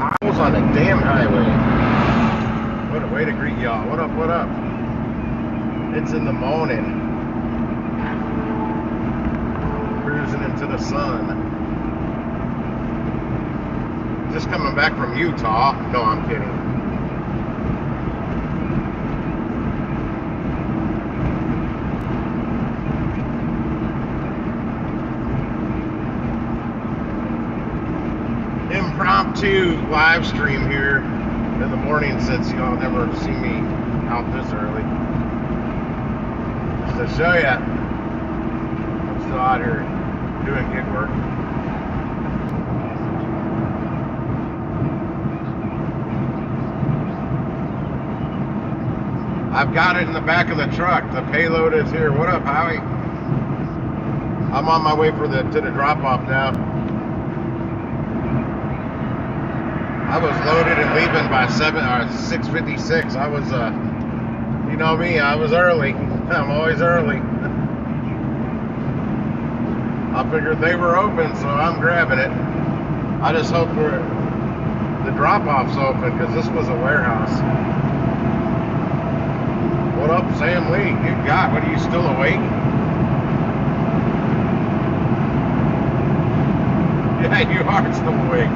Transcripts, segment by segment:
potholes on the damn highway. What a way to greet y'all. What up, what up? It's in the morning. Cruising into the sun. Just coming back from Utah. No, I'm kidding. Impromptu live stream here in the morning since y'all never see me out this early. Just to show ya, I'm still out here doing gig work. I've got it in the back of the truck. The payload is here. What up, Howie? I'm on my way to the drop-off now. I was loaded and leaving by 6:56. I was, you know me, I was early. I'm always early. I figured they were open, so I'm grabbing it. I just hope the drop-off's open, because this was a warehouse. What up, Sam Lee? Good God, what, are you still awake? Yeah, you are still awake.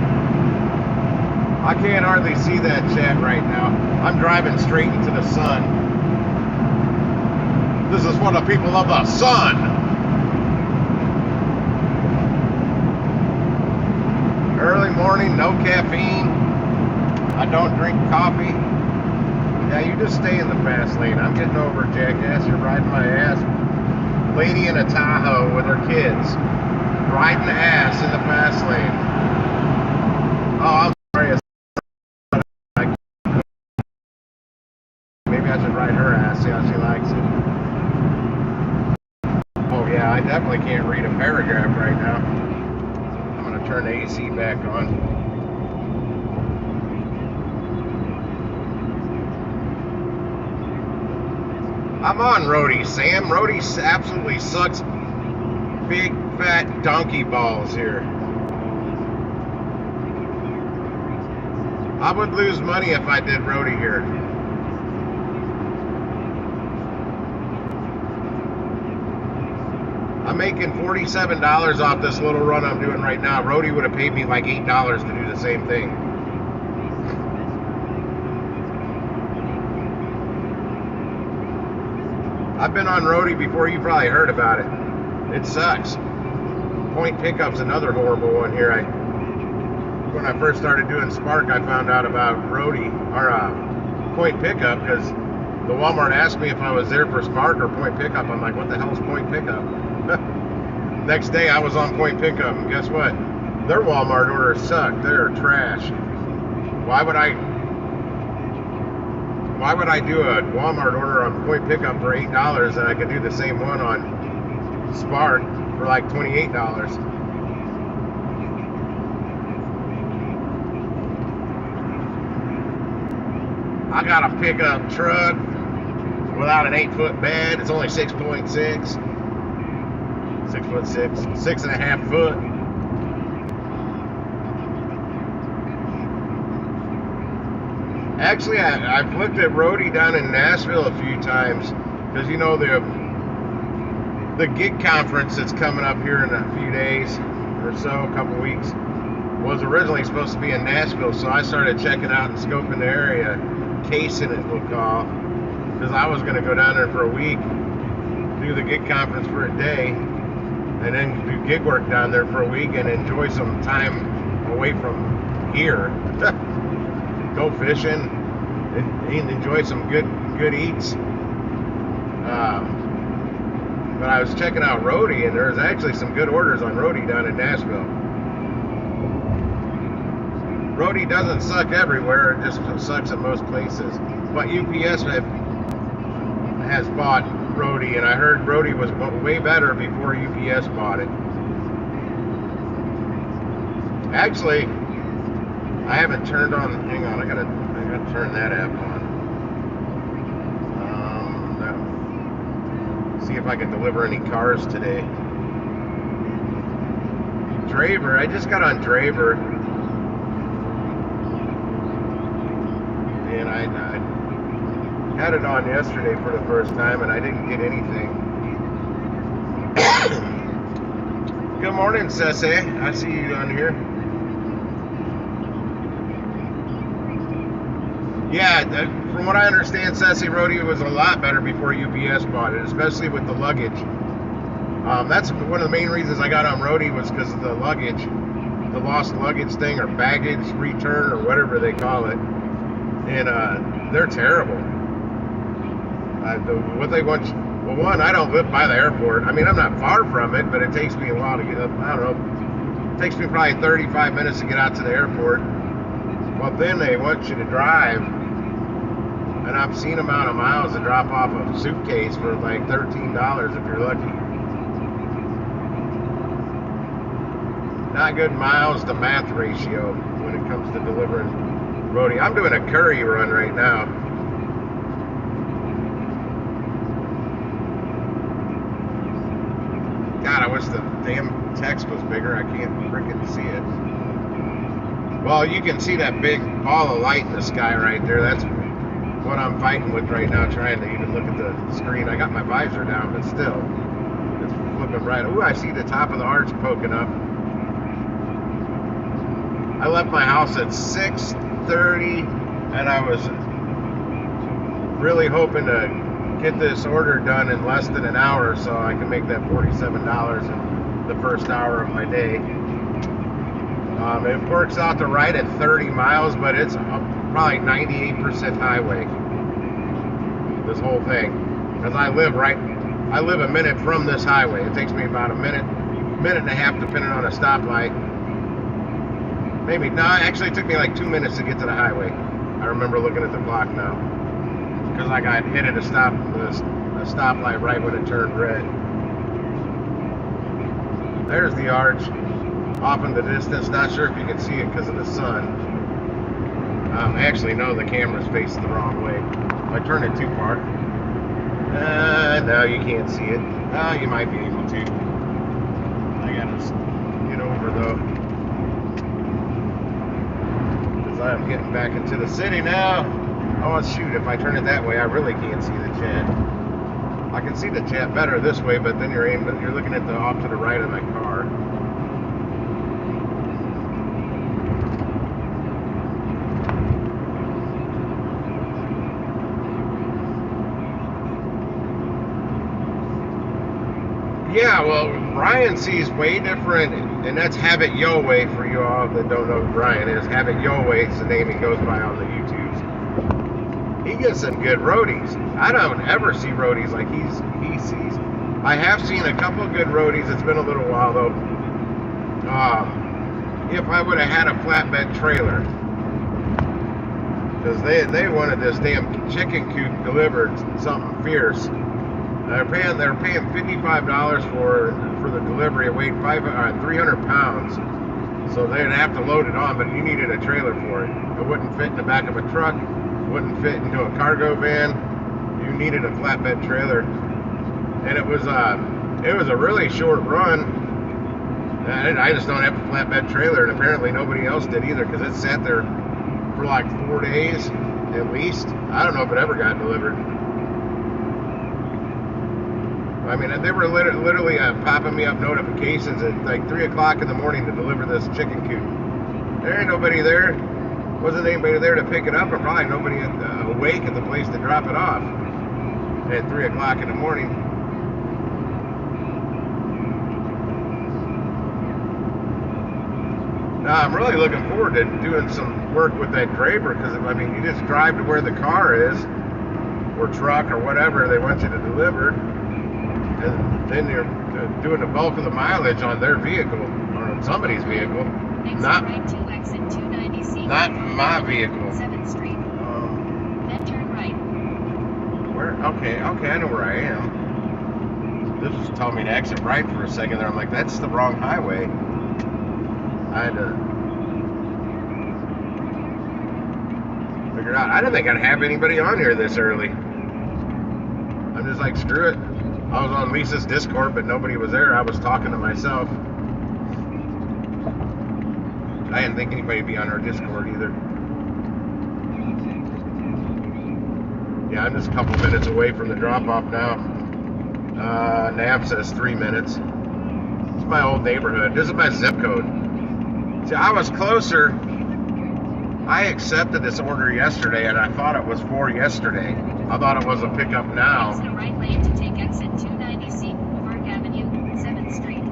I can't hardly see that chat right now. I'm driving straight into the sun. This is for the people of the sun. Early morning, no caffeine. I don't drink coffee. Yeah, you just stay in the fast lane. I'm getting over, jackass. You're riding my ass. Lady in a Tahoe with her kids. Riding the ass in the fast lane. Oh, I'm sorry. Maybe I should ride her ass, see how she likes it. Oh yeah, I definitely can't read a paragraph right now. I'm gonna turn the AC back on. I'm on Roadie, Sam. Roadie absolutely sucks big fat donkey balls here. I would lose money if I did Roadie here. I'm making $47 off this little run I'm doing right now. Roadie would have paid me like $8 to do the same thing. I've been on Roadie before, you probably heard about it. It sucks. Point Pickup's another horrible one here. When I first started doing Spark, I found out about Roadie, or Point Pickup, because the Walmart asked me if I was there for Spark or Point Pickup. I'm like, what the hell is Point Pickup? Next day I was on Point Pickup, and guess what? Their Walmart orders suck. They're trash. Why would I do a Walmart order on Point Pickup for $8 and I could do the same one on Spark for like $28? I got a pickup truck without an 8-foot bed. It's only 6.6. 6'6", 6.5 foot. Actually, I've looked at Roadie down in Nashville a few times, because you know the gig conference that's coming up here in a few days or so, a couple weeks, was originally supposed to be in Nashville, so I started checking out and scoping the area, casing it, we'll call, because I was going to go down there for a week, do the gig conference for a day, and then do gig work down there for a week and enjoy some time away from here. Go fishing and enjoy some good eats. But I was checking out Roadie, and there's actually some good orders on Roadie down in Nashville. Roadie doesn't suck everywhere, it just sucks at most places. But UPS has bought Roadie, and I heard Roadie was way better before UPS bought it. Actually, I haven't turned on, hang on, I gotta turn that app on. No. See if I can deliver any cars today. Draver, I just got on Draver. and I had it on yesterday for the first time, and I didn't get anything. Good morning, Sese. I see you on here. Yeah, from what I understand, Sese Roadie was a lot better before UPS bought it, especially with the luggage. That's one of the main reasons I got on Roadie was because of the luggage, the lost luggage thing, or baggage return, or whatever they call it. And they're terrible. What they want. Well, one, I don't live by the airport. I mean, I'm not far from it, but it takes me a while to get up. I don't know. It takes me probably 35 minutes to get out to the airport. Well, then they want you to drive an obscene amount of miles to drop off a suitcase for like $13 if you're lucky. Not good miles to math ratio when it comes to delivering Roadie. I'm doing a curry run right now. God, I wish the damn text was bigger. I can't freaking see it. Well, you can see that big ball of light in the sky right there. That's what I'm fighting with right now, trying to even look at the screen. I got my visor down, but still, it's flipping right. Ooh, I see the top of the arch poking up. I left my house at 6:30, and I was really hoping to get this order done in less than an hour so I can make that $47 in the first hour of my day. It works out to right at 30 miles, but it's probably 98% highway, this whole thing. Because I live a minute from this highway. It takes me about a minute and a half depending on a stoplight. Maybe, no, actually it took me like 2 minutes to get to the highway. I remember looking at the clock now. Because I got hit at a stoplight right when it turned red. There's the arch off in the distance. Not sure if you can see it because of the sun. Actually, no, the camera's facing the wrong way. If I turn it too far, no, you can't see it. You might be able to. I gotta get over though, because I'm getting back into the city now. Oh shoot, if I turn it that way, I really can't see the chat. I can see the chat better this way, but then you're looking at the off to the right of my car. Yeah, well, Brian sees way different, and that's Habit Yo Way for you all that don't know who Brian is. Habit Yo Way is the name he goes by on the YouTubes. He gets some good roadies. I don't ever see roadies like he sees. I have seen a couple of good roadies. It's been a little while though. If I would have had a flatbed trailer, because they wanted this damn chicken coop delivered, something fierce. They're paying $55 for the delivery. It weighed 300 pounds, so they'd have to load it on. But you needed a trailer for it. It wouldn't fit in the back of a truck. Wouldn't fit into a cargo van. You needed a flatbed trailer, and it was a really short run. And I just don't have a flatbed trailer, and apparently nobody else did either, because it sat there for like 4 days at least. I don't know if it ever got delivered. I mean, they were literally popping me up notifications at like 3 o'clock in the morning to deliver this chicken coop. There ain't nobody there. Wasn't anybody there to pick it up, and probably nobody awake at the place to drop it off at 3 o'clock in the morning. Now, I'm really looking forward to doing some work with that Draper, because, I mean, you just drive to where the car is, or truck, or whatever they want you to deliver, and then you're doing the bulk of the mileage on their vehicle, or on somebody's vehicle. Not my vehicle. 7th Street. Then turn right. Where? Okay, I know where I am. This just told me to exit right for a second there. I'm like, that's the wrong highway. I had to figure it out. I didn't think I'd have anybody on here this early. I'm just like, screw it. I was on Lisa's Discord, but nobody was there. I was talking to myself. I didn't think anybody would be on our Discord either. I'm just a couple minutes away from the drop-off now. Nav says 3 minutes. It's my old neighborhood. This is my zip code. See, I was closer. I accepted this order yesterday, and I thought it was for yesterday. I thought it was a pickup now. Use the right lane to take exit 290C, Park Avenue, 7th Street.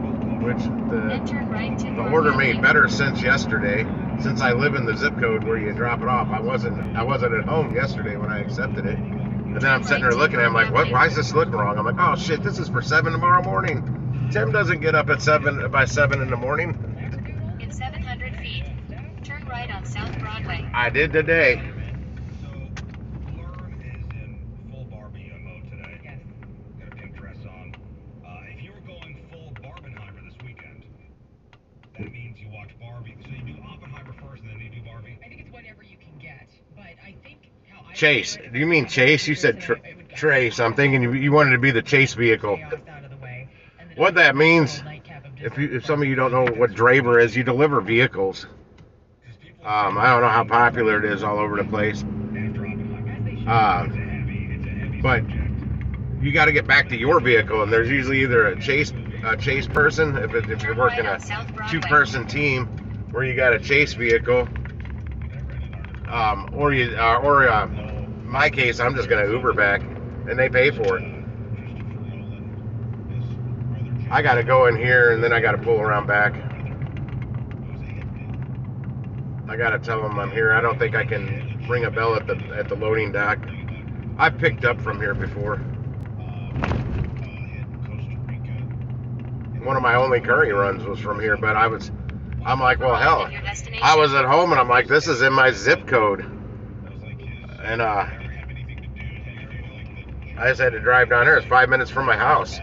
Which Then turn right to the Park order Avenue. made better since yesterday, since I live in the zip code where you drop it off. I wasn't at home yesterday when I accepted it. And then I'm sitting there looking at it, I'm like, what? Why is this looking wrong? I'm like, oh shit, this is for 7 tomorrow morning. Tim doesn't get up at 7 by 7 in the morning. In 700 feet, turn right on South Broadway. I did today. So, Blur is in full Barbie mode today. Yes. Got a pink dress on. If you were going full Barbenheimer this weekend, that means you watch Barbie. So you do Oppenheimer first, and then you do Barbie. I think it's whatever you can get, but I think how I Chase. Do you mean Chase? You said Trace. I'm thinking you wanted to be the chase vehicle. chaos out of the way. And then What that means, nightcap of if some of you don't know what Draver is, you deliver vehicles. I don't know how popular it is all over the place. After Oppenheimer, as they should. it's a heavy But subject. you got to get back to your vehicle, and there's usually either a chase person if you're Turn working right a on South Broadway. 2-person team where you got a chase vehicle, or in my case, I'm just gonna Uber back, and they pay for it. I got to go in here, and then I got to pull around back. I got to tell them I'm here. I don't think I can ring a bell at the loading dock. I picked up from here before. One of my only curry runs was from here, but I'm like, well, hell, Your destination. I was at home, and I'm like, this is in my zip code. And I just had to drive down here. It's 5 minutes from my house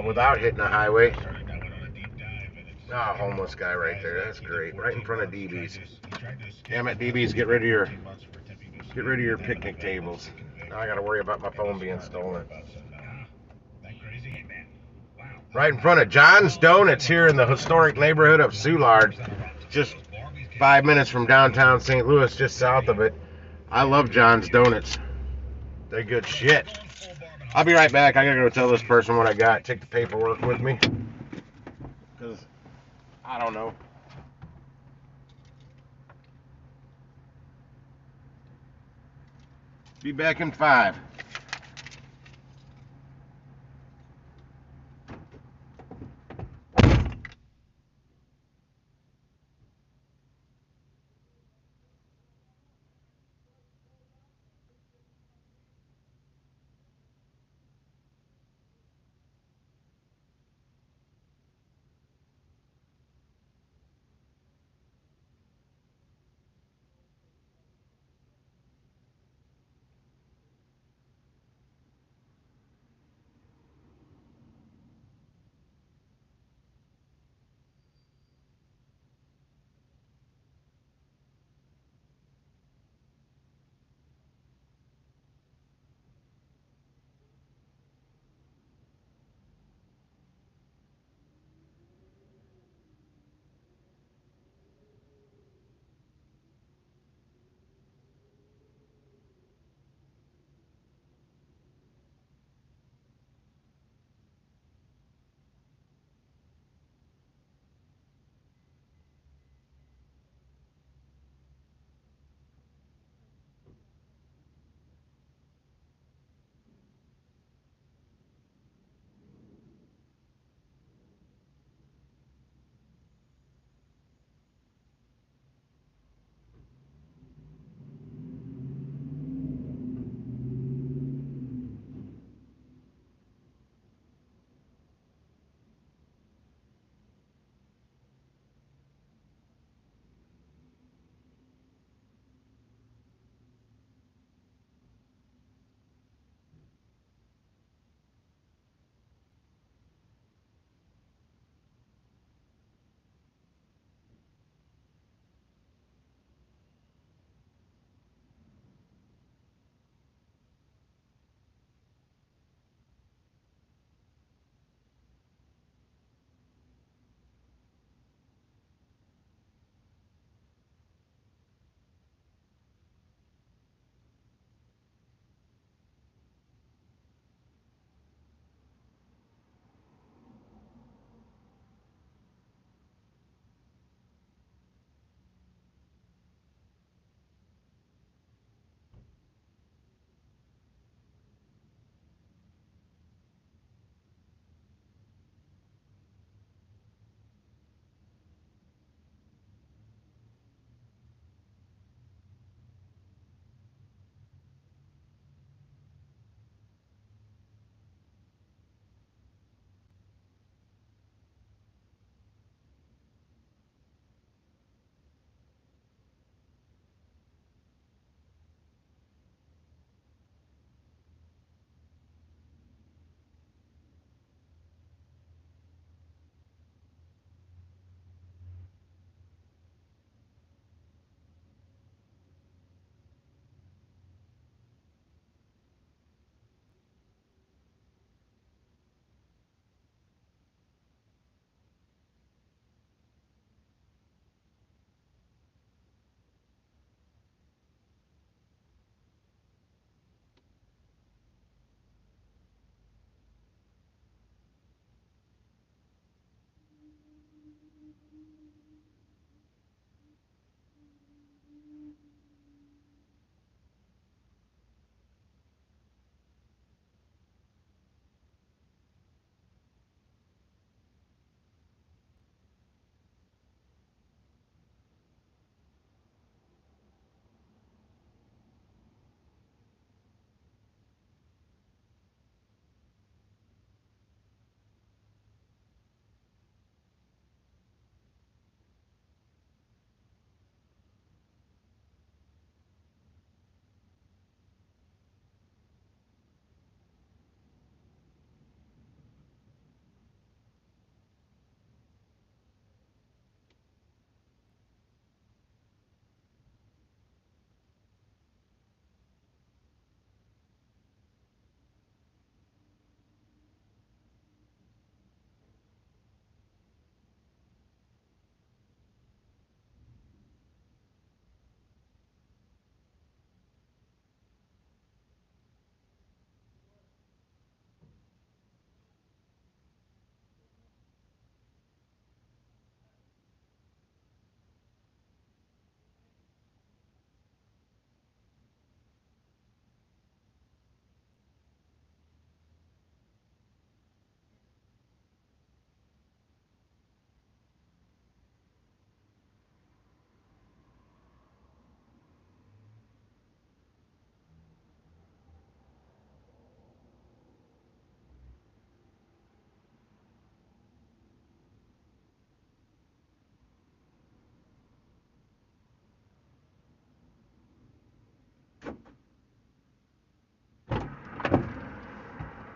without hitting a highway. Ah, homeless guy right there. That's great. Right in front of DB's. Damn it, DB's, get rid of your picnic tables. Now I got to worry about my phone being stolen. Right in front of John's Donuts here in the historic neighborhood of Soulard, just 5 minutes from downtown St. Louis, just south of it. I love John's Donuts. They're good shit. I'll be right back. I gotta go tell this person what I got. Take the paperwork with me. Because I don't know. Be back in 5.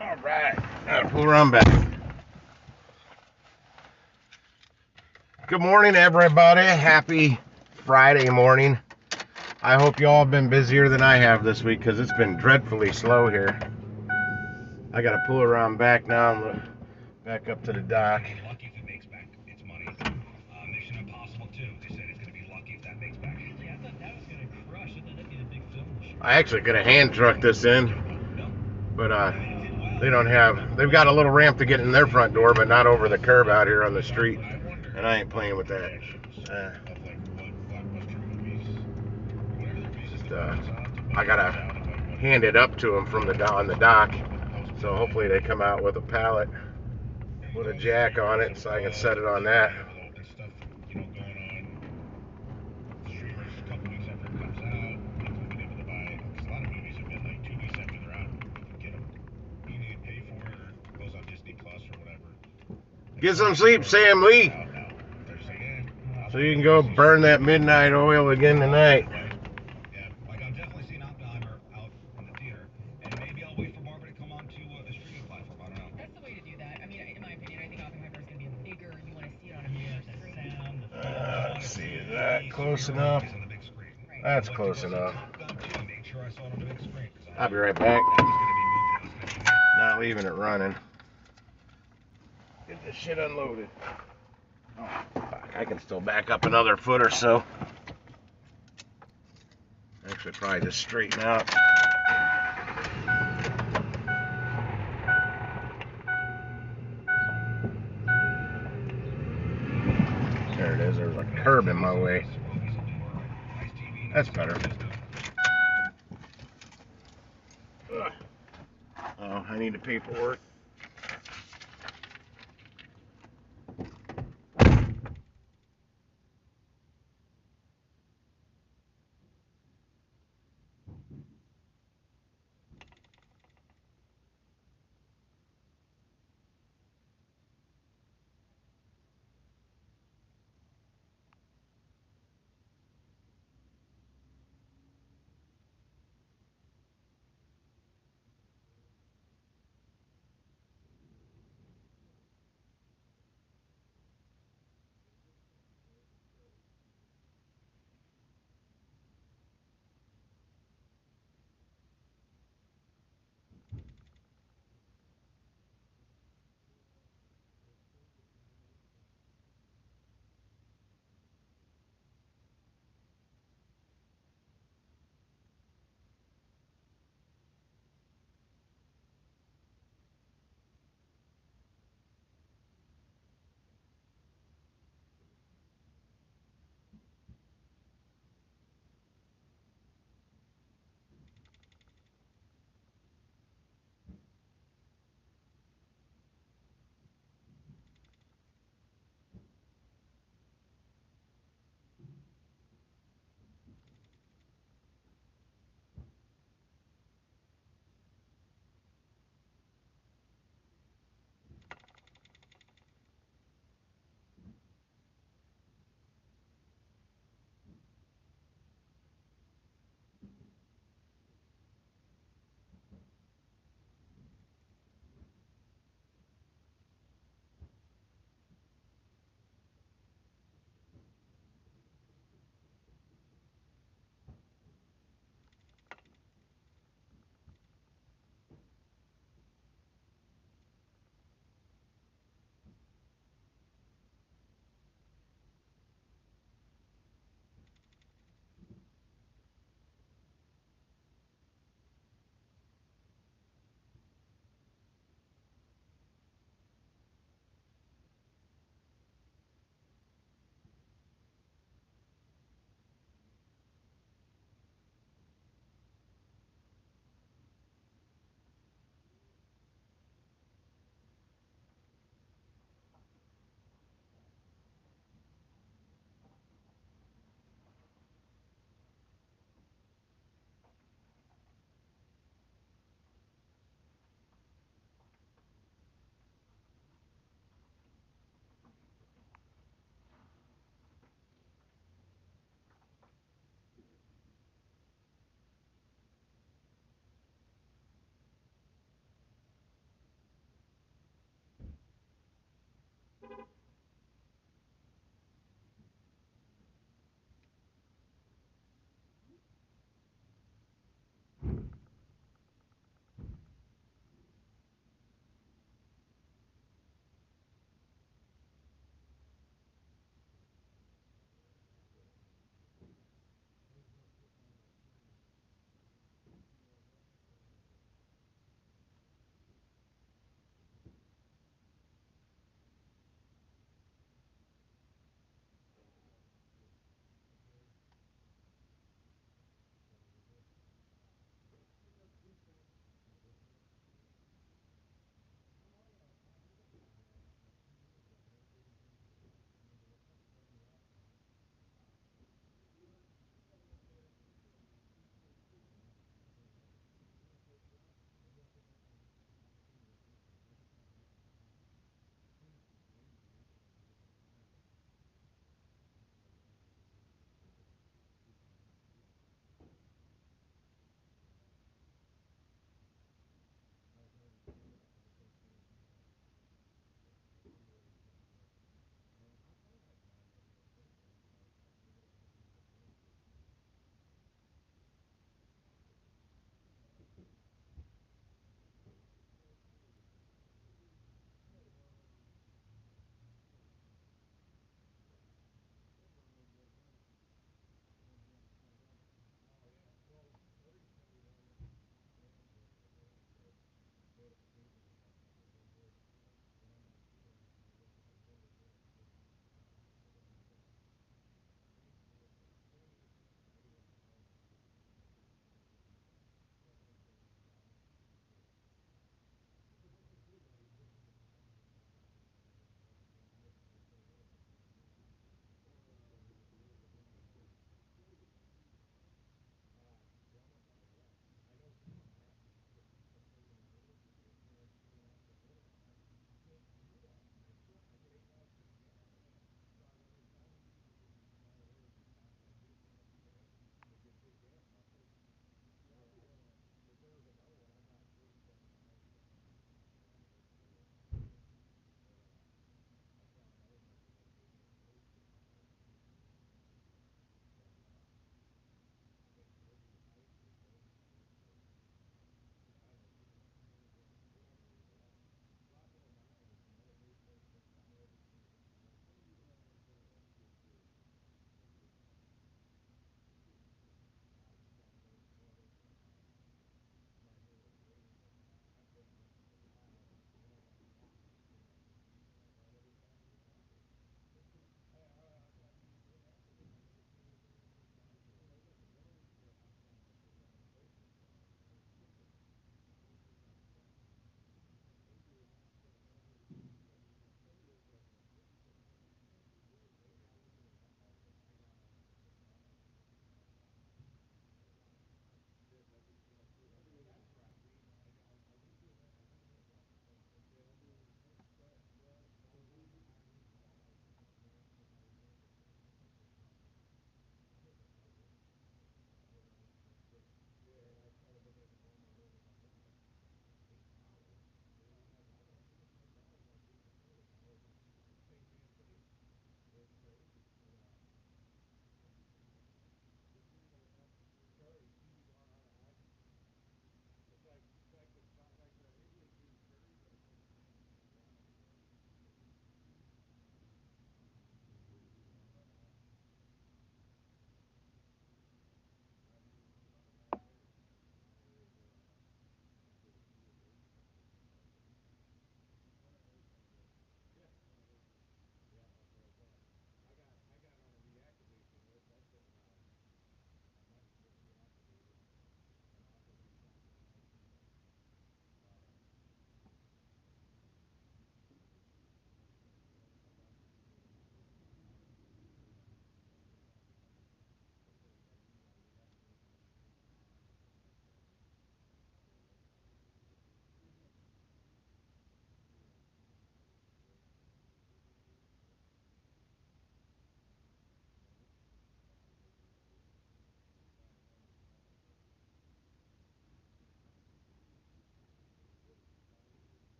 All right. Pull around back. Good morning, everybody. Happy Friday morning. I hope you all have been busier than I have this week because it's been dreadfully slow here. I got to pull around back now and back up to the dock. Lucky if it makes back its money. Mission Impossible 2. They said it's going to be lucky if that makes back. Yeah, I thought that was going to crush. I thought that'd be the big film. I actually could have hand trucked this in, but they don't have. They've got a little ramp to get in their front door, but not over the curb out here on the street, and I ain't playing with that. I gotta hand it up to them from on the dock, so hopefully they come out with a pallet with a jack on it, so I can set it on that. Get some sleep, Sam Lee, so you can go burn that midnight oil again tonight. Yeah, like I'm definitely seeing Oppenheimer out in the theater, and maybe I'll wait for Barbara to come on to the streaming platform. I don't know. That's the way to do that. I mean, in my opinion, I think Oppenheimer is going to be bigger. You want to see it on a bigger screen. Let's see, is that close enough? It's on the big screen. Right. That's close enough. Top Gun 2, make sure I saw it on the big screen. 'Cause I I'll be right back. was going to be moving. It was going to be Not leaving it running. Get this shit unloaded. Oh, fuck. I can still back up another foot or so. Actually, probably just straighten out. There it is. There's a curb in my way. That's better. Ugh. Oh, I need the paperwork.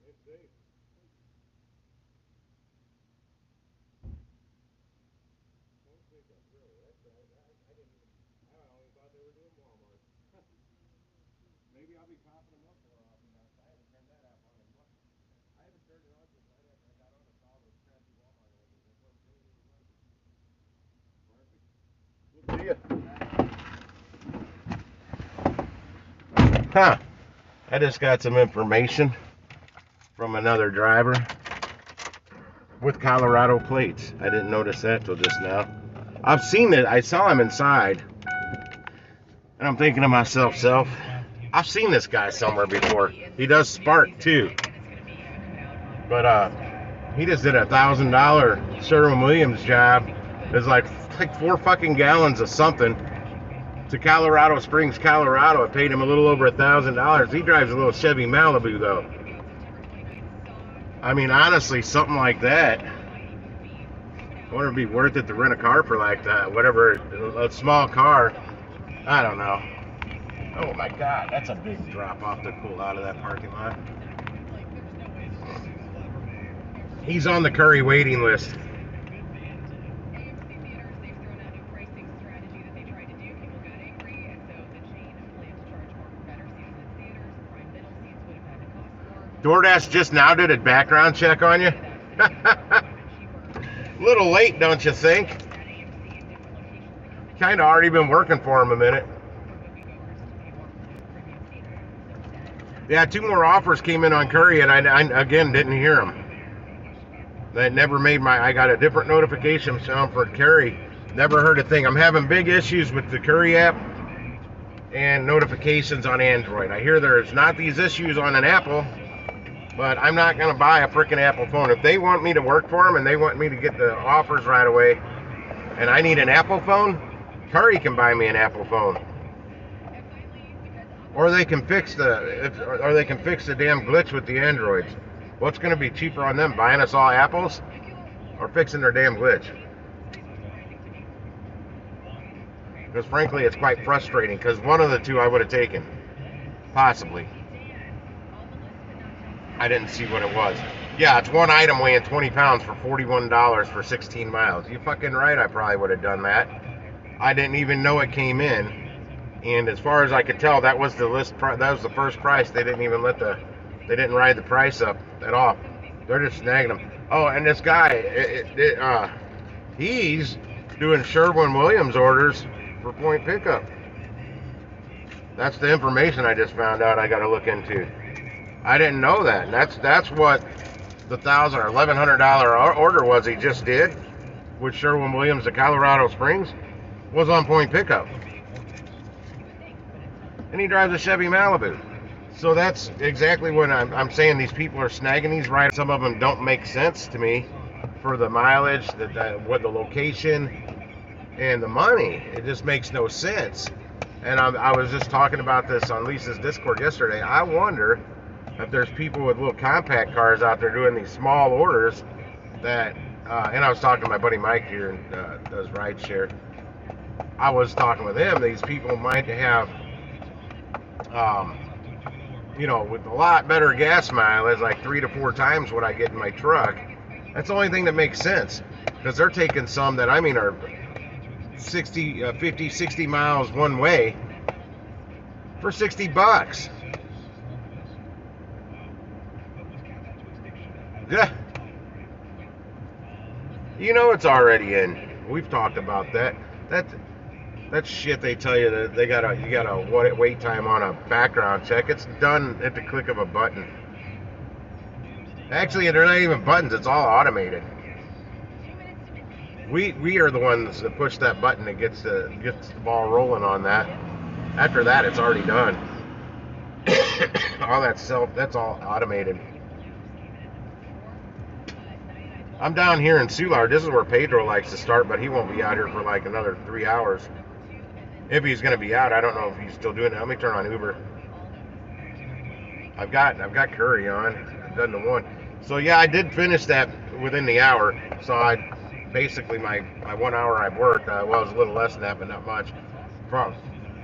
It's safe. Point pickup, really? That's I didn't even. I only thought they were doing Walmart. Maybe I'll be popping them up more often now. I haven't turned that app on in what? I haven't turned it on since I got on and saw those crappy Walmart orders. That's what I'm saying. Perfect. We'll see ya. Huh. I just got some information from another driver with Colorado plates. I didn't notice that till just now. I've seen it. I saw him inside. And I'm thinking to myself, I've seen this guy somewhere before. He does Spark too. But he just did a $1,000 Sherwin-Williams job. It's like 4 fucking gallons of something to Colorado Springs, Colorado. It paid him a little over $1,000. He drives a little Chevy Malibu though. I mean, honestly, something like that. I wonder if it'd be worth it to rent a car for like that, whatever, a small car. I don't know. Oh my God, that's a big drop off to pull out of that parking lot. He's on the Curry waiting list. DoorDash just now did a background check on you? Little late, don't you think? Kind of already been working for him a minute. Yeah, 2 more offers came in on Curry, and I again didn't hear them. That never made I got a different notification sound for Curry. Never heard a thing. I'm having big issues with the Curry app and notifications on Android. I hear there's not these issues on an Apple, but I'm not going to buy a freaking Apple phone. If they want me to work for them and they want me to get the offers right away, and I need an Apple phone, Curry can buy me an Apple phone. Or they can fix the damn glitch with the Androids. What's going to be cheaper on them, buying us all Apples or fixing their damn glitch? Because frankly, it's quite frustrating, because one of the two I would have taken. Possibly. I didn't see what it was. Yeah, it's one item weighing 20 pounds for $41 for 16 miles. You fucking right, I probably would have done that. I didn't even know it came in. And as far as I could tell, that was the list. That was the first price. They didn't even they didn't ride the price up at all. They're just snagging them. Oh, and this guy, he's doing Sherwin-Williams orders for point pickup. That's the information I just found out I got to look into. I didn't know that. And that's what the $1,000 or $1,100 order was he just did with Sherwin-Williams to Colorado Springs was on point pickup. And he drives a Chevy Malibu. So that's exactly what I'm saying. These people are snagging these rides. Some of them don't make sense to me for the mileage, what the location, and the money. It just makes no sense. And I was just talking about this on Lisa's Discord yesterday. I wonder if there's people with little compact cars out there doing these small orders that, and I was talking to my buddy Mike here, and does rideshare. I was talking with him. These people might have, with a lot better gas mileage, like 3 to 4 times what I get in my truck. That's the only thing that makes sense, because they're taking some that are 50, 60 miles one way for $60. Yeah. It's already in. We've talked about that. That shit they tell you that you got a wait time on a background check. It's done at the click of a button. Actually, they're not even buttons. It's all automated. We are the ones that push that button that gets the ball rolling on that. After that, it's already done. That's all automated. I'm down here in Soulard. This is where Pedro likes to start, but he won't be out here for like another 3 hours. If he's going to be out, I don't know if he's still doing it. Let me turn on Uber. I've got Curry on. I've done the one. So yeah, I did finish that within the hour. So I basically my 1 hour I've worked. Well, it was a little less than that, but not much. From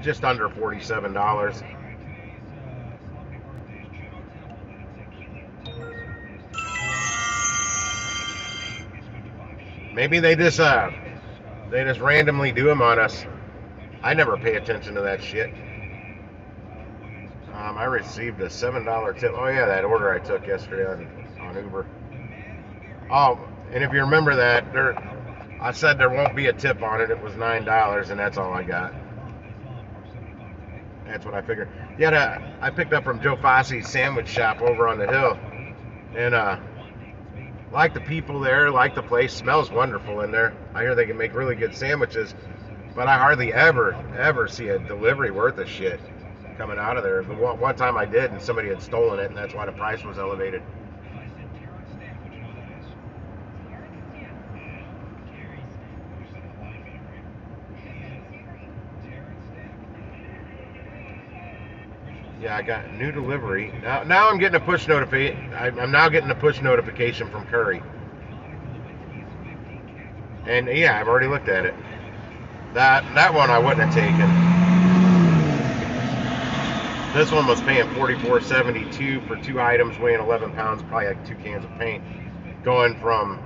just under $47. Maybe they just randomly do them on us. I never pay attention to that shit. I received a $7 tip. Oh yeah, that order I took yesterday on Uber. Oh, and if you remember that, I said there won't be a tip on it. It was $9, and that's all I got. That's what I figured. Yeah, I picked up from Joe Fosse's sandwich shop over on the hill, and like the people there, like the place. Smells wonderful in there. I hear they can make really good sandwiches, but I hardly ever see a delivery worth of shit coming out of there. The one time I did, and somebody had stolen it, and that's why the price was elevated. Yeah, I got new delivery. Now I'm getting a push notification. I'm now getting a push notification from Curry. And yeah, I've already looked at it. That one I wouldn't have taken. This one was paying $44.72 for 2 items weighing 11 pounds, probably like 2 cans of paint, going from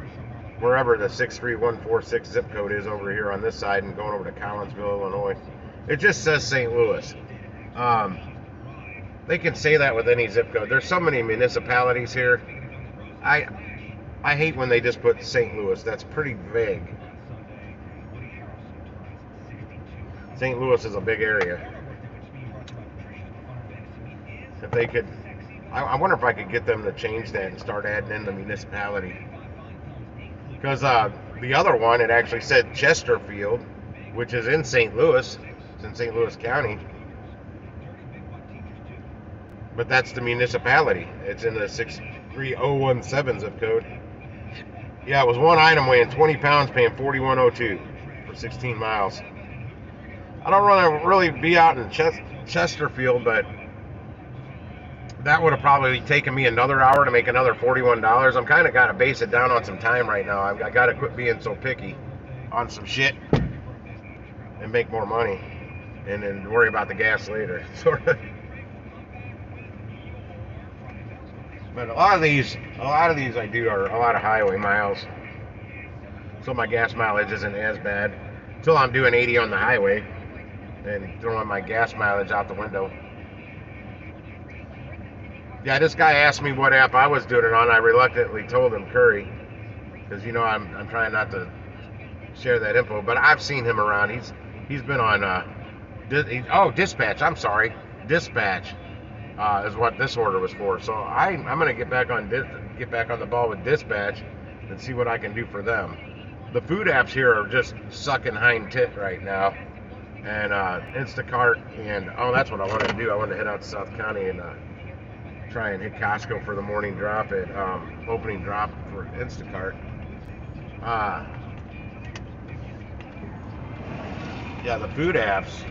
wherever the 63146 zip code is over here on this side and going over to Collinsville, Illinois. It just says St. Louis. They can say that with any zip code. There's so many municipalities here. I hate when they just put St. Louis. That's pretty vague. St. Louis is a big area. If they could, I wonder if I could get them to change that and start adding in the municipality. Because the other one, it actually said Chesterfield, which is in St. Louis. It's in St. Louis County. But that's the municipality. It's in the 63017 zip code. Yeah, it was 1 item weighing 20 pounds, paying $41.02 for 16 miles. I don't want to really be out in Chesterfield, but that would have probably taken me another hour to make another $41. I'm kind of got to base it down on some time right now. I got to quit being so picky on some shit and make more money, and then worry about the gas later. Sort of. But a lot of these I do are a lot of highway miles, so my gas mileage isn't as bad until I'm doing 80 on the highway and throwing my gas mileage out the window. Yeah, this guy asked me what app I was doing it on. I reluctantly told him Curry, because I'm trying not to share that info. But I've seen him around. He's been on Dispatch. I'm sorry, Dispatch. Is what this order was for. So I'm gonna get back on the ball with Dispatch and see what I can do for them. The food apps here are just sucking hind tit right now, and Instacart, and that's what I wanted to do. I wanted to head out to South County and try and hit Costco for the morning drop at opening drop for Instacart. Yeah, the food apps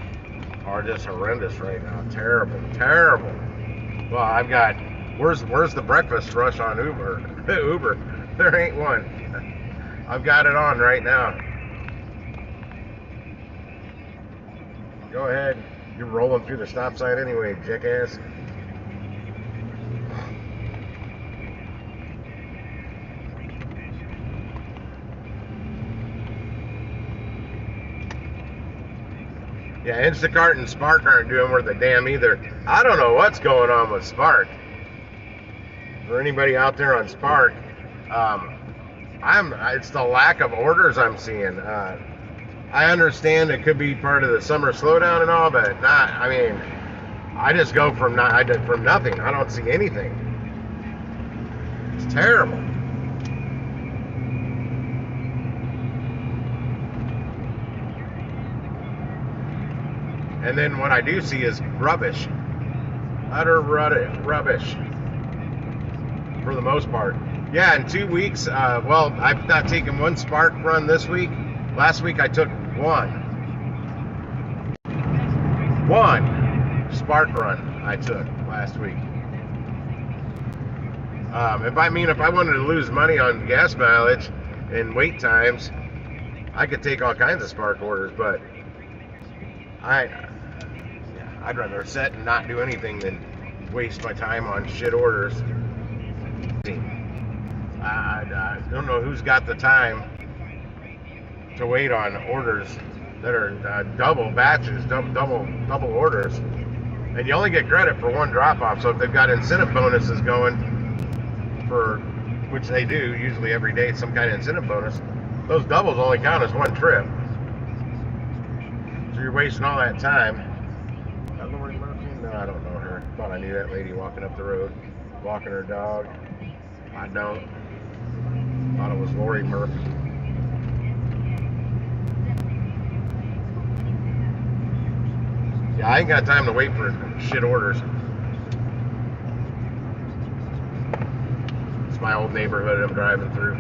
are just horrendous right now. Terrible. Well, I've got, where's the breakfast rush on Uber? Uber, there ain't one. I've got it on right now. Go ahead. You're rolling through the stop sign anyway, jackass. Yeah, Instacart and Spark aren't doing worth a damn either. I don't know what's going on with Spark. For anybody out there on Spark, it's the lack of orders I'm seeing. I understand it could be part of the summer slowdown and all, but I just go from nothing. I don't see anything. It's terrible. And then what I do see is rubbish. Utter rubbish. For the most part. Yeah, in 2 weeks, well, I've not taken one Spark run this week. Last week I took one Spark run I took last week. If I wanted to lose money on gas mileage and wait times, I could take all kinds of Spark orders, but I'd rather sit and not do anything than waste my time on shit orders. I don't know who's got the time to wait on orders that are double batches, double orders, and you only get credit for one drop off. So if they've got incentive bonuses going for, which they do usually every day, some kind of incentive bonus, those doubles only count as one trip. So you're wasting all that time. Lori Murphy? No, I don't know her. Thought I knew that lady walking up the road, walking her dog. I don't. Thought it was Lori Murphy. Yeah, I ain't got time to wait for shit orders. It's my old neighborhood I'm driving through.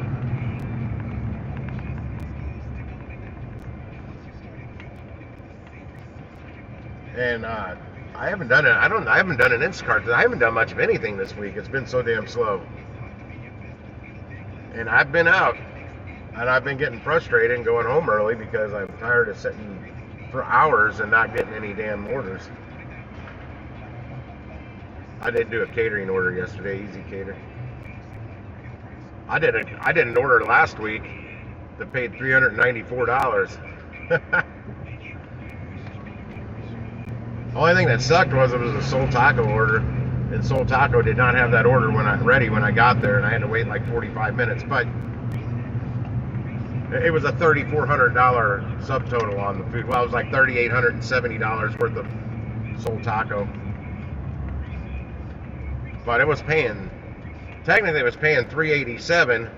And I haven't done it. I haven't done an Instacart. I haven't done much of anything this week. It's been so damn slow. And I've been out, and I've been getting frustrated and going home early because I'm tired of sitting for hours and not getting any damn orders. I did do a catering order yesterday, Easy Cater. I did an order last week that paid $394. The only thing that sucked was it was a Soul Taco order, and Soul Taco did not have that order ready when I got there, and I had to wait like 45 minutes. But it was a $3,400 subtotal on the food. Well, it was like $3,870 worth of Soul Taco. But it was paying, technically it was paying $387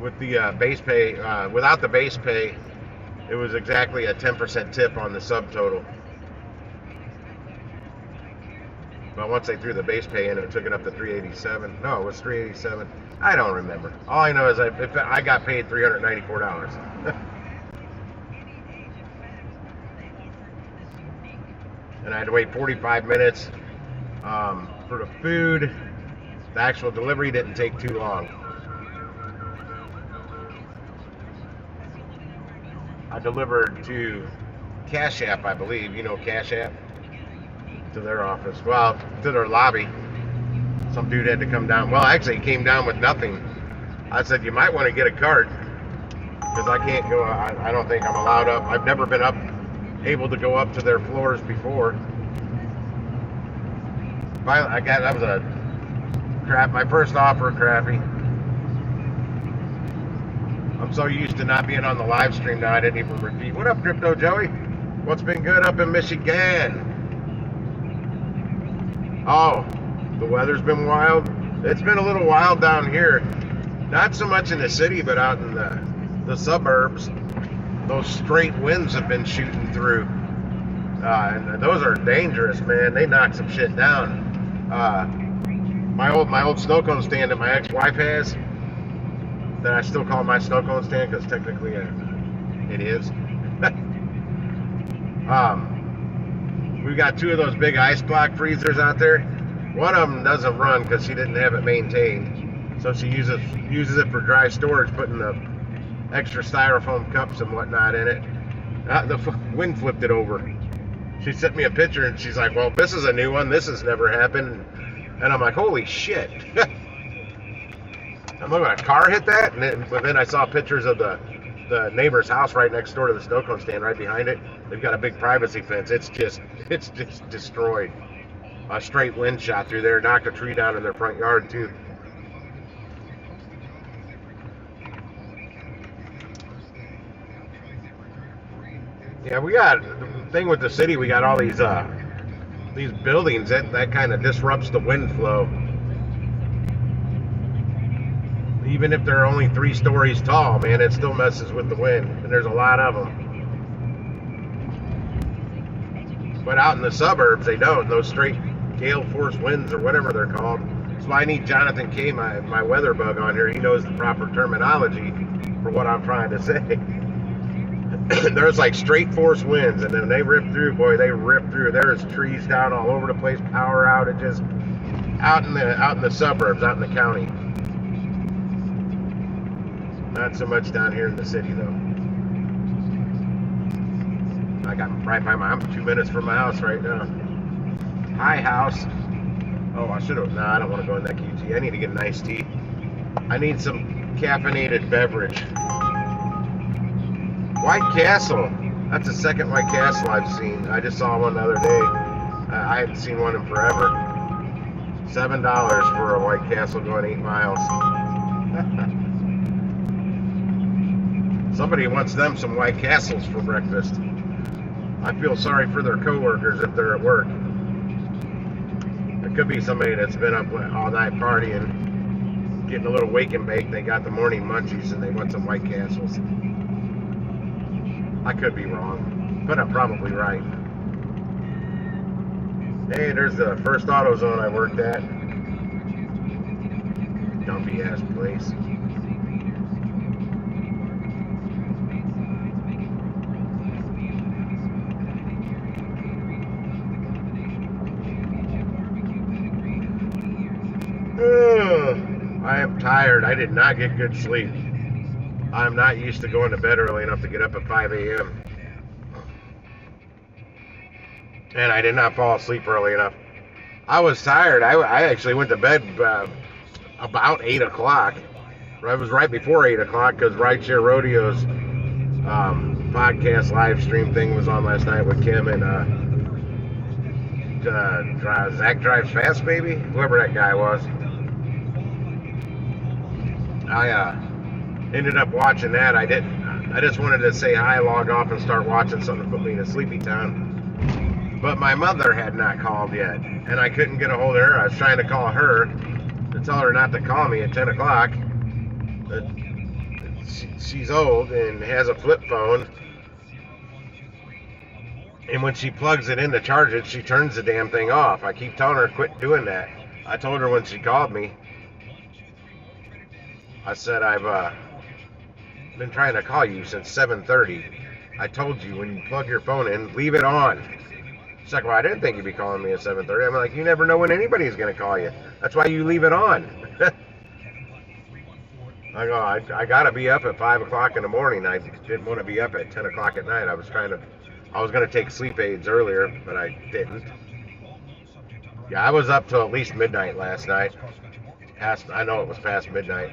with the base pay. Without the base pay, it was exactly a 10% tip on the subtotal. But once they threw the base pay in, it took it up to $387. No, it was $387. I don't remember. All I know is I got paid $394. And I had to wait 45 minutes for the food. The actual delivery didn't take too long. I delivered to Cash App, I believe. You know Cash App? To their office. Well, to their lobby. Some dude had to come down. Well, actually, he came down with nothing. I said, you might want to get a cart, because I can't go. I don't think I'm allowed up. I've never been able to go up to their floors before. That was a my first offer, crappy. I'm so used to not being on the live stream now, I didn't even repeat. What up, Crypto Joey? What's been good up in Michigan? Oh, the weather's been wild. It's been a little wild down here. Not so much in the city, but out in the suburbs. Those straight winds have been shooting through. And those are dangerous, man. They knock some shit down. My old snow cone stand that my ex-wife has, that I still call my snow cone stand because technically it is. We've got two of those big ice block freezers out there. One of them doesn't run because she didn't have it maintained, so she uses it for dry storage, putting the extra styrofoam cups and whatnot in it. The wind flipped it over. She sent me a picture and she's like, well, this is a new one. This has never happened. And I'm like, holy shit. I'm looking at a car hit that. But then I saw pictures of the neighbor's house right next door to the snow cone stand right behind it. They've got a big privacy fence. It's just destroyed. A straight wind shot through there, knocked a tree down in their front yard too. Yeah, we got the thing with the city. We got all these buildings that kind of disrupts the wind flow. Even if they're only 3 stories tall, man, it still messes with the wind, and there's a lot of them. But out in the suburbs, they don't. Those straight gale force winds or whatever they're called. So I need Jonathan K, my weather bug, on here. He knows the proper terminology for what I'm trying to say. There's like straight force winds, and then they rip through. Boy, they rip through. There's trees down all over the place, power outages out in the suburbs, out in the county. Not so much down here in the city, though. I got right by I'm 2 minutes from my house right now. Hi, house. Oh, I should have. No, I don't want to go in that QT. I need to get an iced tea. I need some caffeinated beverage. White Castle. That's the second White Castle I've seen. I just saw one the other day. I hadn't seen one in forever. $7 for a White Castle going 8 miles. Somebody wants them some White Castles for breakfast. I feel sorry for their coworkers if they're at work. It could be somebody that's been up all night partying, getting a little wake and bake. They got the morning munchies and they want some White Castles. I could be wrong, but I'm probably right. Hey, there's the first AutoZone I worked at. Dumpy ass place. I am tired. I did not get good sleep. I'm not used to going to bed early enough to get up at 5 a.m. And I did not fall asleep early enough. I was tired. I actually went to bed about 8 o'clock. It was right before 8 o'clock because Rideshare Rodeo's podcast live stream thing was on last night with Kim and Zach Drives Fast, maybe? Whoever that guy was. I ended up watching that. I just wanted to say hi, log off, and start watching something to put me in a sleepy time. But my mother had not called yet, and I couldn't get a hold of her. I was trying to call her to tell her not to call me at 10 o'clock. But she's old and has a flip phone. And when she plugs it in to charge it, she turns the damn thing off. I keep telling her to quit doing that. I told her when she called me. I said, I've been trying to call you since 7:30. I told you when you plug your phone in, leave it on. She's like, well, I didn't think you'd be calling me at 7:30. I'm like, you never know when anybody's going to call you. That's why you leave it on. I go, I got to be up at 5 o'clock in the morning. I didn't want to be up at 10 o'clock at night. I was going to take sleep aids earlier, but I didn't. Yeah, I was up till at least midnight last night. I know it was past midnight.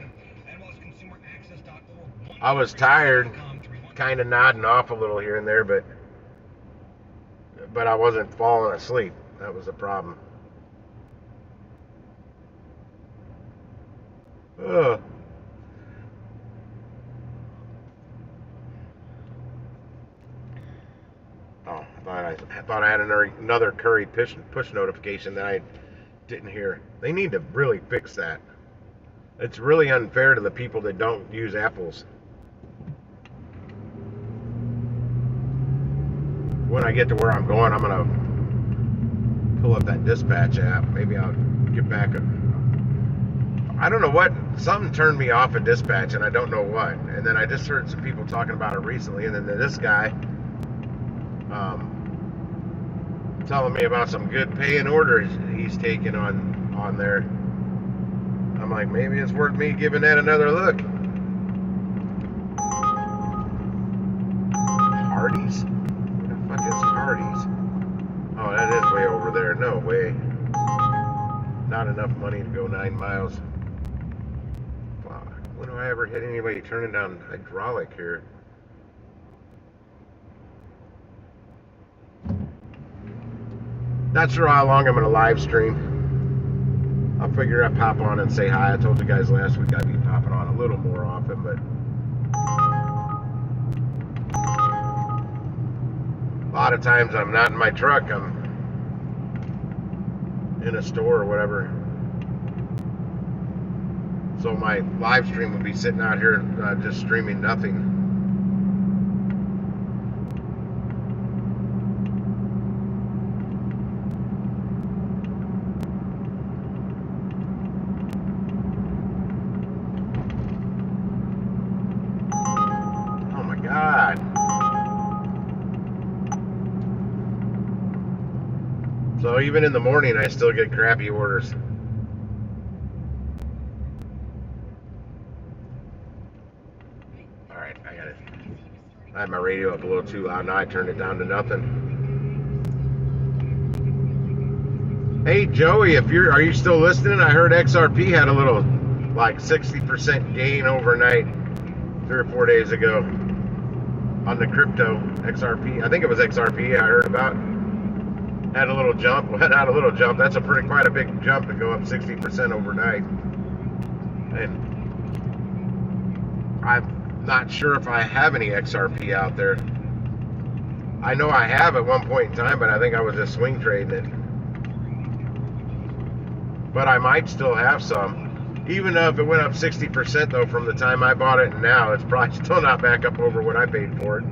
I was tired, kind of nodding off a little here and there, but I wasn't falling asleep. That was the problem. Ugh. Oh, I thought I had another Curry push notification that I didn't hear. They need to really fix that. It's really unfair to the people that don't use Apples. When I get to where I'm going, I'm going to pull up that dispatch app. Maybe I'll get back. I don't know what. Something turned me off of dispatch, and I don't know what. And then I just heard some people talking about it recently, and then this guy telling me about some good paying orders he's taking on there. I'm like, maybe it's worth me giving that another look. Hardee's? What the fuck is Hardee's? Oh, that is way over there. No way. Not enough money to go 9 miles. Fuck. When do I ever hit anybody turning down hydraulic here? Not sure how long I'm going to live stream. I'll figure I'll pop on and say hi. I told you guys last week I'd be popping on a little more often, but a lot of times I'm not in my truck. I'm in a store or whatever. So my live stream will be sitting out here just streaming nothing. So even in the morning, I still get crappy orders. Alright, I got it. I had my radio up a little too loud. Now I turned it down to nothing. Hey Joey, are you still listening? I heard XRP had a little like 60% gain overnight 3 or 4 days ago on the crypto XRP. I think it was XRP I heard about. Had a little jump. Well, not a little jump. That's quite a big jump to go up 60% overnight. And I'm not sure if I have any XRP out there. I know I have at one point in time, but I think I was just swing trading it. But I might still have some. Even though if it went up 60% though from the time I bought it and now, it's probably still not back up over what I paid for it.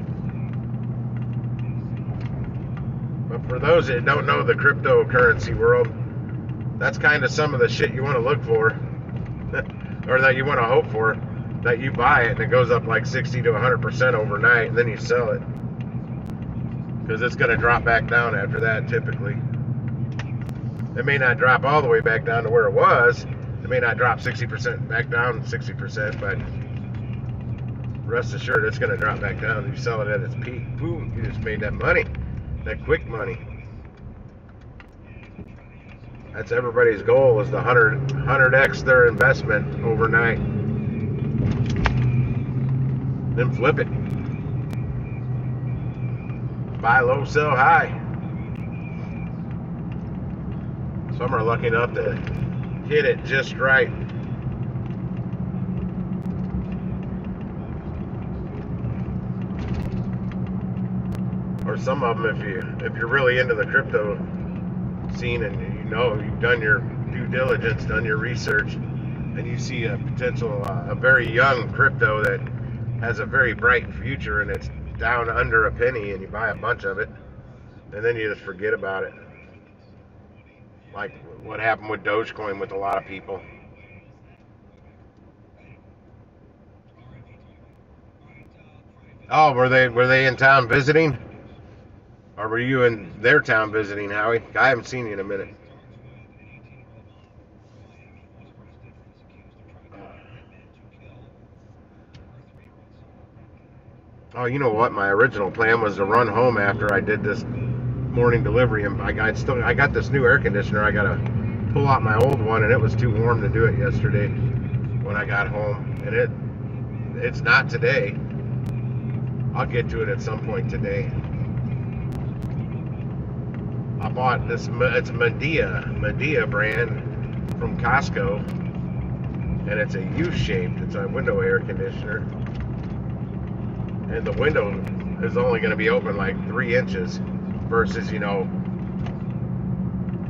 But for those that don't know the cryptocurrency world, that's kind of some of the shit you want to look for, or that you want to hope for, that you buy it and it goes up like 60 to 100% overnight, and then you sell it. Because it's going to drop back down after that, typically. It may not drop all the way back down to where it was. It may not drop 60% back down 60%, but rest assured it's going to drop back down. You sell it at its peak. Boom, you just made that money. That quick money. That's everybody's goal, is the 100x their investment overnight. Then flip it. Buy low, sell high. Some are lucky enough to hit it just right. Or some of them, if you're really into the crypto scene and you know you've done your due diligence, done your research, and you see a potential, a very young crypto that has a very bright future and it's down under a penny, and you buy a bunch of it, and then you just forget about it. Like what happened with Dogecoin with a lot of people. Oh, were they in town visiting? Or were you in their town visiting, Howie? I haven't seen you in a minute. Oh, you know what? My original plan was to run home after I did this morning delivery, and I got this new air conditioner. I gotta pull out my old one, and it was too warm to do it yesterday when I got home, and it's not today. I'll get to it at some point today. I bought this. It's Medea brand from Costco, and it's a U-shaped. It's a window air conditioner, and the window is only going to be open like 3 inches versus, you know,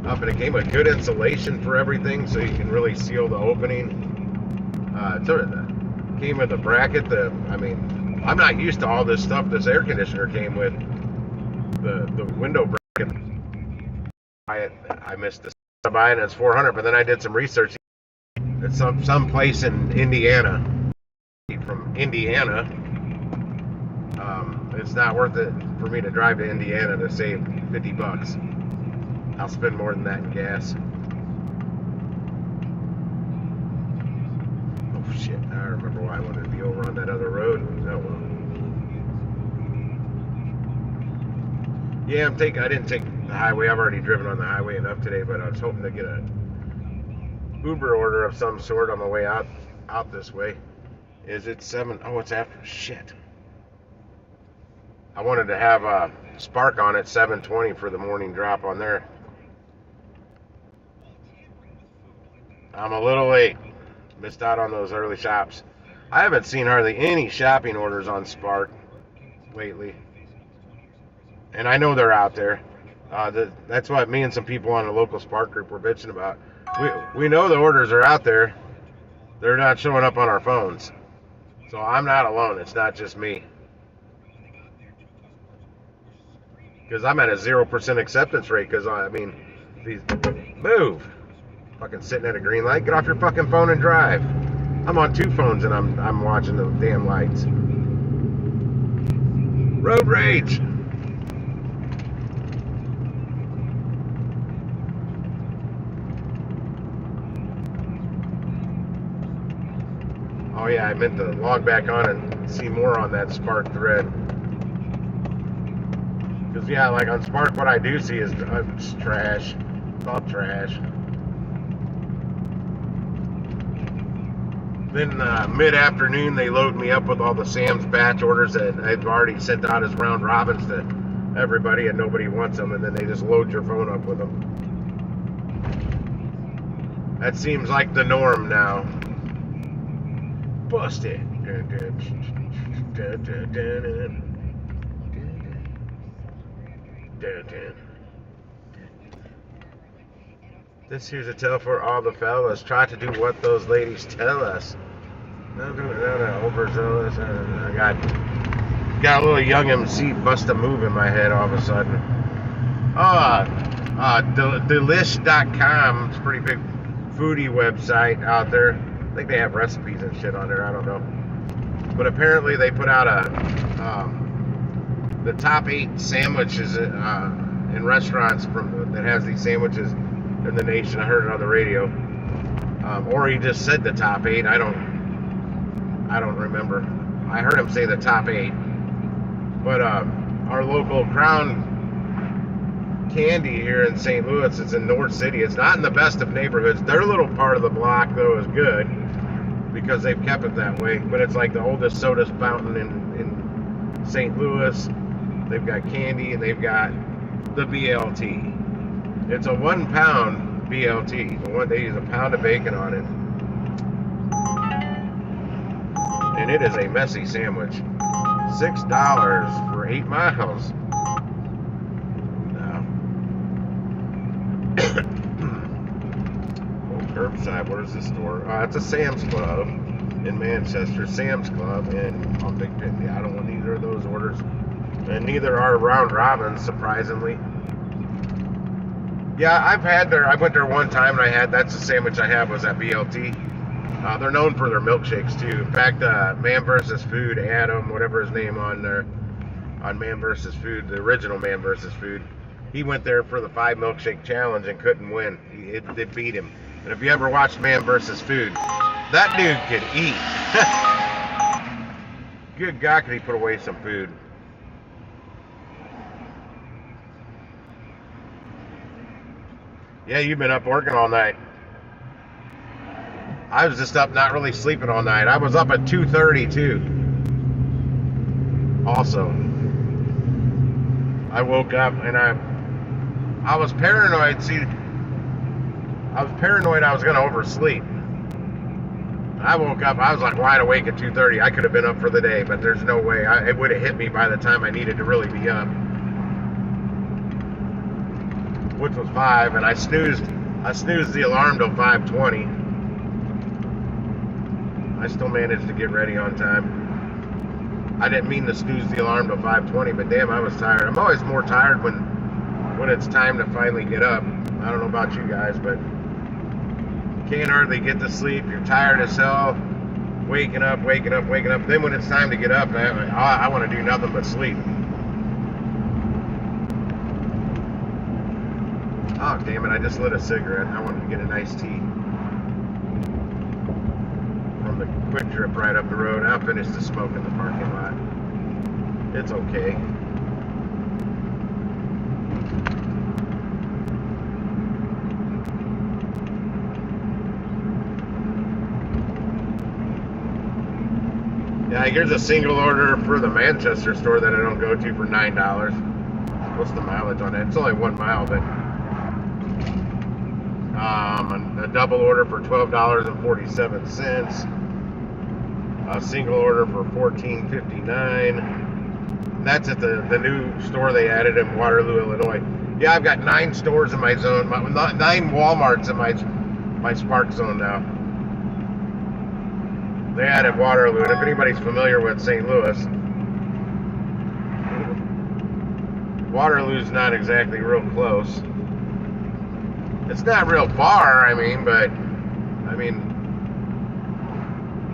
up, and it came with good insulation for everything, so you can really seal the opening. It came with a bracket. I mean, I'm not used to all this stuff this air conditioner came with. The window bracket. I missed this. I buy it, and it's $400. But then I did some research. It's some place in Indiana. From Indiana. It's not worth it for me to drive to Indiana to save $50. I'll spend more than that in gas. Oh shit! I remember why I wanted to be over on that other road. Oh well. Yeah, I didn't take the highway. I've already driven on the highway enough today, but I was hoping to get a Uber order of some sort on my way out this way. Is it 7? Oh, it's after. Shit. I wanted to have a Spark on at 7:20 for the morning drop on there. I'm a little late. Missed out on those early shops. I haven't seen hardly any shopping orders on Spark lately. And I know they're out there. That's what me and some people on the local Spark group were bitching about. We know the orders are out there. They're not showing up on our phones. So I'm not alone. It's not just me. Because I'm at a 0% acceptance rate. Because I mean, move. Fucking sitting at a green light. Get off your fucking phone and drive. I'm on 2 phones and I'm watching the damn lights. Road rage. Oh yeah, I meant to log back on and see more on that Spark thread. Because yeah, like on Spark, what I do see is just trash. It's all trash. Then mid-afternoon, they load me up with all the Sam's batch orders that I've already sent out as round robins to everybody, and nobody wants them, and then they just load your phone up with them. That seems like the norm now. Busted. This here's a tell for all the fellas. Try to do what those ladies tell us. No, overzealous. I got a little young MC bust a move in my head all of a sudden. Delish.com. It's a pretty big foodie website out there. I think they have recipes and shit on there. I don't know. But apparently they put out the top 8 sandwiches in restaurants that has these sandwiches in the nation. I heard it on the radio. Or he just said the top 8. I don't remember. I heard him say the top 8. But our local Crown Candy here in St. Louis, it's in North City. It's not in the best of neighborhoods. Their little part of the block, though, is good because they've kept it that way. But it's like the oldest soda fountain in St. Louis. They've got candy and they've got the BLT. It's a 1 pound BLT. They use a pound of bacon on it. And it is a messy sandwich. $6 for 8 miles. No. Oh, curbside. Where's the store? It's a Sam's Club in Manchester. Sam's Club in Big Pin. Yeah, I don't want either of those orders. And neither are round robins, surprisingly. Yeah, I went there one time and that's the sandwich I had was at BLT. They're known for their milkshakes too. In fact, Man vs. Food, Adam, whatever his name on there, on Man vs. Food, the original Man vs. Food, he went there for the 5 milkshake challenge and couldn't win. It beat him. And if you ever watched Man vs. Food, that dude could eat. Good God, could he put away some food. Yeah, you've been up working all night. I was just up not really sleeping all night. I was up at 2:30 too. Also, I woke up and I was paranoid. See, I was paranoid I was going to oversleep. I woke up, I was like wide awake at 2:30. I could have been up for the day, but there's no way. It would have hit me by the time I needed to really be up, which was 5, and I snoozed the alarm till 5:20. I still managed to get ready on time. I didn't mean to snooze the alarm till 5:20, but damn, I was tired. I'm always more tired when it's time to finally get up. I don't know about you guys, but you can't hardly get to sleep. You're tired as hell. Waking up. Then when it's time to get up, I want to do nothing but sleep. Oh, damn it, I just lit a cigarette. I wanted to get a nice tea. From the Quick Trip right up the road. I'll finish the smoke in the parking lot. It's okay. Yeah, here's a single order for the Manchester store that I don't go to for $9. What's the mileage on it? It's only 1 mile, but a double order for $12.47. A single order for $14.59. That's at the new store they added in Waterloo, Illinois. Yeah, I've got 9 stores in my zone, 9 Walmarts in my Spark zone now. They added Waterloo, and if anybody's familiar with St. Louis, Waterloo's not exactly real close. It's not real far,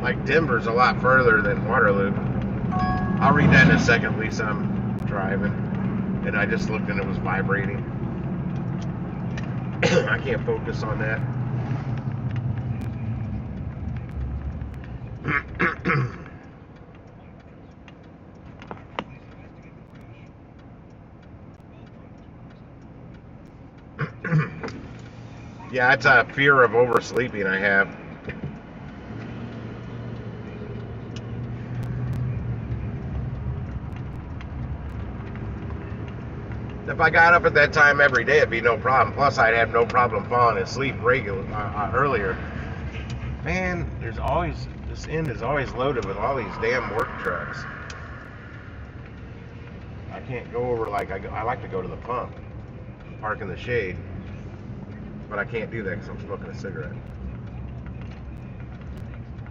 like Denver's a lot further than Waterloo. I'll read that in a second, Lisa. I'm driving, and I just looked and it was vibrating. I can't focus on that. Yeah, it's a fear of oversleeping I have. If I got up at that time every day, it'd be no problem. Plus, I'd have no problem falling asleep earlier. Man, this end is always loaded with all these damn work trucks. I can't go over I like to go to the pump, park in the shade, but I can't do that because I'm smoking a cigarette.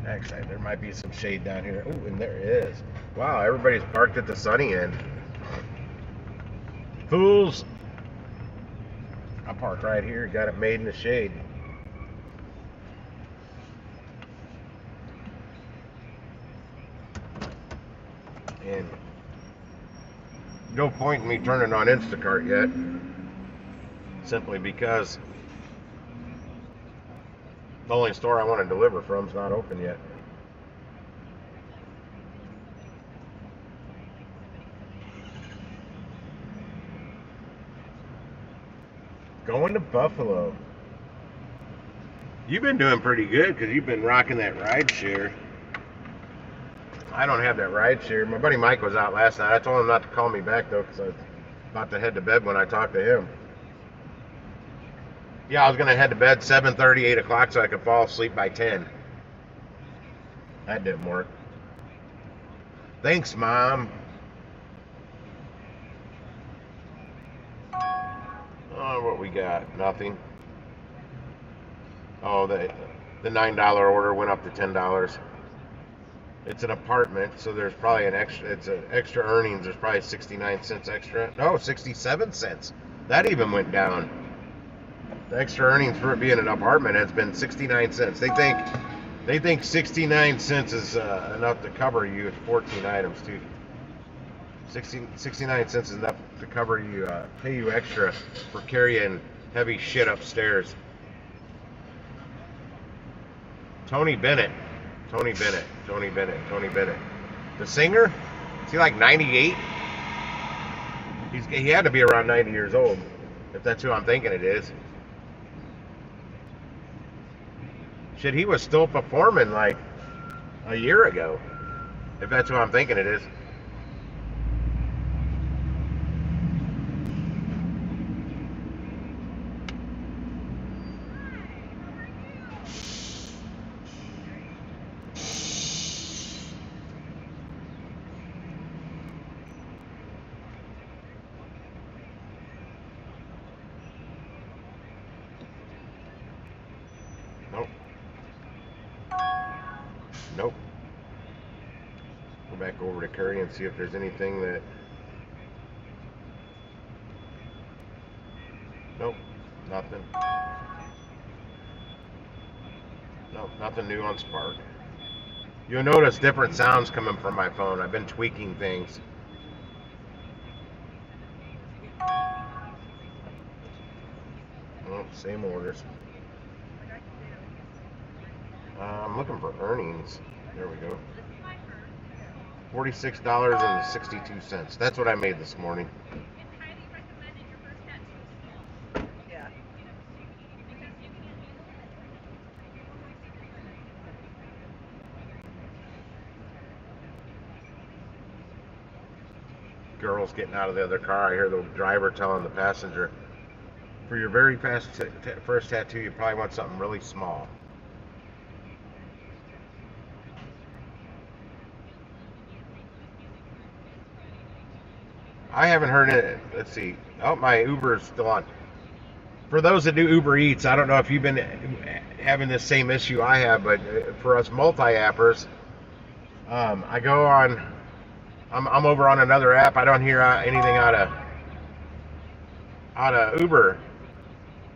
Actually, there might be some shade down here. Oh, and there is. Wow, everybody's parked at the sunny end. Fools! I parked right here, got it made in the shade. And no point in me turning on Instacart yet, simply because the only store I want to deliver from is not open yet. Going to Buffalo. You've been doing pretty good because you've been rocking that ride share. I don't have that ride share. My buddy Mike was out last night. I told him not to call me back though because I was about to head to bed when I talked to him. Yeah, I was going to head to bed 7:30, 8 o'clock so I could fall asleep by 10. That didn't work. Thanks, Mom. Oh, what we got? Nothing. Oh, the $9 order went up to $10. It's an apartment, so there's probably it's an extra earnings. There's probably 69 cents extra. No, 67 cents. That even went down. The extra earnings for it being an apartment has been 69 cents. They think 69 cents is enough to cover you at 14 items too. 69 cents is enough to cover you, pay you extra for carrying heavy shit upstairs. Tony Bennett. The singer? Is he like 98? He had to be around 90 years old, if that's who I'm thinking it is. Shit, he was still performing like a year ago, if that's who I'm thinking it is. Nope. Go back over to Curry and see if there's anything that... Nope. Nothing. Nope. Nothing new on Spark. You'll notice different sounds coming from my phone. I've been tweaking things. Oh, same orders. I'm looking for earnings. There we go. $46.62. That's what I made this morning. Girls getting out of the other car. I hear the driver telling the passenger, for your very first tattoo, you probably want something really small. I haven't heard it. Let's see. Oh, my Uber is still on. For those that do Uber Eats, I don't know if you've been having this same issue I have, but for us multi-appers, I go on, I'm over on another app. I don't hear anything out of Uber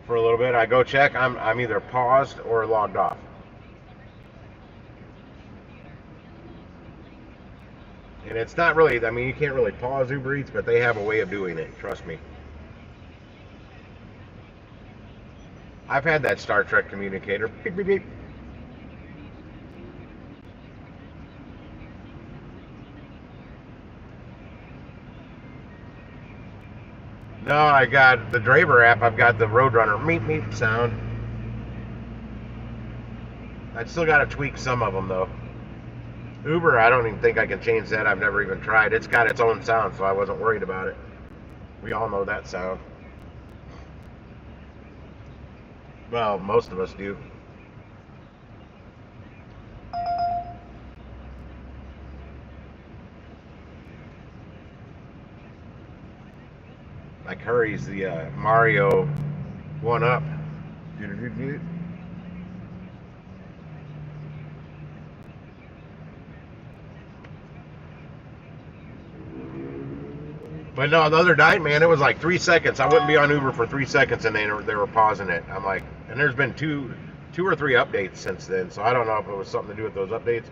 for a little bit. I go check. I'm either paused or logged off. And it's not really, I mean, you can't really pause Uber Eats, but they have a way of doing it, trust me. I've had that Star Trek communicator. Beep, beep, beep. No, I got the Draver app. I've got the Roadrunner meep meep sound. I still got to tweak some of them though. Uber, I don't even think I can change that. I've never even tried. It's got its own sound, so I wasn't worried about it. We all know that sound. Well, most of us do. Like Hurry's the Mario 1-Up. But no, the other night, man, it was like 3 seconds. I wouldn't be on Uber for 3 seconds, and they were pausing it. I'm like, and there's been two or three updates since then, so I don't know if it was something to do with those updates.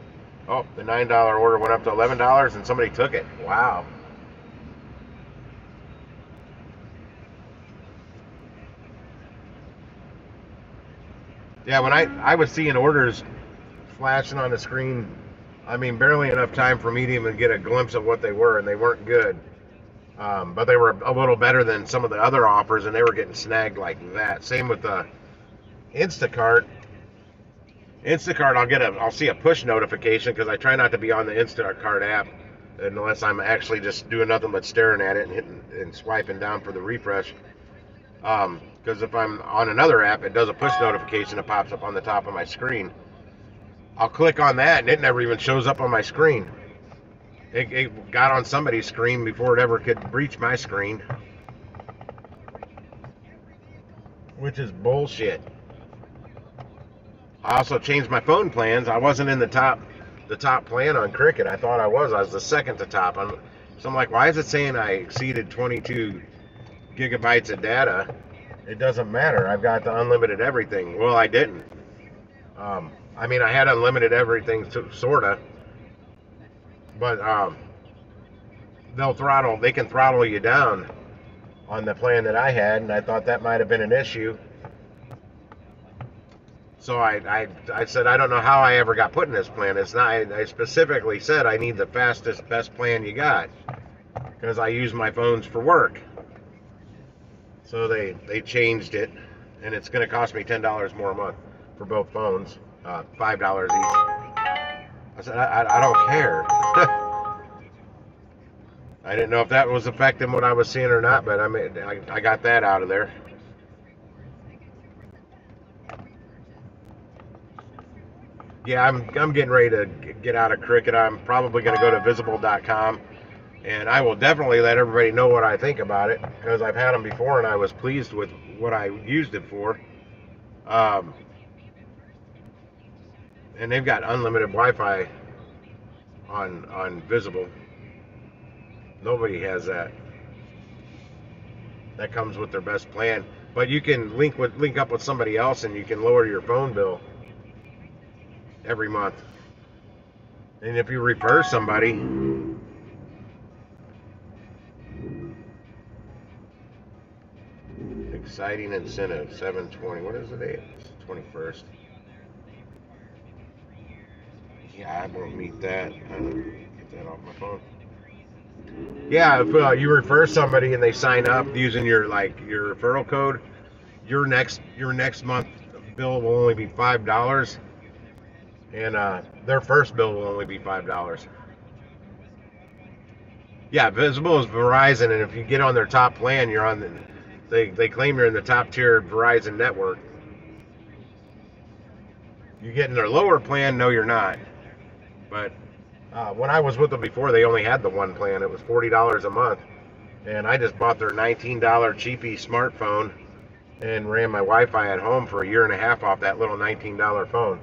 Oh, the $9 order went up to $11, and somebody took it. Wow. Yeah, when I was seeing orders flashing on the screen, I mean, barely enough time for me to even get a glimpse of what they were, and they weren't good. But they were a little better than some of the other offers, and they were getting snagged like that. Same with the Instacart. Instacart, I'll see a push notification because I try not to be on the Instacart app unless I'm actually just doing nothing but staring at it and hitting and swiping down for the refresh. Because if I'm on another app, it does a push notification that pops up on the top of my screen. I'll click on that, and it never even shows up on my screen. It got on somebody's screen before it ever could breach my screen, which is bullshit. I also changed my phone plans. I wasn't in the top plan on Cricket. I thought I was. I was the second to top. So I'm like, why is it saying I exceeded 22 gigabytes of data? It doesn't matter. I've got the unlimited everything. Well, I didn't. I mean, I had unlimited everything, sorta. But they can throttle you down on the plan that I had, and I thought that might have been an issue. So I said, I don't know how I ever got put in this plan. It's not. I specifically said I need the fastest, best plan you got because I use my phones for work. So they changed it, and it's going to cost me $10 more a month for both phones, $5 each. I said, I don't care. I didn't know if that was affecting what I was seeing or not, but I mean, I got that out of there. Yeah, I'm getting ready to get out of Cricket. I'm probably going to go to Visible.com, and I will definitely let everybody know what I think about it because I've had them before and I was pleased with what I used it for. And they've got unlimited Wi-Fi on Visible. Nobody has that. That comes with their best plan, but you can link up with somebody else, and you can lower your phone bill every month. And if you refer somebody, exciting incentive, 7/20. What is the date? It's the 21st. Yeah, I won't meet that. Get that off my phone. Yeah, if you refer somebody and they sign up using your referral code, your next month bill will only be $5, and their first bill will only be $5. Yeah, Visible is Verizon, and if you get on their top plan, you're on they claim you're in the top tier Verizon network. You get in their lower plan, no, you're not. But when I was with them before, they only had the one plan. It was $40 a month, and I just bought their $19 cheapy smartphone and ran my Wi-Fi at home for a year and a half off that little $19 phone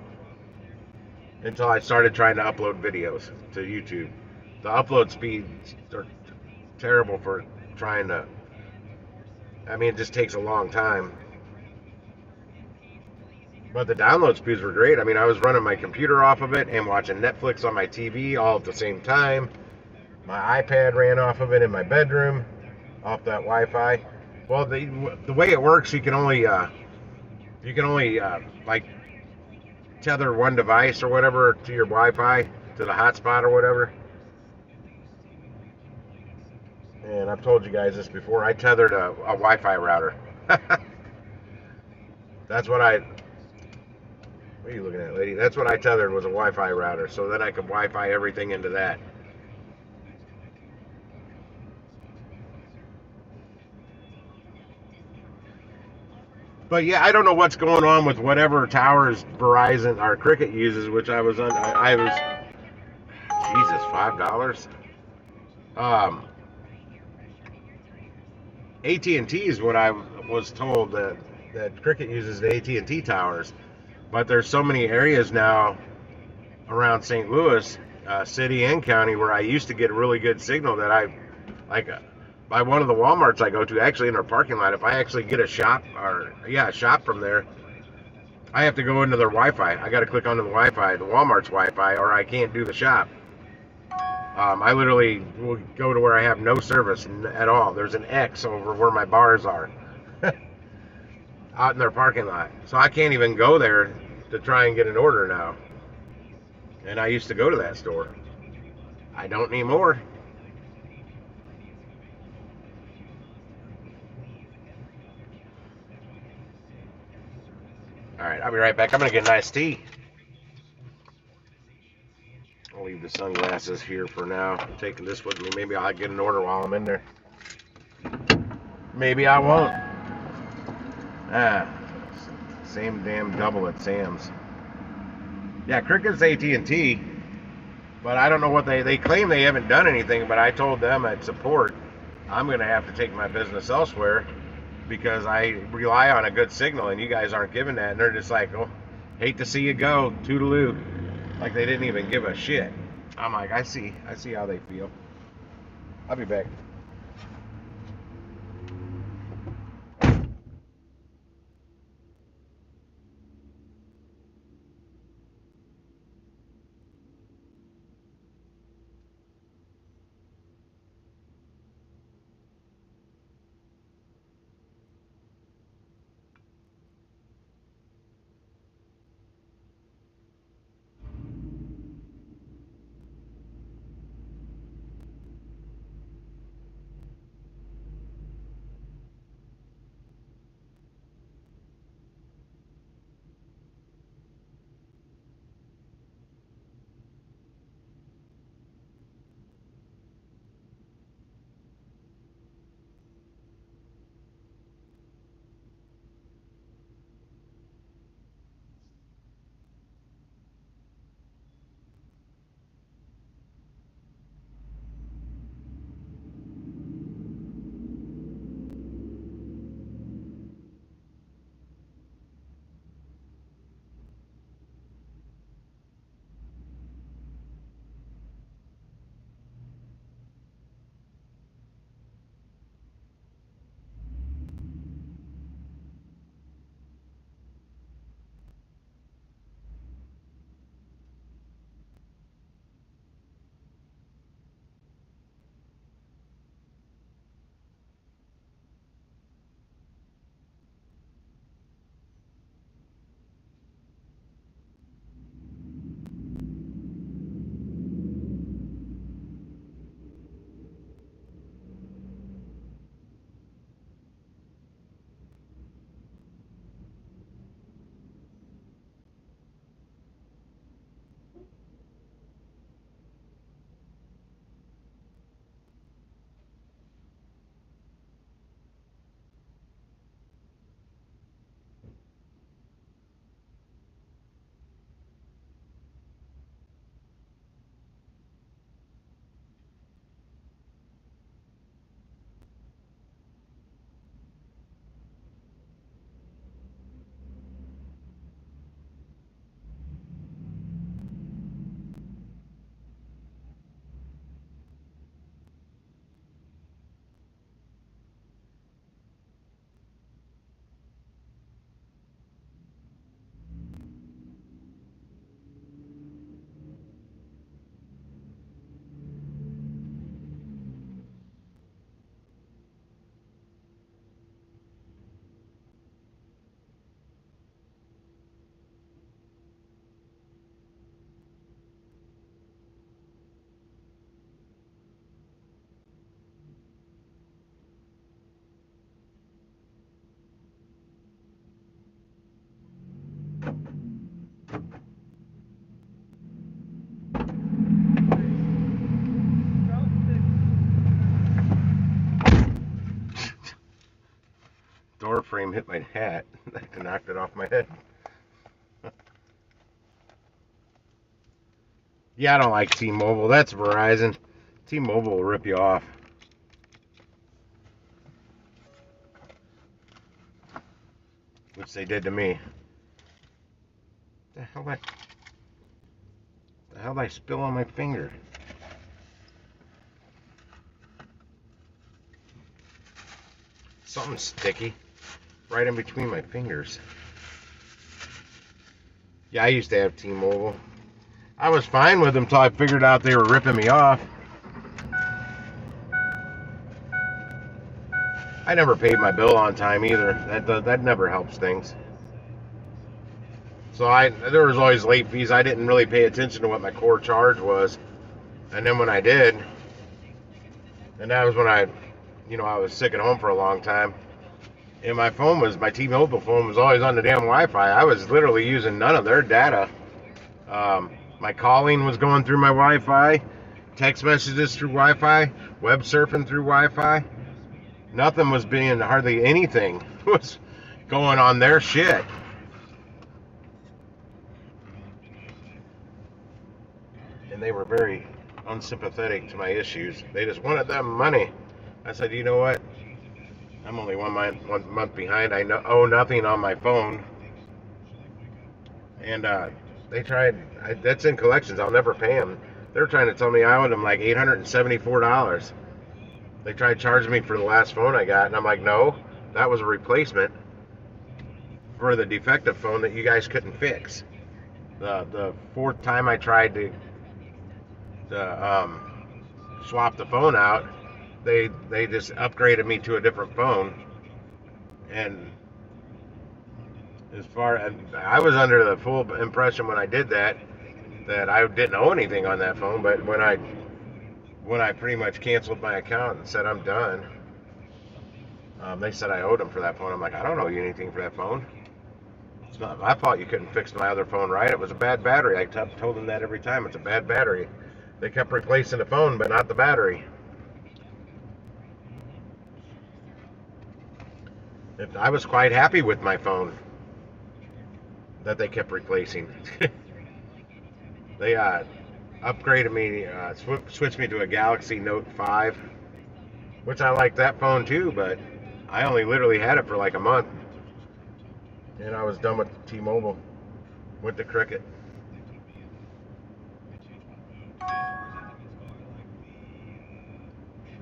until I started trying to upload videos to YouTube. The upload speeds are terrible for trying to. I mean, it just takes a long time. But the download speeds were great. I mean, I was running my computer off of it and watching Netflix on my TV all at the same time. My iPad ran off of it in my bedroom, off that Wi-Fi. Well, the way it works, you can only like tether one device or whatever to your Wi-Fi, to the hotspot or whatever. And I've told you guys this before. I tethered a Wi-Fi router. That's what I. What are you looking at, lady? That's what I tethered, was a Wi-Fi router, so then I could Wi-Fi everything into that. But yeah, I don't know what's going on with whatever towers Verizon or Cricket uses, which I was on. I was Jesus, $5. Um, AT&T is what I was told that Cricket uses the AT&T towers, but there's so many areas now around St. Louis, city and county, where I used to get a really good signal that I like. By one of the WalMarts I go to, actually in their parking lot, if I actually get a shop from there, I have to go into their Wi-Fi. I got to click onto the Wi-Fi, the Walmart's Wi-Fi, or I can't do the shop. I literally will go to where I have no service at all. There's an X over where my bars are, out in their parking lot. So I can't even go there to try and get an order now. And I used to go to that store. I don't anymore. All right, I'll be right back. I'm gonna get an iced tea. I'll leave the sunglasses here for now. I'm taking this with me. Maybe I'll get an order while I'm in there. Maybe I won't. Ah, same damn double at Sam's. Yeah, Cricket's AT&T, but I don't know what they claim they haven't done anything. But I told them at support, I'm gonna have to take my business elsewhere because I rely on a good signal, and you guys aren't giving that. And they're just like, oh, hate to see you go, toodaloo. Like they didn't even give a shit. I'm like, I see how they feel. I'll be back. frame hit my hat. I knocked it off my head. Yeah, I don't like T-Mobile. That's Verizon. T-Mobile will rip you off. Which they did to me. The hell did I spill on my finger? Something sticky. Right in between my fingers. Yeah, I used to have T-Mobile. I was fine with them until I figured out they were ripping me off. I never paid my bill on time either. That never helps things. So there was always late fees. I didn't really pay attention to what my core charge was. And then when I did, and that was when I was sick at home for a long time. And my T-Mobile phone was always on the damn Wi-Fi. I was literally using none of their data. My calling was going through my Wi-Fi, text messages through Wi-Fi, web surfing through Wi-Fi. Nothing was being, hardly anything was going on their shit. And they were very unsympathetic to my issues. They just wanted that money. I said, you know what? I'm only one month behind. I owe nothing on my phone. And they tried, that's in collections. I'll never pay them. They're trying to tell me I owed them like $874. They tried charging me for the last phone I got, and I'm like, no, that was a replacement for the defective phone that you guys couldn't fix. The fourth time I tried to swap the phone out, they just upgraded me to a different phone. And as far as I was under the full impression when I did that I didn't owe anything on that phone, but when I pretty much canceled my account and said I'm done, they said I owed them for that phone. I'm like, I don't owe you anything for that phone. It's not my fault you couldn't fix my other phone right. It was a bad battery. I told them that every time. It's a bad battery. They kept replacing the phone, but not the battery. I was quite happy with my phone that they kept replacing. They upgraded me, switched me to a Galaxy Note 5, which I like that phone too, but I only literally had it for like a month. And I was done with T-Mobile. Went to Cricket.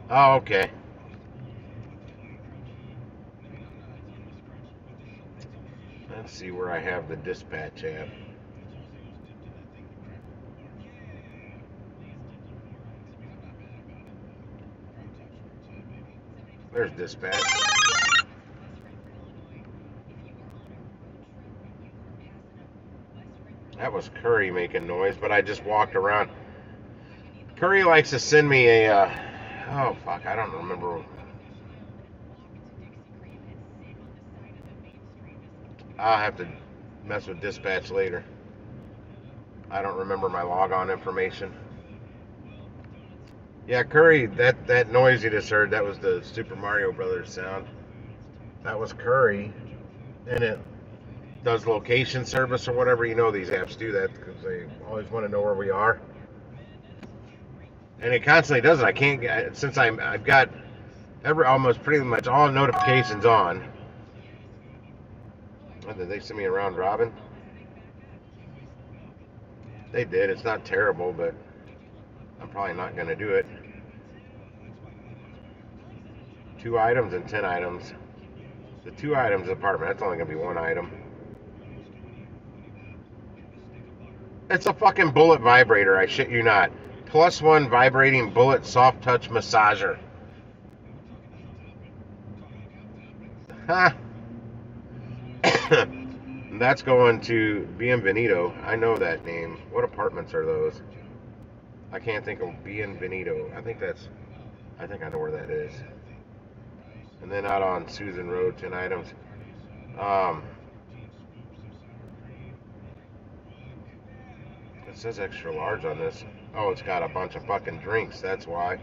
Oh, okay. Let's see where I have the dispatch at. There's dispatch. That was Curry making noise, but I just walked around. Curry likes to send me a, oh fuck, I don't remember. I'll have to mess with dispatch later. I don't remember my logon information. Yeah, Curry, that noise you just heard, that was the Super Mario Brothers sound. That was Curry, and it does location service or whatever. You know these apps do that because they always want to know where we are. And it constantly does it. I can't get, since I've got almost pretty much all notifications on. Oh, did they send me a round robin? They did. It's not terrible, but I'm probably not going to do it. 2 items and 10 items. The 2 items apartment, that's only going to be 1 item. It's a fucking Bullet vibrator, I shit you not. +1 vibrating Bullet soft touch massager. Ha! That's going to Bienvenido. I know that name. What apartments are those? I can't think of Bienvenido. I think I know where that is. And then out on Susan Road, 10 items. It says extra large on this. Oh, it's got a bunch of fucking drinks. That's why.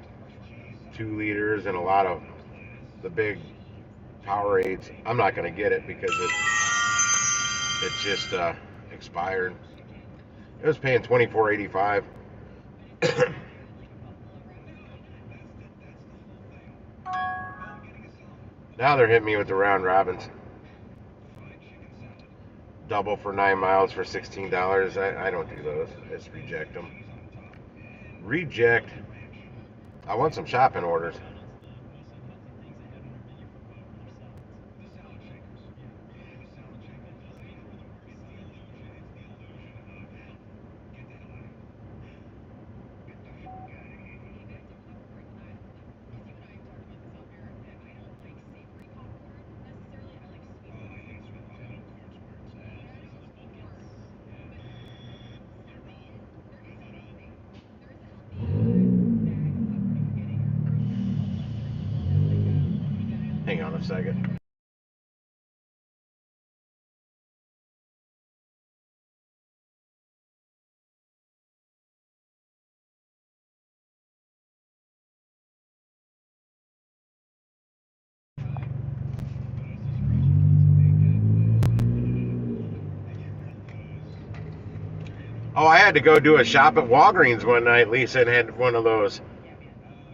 2 liters and a lot of the big Powerades. I'm not going to get it because it's just expired. It was paying $24.85. Now they're hitting me with the round robins. Double for 9 miles for $16. I don't do those. I just reject them. Reject. I want some shopping orders. Hang on a second. Oh, I had to go do a shop at Walgreens one night. Lisa had one of those.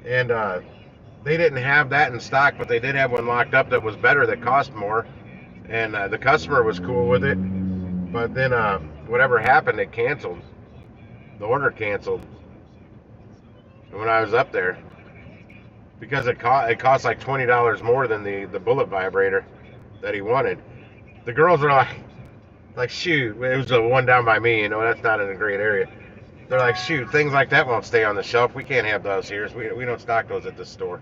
And they didn't have that in stock, but they did have one locked up that was better, that cost more. And the customer was cool with it. But then whatever happened, it canceled. The order canceled when I was up there. Because it cost like $20 more than the bullet vibrator that he wanted. The girls were like, shoot, it was the one down by me, that's not in a great area. They're like, shoot, things like that won't stay on the shelf. We can't have those here. We don't stock those at the store.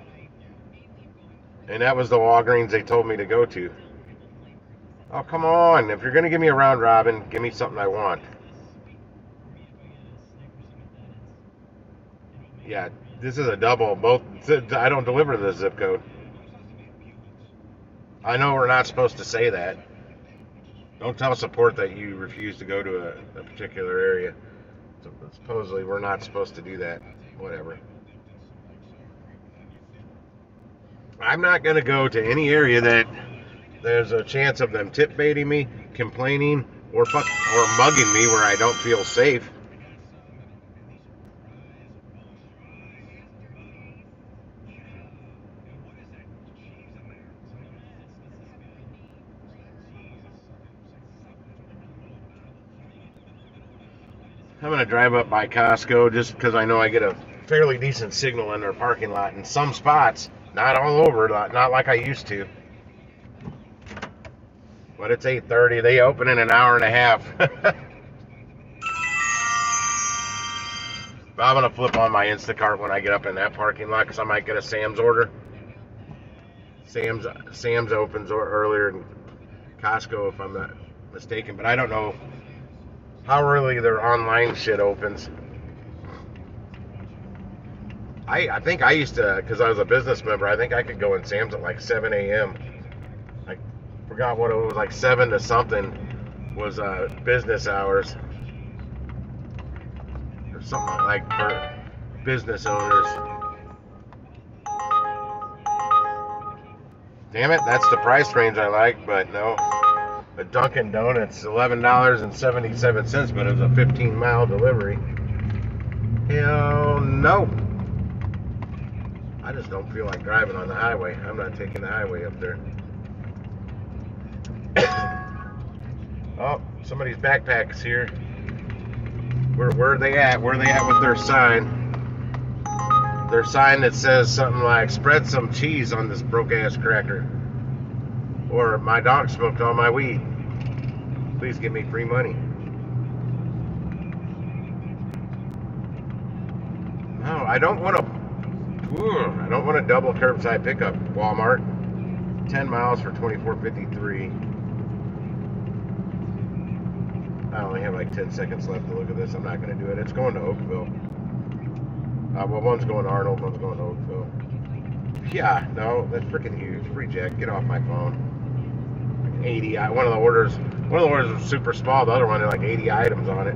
And that was the Walgreens they told me to go to. Oh, come on. If you're going to give me a round robin, give me something I want. Yeah, this is a double. Both. I don't deliver to the zip code. I know we're not supposed to say that. Don't tell support that you refuse to go to a particular area. So supposedly we're not supposed to do that. Whatever. I'm not going to go to any area that there's a chance of them tip baiting me, complaining, or mugging me where I don't feel safe. I'm going to drive up by Costco just because I know I get a fairly decent signal in their parking lot in some spots. Not all over, not like I used to. But it's 8:30. They open in an hour and a half. I'm going to flip on my Instacart when I get up in that parking lot because I might get a Sam's order. Sam's opens earlier than Costco if I'm not mistaken, but I don't know how early their online shit opens. I think I used to, because I was a business member, I think I could go in Sam's at like 7 a.m. I forgot what it was, like 7 to something was business hours. Or something like for business owners. Damn it, that's the price range I like, but no. A Dunkin' Donuts, $11.77, but it was a 15-mile delivery. Hell no. I just don't feel like driving on the highway. I'm not taking the highway up there. Oh, somebody's backpack's here. Where are they at? Where are they at with their sign? Their sign that says something like, spread some cheese on this broke-ass cracker. Or, my dog smoked all my weed. Please give me free money. No, I don't want to double curbside pickup. Walmart. 10 miles for $24.53. I only have like 10 seconds left to look at this. I'm not going to do it. It's going to Oakville. Well, one's going to Arnold, one's going to Oakville. Yeah, no, that's freaking huge. Reject. Get off my phone. Like 80. One of the orders was super small. The other one had like 80 items on it.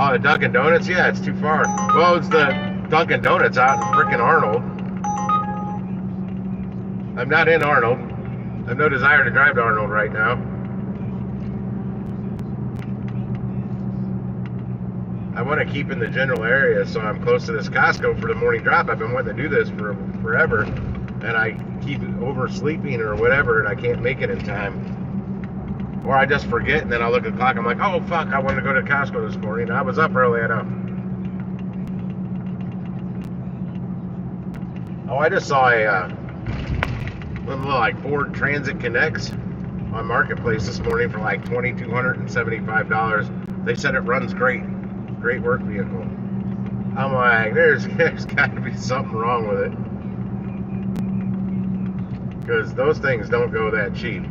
Oh, the Dunkin' Donuts? Yeah, it's too far. Well, it's the Dunkin' Donuts out in frickin' Arnold. I'm not in Arnold. I have no desire to drive to Arnold right now. I want to keep in the general area so I'm close to this Costco for the morning drop. I've been wanting to do this for forever, and I keep oversleeping or whatever, and I can't make it in time. Or I just forget, and then I'll look at the clock. I'm like, oh, fuck, I wanted to go to Costco this morning. I was up early, I know. Oh, I just saw a little like Ford Transit Connects on Marketplace this morning for like $2,275. They said it runs great. Great work vehicle. I'm like, there's got to be something wrong with it. Because those things don't go that cheap.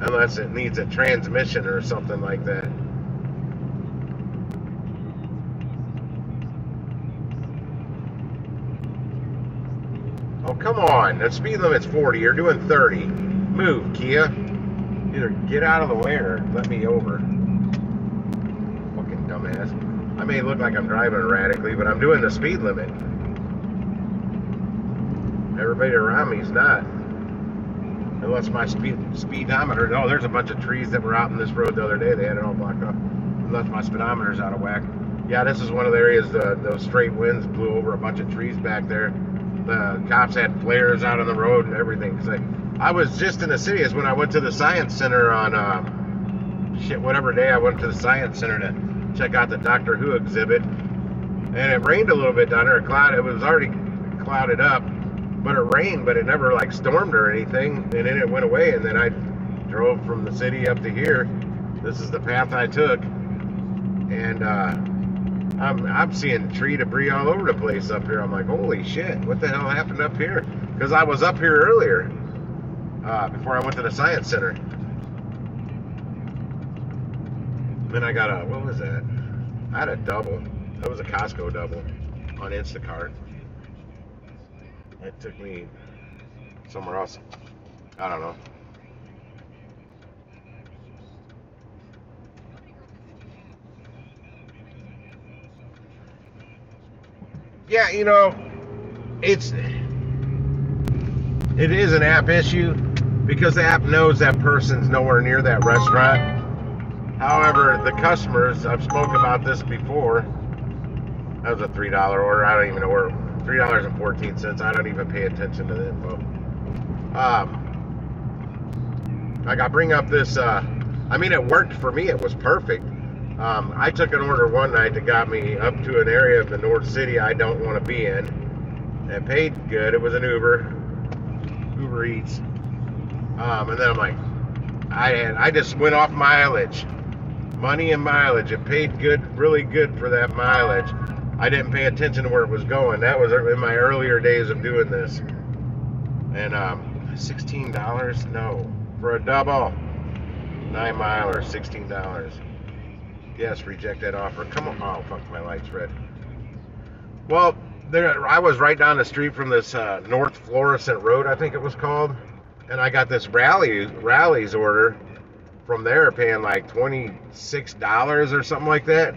Unless it needs a transmission or something like that. Oh, come on. The speed limit's 40. You're doing 30. Move, Kia. Either get out of the way or let me over. Fucking dumbass. I may look like I'm driving erratically, but I'm doing the speed limit. Everybody around me's not. Unless my speedometer... Oh, there's a bunch of trees that were out in this road the other day. They had it all blocked off. Unless my speedometer's out of whack. Yeah, this is one of the areas those straight winds blew over a bunch of trees back there. The cops had flares out on the road and everything. Cause I was just in the city. Is when I went to the Science Center on... whatever day I went to the Science Center to check out the Doctor Who exhibit. And it rained a little bit down there. It was already clouded up. But it rained, but it never like stormed or anything, and then it went away, and then I drove from the city up to here. This is the path I took, and I'm seeing tree debris all over the place up here. I'm like, holy shit, what the hell happened up here? Because I was up here earlier, before I went to the Science Center. Then I got a, what was that? I had a double. That was a Costco double on Instacart. It took me somewhere else. I don't know. Yeah, you know, it is an app issue because the app knows that person's nowhere near that restaurant. However, the customers, I've spoken about this before. That was a $3 order. I don't even know where. $3.14. I don't even pay attention to the info. Like I bring up this, I mean, it worked for me. It was perfect. I took an order one night that got me up to an area of the North City I don't want to be in. It paid good. It was an Uber Eats. And then I'm like, I just went off mileage, money and mileage. It paid good, really good for that mileage. I didn't pay attention to where it was going. That was in my earlier days of doing this. And $16? No. For a double. 9 miler, $16. Yes, reject that offer. Come on. Oh, fuck, my light's red. Well, I was right down the street from this North Florissant Road, I think it was called. And I got this Rally's order from there, paying like $26 or something like that.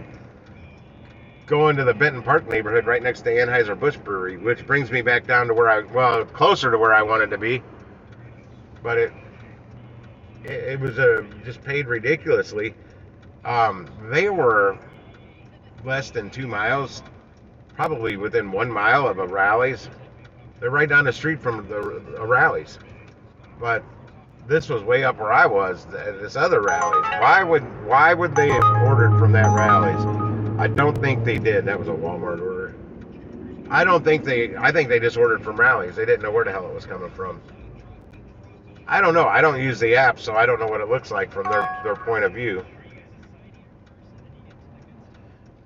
Going to the Benton Park neighborhood right next to Anheuser-Busch Brewery, which brings me back down to where closer to where I wanted to be. But it was just paid ridiculously. They were less than 2 miles, probably within 1 mile of a Rally's. They're right down the street from a Rally's. But this was way up where I was, this other Rally's. Why would they have ordered from that Rally's? I don't think they did. That was a Walmart order. I think they just ordered from Rally's. They didn't know where the hell it was coming from. I don't know. I don't use the app, so I don't know what it looks like from their point of view.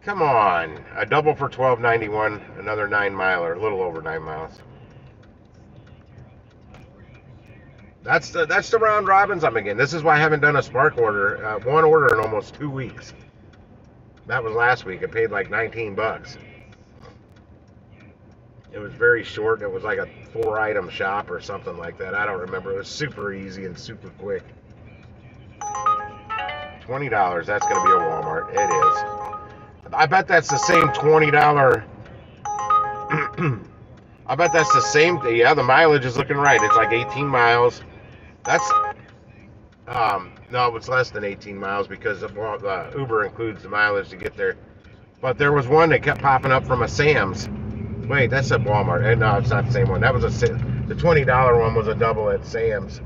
Come on. A double for $12.91, another 9 miler, a little over 9 miles. That's the round robins I'm again. This is why I haven't done a Spark order, one order in almost 2 weeks. That was last week. It paid like 19 bucks. It was very short. It was like a 4-item shop or something like that. I don't remember. It was super easy and super quick. $20. That's going to be a Walmart. It is. I bet that's the same $20 I bet that's the same thing. Yeah, the mileage is looking right. It's like 18 miles. That's no, it's less than 18 miles because Uber includes the mileage to get there. But there was one that kept popping up from a Sam's. Wait, that's at Walmart. No, it's not the same one. That was the $20 one was a double at Sam's.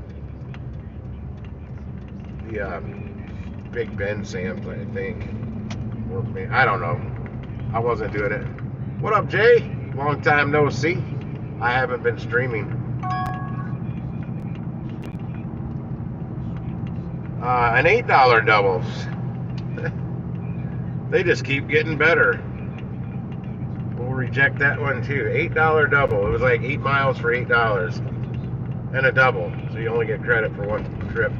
The Big Ben Sam's, I think. Or I don't know. I wasn't doing it. What up, Jay? Long time no see. I haven't been streaming. An $8 doubles. They just keep getting better. We'll reject that one too. $8 double. It was like 8 miles for $8. And a double. So you only get credit for one trip.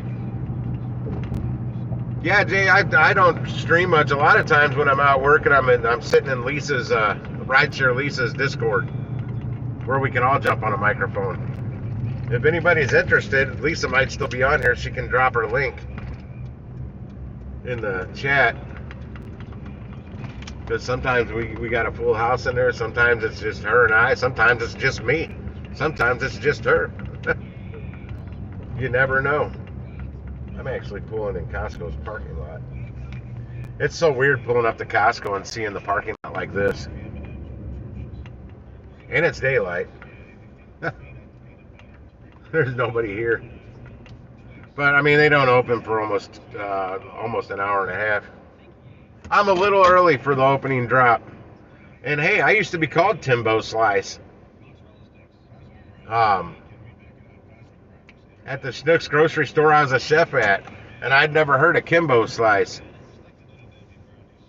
Yeah, Jay, I don't stream much. A lot of times when I'm out working, I'm sitting in Lisa's rideshare Lisa's Discord, where we can all jump on a microphone. If anybody's interested, Lisa might still be on here. She can drop her link in the chat. Because sometimes we got a full house in there. Sometimes it's just her and I. Sometimes it's just me. Sometimes it's just her. You never know. I'm actually pulling in Costco's parking lot. It's so weird pulling up to Costco and seeing the parking lot like this. And it's daylight. There's nobody here. But I mean, they don't open for almost an hour and a half. I'm a little early for the opening drop. And hey, I used to be called Timbo Slice. At the Schnucks grocery store I was a chef at, and I'd never heard of Kimbo Slice.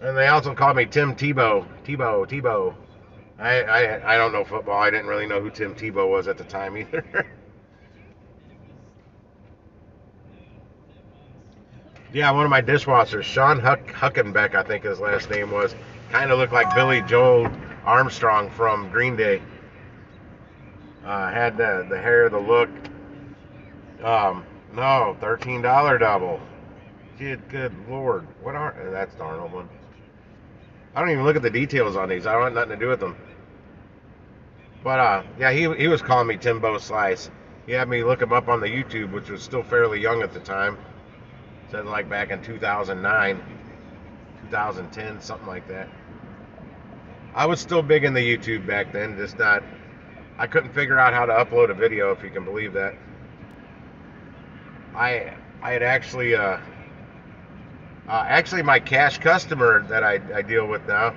And they also called me Tim Tebow. Tebow. I don't know football. I didn't really know who Tim Tebow was at the time either. Yeah, one of my dishwashers, Sean Huckenbeck, I think his last name was, kind of looked like Billy Joel Armstrong from Green Day. Had the hair, the look. No, $13 double. Good Lord. That's the Arnold one. I don't even look at the details on these. I don't have nothing to do with them. But, yeah, he was calling me Timbo Slice. He had me look him up on the YouTube, which was still fairly young at the time. Said like back in 2009, 2010, something like that. I was still big in the YouTube back then, just not, I couldn't figure out how to upload a video, if you can believe that. I had actually, my cash customer that I deal with now,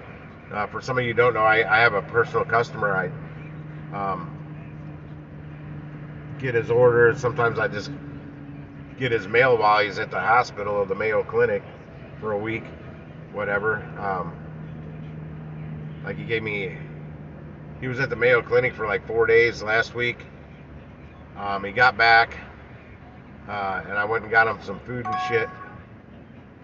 for some of you who don't know, I have a personal customer. I get his orders. Sometimes I just get his mail while he's at the hospital or the Mayo Clinic for a week, whatever. Like he was at the Mayo Clinic for like 4 days last week. He got back, and I went and got him some food and shit.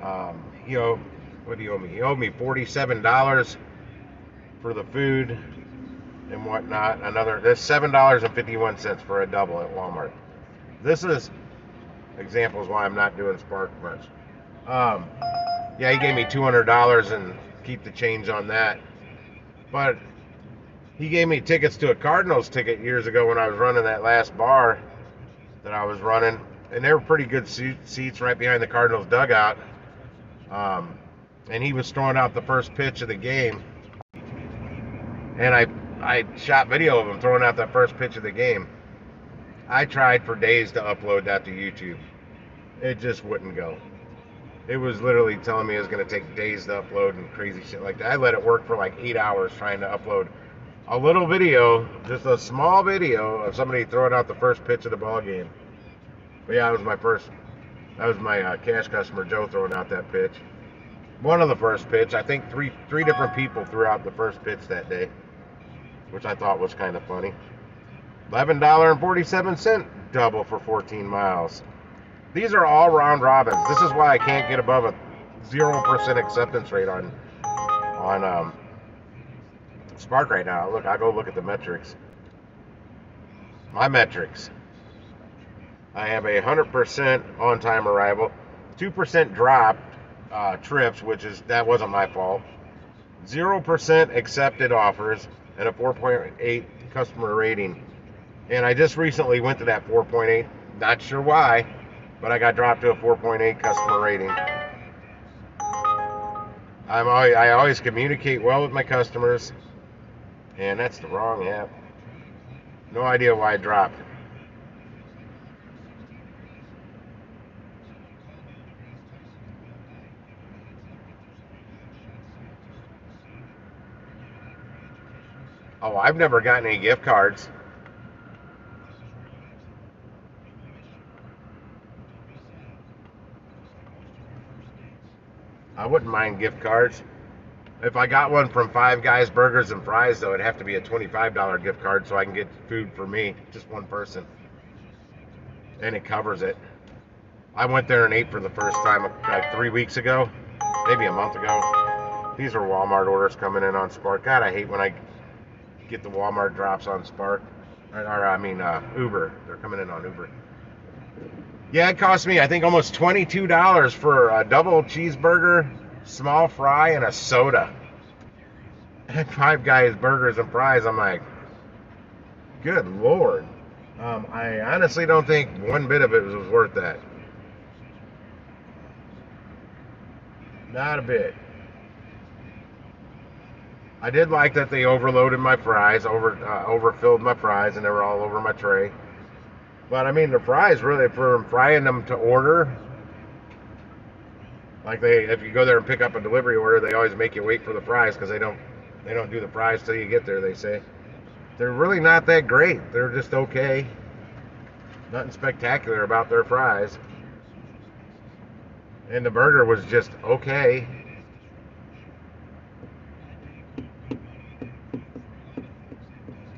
What do you owe me? He owed me $47 for the food and whatnot. That's $7.51 for a double at Walmart. This is examples why I'm not doing Spark much. Yeah, he gave me $200 and keep the change on that. But he gave me tickets to a Cardinals ticket years ago when I was running that last bar that I was running, and they were pretty good seats right behind the Cardinals dugout. And he was throwing out the first pitch of the game, and I shot video of him throwing out that first pitch of the game. I tried for days to upload that to YouTube. It just wouldn't go. It was literally telling me it was going to take days to upload and crazy shit like that. I let it work for like 8 hours trying to upload a little video, just a small video of somebody throwing out the first pitch of the ball game. But yeah, that was my cash customer, Joe, throwing out that pitch. One of the first pitch. I think three different people threw out the first pitch that day, which I thought was kind of funny. $11.47 double for 14 miles. These are all round robins. This is why I can't get above a 0% acceptance rate on Spark right now. Look, I'll go look at the metrics. My metrics. I have a 100% on-time arrival, 2% dropped trips, that wasn't my fault, 0% accepted offers, and a 4.8 customer rating. And I just recently went to that 4.8. Not sure why, but I got dropped to a 4.8 customer rating. I always communicate well with my customers, and that's the wrong app. No idea why I dropped. Oh, I've never gotten any gift cards. I wouldn't mind gift cards. If I got one from Five Guys Burgers and Fries, though, it'd have to be a $25 gift card so I can get food for me, just one person. And it covers it. I went there and ate for the first time like 3 weeks ago, maybe a month ago. These are Walmart orders coming in on Spark. God, I hate when I get the Walmart drops on Spark. Uber. They're coming in on Uber. Yeah, it cost me, I think, almost $22 for a double cheeseburger, small fry, and a soda. At Five Guys Burgers and Fries, I'm like, good Lord. I honestly don't think one bit of it was worth that. Not a bit. I did like that they overloaded my fries, overfilled my fries, and they were all over my tray. But I mean, the fries really, for frying them to order, like if you go there and pick up a delivery order, they always make you wait for the fries because they don't do the fries till you get there. They say they're really not that great. They're just okay. Nothing spectacular about their fries. And the burger was just okay.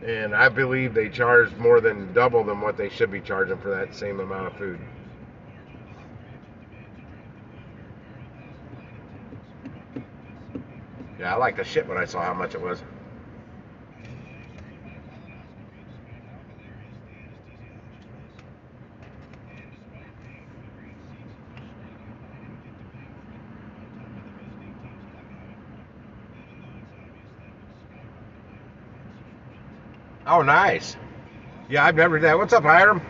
And I believe they charged more than double than what they should be charging for that same amount of food. Yeah, I liked the shit when I saw how much it was. Oh, nice. Yeah, I've never done that. What's up, Hiram?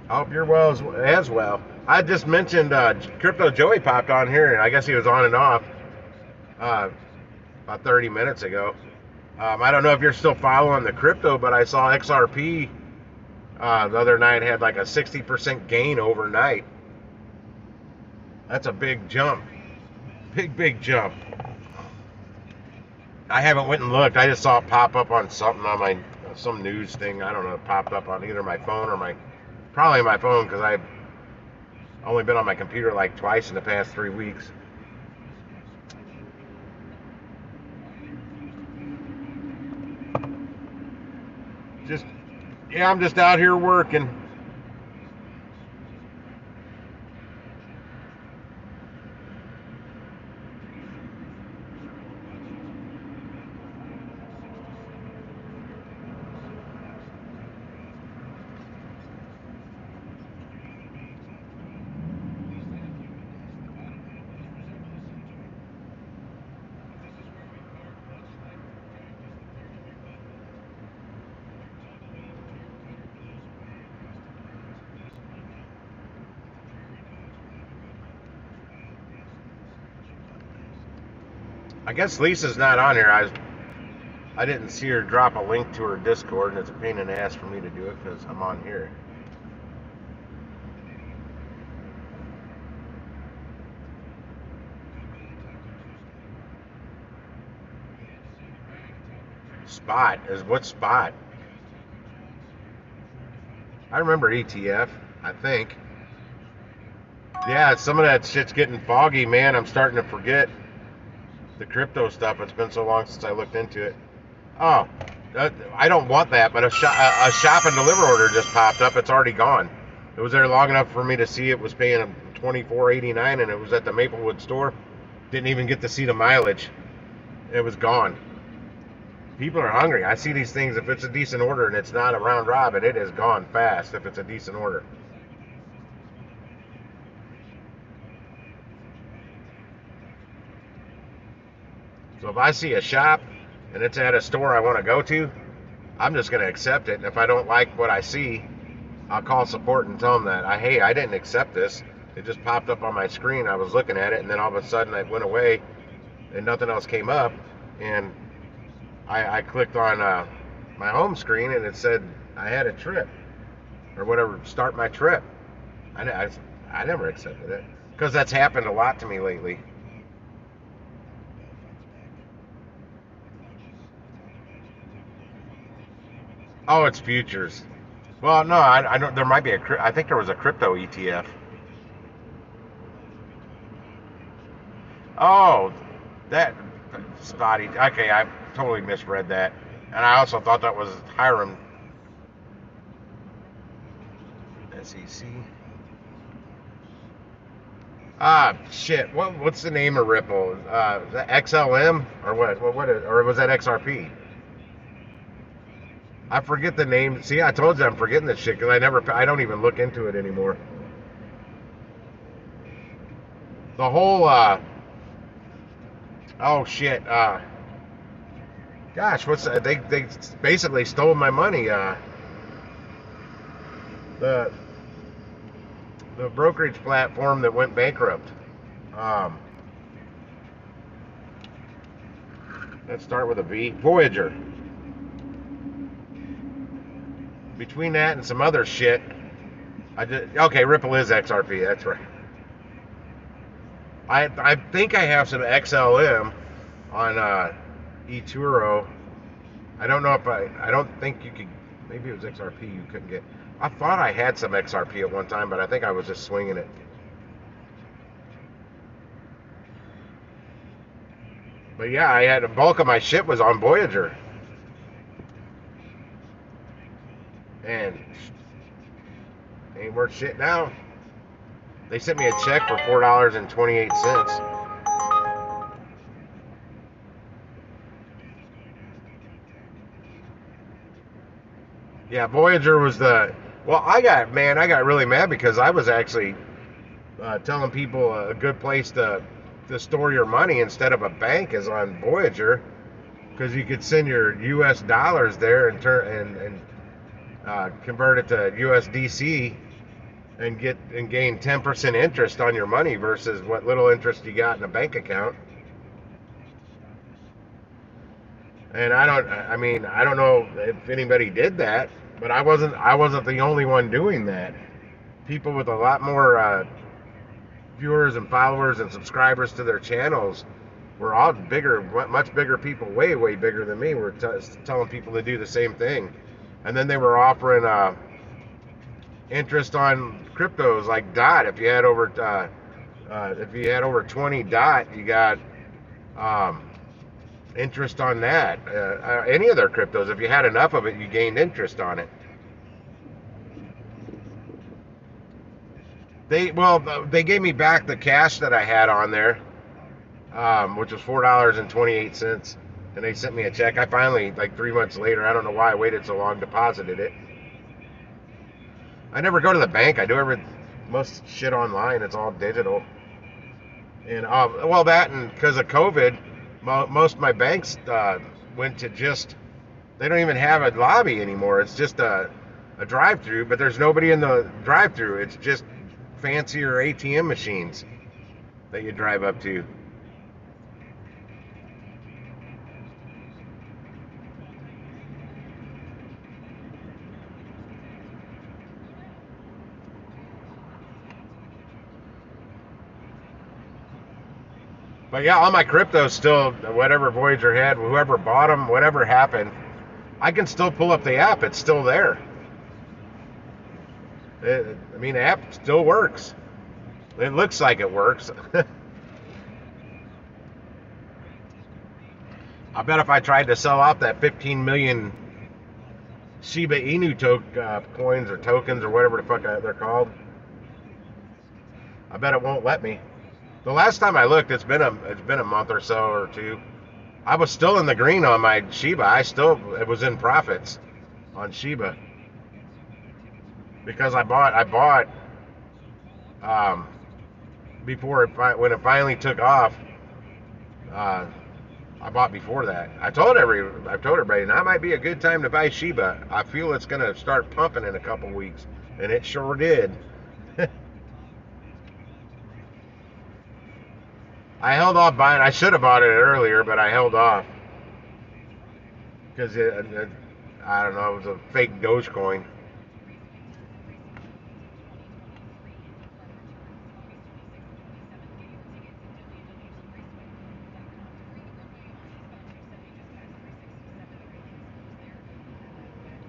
I hope you're well as well. I just mentioned Crypto Joey popped on here, and I guess he was on and off about 30 minutes ago. I don't know if you're still following the crypto, but I saw XRP the other night had like a 60% gain overnight. That's a big jump. Big jump. I haven't went and looked. I just saw it pop up on something on some news thing. I don't know. It popped up on either my phone or probably my phone because I've only been on my computer like twice in the past 3 weeks. I'm just out here working. I guess Lisa's not on here. I didn't see her drop a link to her Discord, and it's a pain in the ass for me to do it because I'm on here. What spot? I remember ETF, I think. Yeah, some of that shit's getting foggy, man. I'm starting to forget the crypto stuff. It's been so long since I looked into it. Oh, I don't want that, but a shop and deliver order just popped up. It's already gone. It was there long enough for me to see it was paying $24.89, and it was at the Maplewood store. Didn't even get to see the mileage. It was gone. People are hungry. I see these things. If it's a decent order and it's not a round robin, it is gone fast if it's a decent order. So if I see a shop and it's at a store I want to go to, I'm just going to accept it. And if I don't like what I see, I'll call support and tell them that, hey, I didn't accept this. It just popped up on my screen. I was looking at it, and then all of a sudden it went away, and nothing else came up. And I clicked on my home screen, and it said I had a trip or whatever, start my trip. I never accepted it because that's happened a lot to me lately. Oh, it's futures. Well, no, I don't. There might be I think there was a crypto ETF. Oh, that spotty. Okay, I totally misread that, and I also thought that was Hiram. SEC. Ah, shit. What's the name of Ripple? Is that XLM or what? Or was that XRP? I forget the name. See, I told you I'm forgetting this shit because I don't even look into it anymore. The whole, oh shit, gosh, what's that? They basically stole my money. The brokerage platform that went bankrupt. Let's start with a V. Voyager. Between that and some other shit, okay, Ripple is XRP. That's right. I think I have some XLM on eToro. I don't know if I don't think you could. Maybe it was XRP you couldn't get. I thought I had some XRP at one time, but I think I was just swinging it. But yeah, I had a bulk of my shit was on Voyager. And ain't worth shit now. They sent me a check for $4.28. Yeah, Voyager was the. Well, I got really mad because I was actually telling people a good place to store your money instead of a bank is on Voyager, because you could send your U.S. dollars there and convert it to USDC and gain 10% interest on your money versus what little interest you got in a bank account. And I don't know if anybody did that, but I wasn't the only one doing that. People with a lot more viewers and followers and subscribers to their channels were all bigger, much bigger people, way bigger than me, were telling people to do the same thing. And then they were offering interest on cryptos like DOT. If you had over 20 DOT, you got interest on that. Any of their cryptos, if you had enough of it, you gained interest on it. They gave me back the cash that I had on there, which was $4.28, and they sent me a check. I finally, like 3 months later, I don't know why I waited so long, deposited it. I never go to the bank. I do most shit online. It's all digital. And that, and because of COVID, most of my banks went to they don't even have a lobby anymore. It's just a drive-through, but there's nobody in the drive-through. It's just fancier ATM machines that you drive up to. But yeah, all my cryptos still, whatever Voyager had, whoever bought them, whatever happened, I can still pull up the app. It's still there. The app still works. It looks like it works. I bet if I tried to sell out that 15 million Shiba Inu coins or tokens or whatever the fuck they're called, I bet it won't let me. The last time I looked, it's been a month or so or two. I was still in the green on my Shiba. It was in profits on Shiba because I bought before when it finally took off. I bought before that. I've told everybody now might be a good time to buy Shiba. I feel it's gonna start pumping in a couple weeks, and it sure did. I held off buying. I should have bought it earlier, but I held off because I don't know, it was a fake Dogecoin.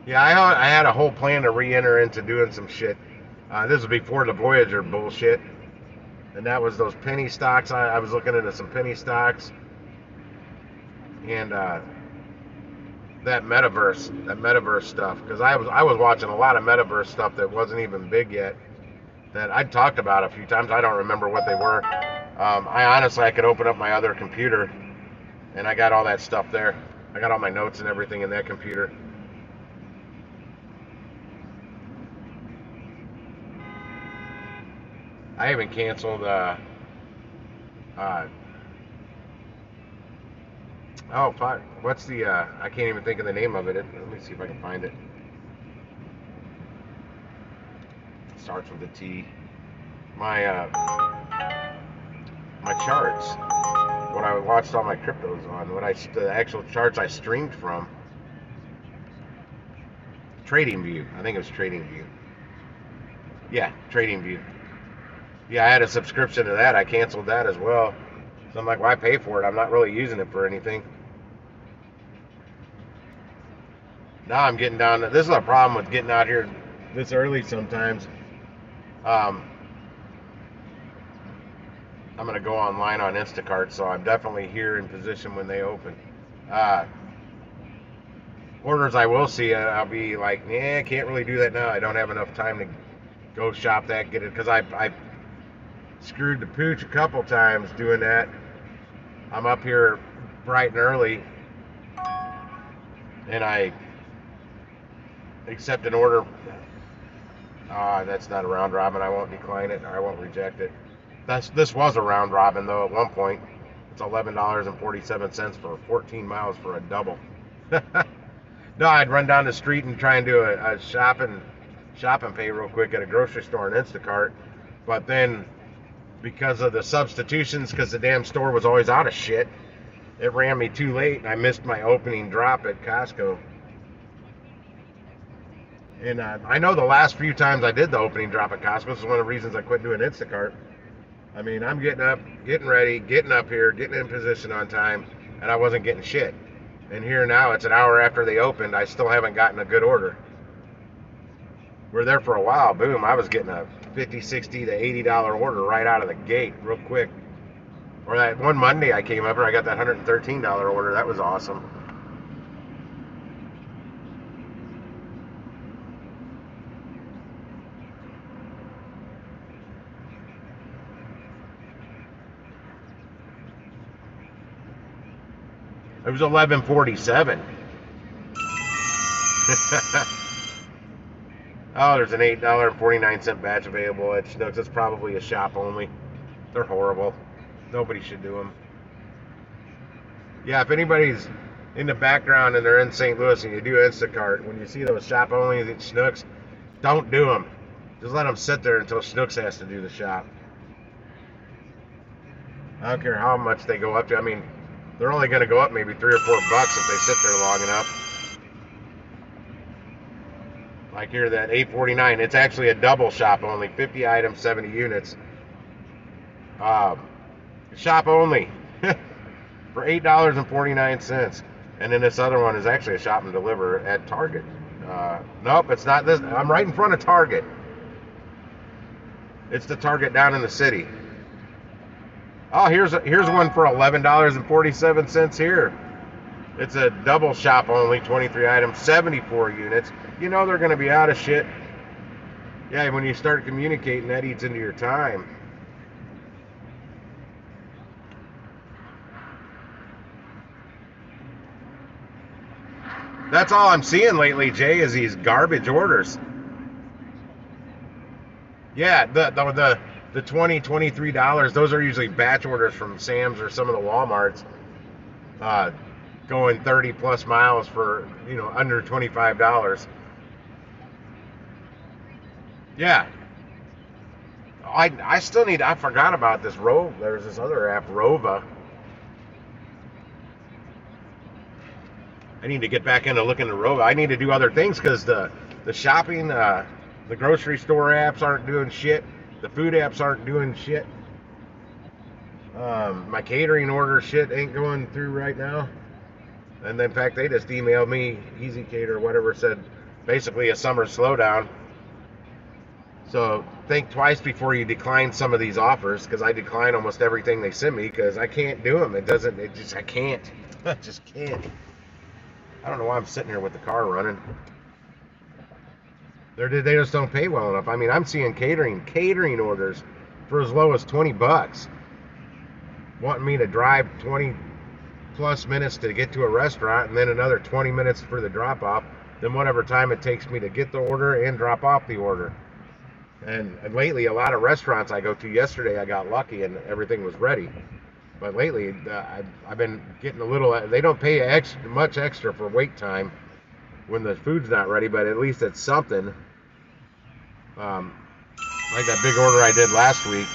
Yeah, I had a whole plan to re-enter into doing some shit. This was before the Voyager bullshit, and that was those penny stocks. I was looking into some penny stocks, and that metaverse stuff, because I was watching a lot of metaverse stuff that wasn't even big yet, that I'd talked about a few times. I don't remember what they were. I could open up my other computer, and I got all that stuff there. I got all my notes and everything in that computer. I haven't canceled. Oh, fuck. What's the? I can't even think of the name of it. Let me see if I can find it. It starts with a T. My charts. What I watched all my cryptos on. The actual charts I streamed from. TradingView. I think it was TradingView. Yeah, TradingView. Yeah, I had a subscription to that. I canceled that as well. So I'm like, why pay for it? I'm not really using it for anything. Now I'm getting down to, this is a problem with getting out here this early sometimes. I'm going to go online on Instacart, so I'm definitely here in position when they open. Orders I will see, I'll be like, I can't really do that now. I don't have enough time to go shop that, get it, because I screwed the pooch a couple times doing that. I'm up here bright and early, and I accept an order. That's not a round robin. I won't decline it, or I won't reject it. This was a round robin though. At one point, it's $11.47 for 14 miles for a double. No, I'd run down the street and try and do a shopping pay real quick at a grocery store and Instacart, but then, because of the substitutions, because the damn store was always out of shit, it ran me too late, and I missed my opening drop at Costco. And I know the last few times I did the opening drop at Costco, this is one of the reasons I quit doing Instacart. I mean, I'm getting up, getting ready, getting up here, getting in position on time, and I wasn't getting shit. And here now, it's an hour after they opened, I still haven't gotten a good order. We're there for a while, boom, I was getting a $50, $60 to $80 order right out of the gate real quick. Or that one Monday I came up here, I got that $113 order. That was awesome. It was $11.47. Oh, there's an $8.49 batch available at Schnucks. It's probably a shop only. They're horrible. Nobody should do them. Yeah, if anybody's in the background and they're in St. Louis and you do Instacart, when you see those shop only at Schnucks, don't do them. Just let them sit there until Schnucks has to do the shop. I don't care how much they go up to. I mean, they're only going to go up maybe $3 or $4 if they sit there long enough. Like here, that $8.49, it's actually a double shop only, 50 items, 70 units. Shop only for $8.49. And then this other one is actually a shop and deliver at Target. Nope, it's not this. I'm right in front of Target. It's the Target down in the city. Oh, here's one for $11.47 here. It's a double shop only, 23 items, 74 units. You know they're going to be out of shit. Yeah, when you start communicating, that eats into your time. That's all I'm seeing lately, Jay, is these garbage orders. Yeah, the $20, $23, those are usually batch orders from Sam's or some of the Walmarts. going 30 plus miles for, under $25. Yeah. I still need, I forgot about this Rova. There's this other app, Rova. I need to get back into looking at Rova. I need to do other things because the shopping, the grocery store apps aren't doing shit. The food apps aren't doing shit. My catering order shit ain't going through right now. And in fact, they just emailed me, Easy Cater, whatever, said basically a summer slowdown. So think twice before you decline some of these offers, because I decline almost everything they send me because I can't do them. I can't. I just can't. I don't know why I'm sitting here with the car running. They just don't pay well enough. I mean, I'm seeing catering orders for as low as $20, wanting me to drive 20 plus minutes to get to a restaurant, and then another 20 minutes for the drop off, then whatever time it takes me to get the order and drop off the order. And lately, a lot of restaurants I go to, yesterday I got lucky and everything was ready. But lately, I've been getting a little, they don't pay much extra for wait time when the food's not ready, but at least it's something. Like that big order I did last week.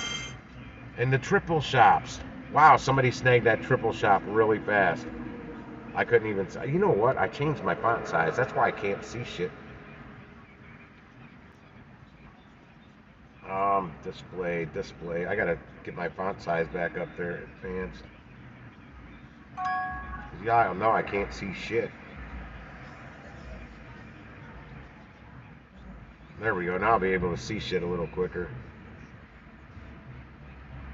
And the triple shops. Wow, somebody snagged that triple shop really fast. I couldn't even, you know what? I changed my font size. That's why I can't see shit. Display. I gotta get my font size back up there, advanced. Yeah, I don't know. I can't see shit. There we go. Now I'll be able to see shit a little quicker.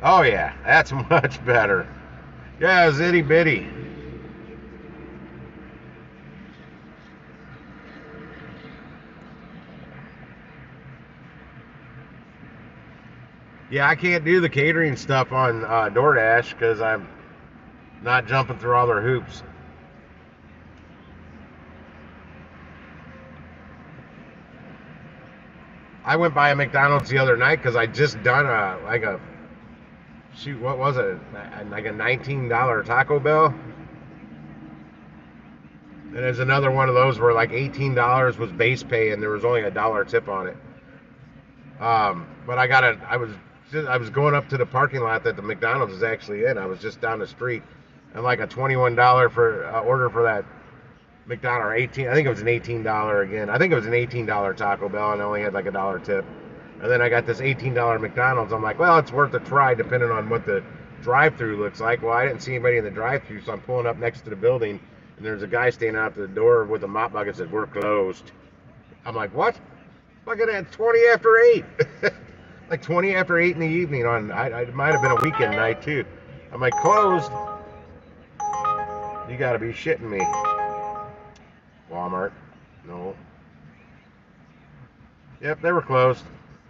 Oh yeah, that's much better. Yeah, it's itty bitty. Yeah, I can't do the catering stuff on DoorDash because I'm not jumping through all their hoops. I went by a McDonald's the other night because I just done what was it? Like a $19 Taco Bell. And there's another one of those where like $18 was base pay and there was only $1 tip on it. But I was going up to the parking lot that the McDonald's is actually in. I was just down the street, and like a $21 for order for that McDonald's, or 18. I think it was an $18 again. I think it was an $18 Taco Bell, and I only had like $1 tip. And then I got this $18 McDonald's. I'm like, well, it's worth a try, depending on what the drive-through looks like. Well, I didn't see anybody in the drive-through, so I'm pulling up next to the building, and there's a guy standing out the door with a mop bucket that said, "We're closed." I'm like, what? Fucking at 20 after 8. Like 20 after 8 in the evening on, it might have been a weekend night too. I'm like, closed? You gotta be shitting me. Walmart, no. Yep, they were closed.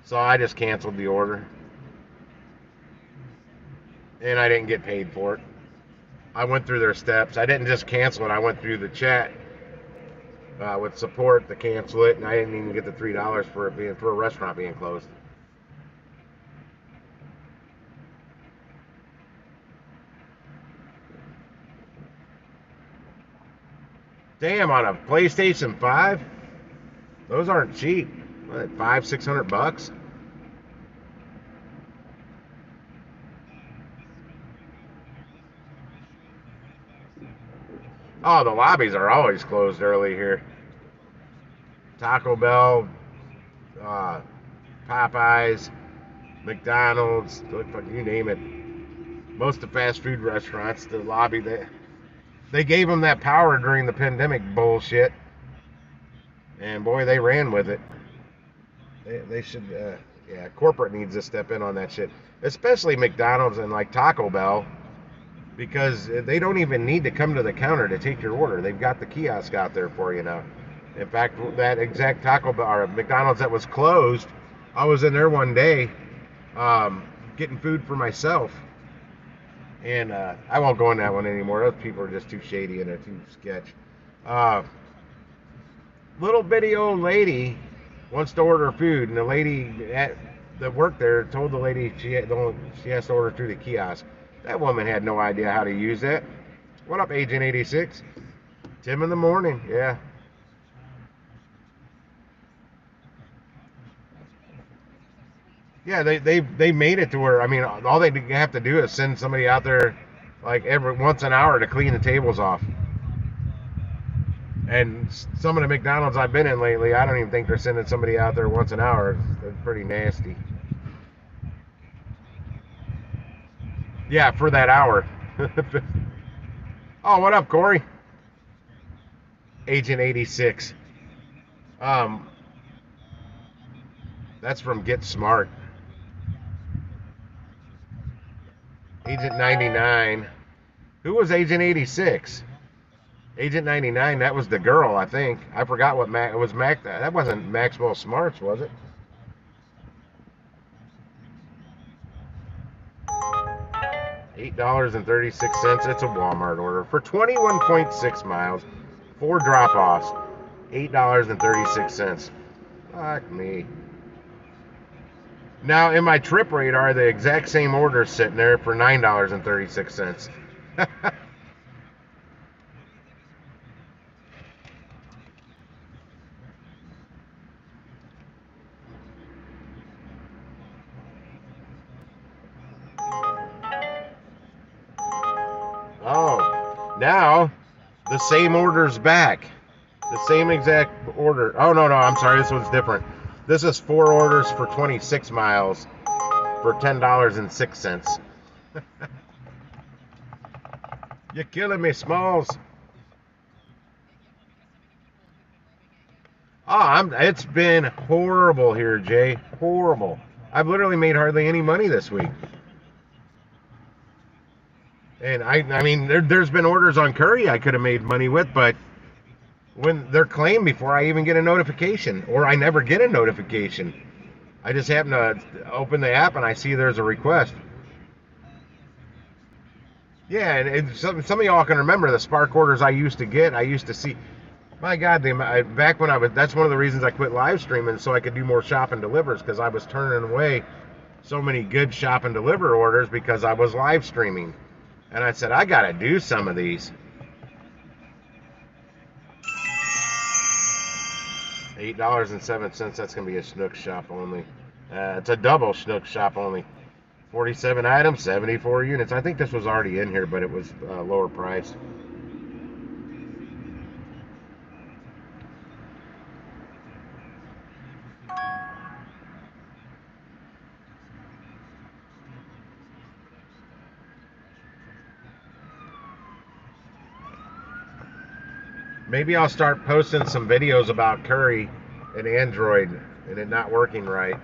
So I just canceled the order. And I didn't get paid for it. I went through their steps. I didn't just cancel it, I went through the chat with support to cancel it, and I didn't even get the $3 for a restaurant being closed. Damn, on a PlayStation 5? Those aren't cheap. What, $500-600? Oh, the lobbies are always closed early here. Taco Bell, Popeyes, McDonald's, you name it. Most of the fast food restaurants, the lobby, they gave them that power during the pandemic bullshit, and boy, they ran with it. They should, yeah, corporate needs to step in on that shit, especially McDonald's and like Taco Bell, because they don't even need to come to the counter to take your order. They've got the kiosk out there for you now. In fact, that exact Taco Bell or McDonald's that was closed, I was in there one day getting food for myself. And I won't go in that one anymore. Those people are just too shady and they're too sketch. Little bitty old lady wants to order food, and the lady that worked there told the lady she has to order through the kiosk. That woman had no idea how to use that. What up, Agent 86? Tim in the morning, yeah. Yeah, they made it to where, I mean, all they have to do is send somebody out there like every once an hour to clean the tables off. And some of the McDonald's I've been in lately, I don't even think they're sending somebody out there once an hour. It's pretty nasty. Yeah, for that hour. Oh, what up, Corey? Agent 86. Um, that's from Get Smart. Agent 99. Who was Agent 86? Agent 99, that was the girl, I think. I forgot what Mac, it was Mac, that wasn't Maxwell Smarts, was it? $8.36. It's a Walmart order for 21.6 miles. 4 drop-offs. $8.36. Fuck me. Now, in my trip radar, the exact same order sitting there for $9.36. Oh, now the same order's back. The same exact order. Oh, no, I'm sorry. This one's different. This is 4 orders for 26 miles for $10.06. You're killing me, Smalls. It's been horrible here, Jay. Horrible. I've literally made hardly any money this week. And I mean, there's been orders on Curry I could have made money with, but when they're claimed before I even get a notification, or I never get a notification. I just happen to open the app and I see there's a request. Yeah, and some of y'all can remember the Spark orders I used to get. I used to see, my God, back when that's one of the reasons I quit live streaming, so I could do more shop and delivers, because I was turning away so many good shop and deliver orders because I was live streaming. And I said, I got to do some of these. $8.07. That's going to be a Schnucks shop only. It's a double Schnucks shop only. 47 items, 74 units. I think this was already in here, but it was lower price. Maybe I'll start posting some videos about Curry and Android and it not working right.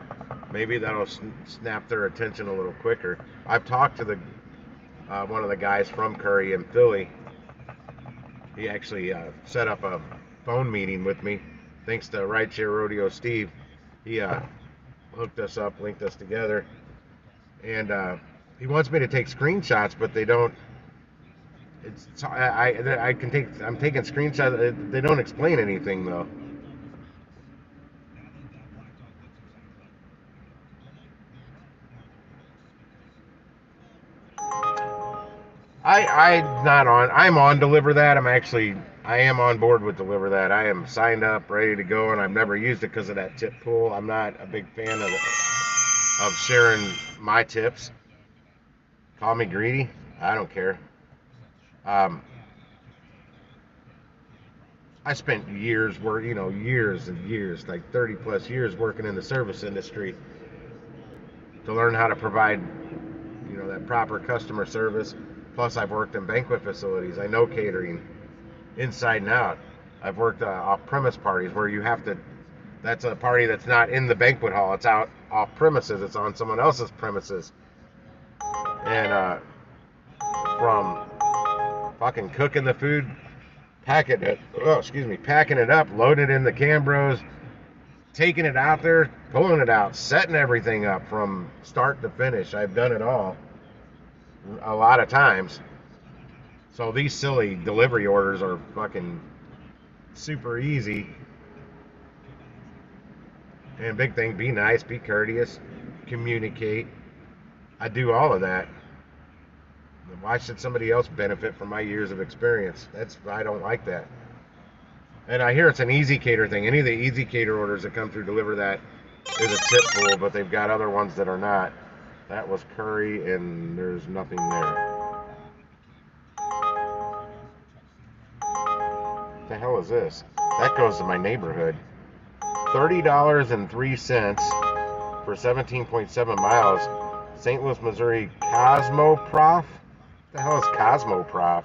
Maybe that'll snap their attention a little quicker. I've talked to the one of the guys from Curry in Philly. He actually set up a phone meeting with me. Thanks to Rideshare Rodeo Steve. He hooked us up, linked us together. And he wants me to take screenshots, but they don't. I'm taking screenshots. They don't explain anything though. I'm on Deliver That. I am on board with Deliver That. I am signed up, ready to go, and I've never used it because of that tip pool. I'm not a big fan of sharing my tips. Call me greedy. I don't care. I spent years years and years, like 30 plus years working in the service industry to learn how to provide, that proper customer service. Plus, I've worked in banquet facilities. I know catering inside and out. I've worked off-premise parties where that's a party that's not in the banquet hall. It's out off premises. It's on someone else's premises. And from fucking cooking the food, packing it up, loading it in the Cambros, taking it out there, pulling it out, setting everything up from start to finish. I've done it all a lot of times. So these silly delivery orders are fucking super easy. And big thing, be nice, be courteous, communicate. I do all of that. Why should somebody else benefit from my years of experience? I don't like that. And I hear it's an Easy Cater thing. Any of the Easy Cater orders that come through deliver that is a tip pool, but they've got other ones that are not. That was curry, and there's nothing there. What the hell is this? That goes to my neighborhood. $30.03 for 17.7 miles. St. Louis, Missouri, Cosmoprof? What the hell is Cosmoprof?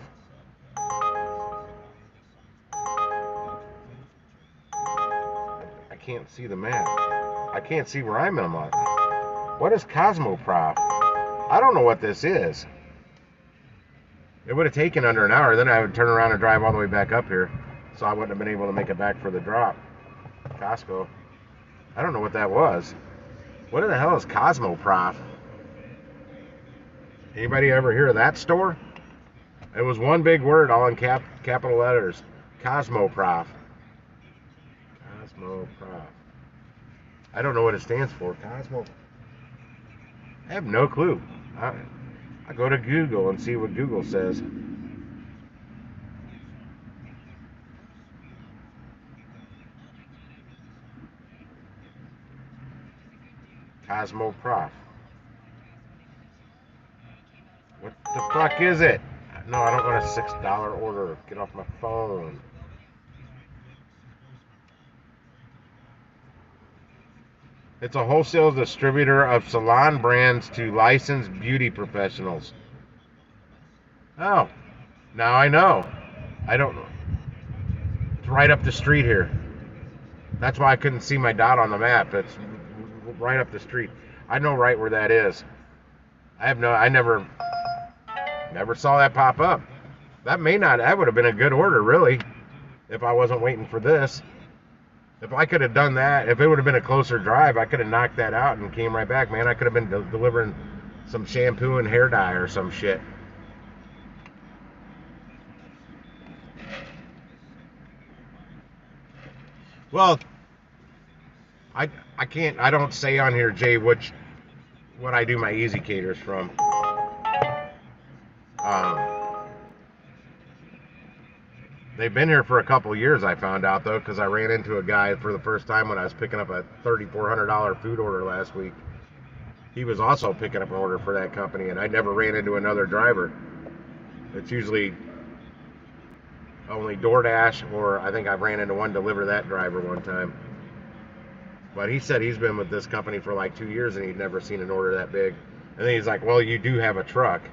I can't see the map. I can't see where I'm at. What is Cosmoprof? I don't know what this is. It would have taken under an hour. Then I would turn around and drive all the way back up here. So I wouldn't have been able to make it back for the drop. Costco. I don't know what that was. What the hell is Cosmoprof? Anybody ever hear of that store? It was one big word, all in capital letters. Cosmoprof. Cosmoprof. I don't know what it stands for. Cosmo. I have no clue. I go to Google and see what Google says. Cosmoprof. What the fuck is it? No, I don't want a $6 order. Get off my phone. It's a wholesale distributor of salon brands to licensed beauty professionals. Oh, now I know. I don't know. It's right up the street here. That's why I couldn't see my dot on the map. It's right up the street. I know right where that is. I never saw that pop up. That would have been a good order, really, if I wasn't waiting for this. If I could have done that, if it would have been a closer drive, I could have knocked that out and came right back, man. I could have been delivering some shampoo and hair dye or some shit. Well, I don't say on here, Jay, what I do my Easy Caters from. They've been here for a couple years, I found out, though, because I ran into a guy for the first time when I was picking up a $3,400 food order last week. He was also picking up an order for that company, and I never ran into another driver. It's usually only DoorDash, or I think I ran into one Deliver That driver one time. But he said he's been with this company for like 2 years, and he'd never seen an order that big. And then he's like, well, you do have a truck.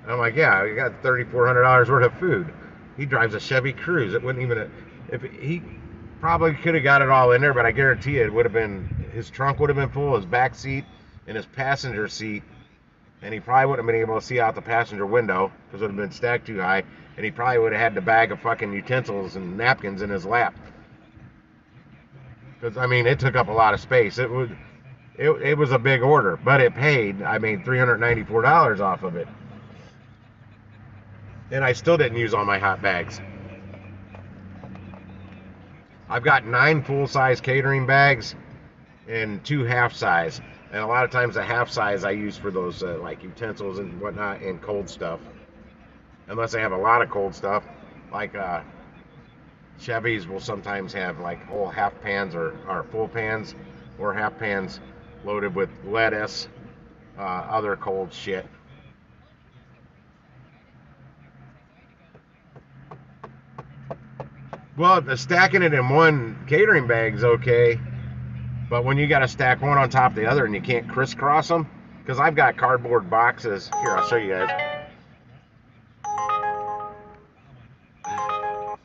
And I'm like, yeah, you got $3,400 worth of food. He drives a Chevy Cruze. It wouldn't even, if he probably could have got it all in there, but I guarantee you it would have been, his trunk would have been full, his back seat and his passenger seat, and he probably wouldn't have been able to see out the passenger window because it would have been stacked too high, and he probably would have had the bag of fucking utensils and napkins in his lap. Because, I mean, it took up a lot of space. It was a big order, but it paid. I made $394 off of it. And I still didn't use all my hot bags. I've got 9 full-size catering bags and 2 half-size. And a lot of times the half-size I use for those like utensils and whatnot and cold stuff. Unless I have a lot of cold stuff. Like Chevys will sometimes have like whole half pans or full pans or half pans loaded with lettuce, other cold shit. Well, stacking it in one catering bag's okay, but when you got to stack one on top of the other and you can't crisscross them, because I've got cardboard boxes. Here, I'll show you guys.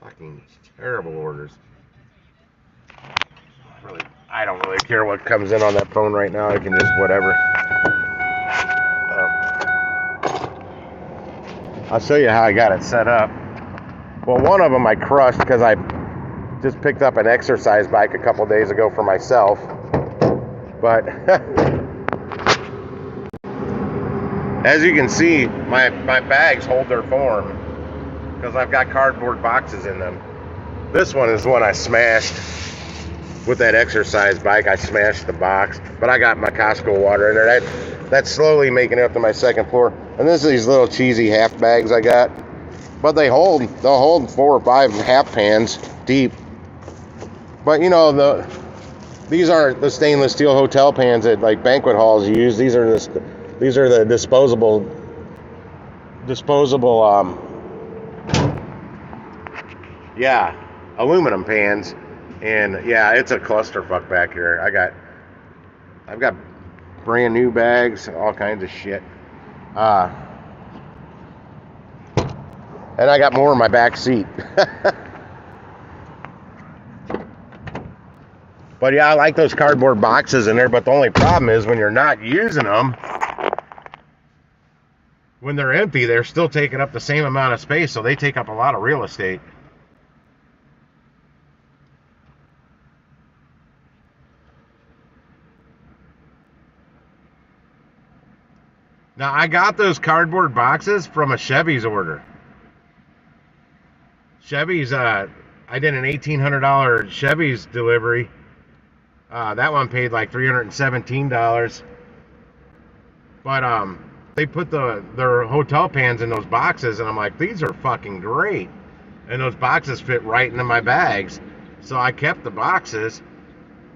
Fucking terrible orders. Really, I don't really care what comes in on that phone right now. I can just whatever. I'll show you how I got it set up. Well, one of them I crushed because I just picked up an exercise bike a couple days ago for myself. But as you can see, my bags hold their form because I've got cardboard boxes in them. This one is one I smashed with that exercise bike. I smashed the box, but I got my Costco water in there. that's slowly making it up to my second floor. And this is these little cheesy half bags I got. But they'll hold 4 or 5 half pans deep. But you know, these aren't the stainless steel hotel pans that like banquet halls use. These are the disposable aluminum pans. And yeah, it's a clusterfuck back here. I've got brand new bags, all kinds of shit. And I got more in my back seat. But yeah, I like those cardboard boxes in there, but the only problem is when you're not using them, when they're empty, they're still taking up the same amount of space, so they take up a lot of real estate. Now, I got those cardboard boxes from a Chevy's order. Chevy's, I did an $1,800 Chevy's delivery. That one paid like $317. But they put their hotel pans in those boxes, and I'm like, these are fucking great. And those boxes fit right into my bags. So I kept the boxes,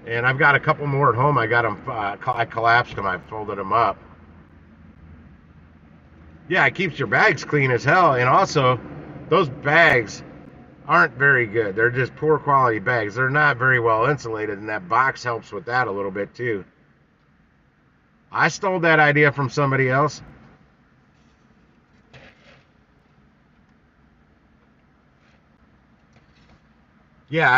and I've got a couple more at home. I got them, I collapsed them, I folded them up. Yeah, it keeps your bags clean as hell, and also, those bags aren't very good. They're just poor quality bags. They're not very well insulated, and that box helps with that a little bit too. I stole that idea from somebody else. Yeah,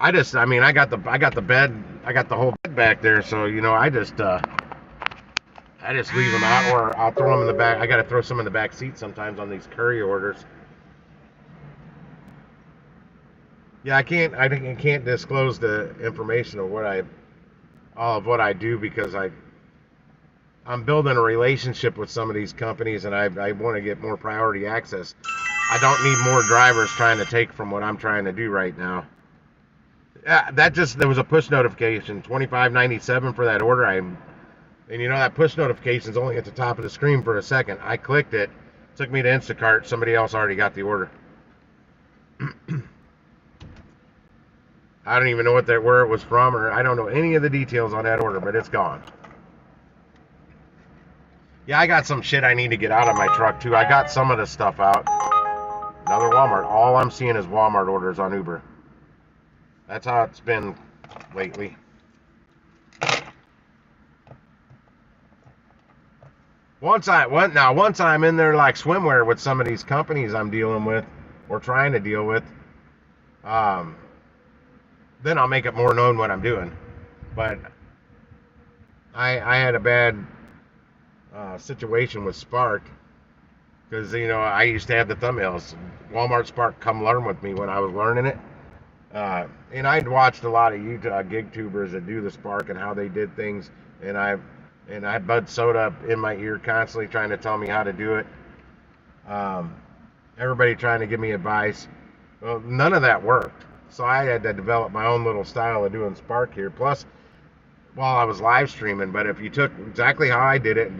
I got the bed, I got the whole bed back there, so you know, I just leave them out, or I'll throw them in the back. I got to throw some in the back seat sometimes on these curry orders. Yeah, I can't disclose the information of all of what I do, because I'm building a relationship with some of these companies, and I want to get more priority access. I don't need more drivers trying to take from what I'm trying to do right now. Yeah, there was a push notification, $25.97 for that order. And you know, that push notification is only at the top of the screen for a second. I clicked it, took me to Instacart. Somebody else already got the order. I don't even know where it was from, or I don't know any of the details on that order, but it's gone. Yeah, I got some shit I need to get out of my truck too. I got some of this stuff out. Another Walmart. All I'm seeing is Walmart orders on Uber. That's how it's been lately. Once I'm in there like swimwear with some of these companies I'm dealing with or trying to deal with, then I'll make it more known what I'm doing. But I had a bad situation with Spark, because you know, I used to have the thumbnails, Walmart Spark, come learn with me, when I was learning it. And I'd watched a lot of gig tubers that do the Spark and how they did things, and I had Bud Soda in my ear constantly trying to tell me how to do it. Everybody trying to give me advice. Well, none of that worked. So I had to develop my own little style of doing Spark here. Plus, while I was live streaming, but if you took exactly how I did it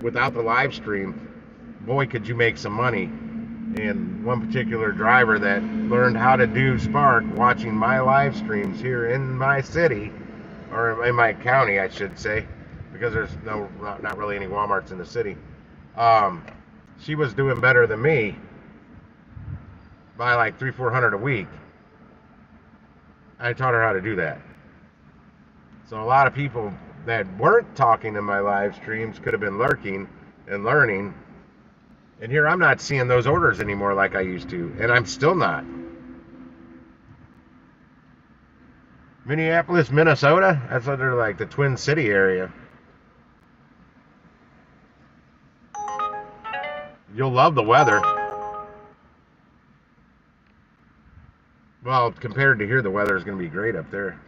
without the live stream, boy, could you make some money. And one particular driver that learned how to do Spark watching my live streams here in my city, or in my county, I should say, because there's not really any Walmarts in the city. She was doing better than me by like $300-400 a week. I taught her how to do that. So a lot of people that weren't talking in my live streams could have been lurking and learning. And here I'm not seeing those orders anymore like I used to, and I'm still not. Minneapolis, Minnesota, that's what they're like, the Twin City area. You'll love the weather. Well, compared to here, the weather is going to be great up there.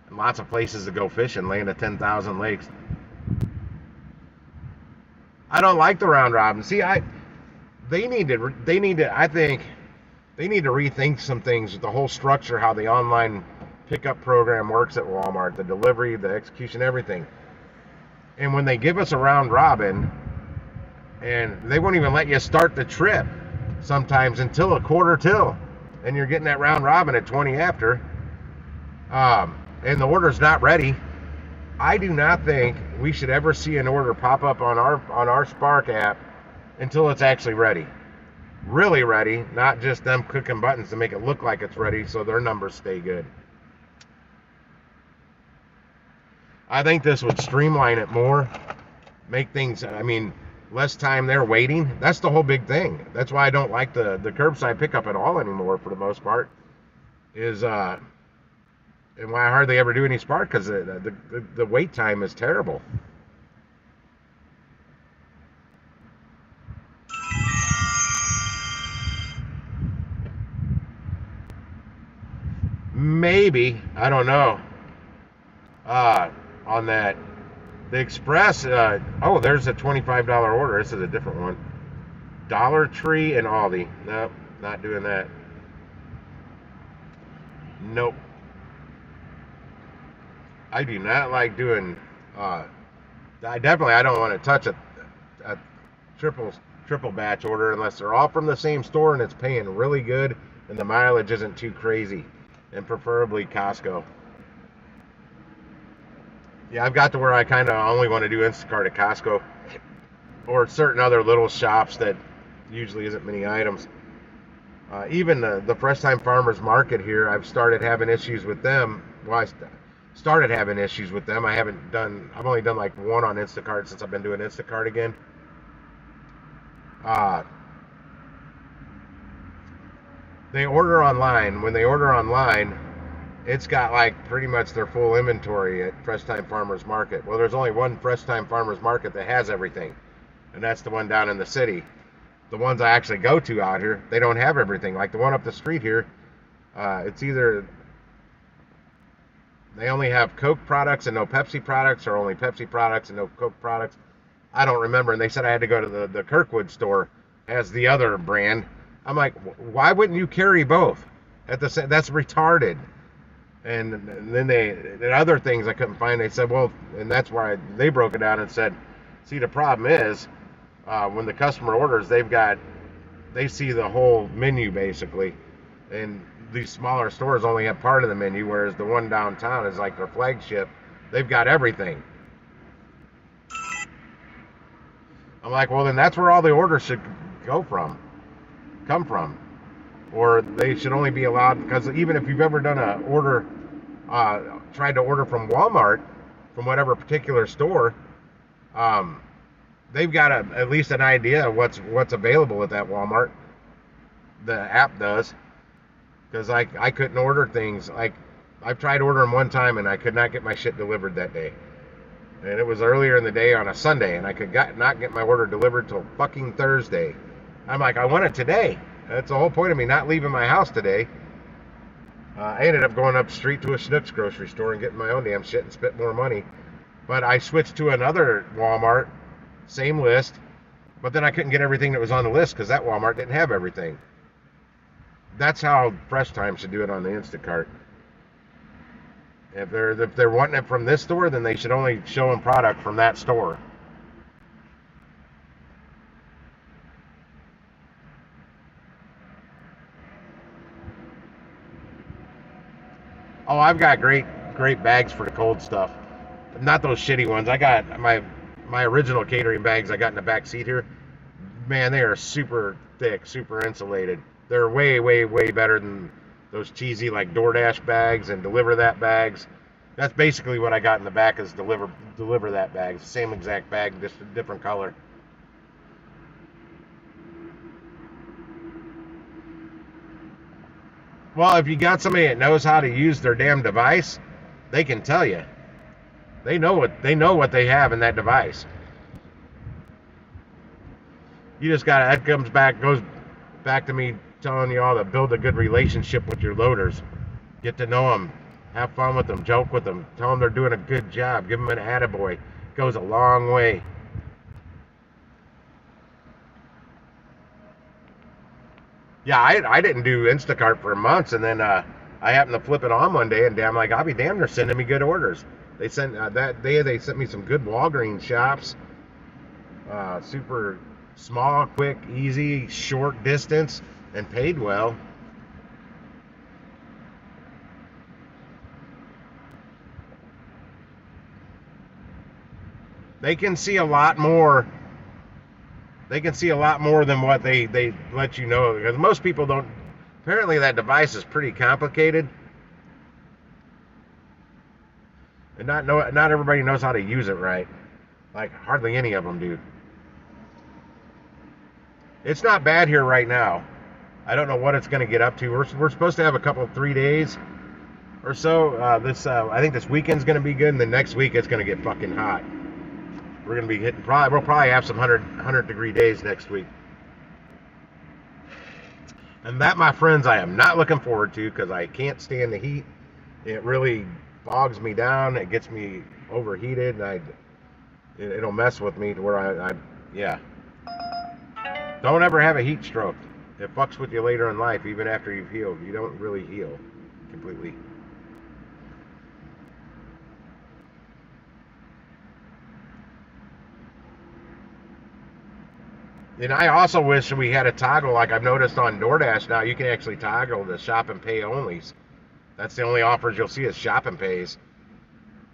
And lots of places to go fishing, land of 10,000 lakes. I don't like the round robin. See, I think they need to rethink some things, the whole structure, how the online pickup program works at Walmart, the delivery, the execution, everything. And when they give us a round robin, and they won't even let you start the trip sometimes until a quarter till, and you're getting that round robin at 20 after, and the order's not ready. I do not think we should ever see an order pop up on our Spark app until it's actually ready. Really ready, not just them clicking buttons to make it look like it's ready so their numbers stay good. I think this would streamline it more, make things, I mean, less time there waiting. That's the whole big thing. That's why I don't like the curbside pickup at all anymore for the most part, is and why I hardly ever do any Spark, because the wait time is terrible. Maybe, I don't know. On that, the Express, oh, there's a $25 order. This is a different one. Dollar Tree and Aldi. Nope, not doing that. Nope. I do not like doing, I don't want to touch a triple batch order unless they're all from the same store and it's paying really good and the mileage isn't too crazy, and preferably Costco. Yeah, I've got to where I kind of only want to do Instacart at Costco or certain other little shops that usually isn't many items. Even the Fresh Time Farmers Market here, I've started having issues with them. Well, I started having issues with them. I've only done like one on Instacart since I've been doing Instacart again. They order online. When they order online, it's got like pretty much their full inventory at Fresh Time Farmers Market. Well, there's only one Fresh Time Farmers Market that has everything, and that's the one down in the city. The ones I actually go to out here, they don't have everything. Like the one up the street here, it's either they only have Coke products and no Pepsi products, or only Pepsi products and no Coke products. I don't remember. And they said I had to go to the Kirkwood store, as the other brand. I'm like, why wouldn't you carry both? That's retarded. And then the other things I couldn't find, they said, well, and that's why they broke it down and said, see, the problem is when the customer orders, they see the whole menu basically, and these smaller stores only have part of the menu, whereas the one downtown is like their flagship. They've got everything. I'm like, well, then that's where all the orders should come from. Or they should only be allowed, because even if you've ever done a order, tried to order from Walmart, from whatever particular store, they've got at least an idea of what's available at that Walmart. The app does, because I couldn't order things. Like, I've tried ordering one time and I could not get my shit delivered that day, and it was earlier in the day on a Sunday, and I could not get my order delivered till fucking Thursday. I'm like, I want it today. That's the whole point of me not leaving my house today. I ended up going up the street to a Schnucks grocery store and getting my own damn shit and spent more money. But I switched to another Walmart, same list, but then I couldn't get everything that was on the list because that Walmart didn't have everything. That's how Fresh Time should do it on the Instacart. If they're wanting it from this store, then they should only show them product from that store. Oh, I've got great bags for the cold stuff. Not those shitty ones. I got my original catering bags I got in the back seat here. Man, they are super thick, super insulated. They're way, way, way better than those cheesy like DoorDash bags and Deliver That bags. That's basically what I got in the back, is Deliver That bag. Same exact bag, just a different color. Well, if you got somebody that knows how to use their damn device, they can tell you. They know what they have in that device. You just goes back to me telling you all to build a good relationship with your loaders. Get to know them, have fun with them, joke with them, tell them they're doing a good job, give them an attaboy. It goes a long way. Yeah, I didn't do Instacart for months, and then I happened to flip it on one day, and I'm like, I'll be damned, they're sending me good orders. They sent that day. They sent me some good Walgreens shops. Super small, quick, easy, short distance, and paid well. They can see a lot more. They can see a lot more than what they let you know, because most people don't. Apparently, that device is pretty complicated, and not everybody knows how to use it right. Like hardly any of them do. It's not bad here right now. I don't know what it's going to get up to. We're supposed to have a couple 3 days or so. I think this weekend's going to be good, and then next week it's going to get fucking hot. We're going to be hitting we'll probably have some 100 degree days next week. And that, my friends, I am not looking forward to, because I can't stand the heat. It really bogs me down. It gets me overheated, and it'll mess with me to where yeah. Don't ever have a heat stroke. It fucks with you later in life, even after you've healed. You don't really heal completely. And I also wish we had a toggle, like I've noticed on DoorDash now. You can actually toggle the shop and pay onlys. That's the only offers you'll see is shop and pays.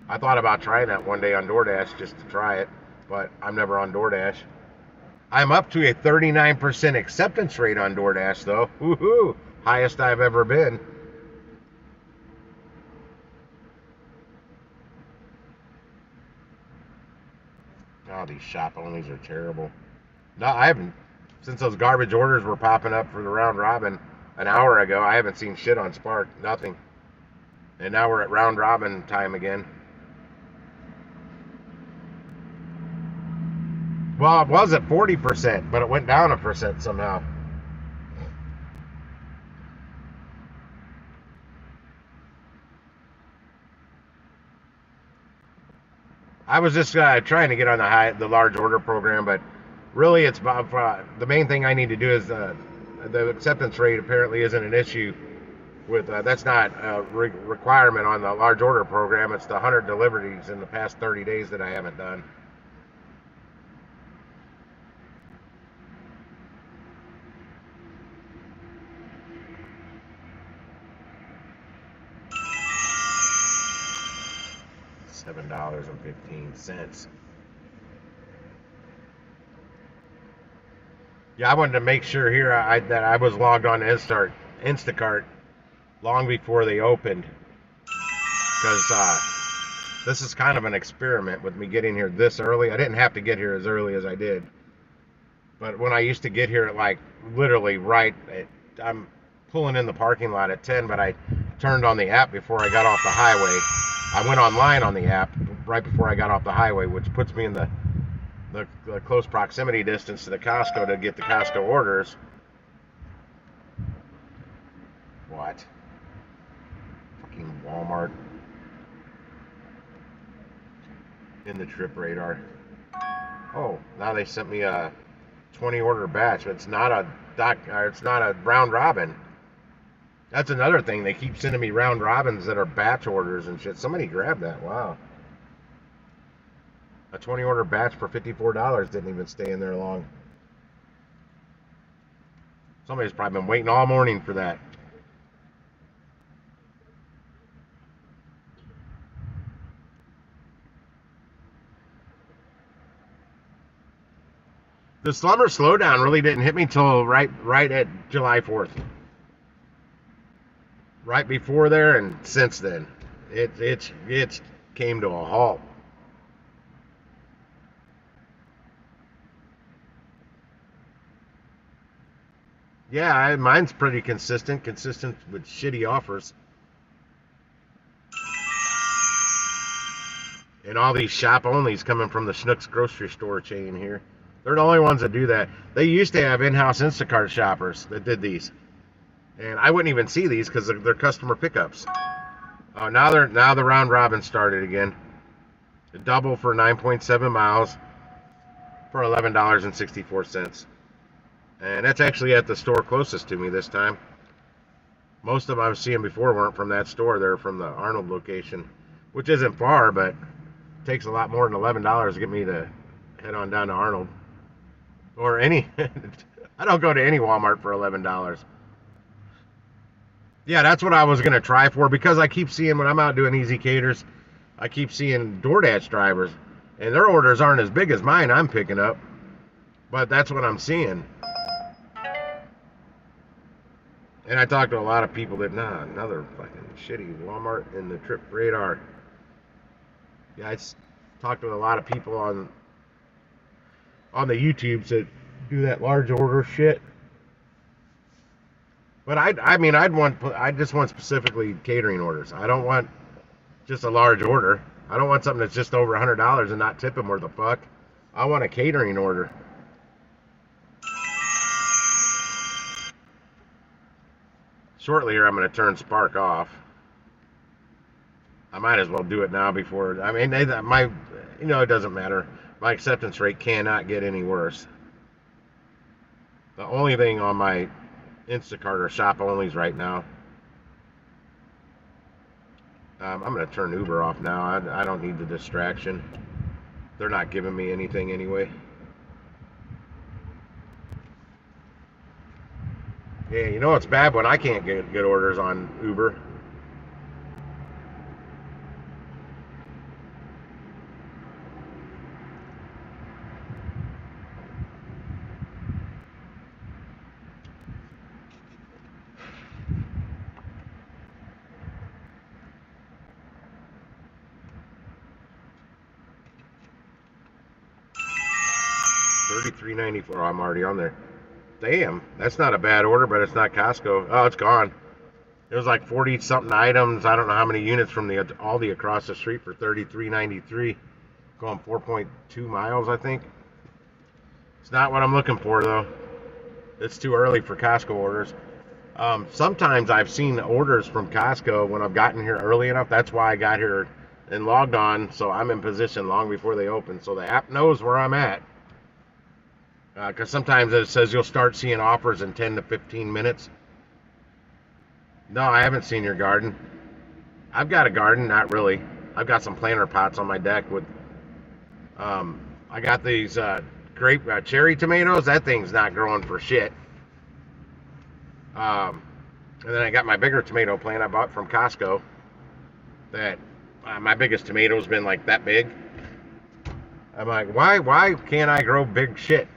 I thought about trying that one day on DoorDash just to try it, but I'm never on DoorDash. I'm up to a 39% acceptance rate on DoorDash, though. Woohoo! Highest I've ever been. Oh, these shop onlys are terrible. No, I haven't. Since those garbage orders were popping up for the round robin an hour ago, I haven't seen shit on Spark. Nothing. And now we're at round robin time again. Well, it was at 40%, but it went down 1% somehow. I was just trying to get on the large order program, but really it's about the main thing I need to do is the acceptance rate apparently isn't an issue with that's not a requirement on the large order program. It's the 100 deliveries in the past 30 days that I haven't done. $7.15. Yeah, I wanted to make sure here that I was logged on to Instacart long before they opened, because this is kind of an experiment with me getting here this early. I didn't have to get here as early as I did, but when I used to get here at like literally I'm pulling in the parking lot at 10, but I turned on the app before I got off the highway. I went online on the app right before I got off the highway, which puts me in the close proximity distance to the Costco to get the Costco orders. What? Fucking Walmart. In the trip radar. Oh, now they sent me a 20 order batch, but it's not a round robin. That's another thing. They keep sending me round robins that are batch orders and shit. Somebody grabbed that. Wow. A 20 order batch for $54 didn't even stay in there long. Somebody's probably been waiting all morning for that. The summer slowdown really didn't hit me till right at July 4th. Right before there and since then, it came to a halt. Yeah, mine's pretty consistent with shitty offers. And all these shop onlys coming from the Schnucks grocery store chain here. They're the only ones that do that. They used to have in-house Instacart shoppers that did these. And I wouldn't even see these because they're customer pickups. Oh, now the round robin started again. A double for 9.7 miles for $11.64. And that's actually at the store closest to me this time. Most of them I was seeing before weren't from that store. They're from the Arnold location. which isn't far, but it takes a lot more than $11 to get me to head on down to Arnold or any. I don't go to any Walmart for $11. Yeah, that's what I was gonna try for, because I keep seeing when I'm out doing Easy Caters, I keep seeing DoorDash drivers, and their orders aren't as big as mine I'm picking up, but that's what I'm seeing. And I talked to a lot of people that, another fucking shitty Walmart in the Trip Radar. Yeah, I talked with a lot of people on the YouTubes that do that large order shit. But I just want specifically catering orders. I don't want just a large order. I don't want something that's just over $100 and not tip them worth a fuck. I want a catering order. Shortly here, I'm going to turn Spark off. I might as well do it now before. I mean, it doesn't matter. My acceptance rate cannot get any worse. The only thing on my Instacart are shop onlys right now. I'm going to turn Uber off now. I don't need the distraction. They're not giving me anything anyway. Yeah, you know it's bad when I can't get orders on Uber. $33.94. I'm already on there. Damn, that's not a bad order, but it's not Costco. Oh, it's gone. It was like 40 something items. I don't know how many units from the Aldi across the street for $33.93. Going 4.2 miles, I think. It's not what I'm looking for though. It's too early for Costco orders. Sometimes I've seen orders from Costco when I've gotten here early enough. That's why I got here and logged on, so I'm in position long before they open. So the app knows where I'm at. Because sometimes it says you'll start seeing offers in 10 to 15 minutes. No, I haven't seen your garden. I've got a garden, not really. I've got some planter pots on my deck with. I got these cherry tomatoes. That thing's not growing for shit. And then I got my bigger tomato plant I bought from Costco. That my biggest tomato's been like that big. I'm like, why can't I grow big shit?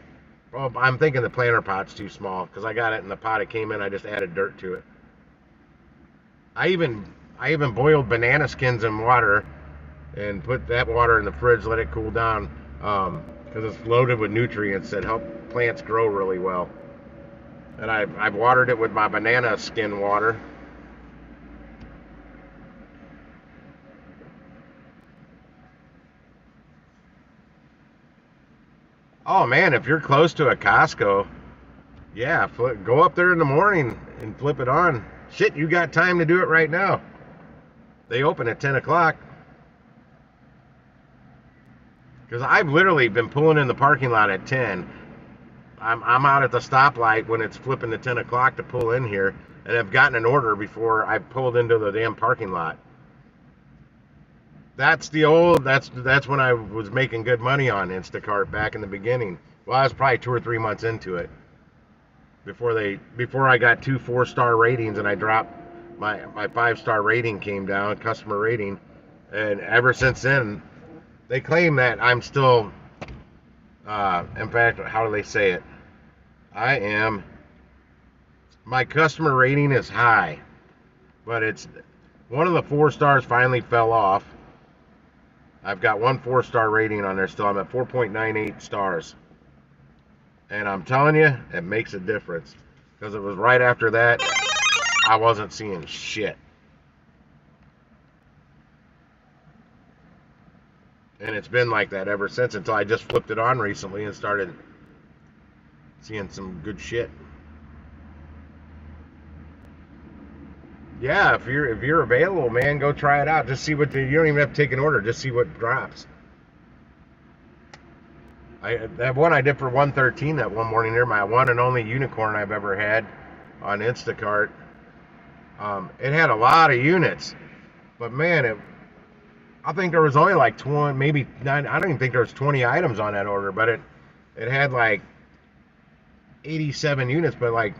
Well, I'm thinking the planter pot's too small because I got it in the pot it came in. I just added dirt to it. I even boiled banana skins in water and put that water in the fridge, let it cool down, because it's loaded with nutrients that help plants grow really well. And I've watered it with my banana skin water. Oh man, if you're close to a Costco, yeah, go up there in the morning and flip it on. Shit, you got time to do it right now. They open at 10 o'clock. Because I've literally been pulling in the parking lot at 10. I'm out at the stoplight when it's flipping to 10 o'clock to pull in here, and I've gotten an order before I pulled into the damn parking lot. That's when I was making good money on Instacart back in the beginning. Well, I was probably 2 or 3 months into it before I got 2 4-star ratings, and I dropped my 5-star rating came down, customer rating, and ever since then they claim that I'm still in fact, how do they say it? My customer rating is high, but it's one of the 4 stars finally fell off. I've got 1 4-star rating on there still. I'm at 4.98 stars. And I'm telling you, it makes a difference. Because it was right after that, I wasn't seeing shit. And it's been like that ever since, until I just flipped it on recently and started seeing some good shit. Yeah, if you're available, man, go try it out. Just see what you don't even have to take an order. Just see what drops. That one I did for $113 that one morning there, my one and only unicorn I've ever had on Instacart. It had a lot of units, but man, I think there was only like 20, maybe nine. I don't even think there was 20 items on that order, but it had like 87 units, but like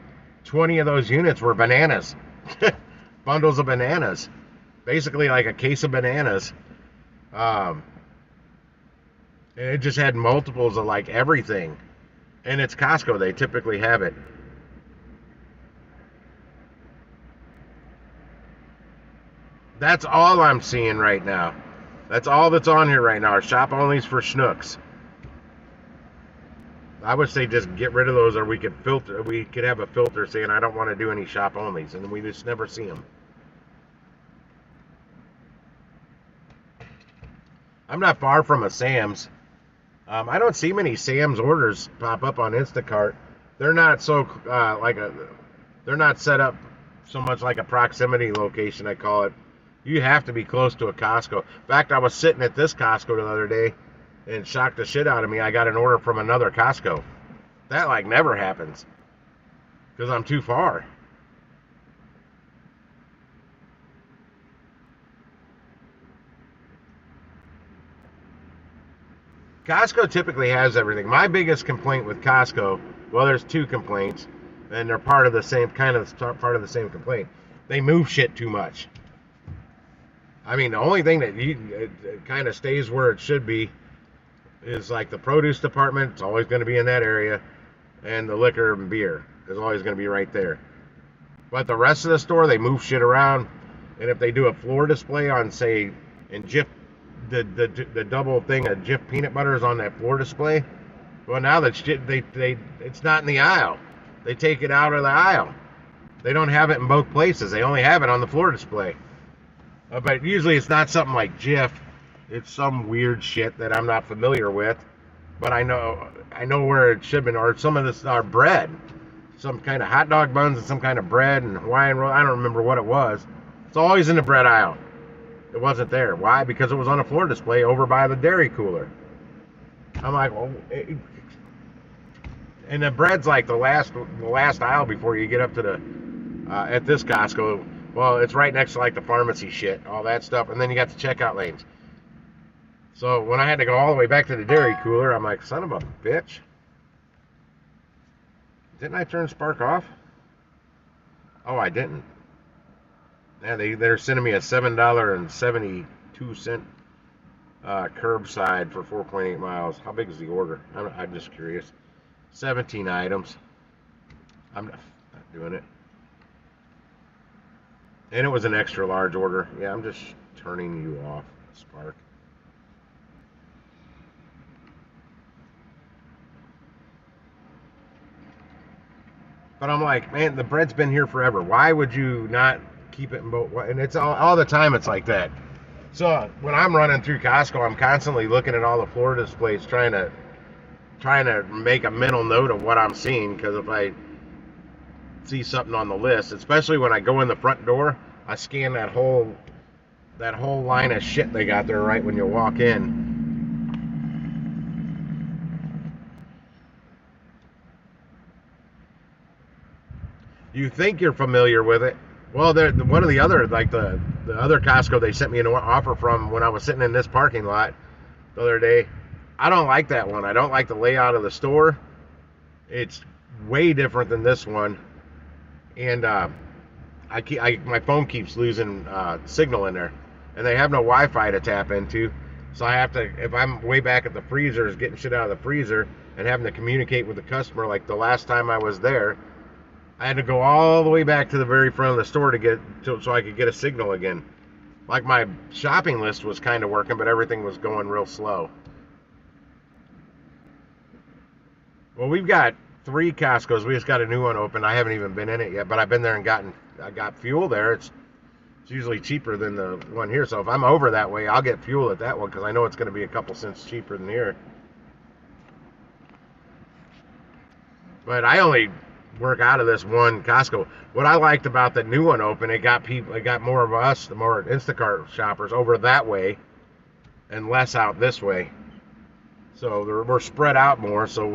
20 of those units were bananas, bundles of bananas, basically like a case of bananas. And it just had multiples of like everything. And it's Costco. They typically have it. That's all I'm seeing right now. That's all that's on here right now are shop onlys for Schnucks. I would say just get rid of those, or we could filter. We could have a filter saying I don't want to do any shop onlys, and we just never see them. I'm not far from a Sam's. I don't see many Sam's orders pop up on Instacart. They're not so they're not set up so much like a proximity location, I call it. You have to be close to a Costco. In fact, I was sitting at this Costco the other day and shocked the shit out of me. I got an order from another Costco. That like never happens because I'm too far. Costco typically has everything. My biggest complaint with Costco, well, there's two complaints, and they're part of the same complaint. They move shit too much. I mean, the only thing that it kind of stays where it should be is like the produce department. It's always going to be in that area, and the liquor and beer is always going to be right there. But the rest of the store, they move shit around, and if they do a floor display on, say, in Jif, the double thing of Jif peanut butter is on that floor display, well, now that shit, it's not in the aisle. They take it out of the aisle. They don't have it in both places. They only have it on the floor display. But usually it's not something like Jif. It's some weird shit that I'm not familiar with. But I know where it should have been. Or some of this are bread. Some kind of hot dog buns and some kind of bread and Hawaiian roll. I don't remember what it was. It's always in the bread aisle. It wasn't there. Why? Because it was on a floor display over by the dairy cooler. I'm like, well, and the bread's like the last aisle before you get up to the at this Costco. Well, it's right next to like the pharmacy shit, all that stuff, and then you got the checkout lanes. So when I had to go all the way back to the dairy cooler, I'm like, son of a bitch. Didn't I turn Spark off? Oh, I didn't. Yeah, they're sending me a $7.72 curbside for 4.8 miles. How big is the order? I'm just curious. 17 items. I'm not doing it. And it was an extra large order. Yeah, I'm just turning you off, Spark. But I'm like, man, the bread's been here forever. Why would you not keep it in both? And it's all the time it's like that. So when I'm running through Costco, I'm constantly looking at all the floor displays, trying to make a mental note of what I'm seeing, because if I see something on the list, especially when I go in the front door, I scan that whole line of shit they got there right when you walk in. You think you're familiar with it. Well, one of the other, like the other Costco they sent me an offer from when I was sitting in this parking lot the other day. I don't like that one. I don't like the layout of the store. It's way different than this one. And my phone keeps losing signal in there, and they have no Wi-Fi to tap into. So I have to, if I'm way back at the freezers, getting shit out of the freezer and having to communicate with the customer, like the last time I was there, I had to go all the way back to the very front of the store so I could get a signal again. Like my shopping list was kind of working, but everything was going real slow. Well, we've got 3 Costco's. We just got a new one open. I haven't even been in it yet, but I've been there and I got fuel there. It's usually cheaper than the one here. So if I'm over that way, I'll get fuel at that one because I know it's going to be a couple cents cheaper than here. But I only work out of this one Costco. What I liked about the new one open, it got more of us, the more Instacart shoppers over that way and less out this way. So we're spread out more, so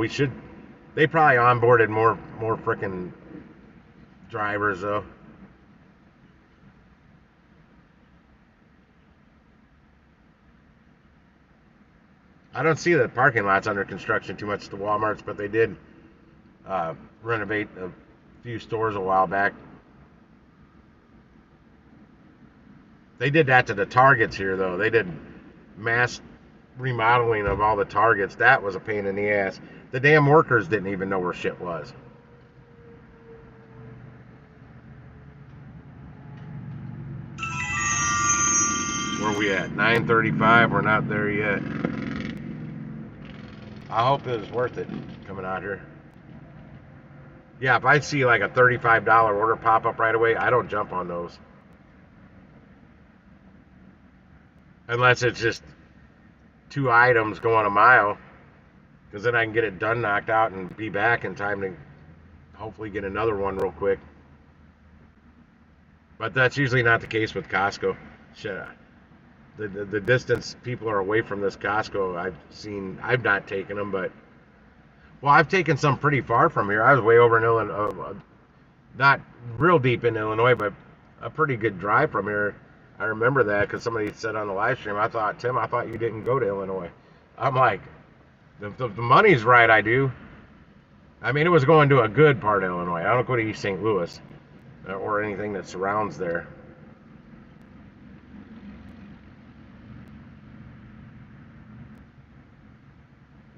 they probably onboarded more freaking drivers though. I don't see the parking lots under construction too much at the Walmarts, but they did renovate a few stores a while back. They did that to the Targets here, though. They did mass remodeling of all the Targets. That was a pain in the ass. The damn workers didn't even know where shit was. Where we at? 9:35. We're not there yet. I hope it was worth it coming out here. Yeah, if I see like a $35 order pop up right away, I don't jump on those. Unless it's just 2 items going a mile, because then I can get it done, knocked out, and be back in time to hopefully get another one real quick. But that's usually not the case with Costco. Shit. The distance people are away from this Costco, I've not taken them, but well, I've taken some pretty far from here. I was way over in Illinois, not real deep in Illinois, but a pretty good drive from here. I remember that because somebody said on the live stream, Tim, I thought you didn't go to Illinois. I'm like, the money's right, I do. I mean, it was going to a good part of Illinois. I don't go to East St. Louis or anything that surrounds there.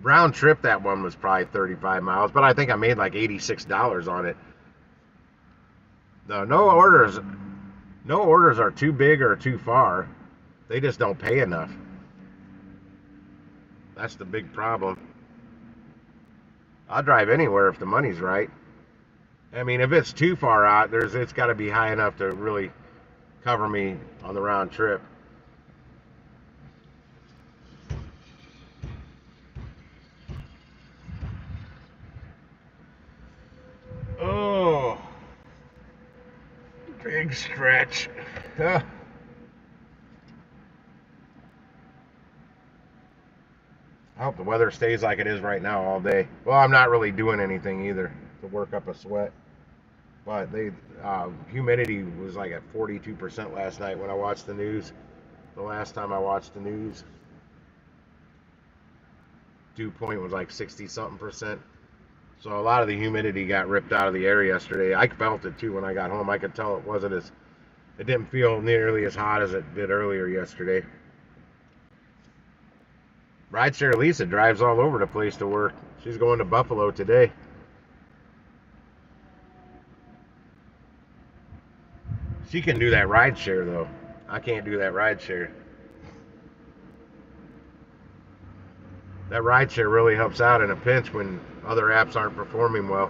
Round trip, that one was probably 35 miles, but I think I made like $86 on it. No orders are too big or too far. They just don't pay enough. That's the big problem. I'll drive anywhere if the money's right. I mean, if it's too far out, it's got to be high enough to really cover me on the round trip. Oh, big stretch. I hope the weather stays like it is right now all day. Well, I'm not really doing anything either to work up a sweat. But humidity was like at 42% last night when I watched the news. The last time I watched the news, dew point was like 60-something%. So a lot of the humidity got ripped out of the air yesterday. I felt it too when I got home. I could tell it didn't feel nearly as hot as it did earlier yesterday. Rideshare Lisa drives all over the place to work. She's going to Buffalo today. She can do that rideshare though. I can't do that rideshare. That rideshare really helps out in a pinch when other apps aren't performing well.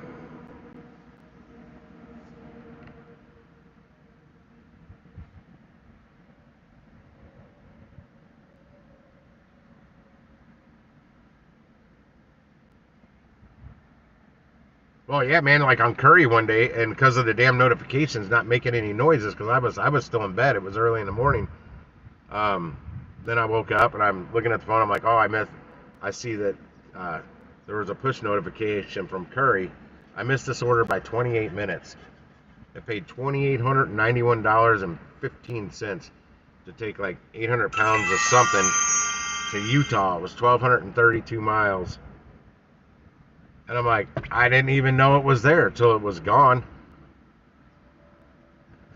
Well, yeah, man, like on Curry one day, and because of the damn notifications not making any noises, because I was still in bed. It was early in the morning. Then I woke up and I'm looking at the phone. I'm like, oh, I see that there was a push notification from Curry. I missed this order by 28 minutes. I paid $2,891.15 to take like 800 pounds of something to Utah. It was 1,232 miles. And I'm like, I didn't even know it was there till it was gone.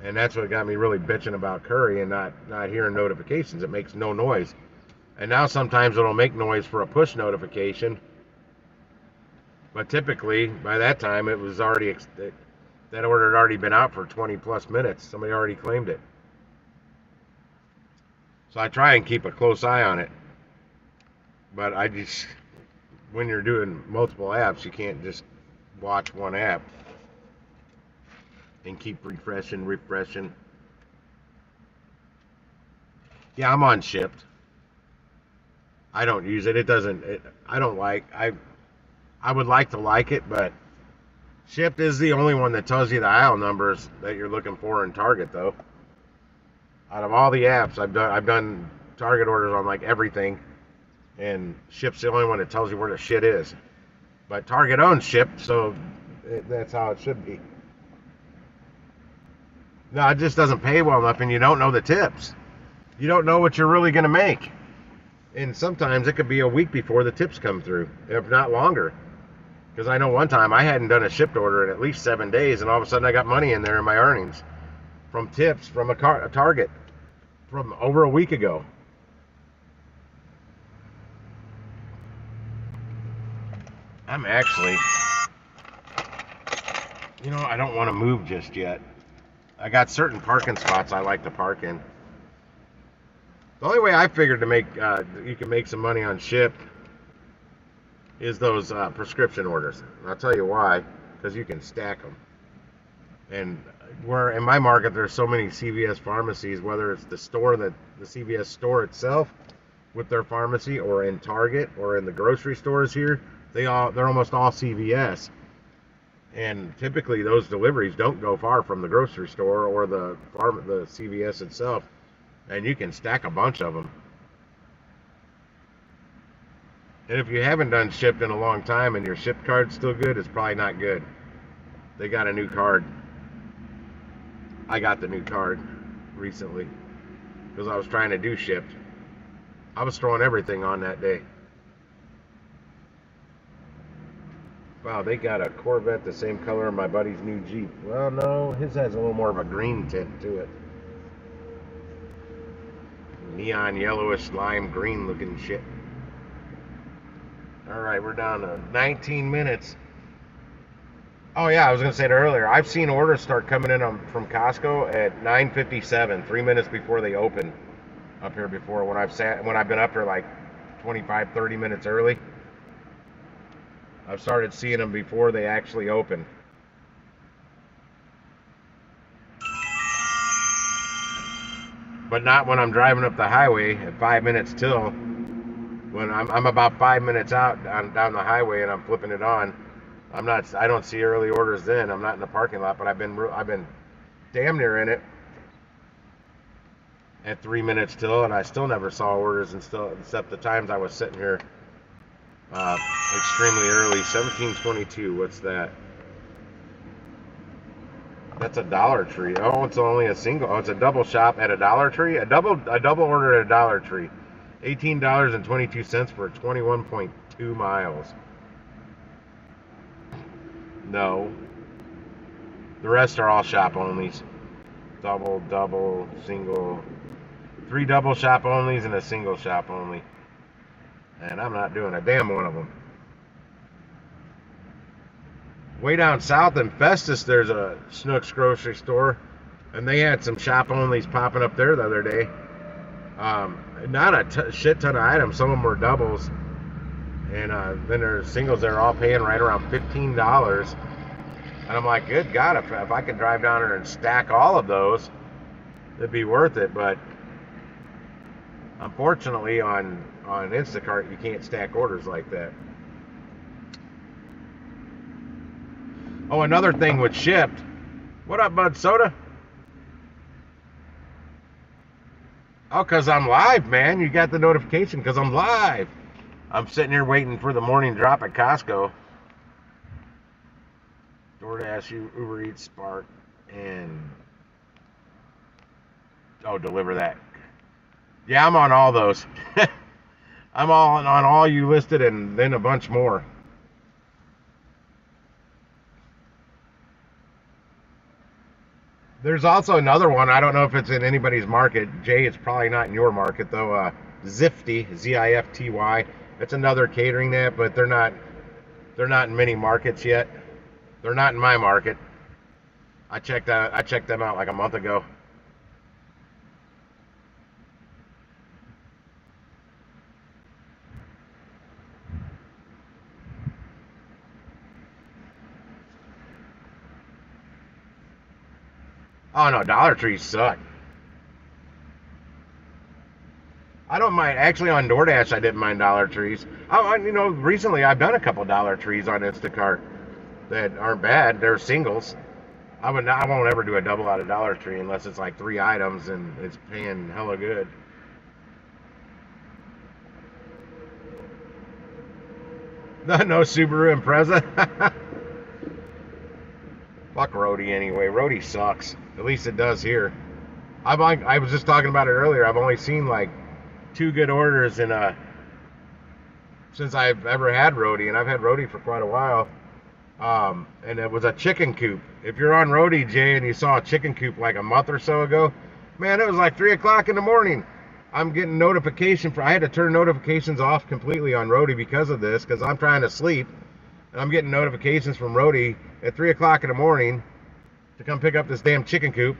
And that's what got me really bitching about Curry and not hearing notifications. It makes no noise. And now sometimes it'll make noise for a push notification. But typically, by that time, it was already, that order had already been out for 20 plus minutes. Somebody already claimed it. So I try and keep a close eye on it. But when you're doing multiple apps, you can't just watch one app and keep refreshing. Yeah, I'm on Shipt. I don't use it. I would like to like it, but Shipt is the only one that tells you the aisle numbers that you're looking for in Target, though. Out of all the apps, I've done Target orders on like everything, and Shipt's the only one that tells you where the shit is. But Target owns Shipt, so that's how it should be. No, it just doesn't pay well enough, and you don't know the tips. You don't know what you're really going to make. And sometimes it could be a week before the tips come through, if not longer. Because I know one time I hadn't done a shipped order in at least 7 days, and all of a sudden I got money in there in my earnings from tips from a Target from over a week ago. I'm actually, I don't want to move just yet. I got certain parking spots I like to park in. The only way I figured to make you can make some money on shipped is those prescription orders. And I'll tell you why, because you can stack them. And where in my market there's so many CVS pharmacies, whether it's the store that the CVS store itself with their pharmacy, or in Target, or in the grocery stores here, they're almost all CVS. And typically those deliveries don't go far from the grocery store or the CVS itself, and you can stack a bunch of them. And if you haven't done shipped in a long time and your shipped card's still good, it's probably not good. They got a new card. I got the new card recently because I was trying to do shipped. I was throwing everything on that day. Wow, they got a Corvette the same color as my buddy's new Jeep. Well, no, his has a little more of a green tint to it. Neon yellowish lime green looking shit. Alright, we're down to 19 minutes. Oh yeah, I was going to say it earlier. I've seen orders start coming in from Costco at 9:57, 3 minutes before they open up here before, when I've been up here like 25, 30 minutes early. I've started seeing them before they actually open. But not when I'm driving up the highway at 5 minutes till. When I'm about 5 minutes out down the highway and I'm flipping it on, I don't see early orders then. I'm not in the parking lot, but I've been damn near in it at 3 minutes till, and I still never saw orders, except the times I was sitting here extremely early. 1722. What's that? That's a Dollar Tree. Oh, it's only a single. Oh, it's a double shop at a Dollar Tree. A double order at a Dollar Tree. $18.22 for 21.2 miles. No. The rest are all shop onlys. Double, single. 3 double shop onlys and a single shop only. And I'm not doing a damn one of them. Way down south in Festus, there's a Schnucks grocery store, and they had some shop onlys popping up there the other day. Not a shit ton of items. Some of them were doubles, and then there's singles. They're all paying right around $15. And I'm like, good God, if I could drive down there and stack all of those, it'd be worth it. But unfortunately, on Instacart, you can't stack orders like that. Oh, another thing with shipped. What up, Bud Soda? Oh, because I'm live, man. You got the notification because I'm live. I'm sitting here waiting for the morning drop at Costco. DoorDash, Uber Eats, Spark, and... oh, deliver that. Yeah, I'm on all those. I'm on all you listed and then a bunch more. There's also another one. I don't know if it's in anybody's market. Jay, it's probably not in your market though. Zifty, Z-I-F-T-Y. It's another catering app, but they're not in many markets yet. They're not in my market. I checked them out like a month ago. Oh no, Dollar Trees suck. I don't mind. Actually, on DoorDash, I didn't mind Dollar Trees. Recently I've done a couple Dollar Trees on Instacart that aren't bad. They're singles. I won't ever do a double out of Dollar Tree unless it's like 3 items and it's paying hella good. No Subaru Impreza. Fuck Roadie anyway. Roadie sucks. At least it does here. I was just talking about it earlier. I've only seen like two good orders in since I've ever had Roadie, and I've had Roadie for quite a while. And it was a chicken coop. If you're on Roadie, Jay, and you saw a chicken coop like a month or so ago, man, it was like 3 o'clock in the morning. I'm getting notification I had to turn notifications off completely on Roadie because of this, because I'm trying to sleep, and I'm getting notifications from Roadie at 3 o'clock in the morning to come pick up this damn chicken coop.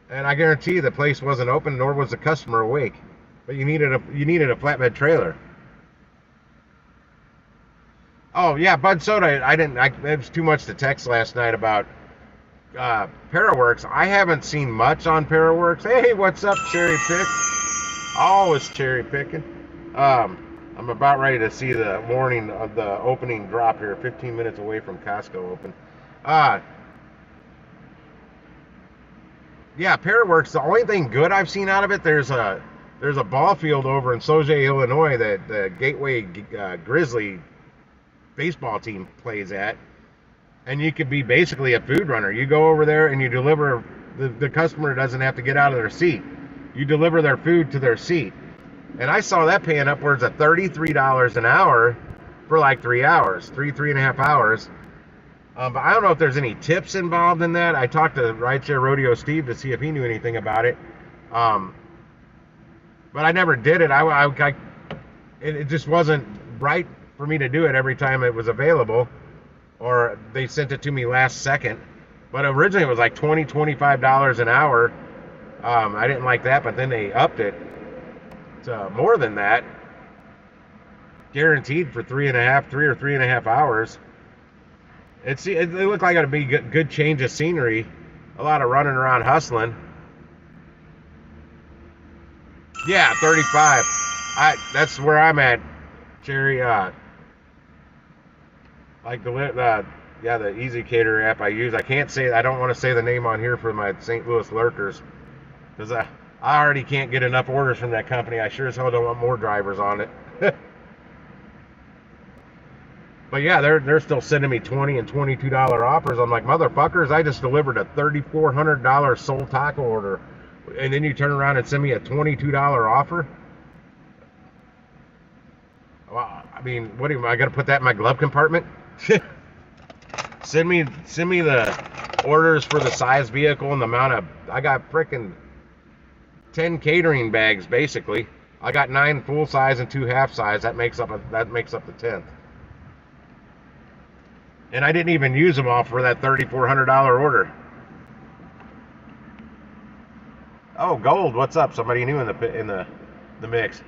And I guarantee the place wasn't open, nor was the customer awake. But you needed a flatbed trailer. Oh yeah, Bud Soda. It was too much to text last night about Paraworks. I haven't seen much on Paraworks. Hey, what's up, Cherry Pick? Always cherry picking. I'm about ready to see the morning of the opening drop here. 15 minutes away from Costco open. Yeah, Paraworks. The only thing good I've seen out of it, there's a ball field over in Sauget, Illinois, that the Gateway Grizzly baseball team plays at, and you could be basically a food runner. You go over there and you deliver. The customer doesn't have to get out of their seat. You deliver their food to their seat. And I saw that paying upwards of $33 an hour for like 3 hours, three and a half hours. But I don't know if there's any tips involved in that. I talked to Rideshare Rodeo Steve to see if he knew anything about it. But I never did it. It just wasn't right for me to do it every time it was available, or they sent it to me last second. But originally it was like $25 an hour. I didn't like that, but then they upped it to more than that, guaranteed for 3 or 3.5 hours. It looked like it'd be good change of scenery, a lot of running around hustling. Yeah, 35. That's where I'm at, Jerry. Like the Easy Cater app I use. I don't want to say the name on here for my St. Louis lurkers, because I already can't get enough orders from that company. I sure as hell don't want more drivers on it. But yeah, they're still sending me $20 and $22 offers. I'm like, motherfuckers, I just delivered a $3,400 Soul Taco order, and then you turn around and send me a $22 offer? Well, I mean, what am I gonna put that in my glove compartment? Send me the orders for the size vehicle and the amount of. I got frickin' 10 catering bags basically. I got 9 full size and 2 half size. That makes up the 10th. And I didn't even use them all for that $3,400 order. Oh, Gold, what's up? Somebody new in the mix.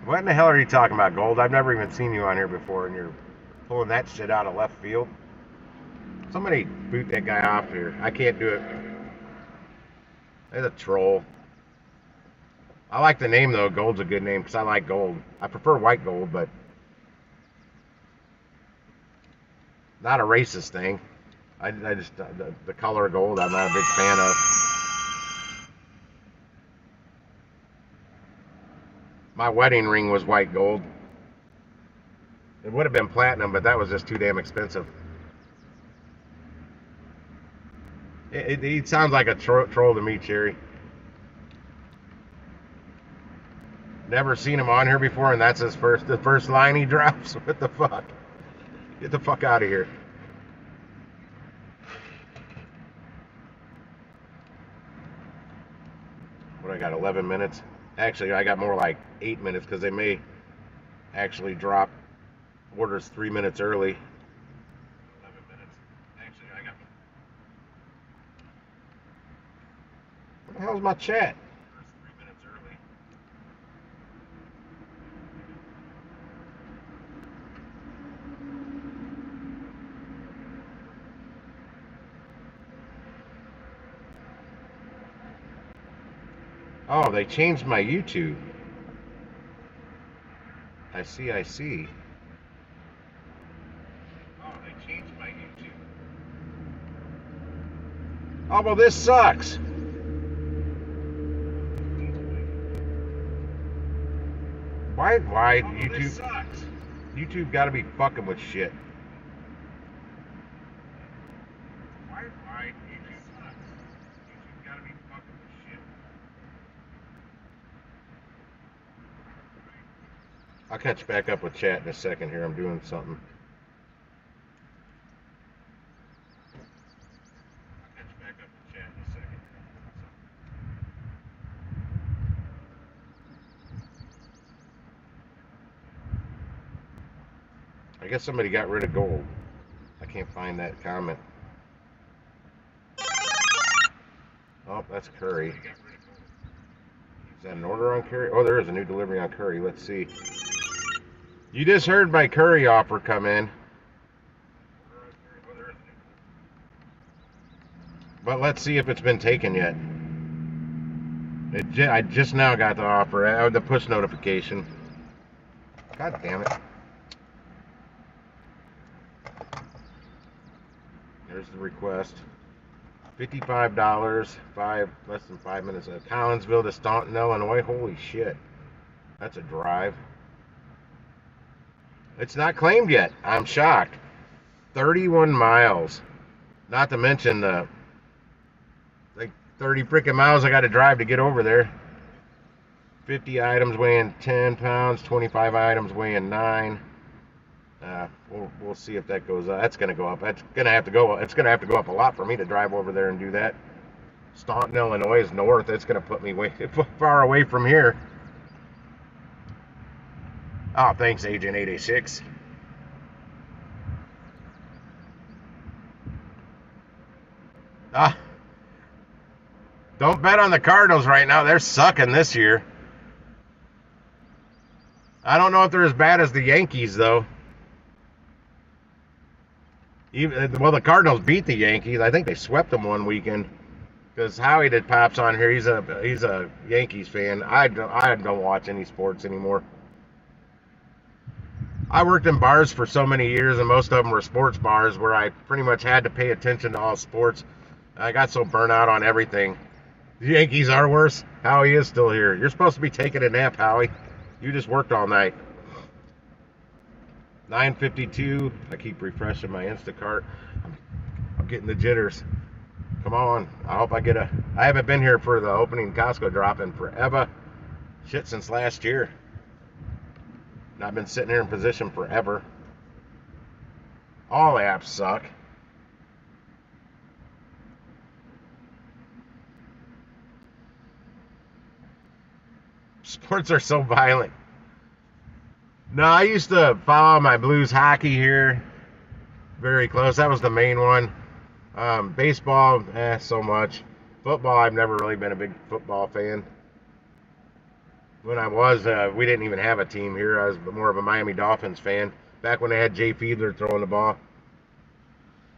What in the hell are you talking about, Gold? I've never even seen you on here before, and you're pulling that shit out of left field. Somebody boot that guy off here. I can't do it. He's a troll. I like the name, though. Gold's a good name, because I like gold. I prefer white gold, but not a racist thing. I just, the color gold, I'm not a big fan of. My wedding ring was white gold. It would have been platinum, but that was just too damn expensive. He sounds like a troll to me, Cherry. Never seen him on here before, and that's the first line he drops. What the fuck? Get the fuck out of here. What, I got 11 minutes? Actually, I got more like 8 minutes, because they may actually drop orders 3 minutes early. 11 minutes. Actually, I got... What the hell's my chat? 3 minutes early. Oh, they changed my YouTube. I see. Oh, they changed my YouTube. Oh, well, this sucks. Why YouTube? This sucks. YouTube got to be fucking with shit. Wi-Fi, it sucks. YouTube got to be fucking with shit. I'll catch back up with chat in a second here. I'm doing something. I'll catch back up with chat in a second. I guess somebody got rid of gold. I can't find that comment. Oh, that's Curry. Is that an order on Curry? Oh, there is a new delivery on Curry. Let's see. You just heard my Curry offer come in. But let's see if it's been taken yet. I just now got the offer, the push notification. God damn it. There's the request. $55, less than 5 minutes. Collinsville to Staunton, Illinois. Holy shit. That's a drive. It's not claimed yet. I'm shocked. 31 miles. Not to mention the like 30 freaking miles I got to drive to get over there. 50 items weighing 10 pounds, 25 items weighing 9. We'll see if that goes up. That's gonna go up. That's gonna have to go. It's gonna have to go up a lot for me to drive over there and do that. Staunton, Illinois is north. It's gonna put me way far away from here. Oh, thanks, Agent 886. Don't bet on the Cardinals right now. They're sucking this year. I don't know if they're as bad as the Yankees, though. Well, the Cardinals beat the Yankees. I think they swept them one weekend. Because Howie did pops on here. He's a Yankees fan. I don't watch any sports anymore. I worked in bars for so many years, and most of them were sports bars where I pretty much had to pay attention to all sports. I got so burnt out on everything. The Yankees are worse. Howie is still here. You're supposed to be taking a nap, Howie. You just worked all night. 9:52. I keep refreshing my Instacart. I'm getting the jitters. Come on. I hope I get a... I haven't been here for the opening Costco drop in forever. Shit, since last year. And I've been sitting here in position forever. All apps suck. Sports are so violent. No, I used to follow my Blues hockey here. Very close. That was the main one. Baseball, so much. Football, I've never really been a big football fan. When I was, we didn't even have a team here. I was more of a Miami Dolphins fan. Back when they had Jay Fiedler throwing the ball.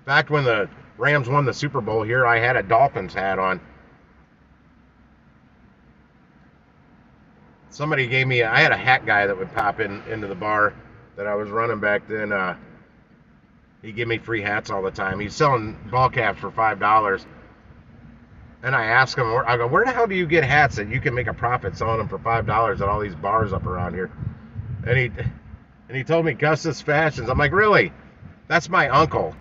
Back when the Rams won the Super Bowl here, I had a Dolphins hat on. Somebody gave me, I had a hat guy that would pop into the bar that I was running back then. He gave me free hats all the time. He's selling ball caps for $5. And I asked him, I go, where the hell do you get hats that you can make a profit selling them for $5 at all these bars up around here? And he told me Gus's Fashions. I'm like, really? That's my uncle.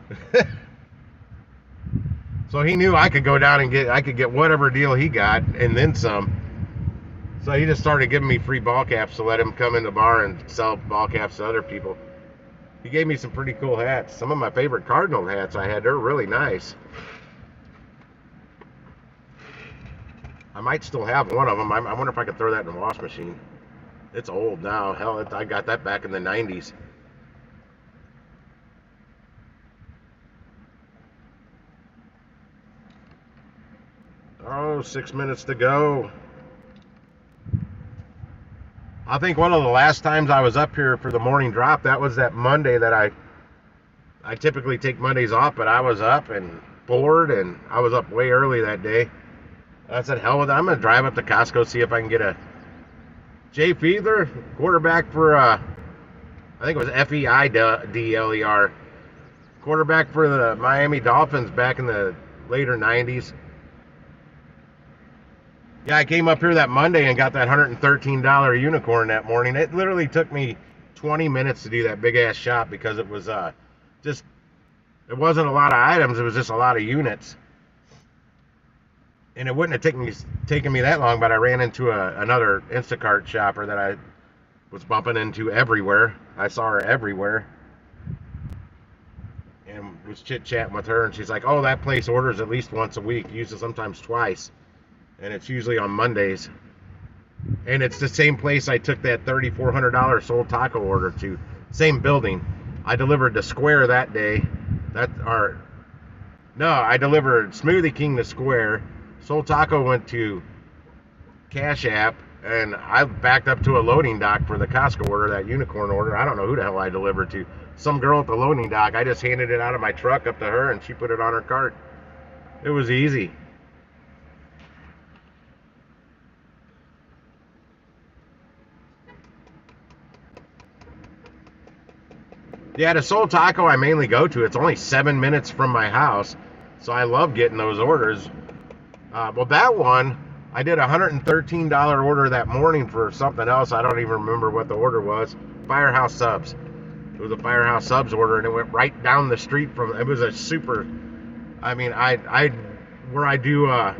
So he knew I could go down and get whatever deal he got and then some. So he just started giving me free ball caps to let him come in the bar and sell ball caps to other people. He gave me some pretty cool hats. Some of my favorite Cardinal hats I had, they're really nice. I might still have one of them. I wonder if I could throw that in the wash machine. It's old now. Hell, I got that back in the 90s. Oh, 6 minutes to go. I think one of the last times I was up here for the morning drop, that was that Monday that I typically take Mondays off, but I was up and bored, and I was up way early that day. I said, hell with it. I'm going to drive up to Costco, see if I can get a Jay Fiedler, quarterback for, I think it was F-E-I-D-L-E-R, quarterback for the Miami Dolphins back in the later 90s. Yeah, I came up here that Monday and got that $113 unicorn that morning. It literally took me 20 minutes to do that big ass shop because it was just, it wasn't a lot of items, it was just a lot of units. And it wouldn't have taken me that long, but I ran into another Instacart shopper that I was bumping into everywhere. I saw her everywhere. And was chit-chatting with her, and she's like, oh, that place orders at least once a week, usually sometimes twice. And it's usually on Mondays. And it's the same place I took that $3,400 Soul Taco order to. Same building. I delivered the Square that day. I delivered Smoothie King to Square. Soul Taco went to Cash App, and I backed up to a loading dock for the Costco order, that unicorn order. I don't know who the hell I delivered to. Some girl at the loading dock. I just handed it out of my truck up to her, and she put it on her cart. It was easy. Yeah, the Soul Taco I mainly go to. It's only 7 minutes from my house, so I love getting those orders. Well, that one, I did a $113 order that morning for something else. I don't even remember what the order was. Firehouse Subs. It was a Firehouse Subs order, and it went right down the street from. It was a super. I mean, where I do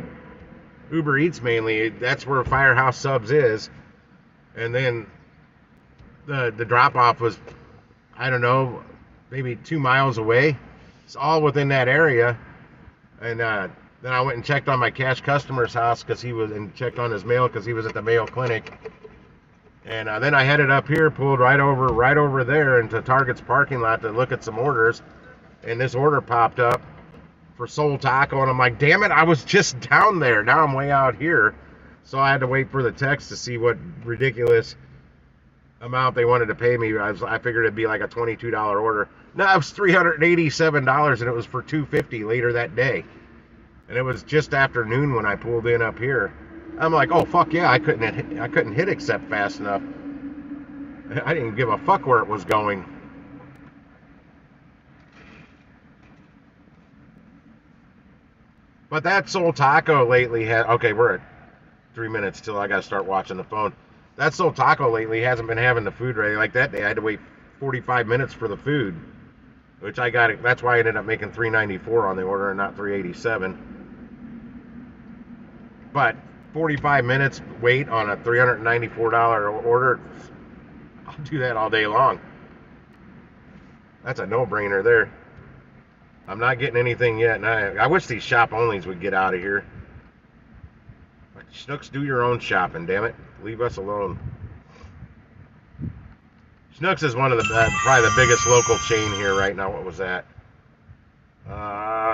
Uber Eats mainly. That's where Firehouse Subs is, and then the drop off was, I don't know, maybe 2 miles away. It's all within that area, and then I went and checked on my cash customer's house and checked on his mail because he was at the Mayo Clinic. And then I headed up here, pulled right over there into Target's parking lot to look at some orders. And this order popped up for Soul Taco, and I'm like, damn it, I was just down there. Now I'm way out here. So I had to wait for the text to see what ridiculous amount they wanted to pay me. I figured it'd be like a $22 order. No, it was $387, and it was for $250 later that day. And it was just afternoon when I pulled in up here. I'm like, oh fuck yeah, I couldn't hit accept fast enough. I didn't give a fuck where it was going. But that Soul Taco lately okay, we're at 3 minutes till I gotta start watching the phone. That Soul Taco lately hasn't been having the food ready. Like that day, I had to wait 45 minutes for the food, which I got. That's why I ended up making $394 on the order and not $387. But 45 minutes wait on a $394 order, I'll do that all day long. That's a no-brainer there. I'm not getting anything yet, and I wish these shop-onlys would get out of here. Schnucks, do your own shopping, damn it. Leave us alone. Schnucks is one of the probably the biggest local chain here right now. What was that?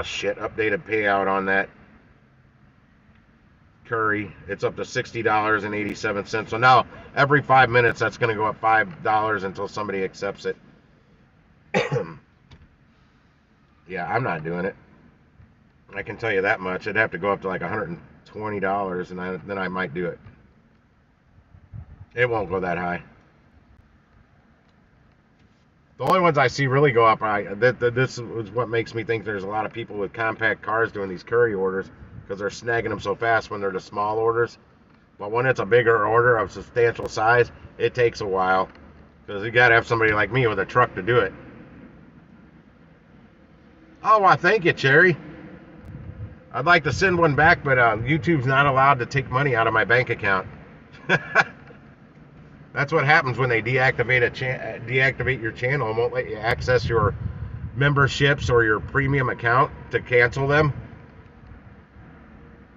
Shit, updated payout on that curry. It's up to $60.87. So now every 5 minutes that's going to go up $5 until somebody accepts it. Yeah, I'm not doing it. I can tell you that much. It'd have to go up to like $120, and then I might do it. It won't go that high. The only ones I see really go up, this is what makes me think there's a lot of people with compact cars doing these curry orders, because they're snagging them so fast when they're the small orders. But when it's a bigger order of substantial size, it takes a while, because you got to have somebody like me with a truck to do it. Oh, well, thank you, Cherry. I'd like to send one back, but YouTube's not allowed to take money out of my bank account. That's what happens when they deactivate your channel and won't let you access your memberships or your premium account to cancel them.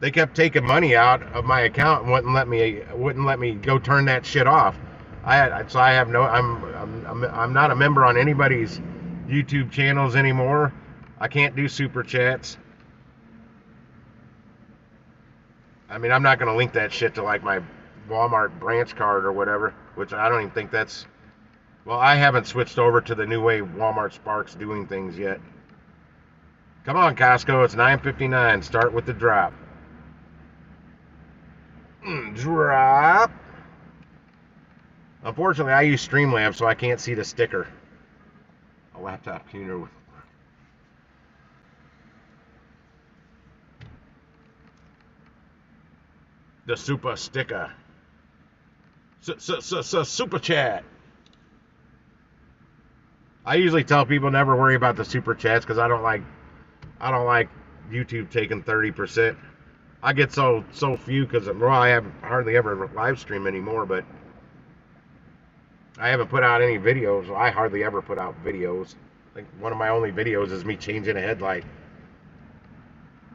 They kept taking money out of my account and wouldn't let me go turn that shit off. I'm not a member on anybody's YouTube channels anymore. I can't do super chats. I mean, I'm not going to link that shit to like my Walmart branch card or whatever, which I don't even think that's. Well, I haven't switched over to the new way Walmart Spark's doing things yet. Come on, Costco, it's $9.59. Start with the drop. Drop. Unfortunately, I use Streamlabs, so I can't see the sticker. A laptop tuner with. The super sticker. Super chat. I usually tell people never worry about the super chats because I don't like YouTube taking 30%. I get so few because I have hardly ever live stream anymore, but I haven't put out any videos. I hardly ever put out videos. Like one of my only videos is me changing a headlight,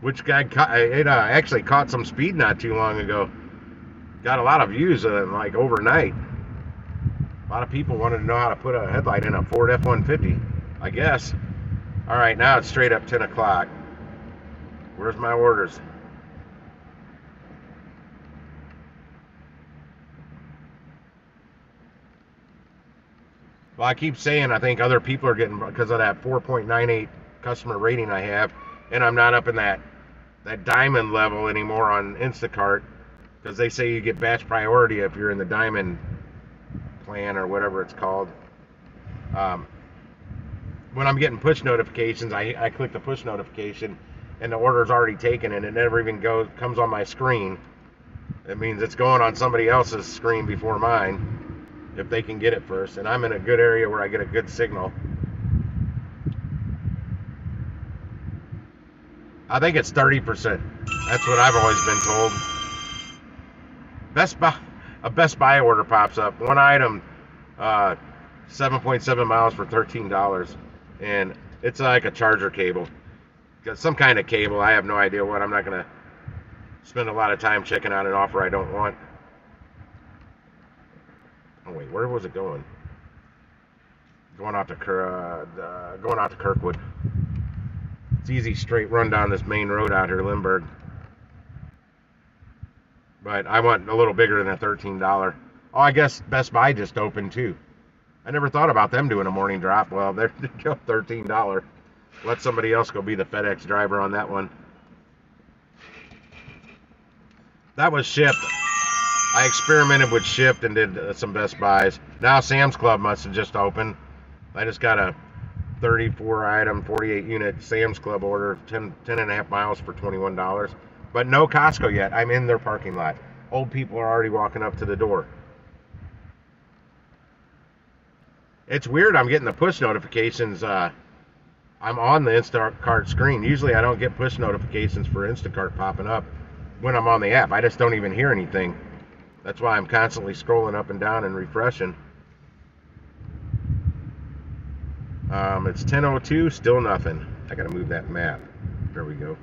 which actually caught some speed not too long ago. Got a lot of views like overnight. A lot of people wanted to know how to put a headlight in a Ford F-150, I guess. All right, now it's straight up 10 o'clock. Where's my orders? Well, I keep saying I think other people are getting, because of that 4.98 customer rating I have, and I'm not up in that diamond level anymore on Instacart, because they say you get batch priority if you're in the diamond plan or whatever it's called. When I'm getting push notifications, I click the push notification and the order's already taken and it never even comes on my screen. It means it's going on somebody else's screen before mine, if they can get it first. And I'm in a good area where I get a good signal. I think it's 30%. That's what I've always been told. A Best Buy order pops up. One item, 7.7 miles for $13. And it's like a charger cable. Got some kind of cable. I have no idea what. I'm not going to spend a lot of time checking out an offer I don't want. Oh, wait. Where was it going? Going out to Kirkwood. It's easy straight run down this main road out here, Lindbergh. But I want a little bigger than a $13. Oh, I guess Best Buy just opened too. I never thought about them doing a morning drop. Well, they're $13. Let somebody else go be the FedEx driver on that one. That was Shipt. I experimented with Shipt and did some Best Buys. Now Sam's Club must have just opened. I just got a 34 item, 48 unit Sam's Club order, 10 and a half miles for $21. But no Costco yet. I'm in their parking lot. Old people are already walking up to the door. It's weird I'm getting the push notifications. I'm on the Instacart screen. Usually I don't get push notifications for Instacart popping up when I'm on the app. I just don't even hear anything. That's why I'm constantly scrolling up and down and refreshing. It's 10:02, still nothing. I gotta move that map. There we go.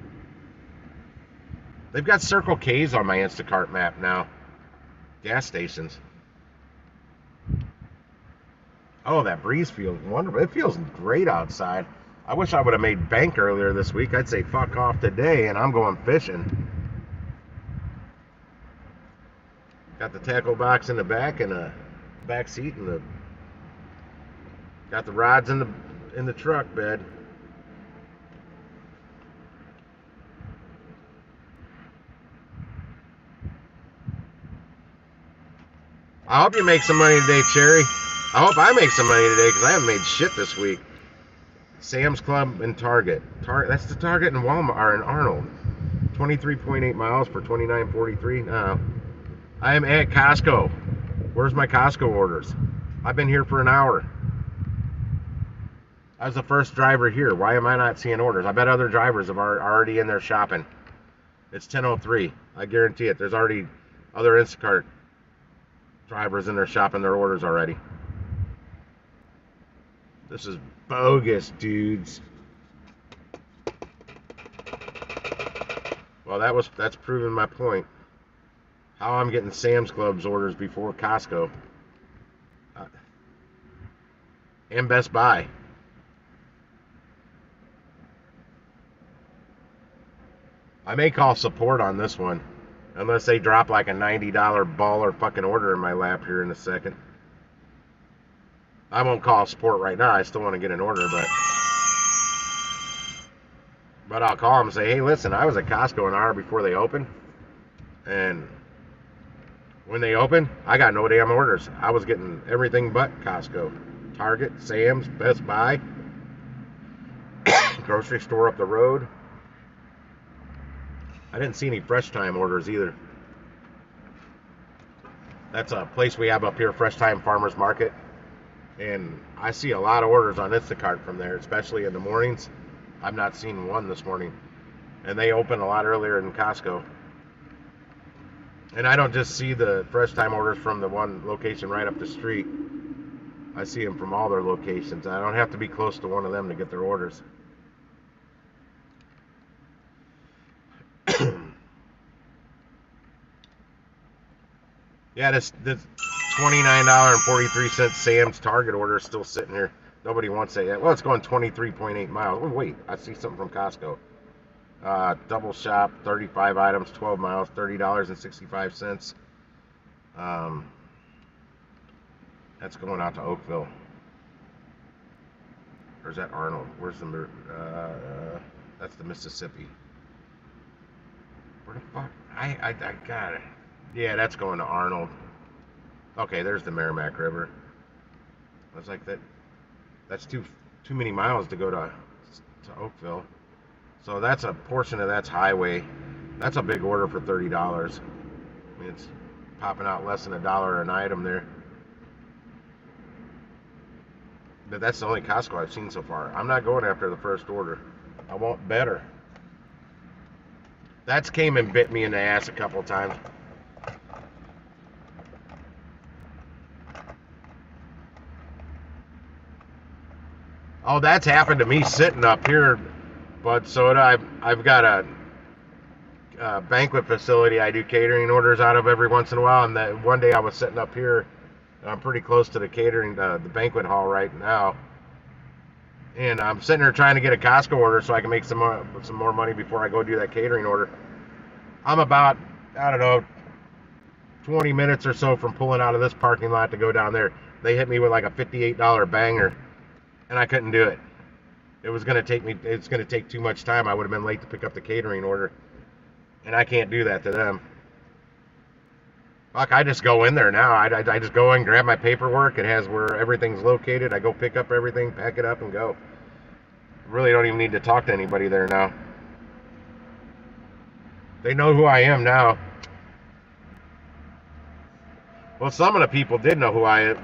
They've got Circle K's on my Instacart map now. Gas stations. Oh, that breeze feels wonderful. It feels great outside. I wish I would have made bank earlier this week. I'd say fuck off today and I'm going fishing. Got the tackle box in the back and a back seat and got the rods in the truck bed. I hope you make some money today, Cherry. I hope I make some money today because I haven't made shit this week. Sam's Club and Target. That's the Target and Walmart or in Arnold. 23.8 miles for $29.43. No. I am at Costco. Where's my Costco orders? I've been here for an hour. I was the first driver here. Why am I not seeing orders? I bet other drivers are already in there shopping. It's 10:03. I guarantee it. There's already other Instacart drivers in there shopping their orders already. This is bogus, dudes. Well, that's proving my point. How I'm getting Sam's Club's orders before Costco. And Best Buy. I may call support on this one. Unless they drop like a $90 baller fucking order in my lap here in a second. I won't call support right now. I still want to get an order, but I'll call them and say, hey, listen, I was at Costco an hour before they opened. And when they opened, I got no damn orders. I was getting everything but Costco. Target, Sam's, Best Buy, grocery store up the road. I didn't see any Fresh Time orders either. That's a place we have up here, Fresh Time Farmers Market. And I see a lot of orders on Instacart from there, especially in the mornings. I've not seen one this morning. And they open a lot earlier than Costco. And I don't just see the fresh time orders from the one location right up the street. I see them from all their locations. I don't have to be close to one of them to get their orders. Yeah, this $29.43 Sam's Target order is still sitting here. Nobody wants it yet. Well, it's going 23.8 miles. Oh, wait, I see something from Costco. Double shop, 35 items, 12 miles, $30.65. That's going out to Oakville. Or is that Arnold? Where's the... that's the Mississippi. Where the fuck? I got it. Yeah, that's going to Arnold. Okay, there's the Merrimack River. I was like, that's too many miles to go to Oakville. So that's a portion of that's highway. That's a big order for $30. I mean, it's popping out less than $1 an item there. But that's the only Costco I've seen so far. I'm not going after the first order. I want better. That's came and bit me in the ass a couple of times. Oh, that's happened to me sitting up here, but so I've got a banquet facility I do catering orders out of every once in a while, and that one day I was sitting up here. I'm pretty close to the catering, the banquet hall right now, and I'm sitting there trying to get a Costco order so I can make some more money before I go do that catering order. I'm about, I don't know, 20 minutes or so from pulling out of this parking lot to go down there. They hit me with like a $58 banger, and I couldn't do it. It's going to take too much time. I would have been late to pick up the catering order, and I can't do that to them. Fuck, I just go in there now. I just go in, grab my paperwork. It has where everything's located. I go pick up everything, pack it up, and go. Really don't even need to talk to anybody there now. They know who I am now. Well, some of the people did know who I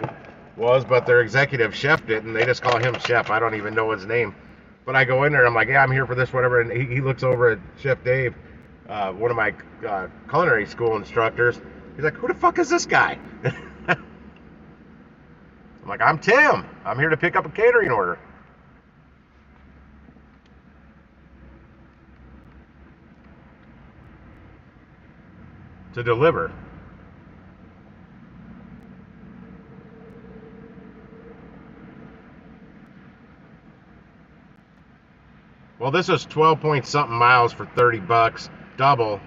was, but their executive chef didn't. They just call him Chef. I don't even know his name. But I go in there, I'm like, yeah, I'm here for this, whatever. And he looks over at Chef Dave, one of my culinary school instructors. He's like, who the fuck is this guy? I'm like, I'm Tim. I'm here to pick up a catering order. To deliver. Well, this was 12 point something miles for $30, double.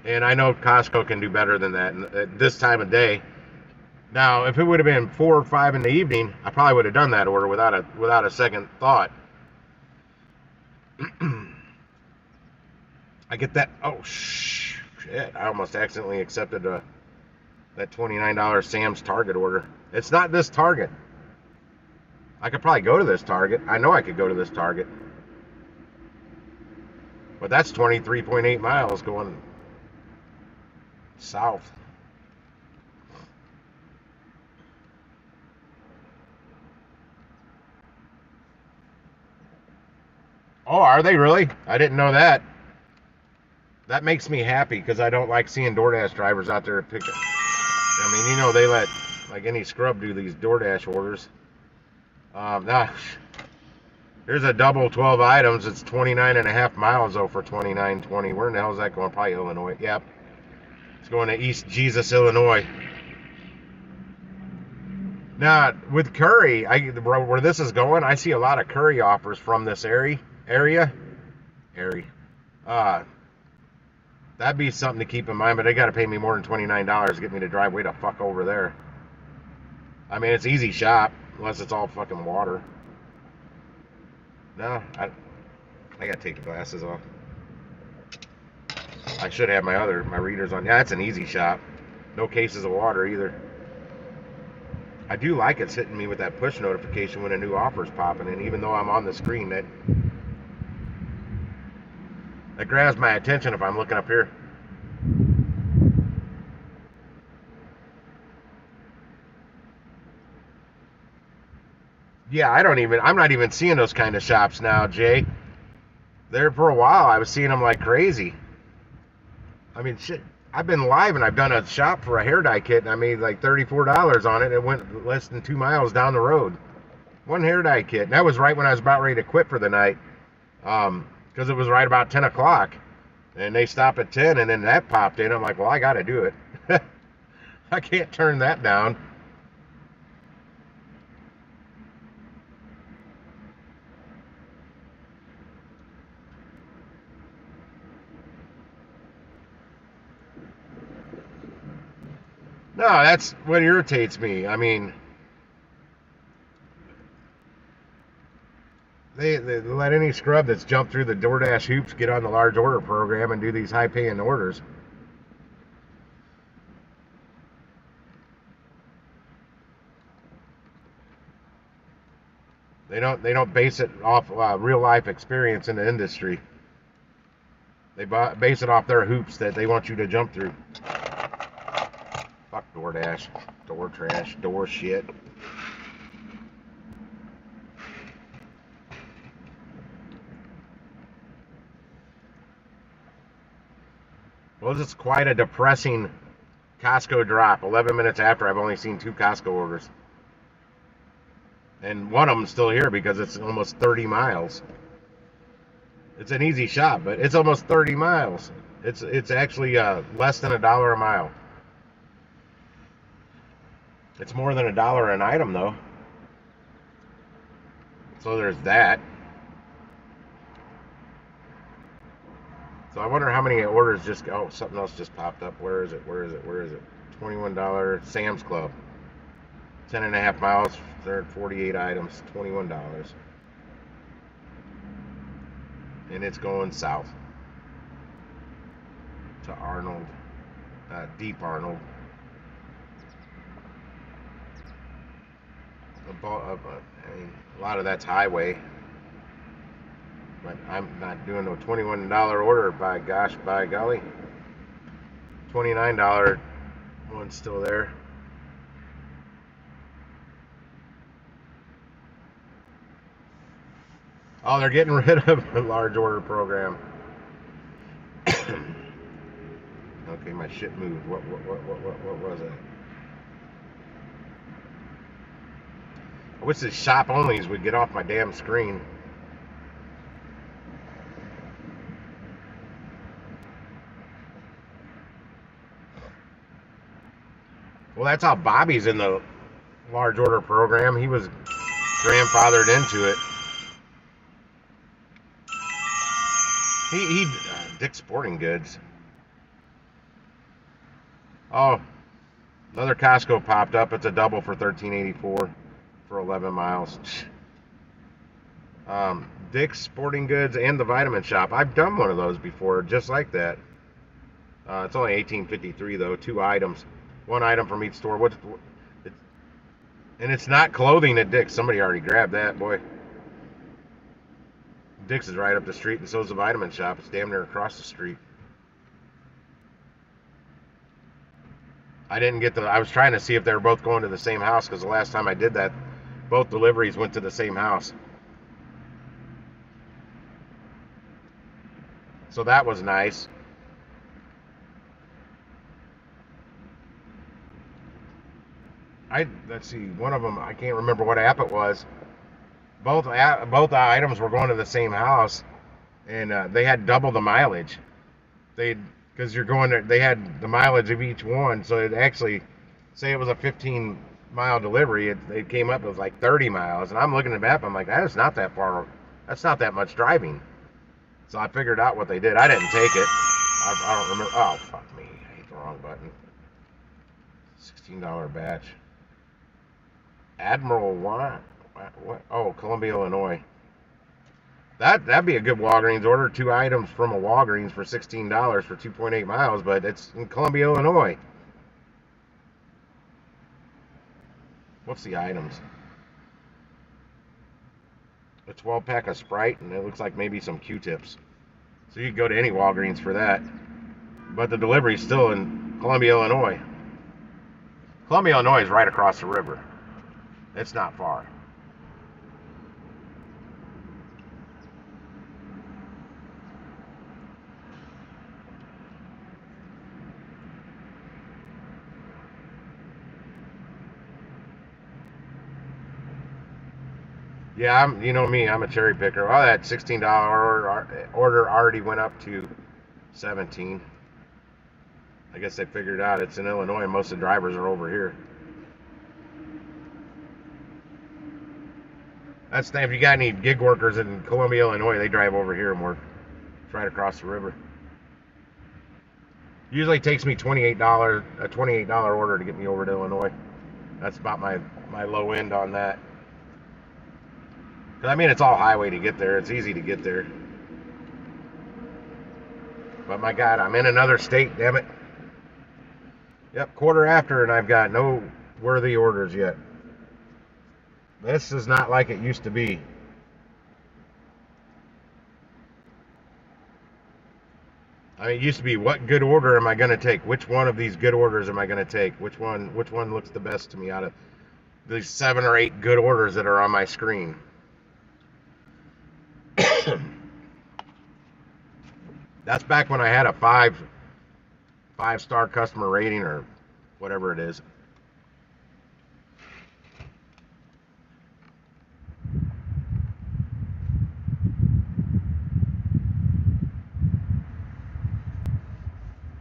And I know Costco can do better than that at this time of day. Now, if it would have been 4 or 5 in the evening, I probably would have done that order without a second thought. I get that. Oh shit! I almost accidentally accepted that $29 Sam's Target order. It's not this Target. I could probably go to this Target. I know I could go to this Target. But that's 23.8 miles going south. Oh, are they really? I didn't know that. That makes me happy because I don't like seeing DoorDash drivers out there picking. I mean, you know, they let like any scrub do these DoorDash orders. Now, here's a double 12 items. It's 29.5 miles though for $29.20. Where in the hell is that going? Probably Illinois. Yep. It's going to East Jesus, Illinois. Now, with curry, where this is going, I see a lot of curry offers from this area. That'd be something to keep in mind, but they got to pay me more than $29 to get me to drive way the fuck over there. I mean, it's easy shop, unless it's all fucking water. No, I gotta take the glasses off. I should have my readers on. Yeah, it's an easy shop. No cases of water either. I do like it's hitting me with that push notification when a new offer's popping in, even though I'm on the screen. That grabs my attention if I'm looking up here. Yeah, I'm not even seeing those kind of shops now, Jay. There for a while, I was seeing them like crazy. I mean, shit, I've been live and I've done a shop for a hair dye kit and I made like $34 on it. It went less than 2 miles down the road. One hair dye kit. And that was right when I was about ready to quit for the night. Because it was right about 10 o'clock. And they stopped at 10 and then that popped in. I'm like, well, I got to do it. I can't turn that down. No, that's what irritates me. I mean, they let any scrub that's jumped through the DoorDash hoops get on the large order program and do these high-paying orders. They don't base it off real life experience in the industry. They base it off their hoops that they want you to jump through. Fuck DoorDash, door trash, door shit. Well, this is quite a depressing Costco drop. 11 minutes after, I've only seen 2 Costco orders. And one of them's still here because it's almost 30 miles. It's an easy shop, but it's almost 30 miles. It's actually less than $1 a mile. It's more than $1 an item, though. So there's that. So I wonder how many orders just... Oh, something else just popped up. Where is it? Where is it? Where is it? $21 Sam's Club. 10.5 miles, 48 items, $21. And it's going south to Arnold, Deep Arnold. I mean, a lot of that's highway, but I'm not doing no $21 order. By golly, $29 one's still there. Oh, they're getting rid of the large order program. Okay, my shit moved. What was it? I wish the shop onlys would get off my damn screen. Well, that's how Bobby's in the large order program. He was grandfathered into it. Dick's Sporting Goods. Oh, another Costco popped up. It's a double for $13.84 for 11 miles. Dick's Sporting Goods and the Vitamin Shop. I've done one of those before, just like that. It's only $18.53 though. 2 items, 1 item from each store. And it's not clothing at Dick's. Somebody already grabbed that, boy. Dick's is right up the street, and so is the Vitamin Shop. It's damn near across the street. I was trying to see if they were both going to the same house, because the last time I did that, both deliveries went to the same house. So that was nice. Let's see, one of them, I can't remember what app it was. Both items were going to the same house, and they had double the mileage. Because they had the mileage of each one, so it actually, say it was a 15-mile delivery, it came up as like 30 miles. And I'm looking at the map, I'm like, that's not that far. That's not that much driving. So I figured out what they did. I didn't take it. I don't remember. Oh, fuck me. I hit the wrong button. $16 batch. Admiral what? What? Oh, Columbia, Illinois. That'd be a good Walgreens order. 2 items from a Walgreens for $16 for 2.8 miles, but it's in Columbia, Illinois. What's the items? A 12-pack of Sprite, and it looks like maybe some Q-tips. So you could go to any Walgreens for that. But the delivery's still in Columbia, Illinois. Columbia, Illinois is right across the river. It's not far. Yeah, you know me, I'm a cherry picker. Well, that $16 order already went up to 17. I guess they figured out it's in Illinois and most of the drivers are over here. That's if you got any gig workers in Columbia, Illinois, they drive over here and work. It's right across the river. Usually takes me a $28 order to get me over to Illinois. That's about my low end on that. 'Cause I mean, it's all highway to get there. It's easy to get there. But my God, I'm in another state, damn it. Yep, quarter after, and I've got no worthy orders yet. This is not like it used to be. I mean, it used to be, what good order am I going to take? Which one of these good orders am I going to take? Which one looks the best to me out of these 7 or 8 good orders that are on my screen? That's back when I had a five-star customer rating or whatever it is.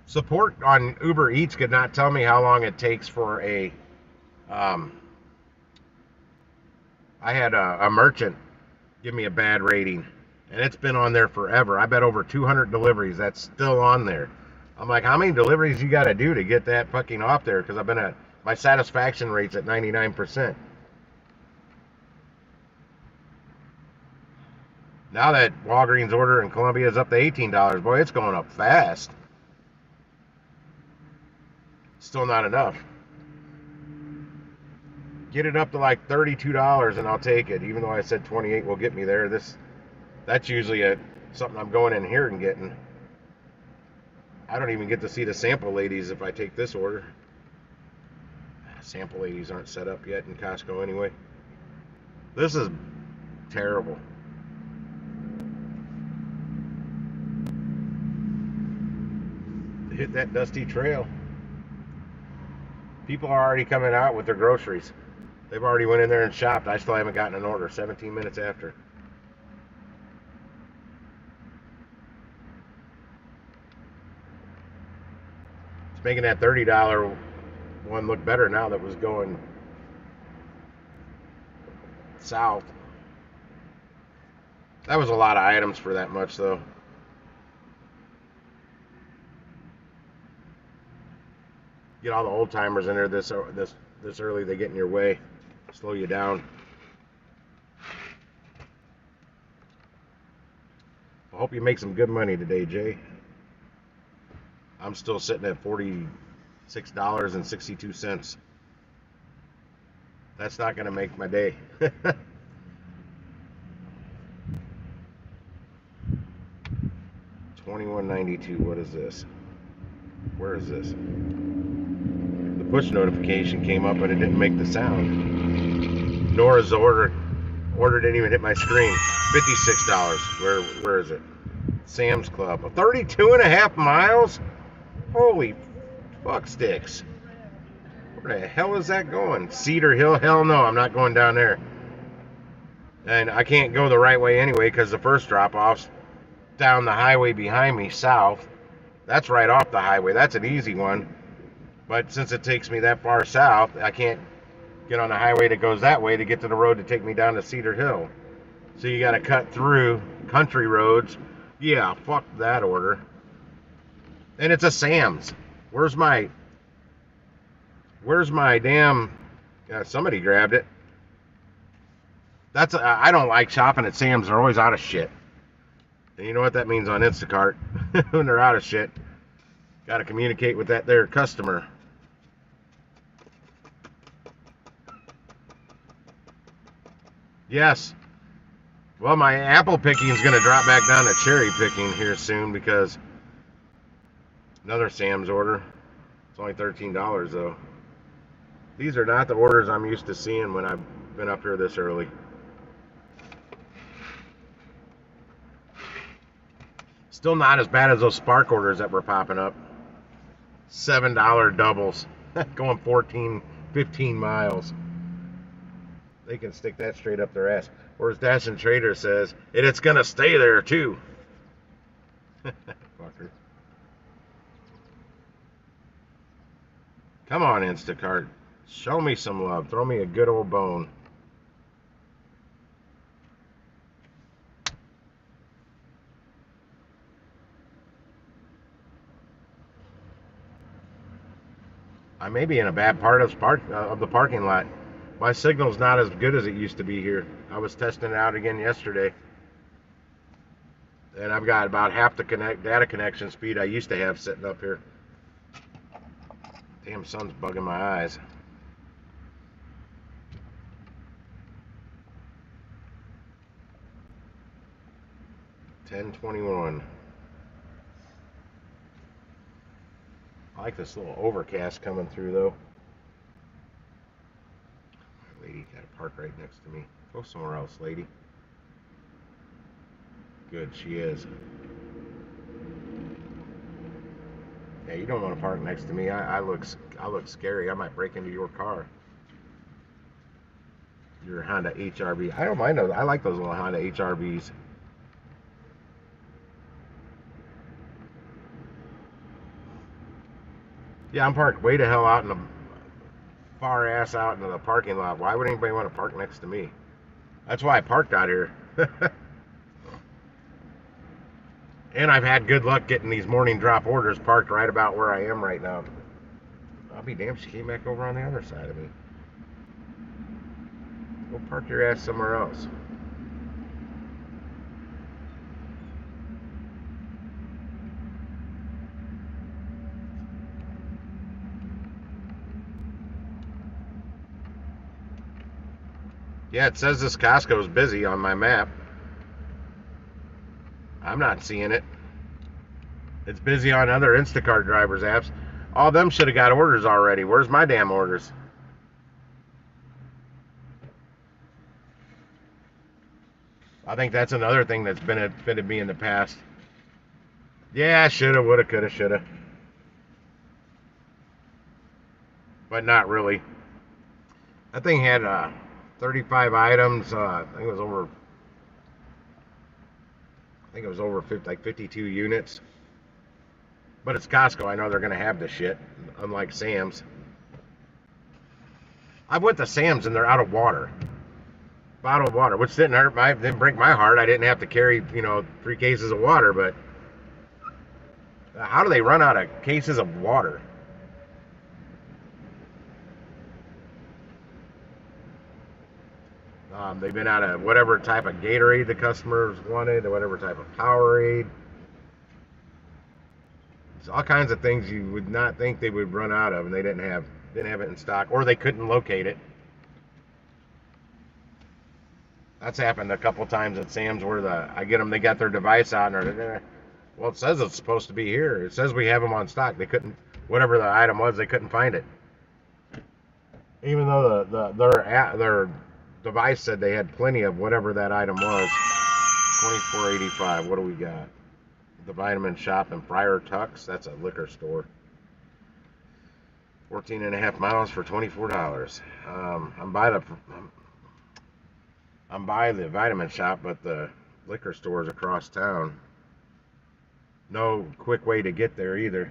Support on Uber Eats could not tell me how long it takes for a I had a merchant give me a bad rating, and it's been on there forever. I bet over 200 deliveries that's still on there. I'm like, how many deliveries you got to do to get that fucking off there? Because I've been at my satisfaction rate's at 99%. Now that Walgreens order in Columbia is up to $18, boy, it's going up fast. Still not enough. Get it up to like $32 and I'll take it. Even though I said 28 will get me there. That's usually something I'm going in here and getting. I don't even get to see the sample ladies if I take this order. Sample ladies aren't set up yet in Costco anyway. This is terrible. Hit that dusty trail. People are already coming out with their groceries. They've already went in there and shopped. I still haven't gotten an order 17 minutes after. It's making that $30 one look better now that was going south. That was a lot of items for that much though. Get all the old timers in there this early, they get in your way, slow you down. I hope you make some good money today, Jay. I'm still sitting at $46.62. That's not going to make my day. $21.92. What is this? Where is this? The push notification came up, but it didn't make the sound. Nora's order didn't even hit my screen. $56. Where is it? Sam's Club. 32.5 miles? Holy fuck sticks. Where the hell is that going? Cedar Hill? Hell no, I'm not going down there. And I can't go the right way anyway because the first drop-off's down the highway behind me, south. That's right off the highway. That's an easy one. But since it takes me that far south, I can't get on the highway that goes that way to get to the road to take me down to Cedar Hill. So you got to cut through country roads. Yeah, fuck that order. And it's a Sam's. Where's my damn... somebody grabbed it. I don't like shopping at Sam's. They're always out of shit. And you know what that means on Instacart. When they're out of shit, got to communicate with that there customer. Yes. Well, my apple picking is going to drop back down to cherry picking here soon because another Sam's order. It's only $13 though. These are not the orders I'm used to seeing when I've been up here this early. Still not as bad as those Spark orders that were popping up. $7 doubles. Going 14, 15 miles. They can stick that straight up their ass. Whereas Dash and Trader says, and it's gonna stay there too. Fucker. Come on, Instacart. Show me some love. Throw me a good old bone. I may be in a bad part of the parking lot. My signal's not as good as it used to be here. I was testing it out again yesterday. And I've got about half the data connection speed I used to have sitting up here. Damn sun's bugging my eyes. $10.21. I like this little overcast coming through though. My lady got to park right next to me. Go somewhere else, lady. Good, she is. Yeah, you don't want to park next to me. I look scary. I might break into your car. Your Honda HRV. I don't mind those. I like those little Honda HRVs. Yeah, I'm parked way the hell out in the far ass out into the parking lot. Why would anybody want to park next to me? That's why I parked out here. And I've had good luck getting these morning drop orders parked right about where I am right now. I'll be damned, she came back over on the other side of me. Go park your ass somewhere else. Yeah, it says this Costco is busy on my map. I'm not seeing it. It's busy on other Instacart drivers' apps. All of them should have got orders already. Where's my damn orders? I think that's another thing that's benefited me in the past. Yeah, shoulda, woulda, coulda, shoulda. But not really. That thing had 35 items. I think it was over 50, like 52 units. But it's Costco. I know they're gonna have this shit, unlike Sam's. I went to Sam's and they're out of water, bottled water, which didn't break my heart. I didn't have to carry 3 cases of water, but how do they run out of cases of water? They've been out of whatever type of Gatorade the customers wanted, or whatever type of Powerade. There's all kinds of things you would not think they would run out of, and they didn't have it in stock, or they couldn't locate it. That's happened a couple times at Sam's where they got their device out and they're, well, it says it's supposed to be here. It says we have them on stock. They couldn't, whatever the item was, they couldn't find it. Even though their device said they had plenty of whatever that item was. $24.85. What do we got? The Vitamin Shop in Friar Tuck's. That's a liquor store. 14.5 miles for $24. I'm by the Vitamin Shop, but the liquor store is across town. No quick way to get there either.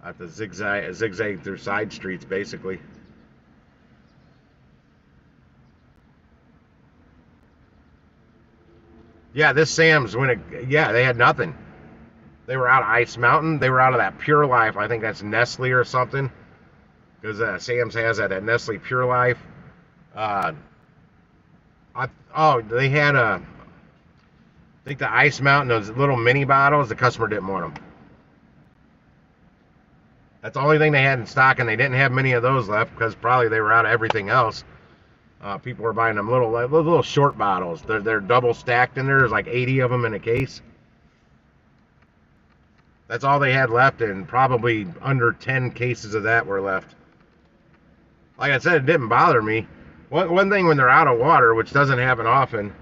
I have to zigzag through side streets, basically. Yeah, this Sam's, they had nothing. They were out of Ice Mountain. They were out of that Pure Life. I think that's Nestle or something. Because Sam's has that at Nestle Pure Life. They had I think the Ice Mountain, those little mini bottles, the customer didn't want them. That's the only thing they had in stock, and they didn't have many of those left because probably they were out of everything else. People were buying them little short bottles. They're double stacked in there. There's like 80 of them in a case. That's all they had left, and probably under 10 cases of that were left. Like I said, it didn't bother me. One thing when they're out of water, which doesn't happen often,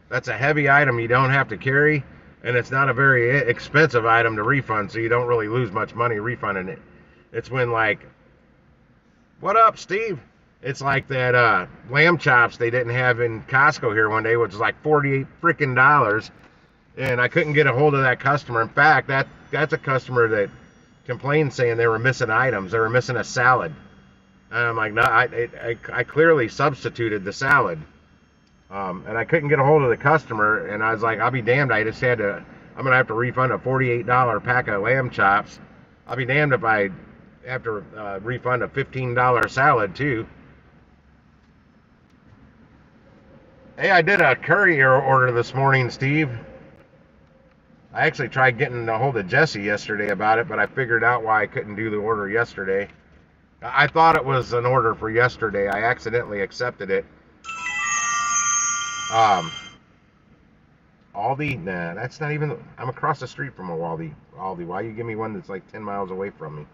that's a heavy item you don't have to carry, and it's not a very expensive item to refund, so you don't really lose much money refunding it. It's when, like, what up, Steve? It's like that lamb chops they didn't have in Costco here one day, which was like $48 freaking dollars, and I couldn't get a hold of that customer. In fact, that's a customer that complained saying they were missing items. They were missing a salad. And I'm like, no, I clearly substituted the salad, and I couldn't get a hold of the customer. And I was like, I'll be damned. I'm gonna have to refund a $48 pack of lamb chops. I'll be damned if I have to refund a $15 salad too. Hey, I did a courier order this morning, Steve. I actually tried getting a hold of Jesse yesterday about it, but I figured out why I couldn't do the order yesterday. I thought it was an order for yesterday. I accidentally accepted it. Aldi? Nah, that's not even... I'm across the street from a Aldi. Why you give me one that's like 10 miles away from me?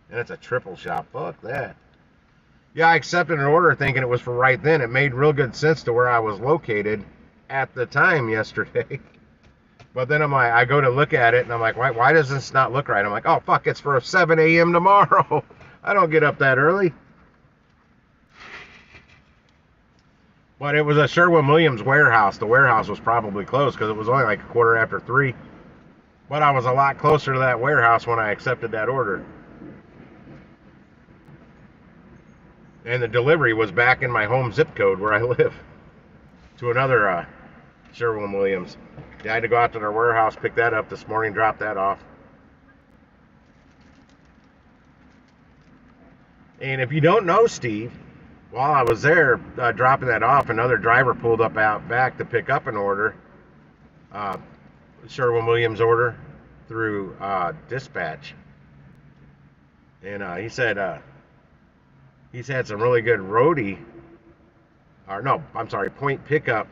And it's a triple shop. Fuck that. Yeah, I accepted an order thinking it was for right then. It made real good sense to where I was located at the time yesterday. But then I'm like, I go to look at it and I'm like, why does this not look right? I'm like, oh fuck, it's for 7 a.m. tomorrow. I don't get up that early. But it was a Sherwin-Williams warehouse. The warehouse was probably closed because it was only like 3:15. But I was a lot closer to that warehouse when I accepted that order. And the delivery was back in my home zip code where I live. To another Sherwin-Williams. Yeah, I had to go out to their warehouse, pick that up this morning, drop that off. And if you don't know, Steve, while I was there dropping that off, another driver pulled up out back to pick up an order, Sherwin-Williams order, through dispatch. And he said he's had some really good roadie, point pickup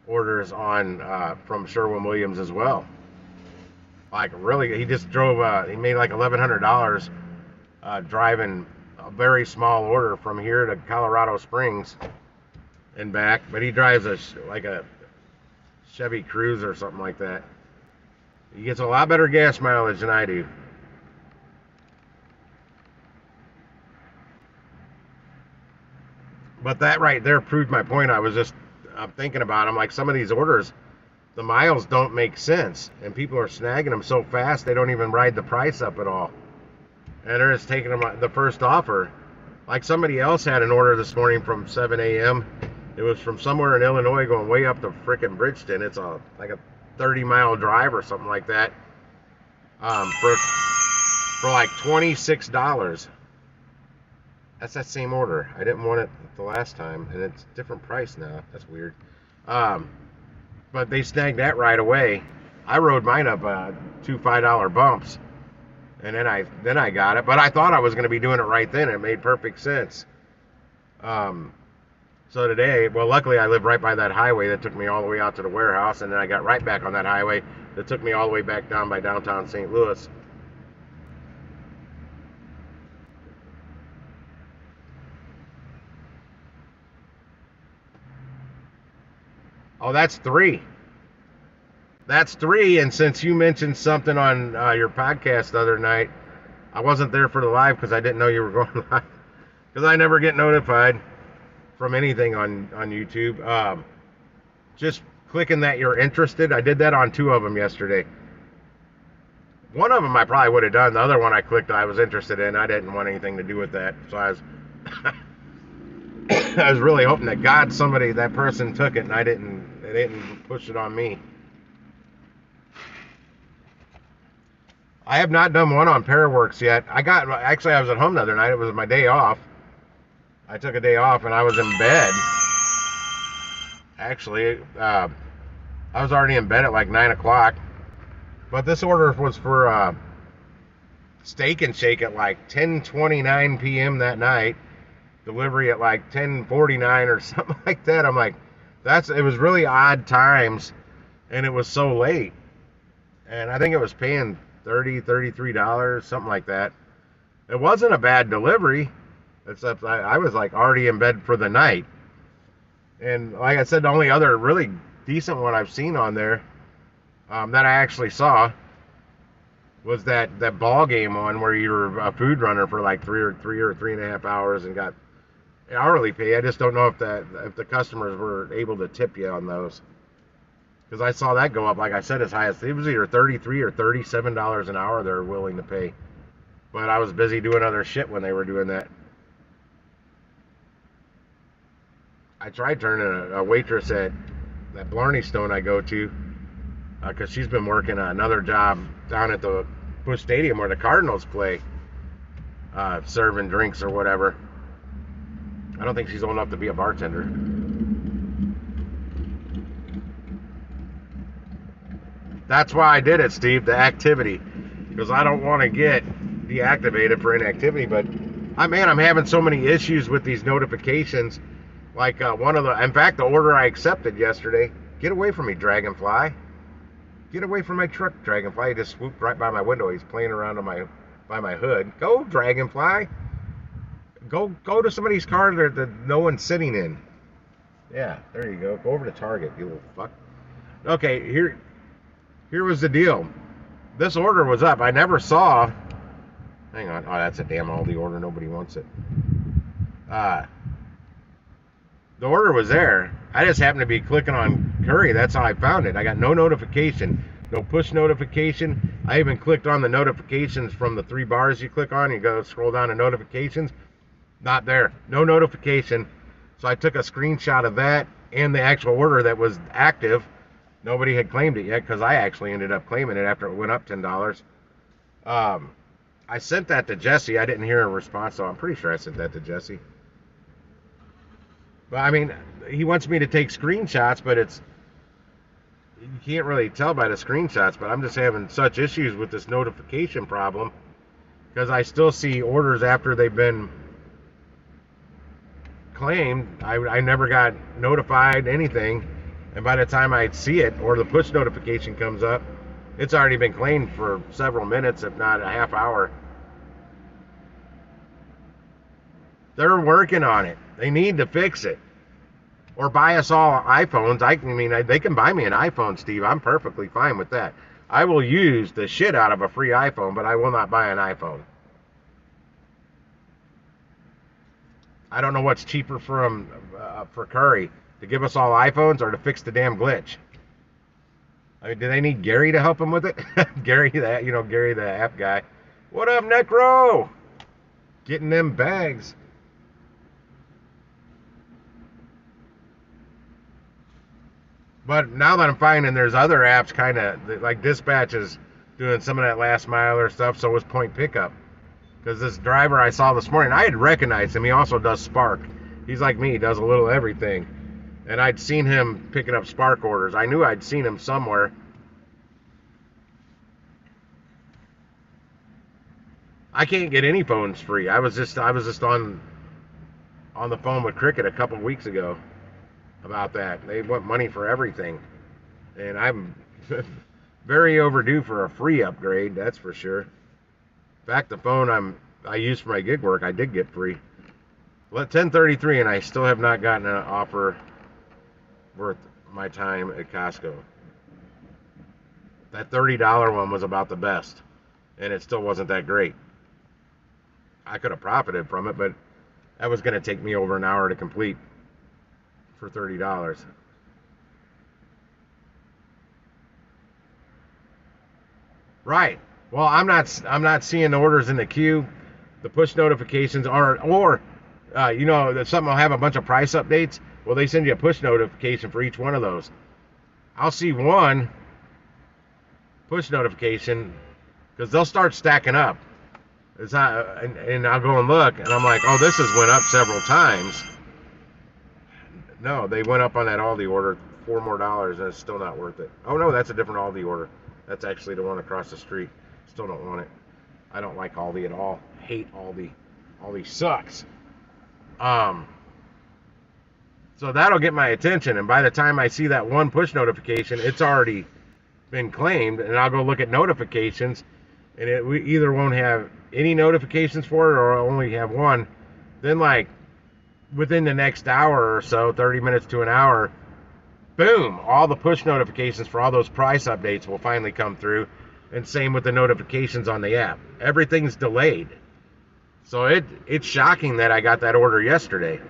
orders on from Sherwin-Williams as well. Like really, he just drove. He made like $1,100 driving a very small order from here to Colorado Springs and back. But he drives a Chevy Cruze or something like that. He gets a lot better gas mileage than I do. But that right there proved my point. I'm thinking about them, like some of these orders, the miles don't make sense, and people are snagging them so fast they don't even ride the price up at all, and they're just taking them the first offer. Like somebody else had an order this morning from 7 a.m. It was from somewhere in Illinois going way up to frickin' Bridgeton. It's like a 30-mile drive or something like that, for like $26. That's that same order. I didn't want it the last time, and it's a different price now. That's weird. But they snagged that right away. I rode mine up 2 $5 bumps, and then I got it. But I thought I was going to be doing it right then. It made perfect sense. So today, well, luckily I live right by that highway that took me all the way out to the warehouse, and then I got right back on that highway that took me all the way back down by downtown St. Louis. Oh, that's 3. That's 3, and since you mentioned something on your podcast the other night, I wasn't there for the live because I didn't know you were going live. Because I never get notified from anything on YouTube. Just clicking that you're interested. I did that on 2 of them yesterday. One of them I probably would have done. The other one I clicked I was interested in. I didn't want anything to do with that. So I was... I was really hoping that that person took it, and they didn't push it on me. I have not done one on Paraworks yet. Actually, I was at home the other night. It was my day off. I took a day off, and I was in bed. Actually, I was already in bed at like 9 o'clock. But this order was for Steak and Shake at like 10:29 p.m. that night. Delivery at like 10:49 or something like that. I'm like, it was really odd times, and it was so late. And I think it was paying $33, something like that. It wasn't a bad delivery, except I was like already in bed for the night. And like I said, the only other really decent one I've seen on there that I actually saw was that ball game one where you were a food runner for like 3 or 3.5 hours and got hourly pay. I just don't know if the customers were able to tip you on those. Because I saw that go up, like I said, as high as it was either $33 or $37 an hour they're willing to pay. But I was busy doing other shit when they were doing that. I tried turning a waitress at that Blarney Stone I go to, because she's been working another job down at the Busch Stadium where the Cardinals play, serving drinks or whatever. I don't think she's old enough to be a bartender. That's why I did it, Steve, the activity. Because I don't want to get deactivated for inactivity. But, I'm having so many issues with these notifications. Like in fact, the order I accepted yesterday, get away from me, Dragonfly. Get away from my truck, Dragonfly. He just swooped right by my window. He's playing around by my hood. Go, Dragonfly. Go to somebody's car that no one's sitting in. Yeah, there you go. Go over to Target, you little fuck. Okay, here was the deal. This order was up. I never saw. Hang on. Oh, that's a damn Aldi order. Nobody wants it. The order was there. I just happened to be clicking on Curry. That's how I found it. I got no notification, no push notification. I even clicked on the notifications from the 3 bars you click on. You go scroll down to notifications. Not there. No notification. So I took a screenshot of that and the actual order that was active. Nobody had claimed it yet because I actually ended up claiming it after it went up $10. I sent that to Jesse. I didn't hear a response, so I'm pretty sure I sent that to Jesse. But he wants me to take screenshots, but you can't really tell by the screenshots. But I'm just having such issues with this notification problem because I still see orders after they've been claimed. I never got notified anything, and by the time I see it or the push notification comes up, it's already been claimed for several minutes, if not a half hour. They're working on it. They need to fix it. Or buy us all iPhones. They can buy me an iPhone, Steve. I'm perfectly fine with that. I will use the shit out of a free iPhone, but I will not buy an iPhone. I don't know what's cheaper for Curry, to give us all iPhones or to fix the damn glitch. Do they need Gary to help them with it? Gary the app guy. What up, Necro? Getting them bags. But now that I'm finding there's other apps kind of, like Dispatch is doing some of that last miler stuff, so was Point Pickup. Because this driver I saw this morning, I had recognized him. He also does Spark. He's like me, he does a little everything. And I'd seen him picking up Spark orders. I knew I'd seen him somewhere. I can't get any phones free. I was just on the phone with Cricket a couple weeks ago about that. They want money for everything. And I'm very overdue for a free upgrade, that's for sure. In fact, the phone I use for my gig work, I did get free. Well, at 10:33, and I still have not gotten an offer worth my time at Costco. That $30 one was about the best, and it still wasn't that great. I could have profited from it, but that was going to take me over an hour to complete for $30. Right. Well, I'm not seeing orders in the queue. The push notifications or that something will have a bunch of price updates. Well, they send you a push notification for each one of those. I'll see one push notification because they'll start stacking up. It's not, and I'll go and look, and I'm like, oh, this has went up several times. No, they went up on that Aldi order $4 more, and it's still not worth it. Oh no, that's a different Aldi order. That's actually the one across the street. Still don't want it. I don't like Aldi at all. Hate Aldi. Aldi sucks. So that'll get my attention, and by the time I see that one push notification, it's already been claimed, and I'll go look at notifications, and we either won't have any notifications for it or only have one. Then, like, within the next hour or so, 30 minutes to an hour, boom, all the push notifications for all those price updates will finally come through, and same with the notifications on the app. Everything's delayed. So it's shocking that I got that order yesterday.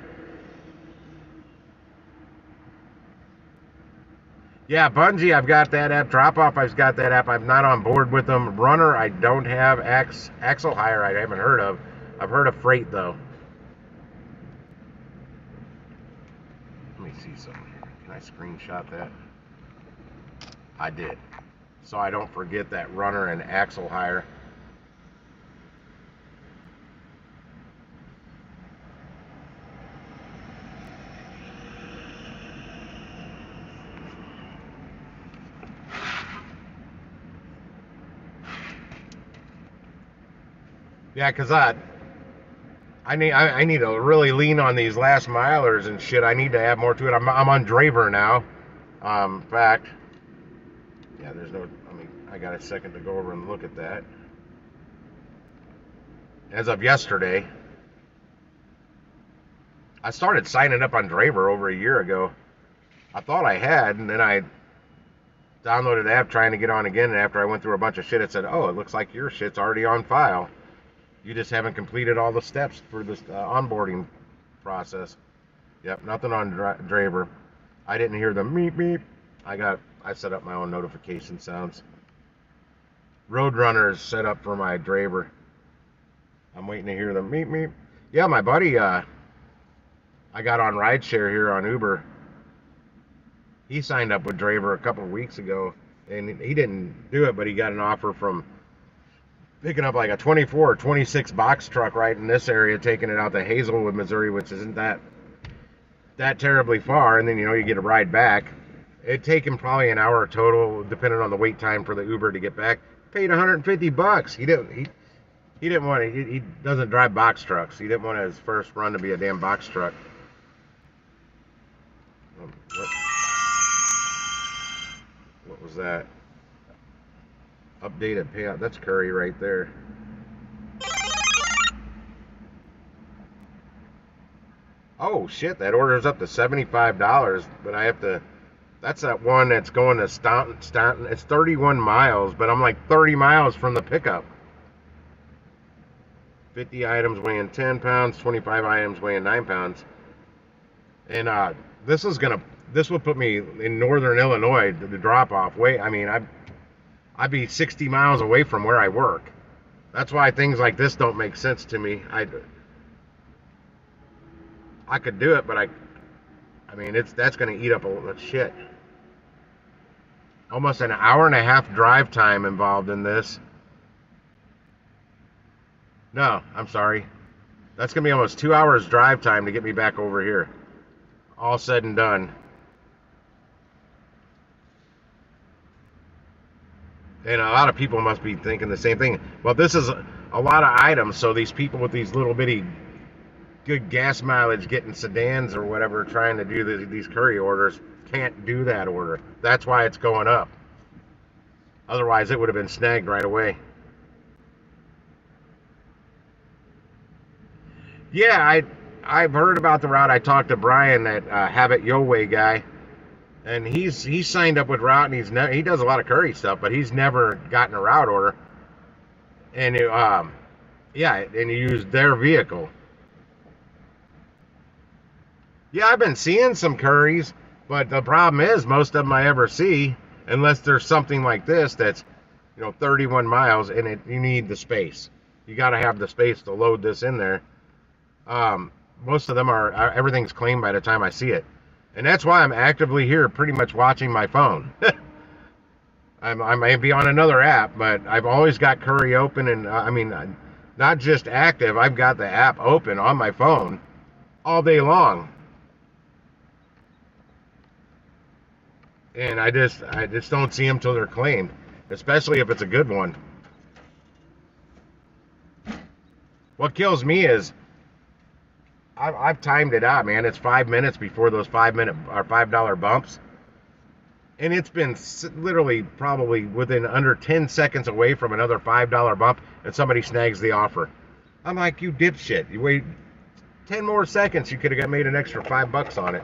Yeah, Bungie, I've got that app. Drop Off, I've got that app. I'm not on board with them. Runner, I don't have. Axle Hire, I haven't heard of. I've heard of Freight, though. Let me see something here. Can I screenshot that? I did. So I don't forget that Runner and Axle Hire. Yeah, because I need to really lean on these last milers and shit. I need to add more to it. I'm on Draver now. In fact, yeah, there's no. I got a second to go over and look at that. As of yesterday, I started signing up on Draver over a year ago. I thought I had, and then I downloaded the app trying to get on again. And after I went through a bunch of shit, it said, "Oh, it looks like your shit's already on file. You just haven't completed all the steps for this onboarding process." Yep, nothing on Draver. I didn't hear the meep meep. I set up my own notification sounds. Roadrunner is set up for my Draver. I'm waiting to hear the meep meep. Yeah, my buddy, I got on rideshare here on Uber. He signed up with Draver a couple of weeks ago, and he didn't do it, but he got an offer from picking up like a 24 or 26 box truck right in this area, taking it out to Hazelwood, Missouri, which isn't that terribly far, and then you get a ride back. It'd take him probably an hour total, depending on the wait time for the Uber to get back. Paid $150. He didn't want to. He doesn't drive box trucks. He didn't want his first run to be a damn box truck. What was that? Updated payout. That's Curry right there. Oh shit, that order's up to $75, but I have to. That's that one that's going to Staunton. It's 31 miles, but I'm like 30 miles from the pickup. 50 items weighing 10 pounds, 25 items weighing 9 pounds. And this will put me in northern Illinois, the drop off. I'd be 60 miles away from where I work. That's why things like this don't make sense to me. I could do it, but that's going to eat up a lot of shit. Almost an hour and a half drive time involved in this. No, I'm sorry. That's going to be almost 2 hours drive time to get me back over here. All said and done. And a lot of people must be thinking the same thing. Well, this is a lot of items, so these people with these little bitty good gas mileage getting sedans or whatever trying to do these Curry orders can't do that order. That's why it's going up. Otherwise, it would have been snagged right away. Yeah, I've heard about the route. I talked to Brian, that Habit Your Way guy, and he's signed up with Route, and he does a lot of Curry stuff, but he's never gotten a route order. And and he used their vehicle. Yeah, I've been seeing some Curries, but the problem is most of them I ever see, unless there's something like this that's 31 miles, and you need the space. You got to have the space to load this in there. Most of them everything's claimed by the time I see it. And that's why I'm actively here pretty much watching my phone. I may be on another app, but I've always got Curry open, and not just active, I've got the app open on my phone all day long. And I just don't see them till they're claimed, especially if it's a good one. What kills me is I've timed it out, man. It's 5 minutes before those 5-minute or $5 bumps. And it's been literally probably within under 10 seconds away from another $5 bump, and somebody snags the offer. I'm like, you dipshit. You wait 10 more seconds, you could have made an extra $5 on it.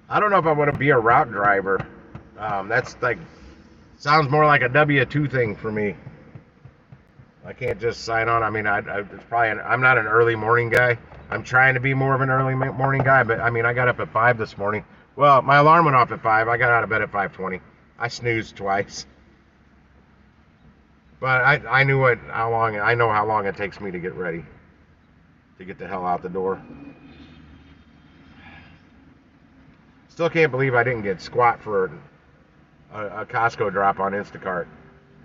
I don't know if I want to be a route driver. That's like, sounds more like a W-2 thing for me. I can't just sign on. I mean, it's probably I'm not an early morning guy. I'm trying to be more of an early morning guy, but I mean, I got up at 5 this morning. Well, my alarm went off at 5. I got out of bed at 5:20. I snoozed twice. But I know how long it takes me to get ready, to get the hell out the door. Still can't believe I didn't get squat for a Costco drop on Instacart.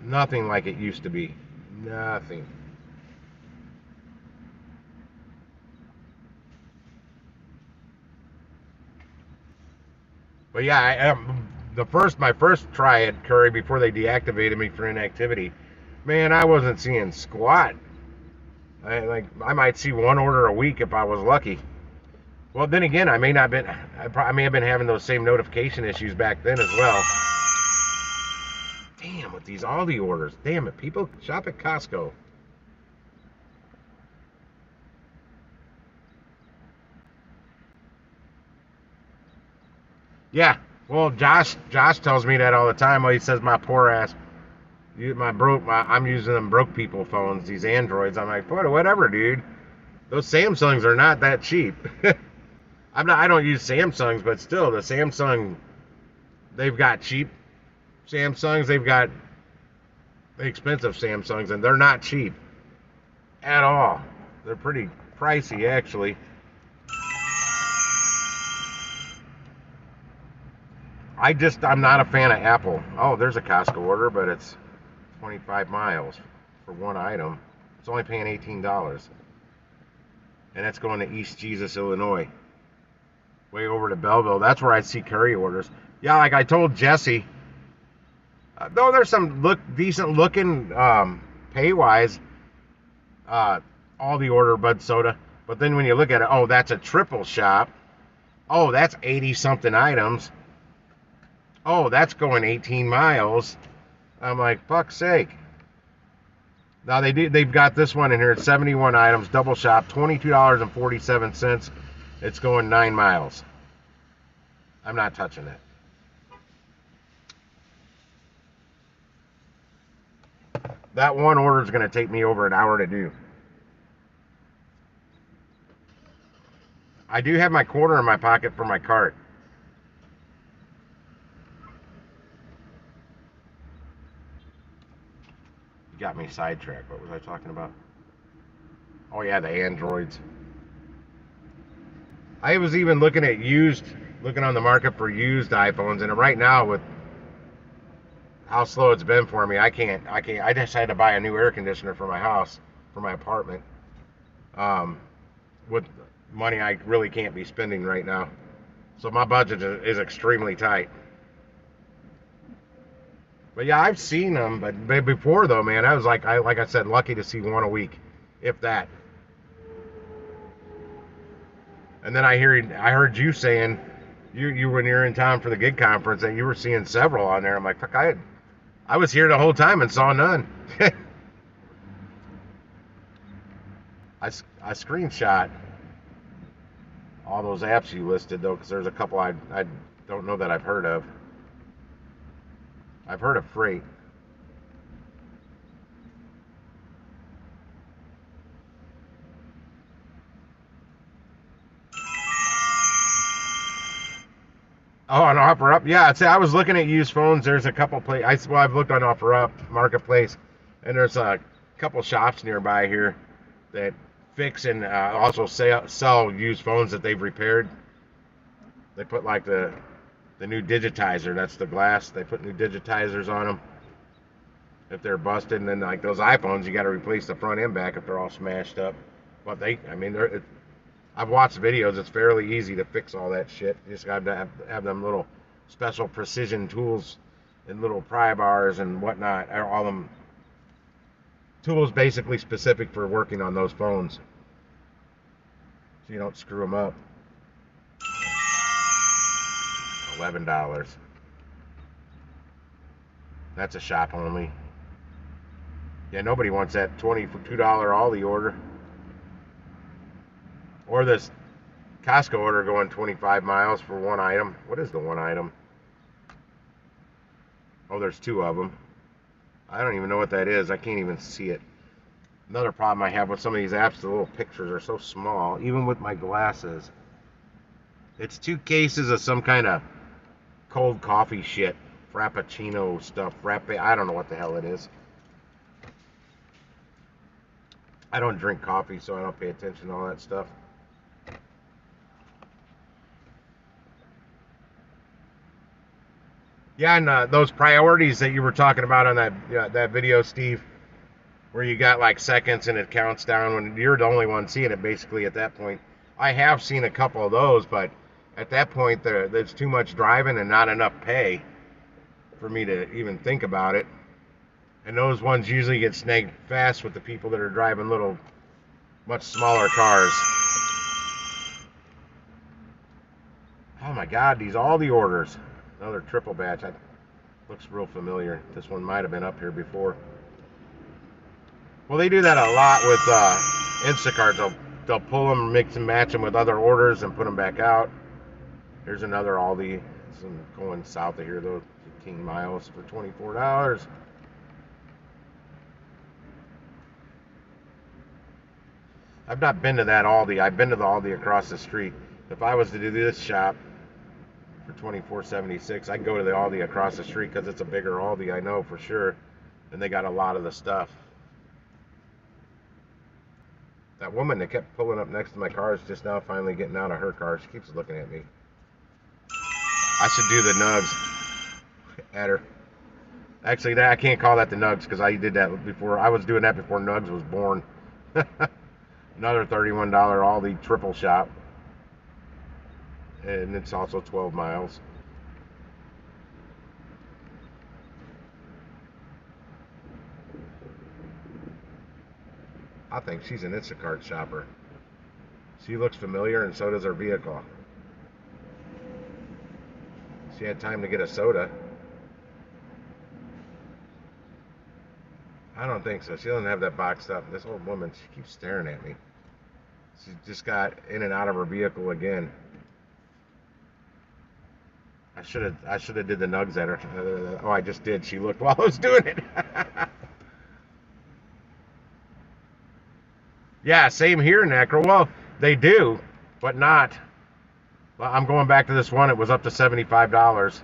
Nothing like it used to be. Nothing. But yeah, my first try at Curry before they deactivated me for inactivity, man, I wasn't seeing squat. I might see one order a week if I was lucky. Well, then again, I may have been having those same notification issues back then as well. Damn, with these Aldi orders. Damn it, people shop at Costco. Yeah, well, Josh tells me that all the time. Well, he says my poor ass, I'm using them broke people phones, these Androids. I'm like, whatever, dude. Those Samsungs are not that cheap. I don't use Samsungs, but still, the Samsung, they've got cheap Samsungs, they've got expensive Samsungs, and they're not cheap at all. They're pretty pricey, actually. I'm not a fan of Apple. Oh, there's a Costco order, but it's 25 miles for one item. It's only paying $18. And that's going to East Jesus, Illinois. Way over to Belleville. That's where I see Curry orders. Yeah, like I told Jesse, though there's some decent looking pay-wise, all the order Bud Soda. But then when you look at it, oh, that's a triple shop. Oh, that's 80-something items. Oh, that's going 18 miles. I'm like, fuck's sake. Now they've got this one in here. It's 71 items, double shop, $22.47. It's going 9 miles. I'm not touching it. That one order is going to take me over an hour to do. I do have my quarter in my pocket for my cart. You got me sidetracked. What was I talking about? Oh yeah, the Androids. I was even looking on the market for used iPhones, and right now with how slow it's been for me, I can't. I just had to buy a new air conditioner for my house, for my apartment, with money I really can't be spending right now. So my budget is extremely tight. But yeah, I've seen them, but before though, man, I was like I said, lucky to see one a week, if that. And then I heard you saying you when you're in town for the gig conference that you were seeing several on there. I'm like, fuck, I was here the whole time and saw none. I screenshot all those apps you listed though, because there's a couple I don't know that I've heard of. I've heard of Freight. Oh, on OfferUp? Yeah, I was looking at used phones. There's a couple I've looked on OfferUp Marketplace, and there's a couple shops nearby here that fix and also sell used phones that they've repaired. They put like the new digitizer. That's the glass. They put new digitizers on them if they're busted. And then like those iPhones, you got to replace the front and back if they're all smashed up. But I've watched videos. It's fairly easy to fix all that shit. You just got to have them little special precision tools and little pry bars and whatnot. All them tools basically specific for working on those phones, so you don't screw them up. $11. That's a shop only. Yeah, nobody wants that $22 Aldi order. Or this Costco order going 25 miles for one item. What is the one item? Oh, there's two of them. I don't even know what that is. I can't even see it. Another problem I have with some of these apps, the little pictures are so small, even with my glasses. It's 2 cases of some kind of cold coffee shit, frappuccino stuff, I don't know what the hell it is. I don't drink coffee, so I don't pay attention to all that stuff. Yeah, and those priorities that you were talking about on that video, Steve, where you got like seconds and it counts down when you're the only one seeing it basically at that point. I have seen a couple of those, but at that point there's too much driving and not enough pay for me to even think about it. And those ones usually get snagged fast with the people that are driving little, much smaller cars. Oh my God, these Aldi orders. Another triple batch. Looks real familiar. This one might have been up here before. Well, they do that a lot with Instacart. They'll pull them, mix and match them with other orders and put them back out. Here's another Aldi. Some going south of here, though, 15 miles for $24. I've not been to that Aldi. I've been to the Aldi across the street. If I was to do this shop for $24.76, I'd go to the Aldi across the street because it's a bigger Aldi, I know for sure. And they got a lot of the stuff. That woman that kept pulling up next to my car is just now finally getting out of her car. She keeps looking at me. I should do the nugs at her. Actually, I can't call that the nugs because I did that before. I was doing that before Nugs was born. Another $31 Aldi triple shop. And it's also 12 miles. I think she's an Instacart shopper. She looks familiar, and so does her vehicle. She had time to get a soda. I don't think so. She doesn't have that boxed up. This old woman, she keeps staring at me. She just got in and out of her vehicle again. I should have did the nugs at her. Oh, I just did. She looked while I was doing it. Yeah, same here, Necro. Well, they do, but not. Well, I'm going back to this one. It was up to $75.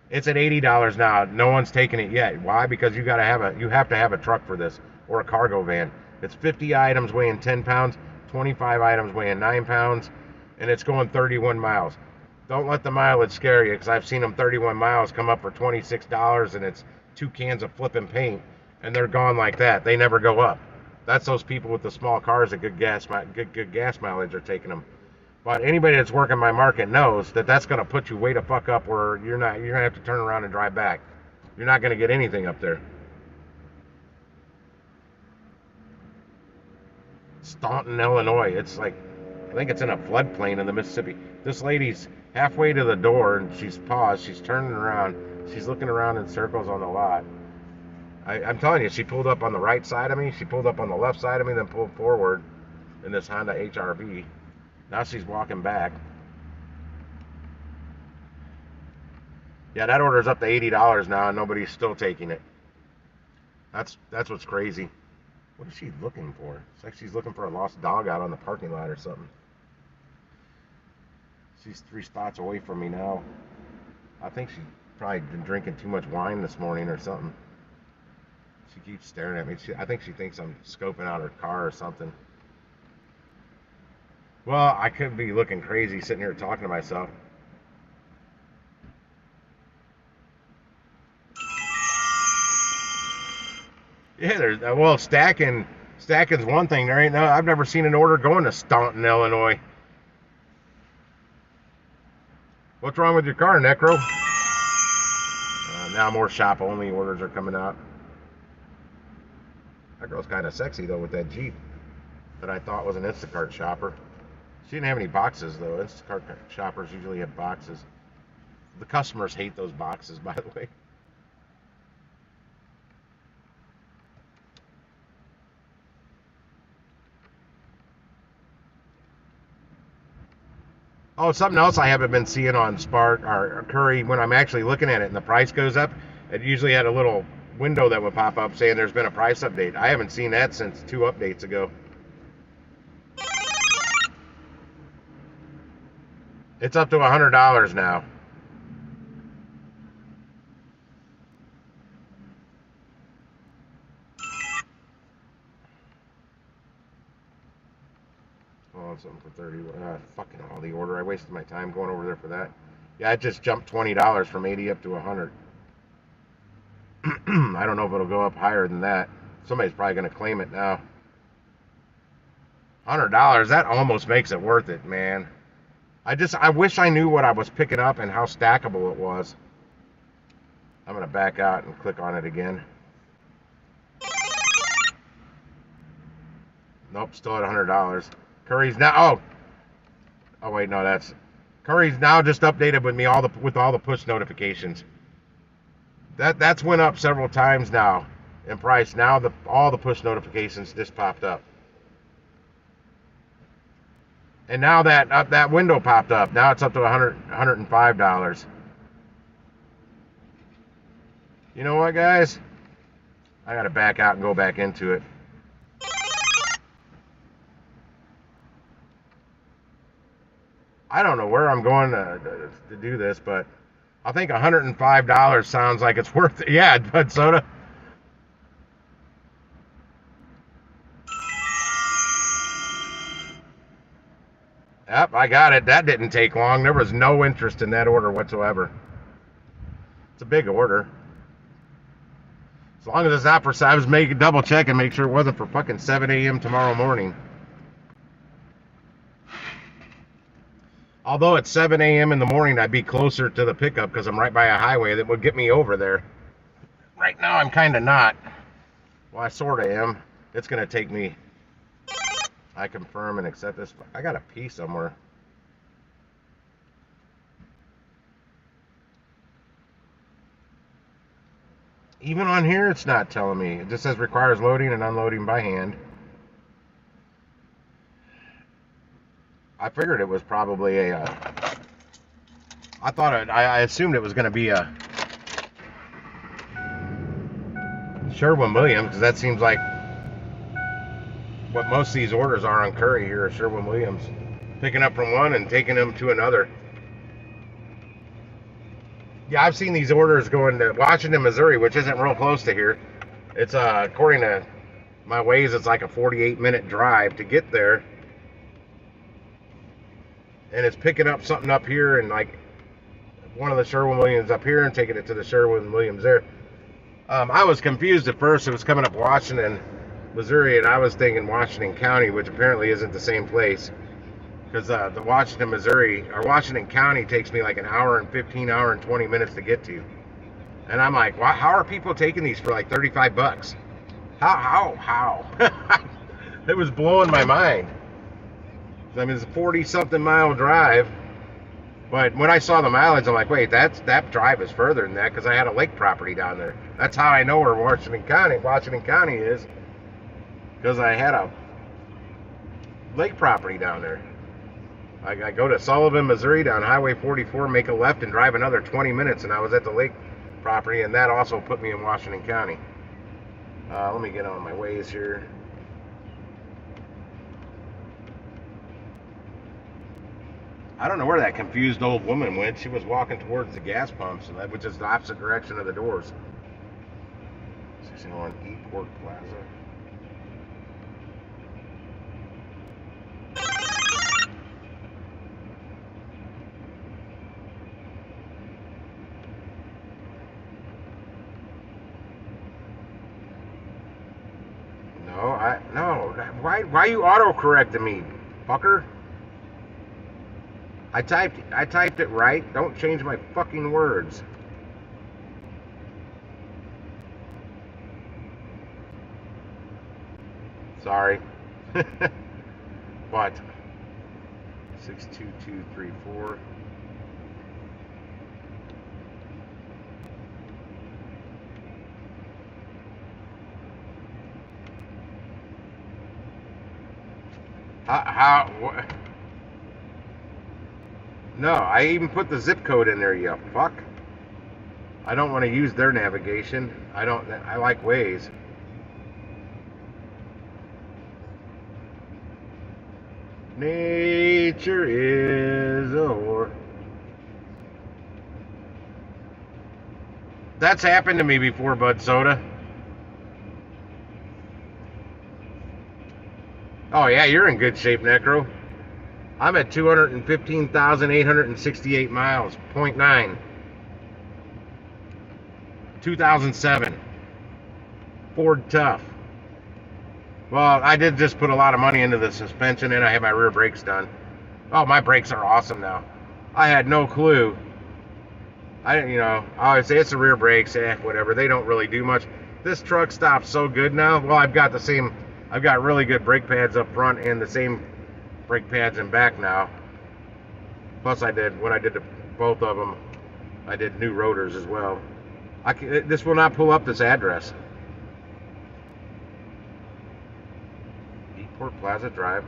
It's at $80 now. No one's taken it yet. Why? Because you have to have a truck for this or a cargo van. It's 50 items weighing 10 pounds, 25 items weighing 9 pounds, and it's going 31 miles. Don't let the mileage scare you, because I've seen them 31 miles come up for $26, and it's 2 cans of flipping paint, and they're gone like that. They never go up. That's those people with the small cars that good gas mileage are taking them. But anybody that's working my market knows that that's going to put you way the fuck up where you're going to have to turn around and drive back. You're not going to get anything up there. Staunton, Illinois. It's like, I think it's in a floodplain in the Mississippi. This lady's halfway to the door and she's paused. She's turning around. She's looking around in circles on the lot. I'm telling you, she pulled up on the right side of me. She pulled up on the left side of me, then pulled forward in this Honda HR-V. Now she's walking back. Yeah, that order's up to $80 now, and nobody's still taking it. That's what's crazy. What is she looking for? It's like she's looking for a lost dog out on the parking lot or something. She's 3 spots away from me now. I think she's probably been drinking too much wine this morning or something. She keeps staring at me. I think she thinks I'm scoping out her car or something. Well, I could be looking crazy sitting here talking to myself. Yeah, there's well, stacking's one thing. There ain't no. I've never seen an order going to Staunton, Illinois. What's wrong with your car, Necro? Now more shop only orders are coming out. That girl's kind of sexy though with that Jeep that I thought was an Instacart shopper. She didn't have any boxes though. Instacart shoppers usually have boxes. The customers hate those boxes, by the way. Oh, something else I haven't been seeing on Spark or Curry when I'm actually looking at it and the price goes up. It usually had a little window that would pop up saying there's been a price update. I haven't seen that since 2 updates ago. It's up to $100 now. Oh, something for 30. Fucking all the order. I wasted my time going over there for that. Yeah, it just jumped $20 from 80 up to 100. I don't know if it'll go up higher than that. Somebody's probably going to claim it now. $100, that almost makes it worth it, man. I wish I knew what I was picking up and how stackable it was. I'm going to back out and click on it again. Nope, still at $100. Curry's now, oh wait, no, that's, Curry's now just updated with me with all the push notifications. That's went up several times now in price. Now all the push notifications just popped up. And now that window popped up. Now it's up to $105. You know what, guys? I gotta back out and go back into it. I don't know where I'm going to do this, but I think $105 sounds like it's worth it. Yeah, Bud Soda. Yep, I got it. That didn't take long. There was no interest in that order whatsoever. It's a big order. As long as it's not for, I was double check and make sure it wasn't for fucking 7 a.m. tomorrow morning. Although at 7 a.m. in the morning, I'd be closer to the pickup because I'm right by a highway that would get me over there. Right now, I'm kind of not. Well, I sort of am. It's going to take me. I confirm and accept this. I got a pee somewhere. Even on here, it's not telling me. It just says requires loading and unloading by hand. I figured it was probably a. I assumed it was going to be a Sherwin-Williams, because that seems like what most of these orders are on Curry here, are Sherwin-Williams, picking up from one and taking them to another. Yeah, I've seen these orders going to Washington, Missouri, which isn't real close to here. It's according to my Waze, it's like a 48-minute drive to get there. And it's picking up something up here and like one of the Sherwin-Williams up here and taking it to the Sherwin-Williams there. I was confused at first. It was coming up Washington, Missouri, and I was thinking Washington County, which apparently isn't the same place. Because the Washington, Missouri, or Washington County takes me like an hour and 15, hour and 20 minutes to get to. And I'm like, how are people taking these for like 35 bucks? How? It was blowing my mind. I mean, it's a 40-something mile drive. But when I saw the mileage, I'm like, wait, that drive is further than that because I had a lake property down there. That's how I know where Washington County is, because I had a lake property down there. I go to Sullivan, Missouri, down Highway 44, make a left, and drive another 20 minutes, and I was at the lake property, and that also put me in Washington County. Let me get on my Waze here. I don't know where that confused old woman went. She was walking towards the gas pumps, which is the opposite direction of the doors. 61 Eastport Plaza. No. Why are you auto-correcting me, fucker? I typed it right. Don't change my fucking words. Sorry. What? 62234. What? No, I even put the zip code in there, you fuck. I don't want to use their navigation. I like Waze. Nature is a whore. That's happened to me before, Bud Soda. Oh yeah, you're in good shape, Necro. I'm at 215,868 miles, 0.9. 2007. Ford Tough. Well, I did just put a lot of money into the suspension and I had my rear brakes done. Oh, my brakes are awesome now. I had no clue. I always say it's the rear brakes, whatever. They don't really do much. This truck stops so good now. Well, I've got really good brake pads up front and the same brake pads in back now. Plus, when I did both of them, I did new rotors as well. This will not pull up this address. Port Plaza Drive.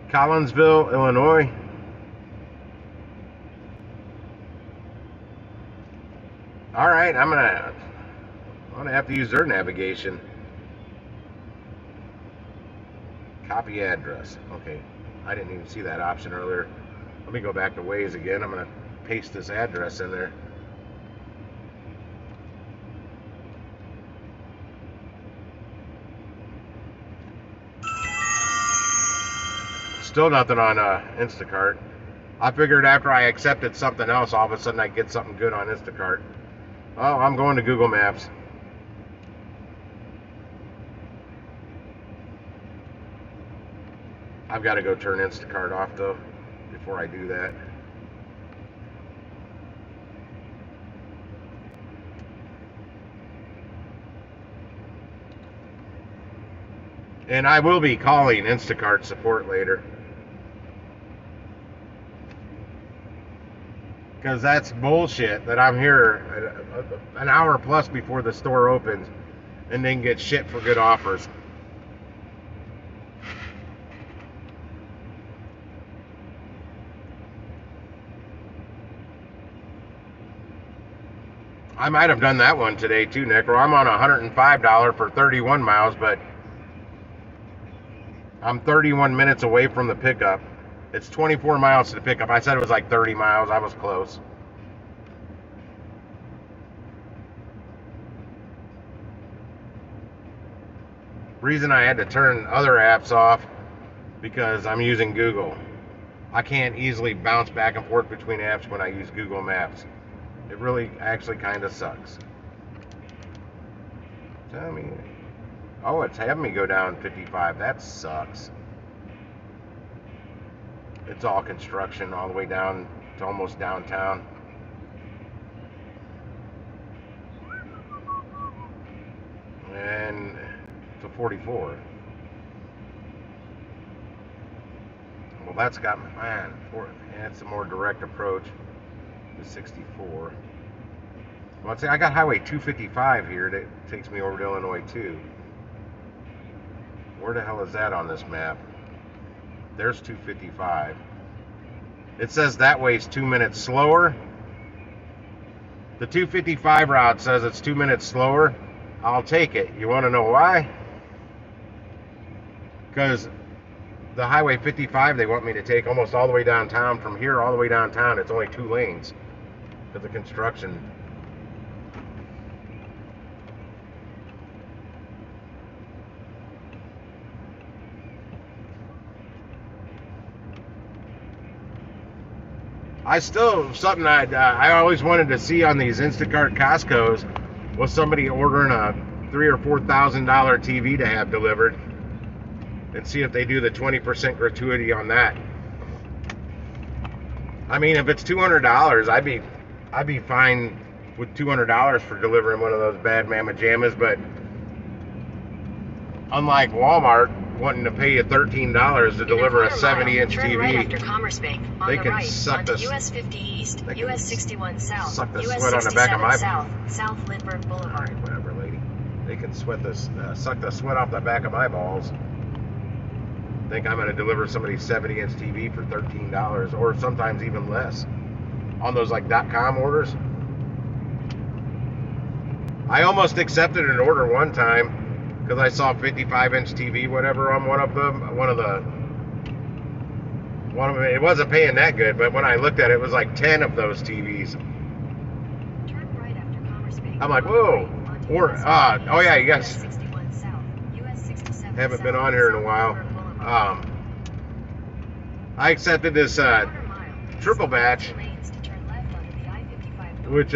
Collinsville, Illinois. All right, I'm gonna have to use their navigation. Copy address. Okay, I didn't even see that option earlier. Let me go back to Waze again. I'm gonna paste this address in there. Still nothing on Instacart. I figured after I accepted something else, all of a sudden I'd get something good on Instacart. Oh, I'm going to Google Maps. I've got to go turn Instacart off though before I do that. And I will be calling Instacart support later. Because that's bullshit that I'm here an hour plus before the store opens and then get shit for good offers. I might have done that one today too, Necro. I'm on $105 for 31 miles, but I'm 31 minutes away from the pickup. It's 24 miles to the pickup. I said it was like 30 miles. I was close. Reason I had to turn other apps off because I'm using Google. I can't easily bounce back and forth between apps when I use Google Maps. It really actually kind of sucks. Tell me. Oh, it's having me go down 55. That sucks. It's all construction all the way down to almost downtown. And to 44. Well, that's got me, man, it's a more direct approach to 64. Well, I got Highway 255 here that takes me over to Illinois too. Where the hell is that on this map? There's 255. It says that way's 2 minutes slower. The 255 route says it's 2 minutes slower. I'll take it. You want to know why? Because the Highway 55 they want me to take almost all the way downtown. From here all the way downtown, it's only 2 lanes because of construction. Something I always wanted to see on these Instacart Costco's was somebody ordering a $3,000 or $4,000 TV to have delivered, and see if they do the 20% gratuity on that. I mean, if it's $200, I'd be fine with $200 for delivering one of those bad mamma jammas. But unlike Walmart wanting to pay you $13 to deliver a 70-inch TV, right after Commerce Bank, on they the can right, suck the US 50 East, US 61 South, suck the US sweat on the back of my South, South Lindbergh Boulevard. Alright, whatever, lady. They can suck the sweat off the back of my balls. think I'm going to deliver somebody's 70-inch TV for $13, or sometimes even less on those like .com orders. I almost accepted an order one time because I saw 55-inch TV, whatever, on one of them. One of them, it wasn't paying that good, but when I looked at it, it was like 10 of those TVs. Turn right after Commerce Bay. I'm like, whoa. Or, oh yeah, you guys US 61 South, US 67 haven't been South, on here in a while. Silver Boulevard. I accepted this Quarter mile, triple batch, two lanes to turn left onto the I-55 which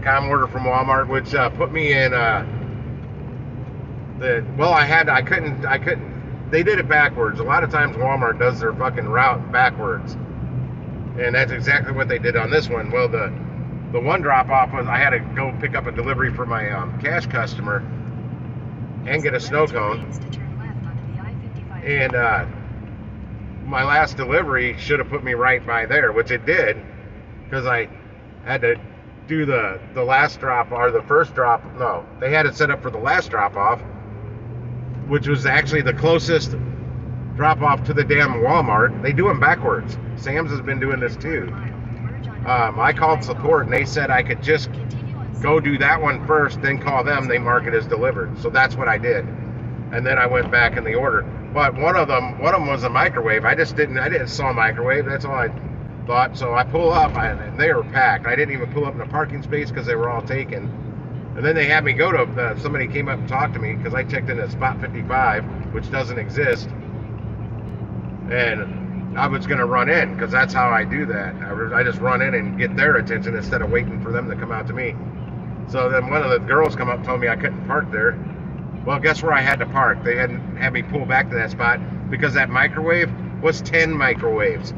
.com order from Walmart, which put me in I couldn't. They did it backwards. A lot of times Walmart does their fucking route backwards, and that's exactly what they did on this one. Well, the one drop off was I had to go pick up a delivery for my cash customer and get a snow cone, and my last delivery should have put me right by there, which it did, because I had to do the last drop, or the first drop. No, they had it set up for the last drop off, which was actually the closest drop off to the damn Walmart. They do them backwards. Sam's has been doing this too. I called support and they said I could just go do that one first, then call them. They mark it as delivered. So that's what I did, and then I went back in the order. But one of them was a microwave. I didn't saw a microwave. That's all I thought. So I pull up, and they were packed. I didn't even pull up in a parking space because they were all taken. And then they had me go to, somebody came up and talked to me because I checked in at spot 55, which doesn't exist. And I was going to run in because that's how I do that. I just run in and get their attention instead of waiting for them to come out to me. So then one of the girls come up and told me I couldn't park there. Well, guess where I had to park? They had me pull back to that spot because that microwave was 10 microwaves.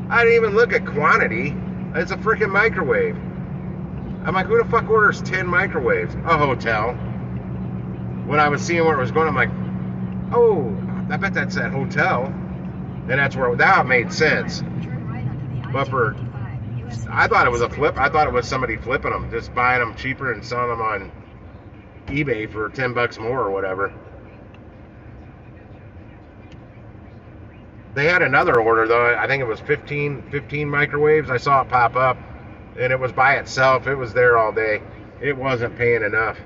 I didn't even look at quantity. It's a freaking microwave. I'm like, who the fuck orders 10 microwaves? A hotel. When I was seeing where it was going, I'm like, oh, I bet that's that hotel. And that's where, now it made sense. But I thought it was a flip. I thought it was somebody flipping them, just buying them cheaper and selling them on eBay for $10 more or whatever. They had another order though. I think it was 15 microwaves. I saw it pop up, and it was by itself. It was there all day. It wasn't paying enough.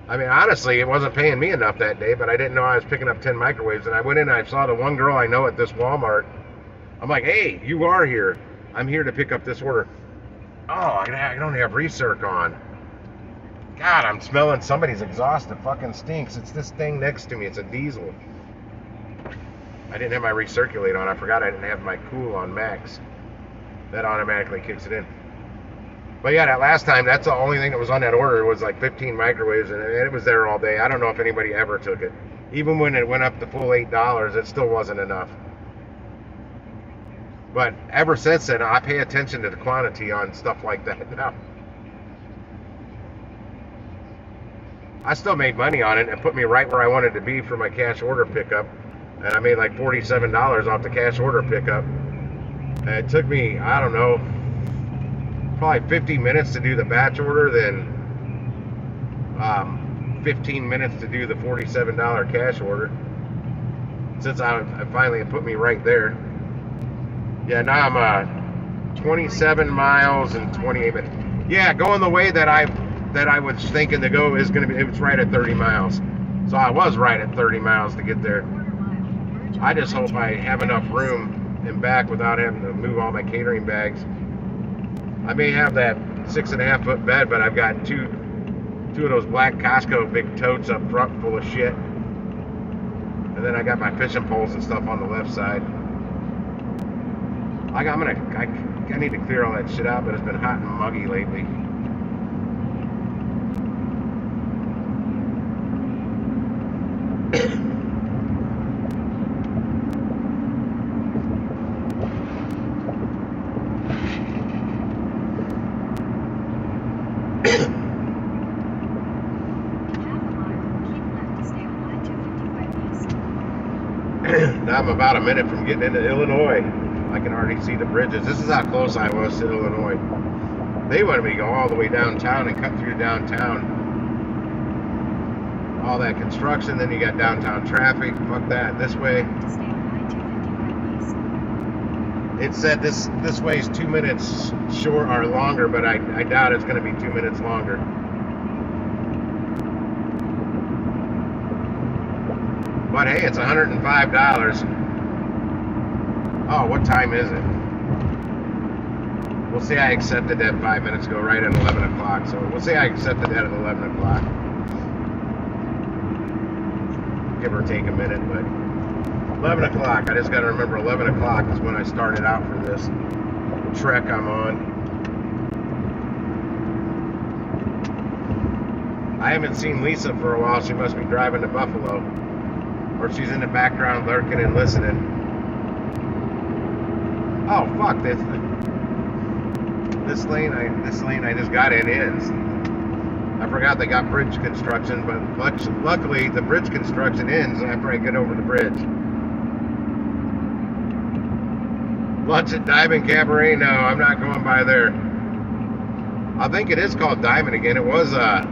I mean, honestly, it wasn't paying me enough that day, but I didn't know I was picking up 10 microwaves. And I went in and I saw the one girl I know at this Walmart. I'm like, hey, you are here. I'm here to pick up this order. Oh, I don't have recirc on. God, I'm smelling somebody's exhaust. It fucking stinks. It's this thing next to me. It's a diesel. I didn't have my recirculate on. I forgot I didn't have my cool on max. That automatically kicks it in. But yeah, that last time, that's the only thing that was on that order. It was like 15 microwaves, and it was there all day. I don't know if anybody ever took it. Even when it went up to full $8, it still wasn't enough. But ever since then, I pay attention to the quantity on stuff like that now. I still made money on it and put me right where I wanted to be for my cash order pickup. And I made like $47 off the cash order pickup. And it took me, I don't know, probably 50 minutes to do the batch order, then 15 minutes to do the $47 cash order. Since I finally put me right there. Yeah, now I'm 27 miles and 28 minutes. Yeah, going the way that I was thinking to go is going to be, it was right at 30 miles. So I was right at 30 miles to get there. I just hope I have enough room in back without having to move all my catering bags. I may have that 6.5 foot bed, but I've got two of those black Costco big totes up front full of shit. And then I got my fishing poles and stuff on the left side. I need to clear all that shit out, but it's been hot and muggy lately. Now I'm about a minute from getting into Illinois. I can already see the bridges. This is how close I was to Illinois. They wanted me to go all the way downtown and cut through downtown. all that construction. Then you got downtown traffic. Fuck that. This way, To stay on I-255 east. it said this way is 2 minutes short or longer, but I doubt it's going to be 2 minutes longer. But hey, it's $105. Oh, what time is it? We'll say I accepted that 5 minutes ago, right at 11 o'clock. So we'll say I accepted that at 11 o'clock. Give or take a minute, but 11 o'clock. I just got to remember 11 o'clock is when I started out for this trek I'm on. I haven't seen Lisa for a while. She must be driving to Buffalo. Or she's in the background lurking and listening. Oh, fuck. This lane I just got in ends. I forgot they got bridge construction, but luckily the bridge construction ends after I get over the bridge. Lunch at Diamond Cabaret? No, I'm not going by there. I think it is called Diamond again. It was, I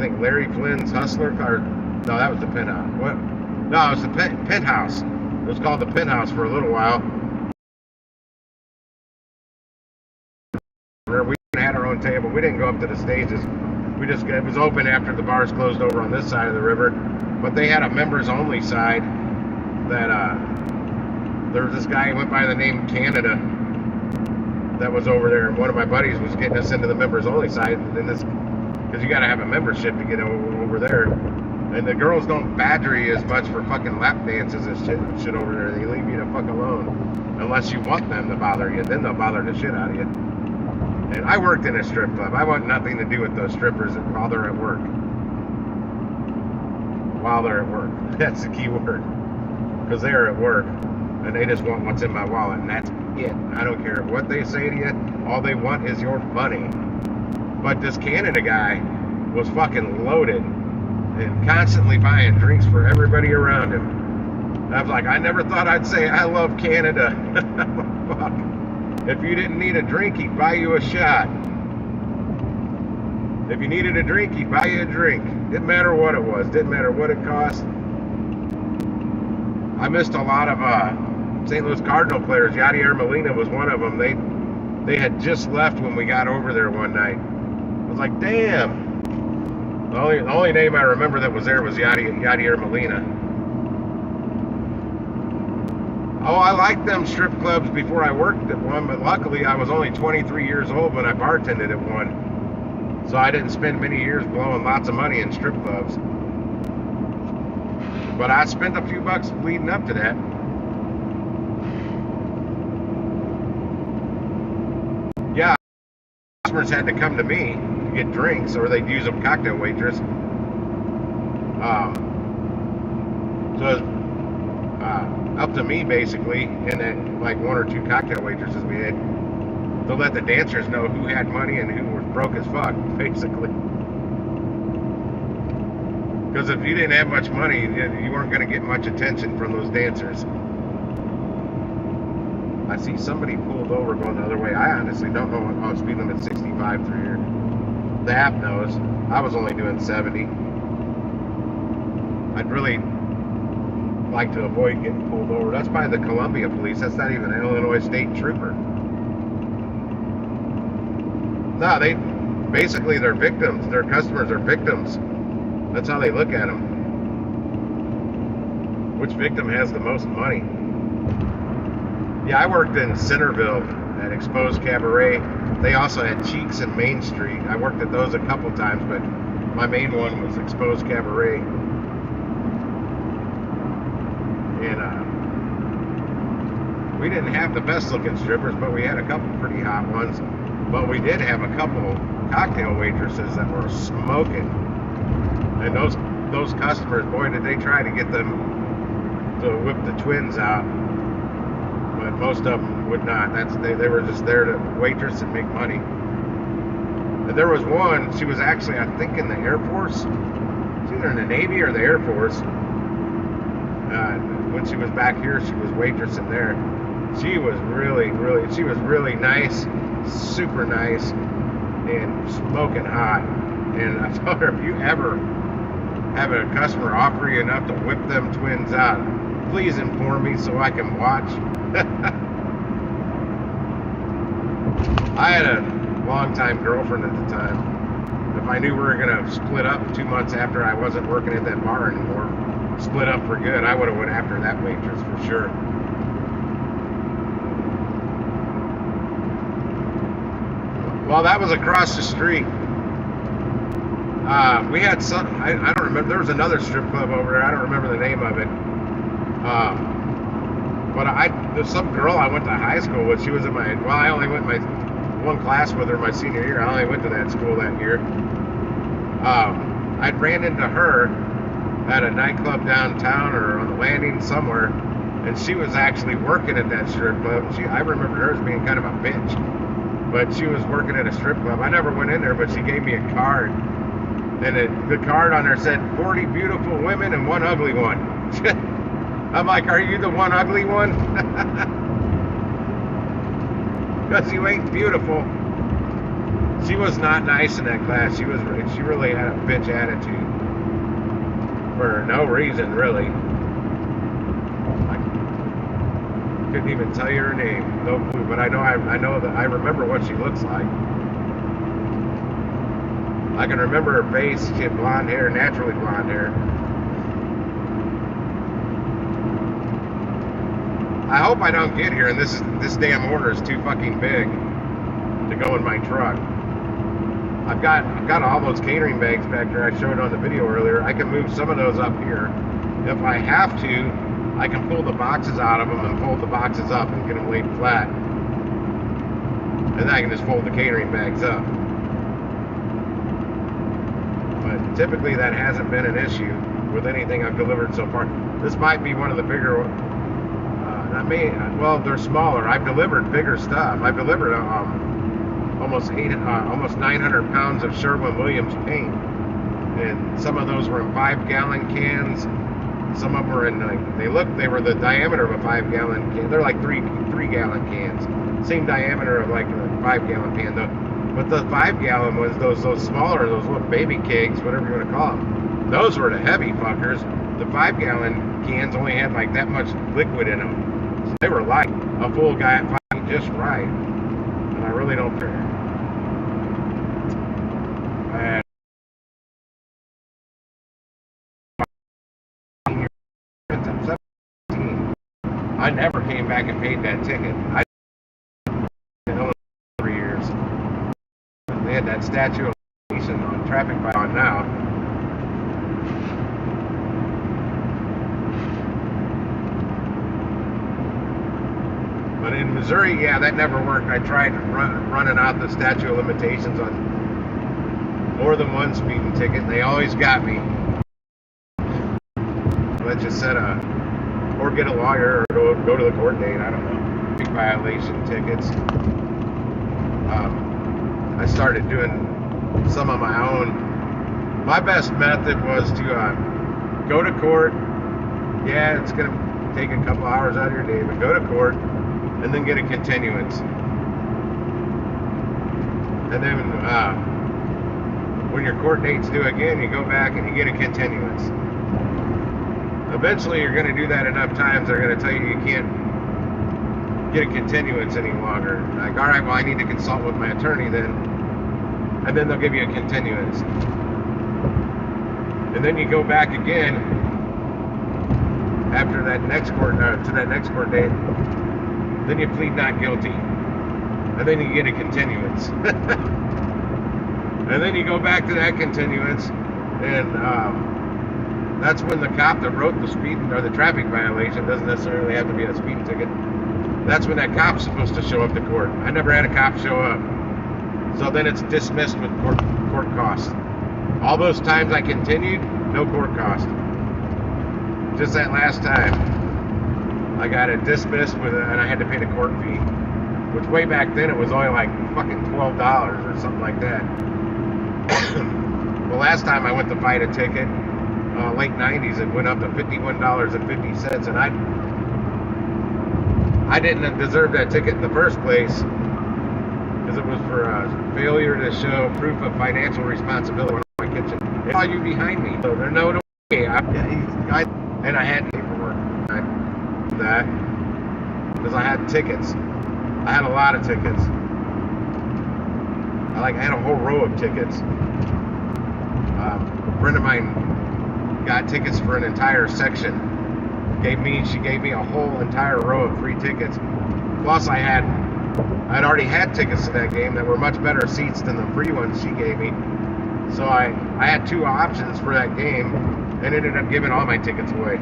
think Larry Flynn's Hustler car. No, that was the Penthouse. What? No, it was the Penthouse. It was called the Penthouse for a little while. We had our own table. We didn't go up to the stages. It was open after the bars closed over on this side of the river. But they had a members only side that, there was this guy who went by the name Canada that was over there, and one of my buddies was getting us into the members only side, and this, because you got to have a membership to get over there, and the girls don't badger you as much for fucking lap dances and shit over there. They leave you the fuck alone unless you want them to bother you, then they'll bother the shit out of you. And I worked in a strip club. I want nothing to do with those strippers while they're at work. While they're at work. That's the key word. Because they are at work. And they just want what's in my wallet. And that's it. I don't care what they say to you. All they want is your money. But this Canada guy was fucking loaded. And constantly buying drinks for everybody around him. And I was like, I never thought I'd say I love Canada. Fuck. If you didn't need a drink, he'd buy you a shot. If you needed a drink, he'd buy you a drink. Didn't matter what it was. Didn't matter what it cost. I missed a lot of St. Louis Cardinal players. Yadier Molina was one of them. They had just left when we got over there one night. I was like, damn. The only name I remember that was there was Yadier Molina. Oh, I liked them strip clubs before I worked at one, but luckily I was only 23 years old when I bartended at one. So I didn't spend many years blowing lots of money in strip clubs. But I spent a few bucks leading up to that. Yeah, customers had to come to me to get drinks, or they'd use a cocktail waitress. So it was, up to me basically, and then like one or two cocktail waitresses we had, to let the dancers know who had money and who was broke as fuck, basically. Because if you didn't have much money, you weren't going to get much attention from those dancers. I see somebody pulled over going the other way. I honestly don't know what speed limit 65 through here. The app knows. I was only doing 70. I'd really like to avoid getting pulled over. That's by the Columbia police. That's not even an Illinois State Trooper. No, they're victims. Their customers are victims. That's how they look at them. Which victim has the most money? Yeah, I worked in Centerville at Exposed Cabaret. They also had Cheeks and Main Street. I worked at those a couple times, but my main one was Exposed Cabaret. And we didn't have the best looking strippers, but we had a couple pretty hot ones. But we did have a couple cocktail waitresses that were smoking. And those customers, boy, did they try to get them to whip the twins out. But most of them would not. They were just there to waitress and make money. And there was one, she was actually, I think, in the Air Force. She's either in the Navy or the Air Force. When she was back here, she was waitressing there. She was really nice, super nice, and smoking hot. And I told her, if you ever have a customer offer you enough to whip them twins out, please inform me so I can watch. I had a long-time girlfriend at the time. If I knew we were gonna split up 2 months after I wasn't working at that bar anymore, split up for good, I would have went after that waitress for sure. Well, that was across the street. We had some, I don't remember, there was another strip club over there, I don't remember the name of it. But there's some girl I went to high school with, she was in my, well, I only went my one class with her my senior year, I only went to that school that year. I ran into her at a nightclub downtown or on the landing somewhere, and she was actually working at that strip club. I remember her as being kind of a bitch, but she was working at a strip club. I never went in there, but she gave me a card, and the card on there said 40 beautiful women and one ugly one. I'm like, are you the one ugly one? Because you ain't beautiful. She was not nice in that class. She really had a bitch attitude for no reason, really. I couldn't even tell you her name, no clue. But I know that I remember what she looks like. I can remember her face. She had blonde hair, naturally blonde hair. I hope I don't get here and this damn order is too fucking big to go in my truck. I've got all those catering bags back there I showed on the video earlier. I can move some of those up here. If I have to, I can pull the boxes out of them and fold the boxes up and get them laid flat. And then I can just fold the catering bags up. But typically that hasn't been an issue with anything I've delivered so far. This might be one of the bigger ones. Well, they're smaller. I've delivered bigger stuff. I've delivered almost 900 pounds of Sherwin-Williams paint, and some of those were in 5-gallon cans. Some of them were in they were the diameter of a 5-gallon can. They're like 3-gallon cans, same diameter of like a 5-gallon can though. But the 5-gallon was those smaller, those little baby kegs, whatever you want to call them. Those were the heavy fuckers. The 5-gallon cans only had like that much liquid in them. So they were light. A full guy fucking just right. And I really don't care. I never came back and paid that ticket. I didn't know it for 3 years. They had that statute of limitation on traffic by on now. But in Missouri, yeah, that never worked. I tried running out the statute of limitations on more than one speeding ticket, and they always got me. Let's just set or get a lawyer, or go to the court date. I don't know. Big violation tickets. I started doing some of my own. My best method was to go to court. Yeah, it's gonna take a couple hours out of your day, but go to court. And then get a continuance. And then when your court date's due again, you go back and you get a continuance. Eventually you're going to do that enough times, they're going to tell you you can't get a continuance any longer. Like, all right, well, I need to consult with my attorney then. And then they'll give you a continuance. And then you go back again after that next court, to that next court date. Then you plead not guilty, and then you get a continuance. And then you go back to that continuance, and that's when the cop that wrote the speed or the traffic violation, doesn't necessarily have to be a speeding ticket. That's when that cop's supposed to show up to court. I never had a cop show up, so then it's dismissed with court costs. All those times I continued, no court cost. Just that last time. I got it dismissed and I had to pay the court fee, which way back then it was only like fucking $12 or something like that. The last time I went to fight a ticket, late 90s, it went up to $51.50, and I didn't deserve that ticket in the first place because it was for failure to show proof of financial responsibility in my kitchen. They saw you behind me, so there's no And I had paperwork. That because I had tickets. I had a lot of tickets. I had a whole row of tickets. A friend of mine got tickets for an entire section. She gave me a whole entire row of free tickets. Plus, I'd already had tickets to that game that were much better seats than the free ones she gave me. So I had two options for that game, and ended up giving all my tickets away.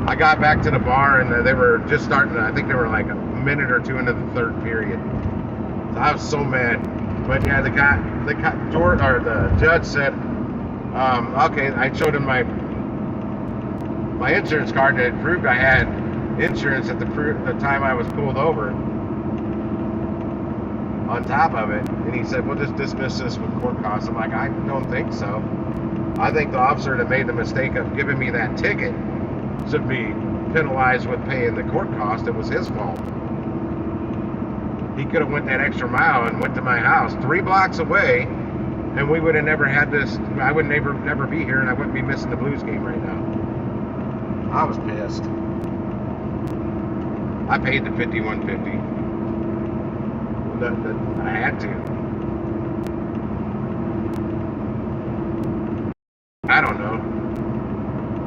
I got back to the bar, and they were just starting. I think they were like a minute or two into the third period. So I was so mad. But yeah, the judge said, okay. I showed him my insurance card that proved I had insurance at the time I was pulled over. On top of it, and he said, "We'll just dismiss this with court costs." I'm like, I don't think so. I think the officer that made the mistake of giving me that ticket should be penalized with paying the court cost. It was his fault. He could have went that extra mile and went to my house 3 blocks away, and we would have never had this. I would never be here, and I wouldn't be missing the Blues game right now. I was pissed. I paid the $51.50. I had to. I don't know.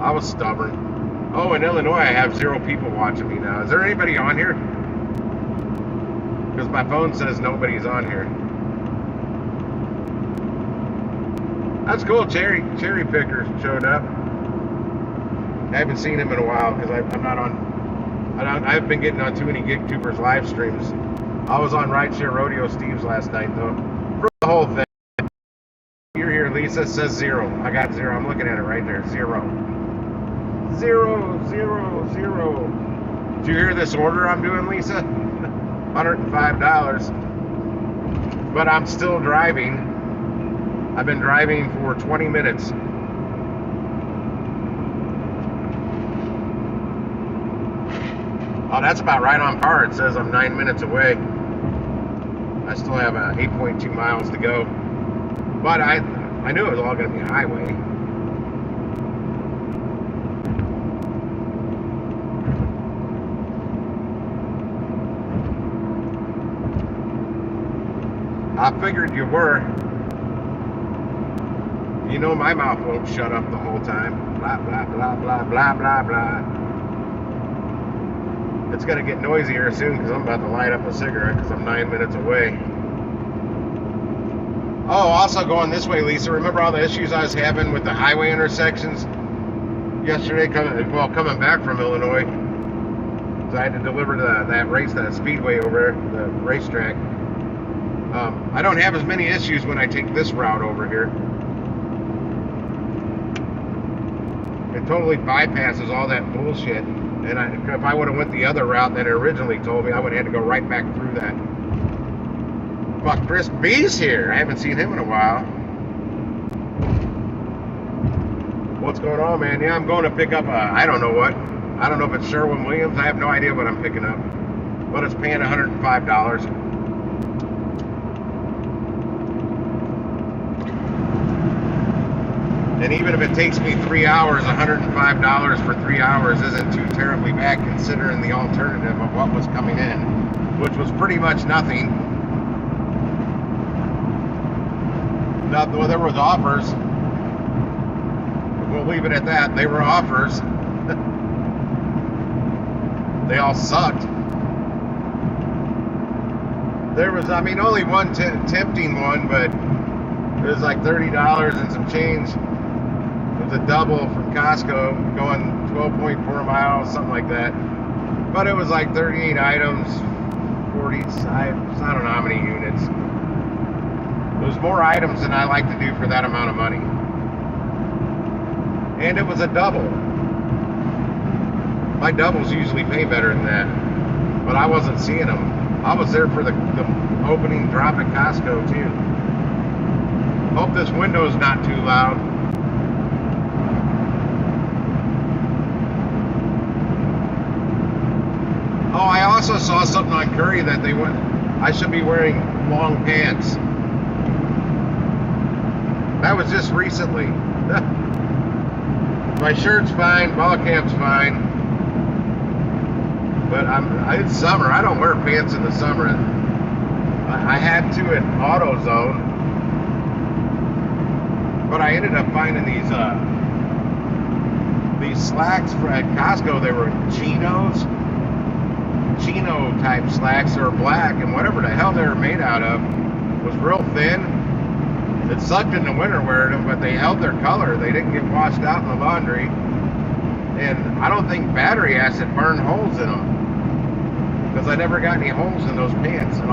I was stubborn. Oh, in Illinois, I have 0 people watching me now. Is there anybody on here? Because my phone says nobody's on here. That's cool. Cherry Picker showed up. I haven't seen him in a while because I'm not on. I haven't been getting on too many GigTubers live streams. I was on Rideshare Rodeo Steve's last night though. For the whole thing. You're here, Lisa. It says 0. I got 0. I'm looking at it right there. 0. 0, 0, 0. Did you hear this order I'm doing, Lisa? $105. But I'm still driving. I've been driving for 20 minutes. Oh, that's about right on par. It says I'm 9 minutes away. I still have 8.2 miles to go. But I knew it was all going to be highway. I figured you were. You know my mouth won't shut up the whole time. Blah, blah, blah, blah, blah, blah, blah. It's going to get noisier soon because I'm about to light up a cigarette because I'm 9 minutes away. Oh, also going this way, Lisa. Remember all the issues I was having with the highway intersections yesterday coming back from Illinois? So I had to deliver that speedway over there, the racetrack. I don't have as many issues when I take this route over here. It totally bypasses all that bullshit. And if I would have went the other route that it originally told me, I would have had to go right back through that. Fuck, Chris B's here. I haven't seen him in a while. What's going on, man? Yeah, I'm going to pick up I don't know what. I don't know if it's Sherwin-Williams. I have no idea what I'm picking up. But it's paying $105. And even if it takes me 3 hours, $105 for 3 hours isn't too terribly bad considering the alternative of what was coming in, which was pretty much nothing. Well, there was offers. We'll leave it at that. They were offers. They all sucked. There was, only one tempting one, but it was like $30 and some change. It was a double from Costco going 12.4 miles, something like that. But it was like 38 items, 40, I don't know how many units. There's more items than I like to do for that amount of money. And it was a double. My doubles usually pay better than that. But I wasn't seeing them. I was there for the opening drop at Costco too. Hope this window's not too loud. Oh, I also saw something on Curry that I should be wearing long pants. That was just recently. My shirt's fine, ball camp's fine. But it's summer. I don't wear pants in the summer. I had to at AutoZone. But I ended up finding these slacks at Costco. They were Chino type slacks. They were black, and whatever the hell they were made out of was real thin. It sucked in the winter wearing them, but they held their color. They didn't get washed out in the laundry. And I don't think battery acid burned holes in them, because I never got any holes in those pants. And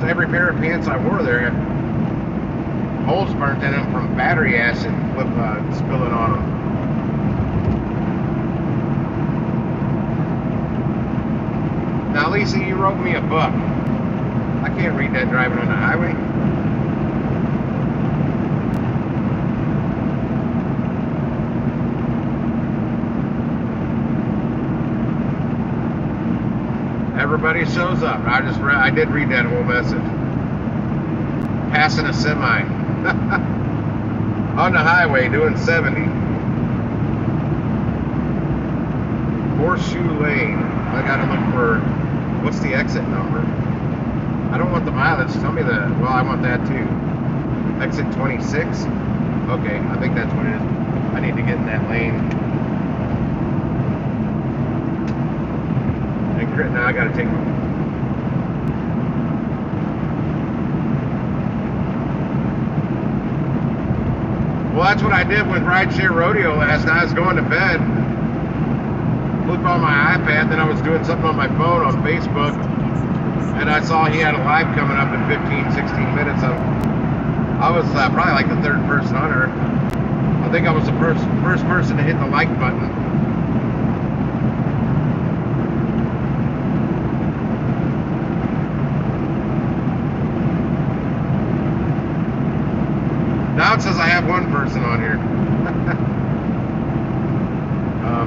every pair of pants I wore there had holes burnt in them from battery acid spilling on them. Now, Lisa, you wrote me a book. I can't read that driving on the highway. Everybody shows up. I did read that whole message. Passing a semi on the highway doing 70. Horseshoe Lane. I gotta look for, what's the exit number? I don't want the mileage. Tell me well, I want that too. Exit 26? Okay, I think that's what it is. I need to get in that lane. Now I gotta take them. Well, that's what I did with Rideshare Rodeo last night. I was going to bed, looked on my iPad, then I was doing something on my phone on Facebook, and I saw he had a live coming up in 15, 16 minutes. I was probably like the third person on her. I think I was the first person to hit the like button. Now it says I have one person on here.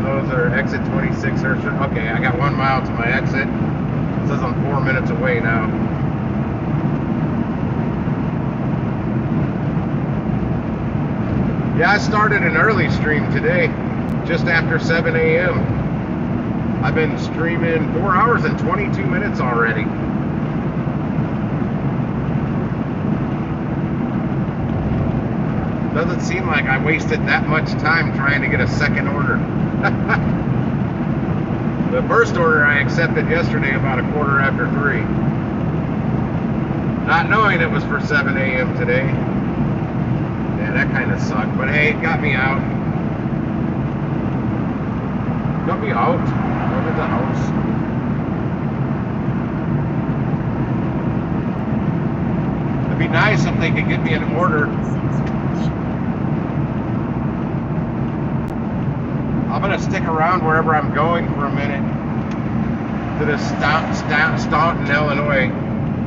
Those are exit 26. Okay, I got 1 mile to my exit. It says I'm 4 minutes away now. Yeah, I started an early stream today, just after 7 a.m. I've been streaming 4 hours and 22 minutes already. Doesn't seem like I wasted that much time trying to get a second order. The first order I accepted yesterday about 3:15. Not knowing it was for 7 a.m. today. Yeah, that kind of sucked. But hey, it got me out. Got me out. Out of the house. It'd be nice if they could get me an order. I'm going to stick around wherever I'm going for a minute to this Staunton, Illinois,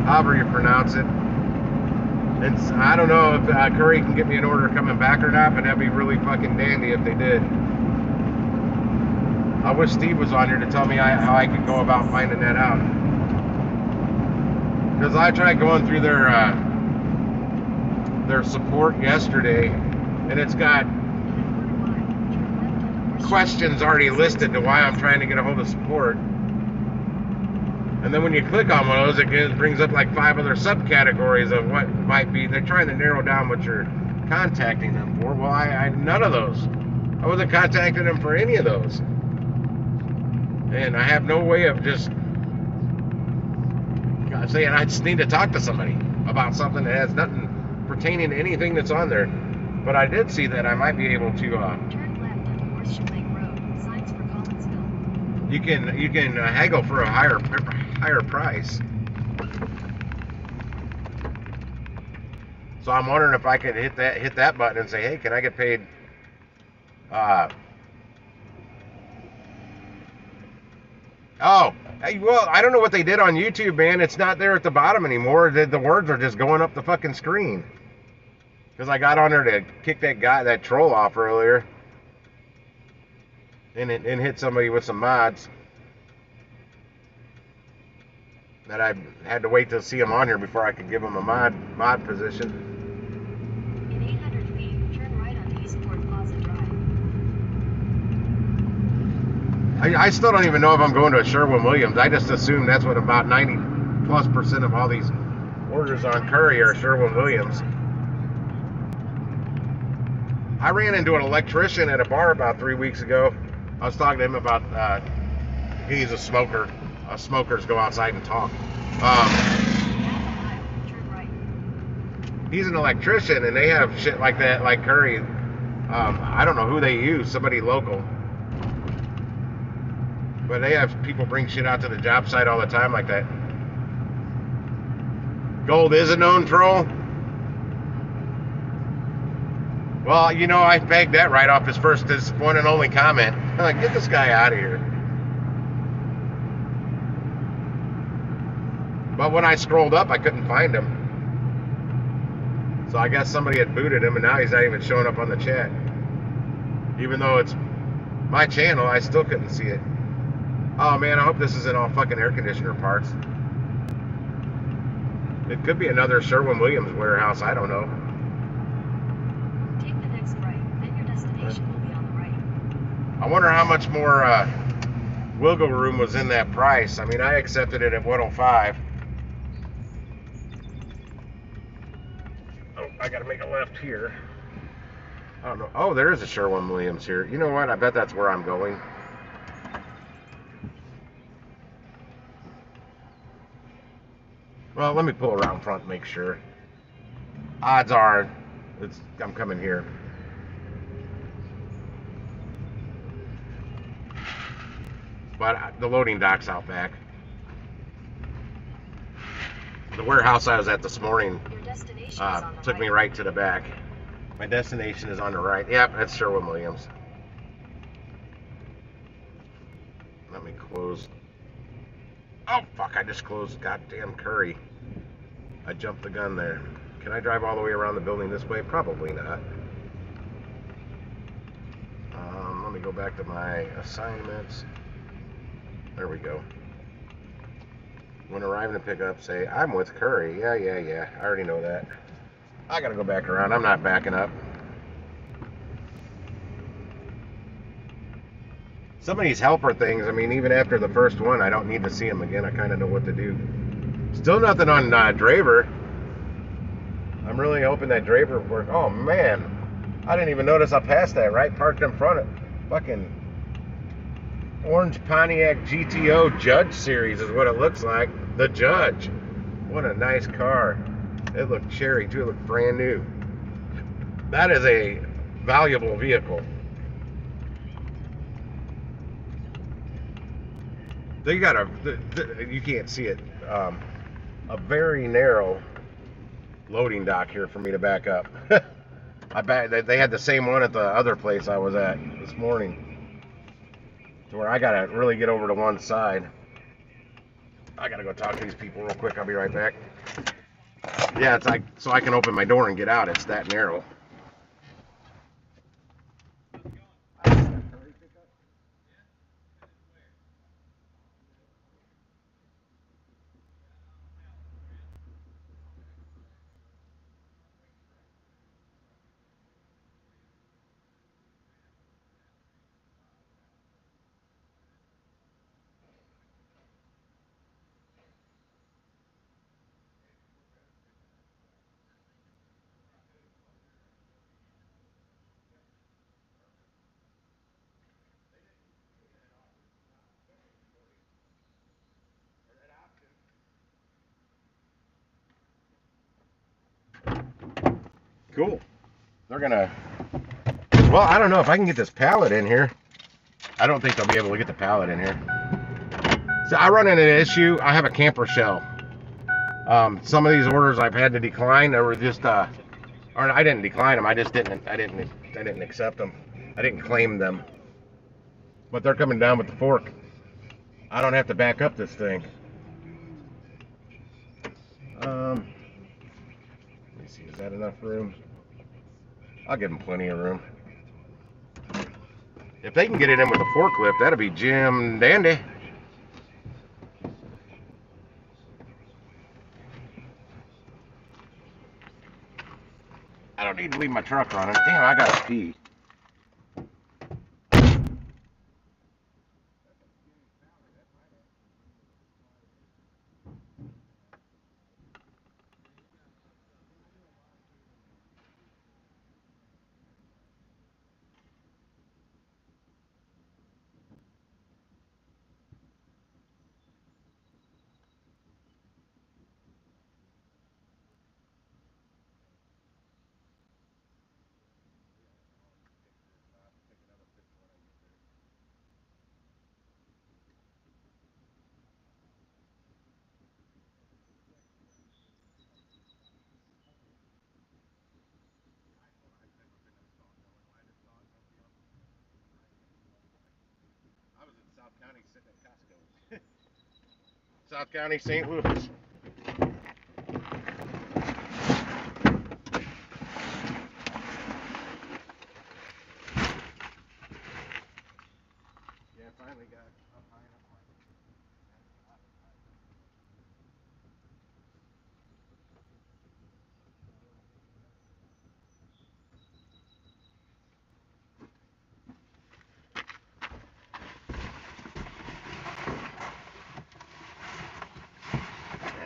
however you pronounce it. And I don't know if Curry can get me an order coming back or not, but that'd be really fucking dandy if they did. I wish Steve was on here to tell me how I could go about finding that out. Because I tried going through their support yesterday, and it's got questions already listed to why I'm trying to get a hold of support. And then when you click on one of those, it brings up like 5 other subcategories of what might be. They're trying to narrow down what you're contacting them for. Well, I none of those. I wasn't contacting them for any of those. And I have no way of just saying I just need to talk to somebody about something that has nothing pertaining to anything that's on there. But I did see that I might be able to Turn left on Horseshoe Lake Road. Signs for Collinsville. you can haggle for a higher price. So I'm wondering if I could hit that button and say, hey, can I get paid? Oh, well, I don't know what they did on YouTube, man. It's not there at the bottom anymore. The words are just going up the fucking screen. Because I got on there to kick that troll off earlier. And hit somebody with some mods. That I had to wait to see him on here before I could give him a mod position. In 800 feet, turn right on Eastport Plaza Drive. I still don't even know if I'm going to a Sherwin-Williams. I just assume that's what about 90+% of all these orders on Curry are Sherwin-Williams. I ran into an electrician at a bar about 3 weeks ago. I was talking to him about he's a smoker. Smokers go outside and talk. Turn right. He's an electrician, and they have shit like that, like Curry. I don't know who they use, somebody local. But they have people bring shit out to the job site all the time like that. Gold is a known troll. Well, you know, I begged that right off his one and only comment. I'm like, get this guy out of here. But when I scrolled up, I couldn't find him. So I guess somebody had booted him, and now he's not even showing up on the chat. Even though it's my channel, I still couldn't see it. Oh man, I hope this isn't all fucking air conditioner parts. It could be another Sherwin-Williams warehouse, I don't know. Take the next right, then your destination will be on the right. I wonder how much more wiggle room was in that price. I mean, I accepted it at 105. Oh, I gotta make a left here. I don't know. Oh, there is a Sherwin-Williams here. You know what? I bet that's where I'm going. Well, let me pull around front and make sure. Odds are, I'm coming here. But the loading dock's out back. The warehouse I was at this morning Your destination is on the took me right. right to the back. My destination is on the right. Yep, that's Sherwin-Williams. Let me close. Oh, fuck, I just closed goddamn Curry. I jumped the gun there. Can I drive all the way around the building this way? Probably not. Let me go back to my assignments. There we go. When arriving to pick up, say, I'm with Curry. Yeah. I already know that. I gotta go back around. I'm not backing up. Some of these helper things, I mean, even after the first one, I don't need to see them again. I kind of know what to do. Still nothing on Draver. I'm really hoping that Draver works. Oh, man. I didn't even notice I passed that, right? Parked in front of fucking orange Pontiac GTO Judge Series is what it looks like. The Judge. What a nice car. It looked cherry, too. It looked brand new. That is a valuable vehicle. They got you can't see it, a very narrow loading dock here for me to back up. I bet they had the same one at the other place I was at this morning, to where I gotta really get over to one side. I gotta go talk to these people real quick. I'll be right back. Yeah, it's like so I can open my door and get out. It's that narrow. Cool. They're gonna. Well, I don't know if I can get this pallet in here. I don't think they'll be able to get the pallet in here. So I run into an issue. I have a camper shell. Some of these orders I've had to decline. They were just, or I didn't decline them. I just didn't accept them. I didn't claim them. But they're coming down with the fork. I don't have to back up this thing. Let me see. Is that enough room? I'll give them plenty of room. If they can get it in with a forklift, that'll be Jim Dandy. I don't need to leave my truck running. Damn, I gotta pee. South County, St. Louis. Yeah, I finally got up high enough.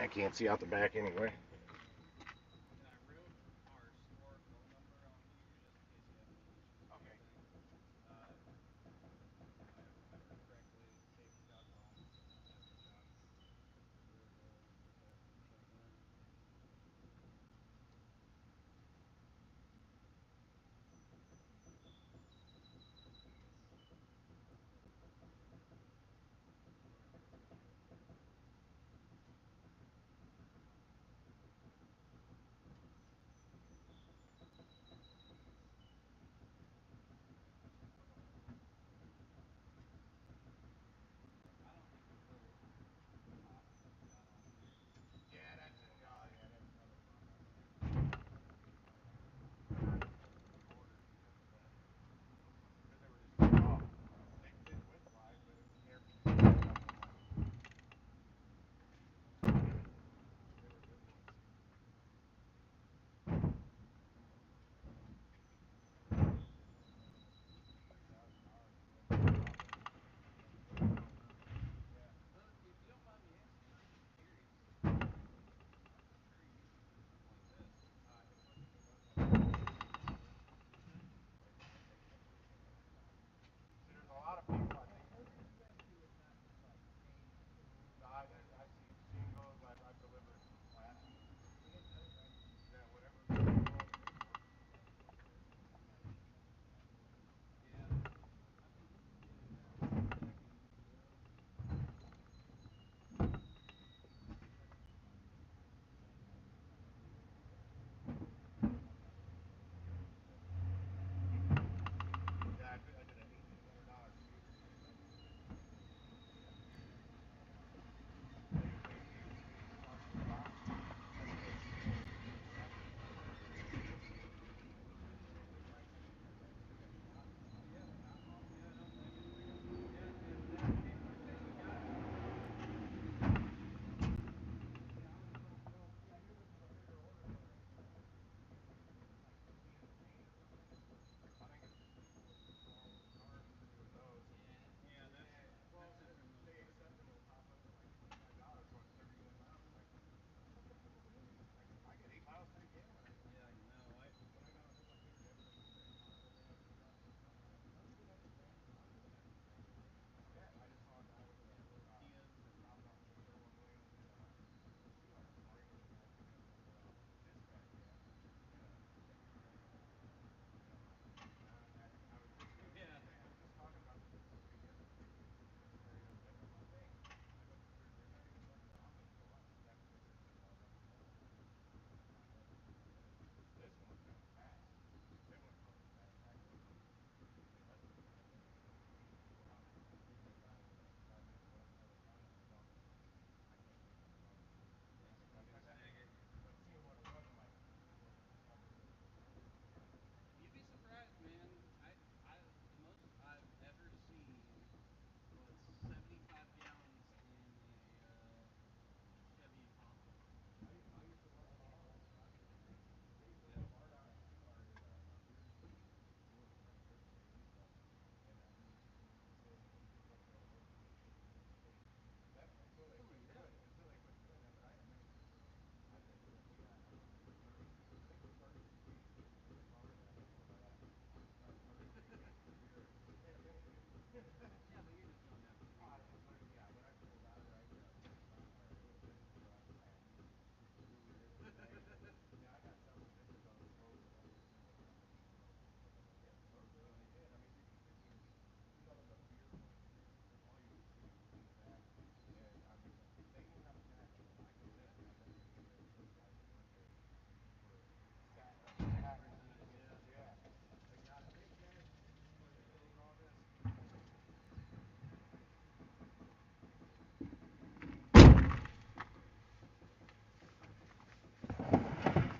I can't see out the back anyway.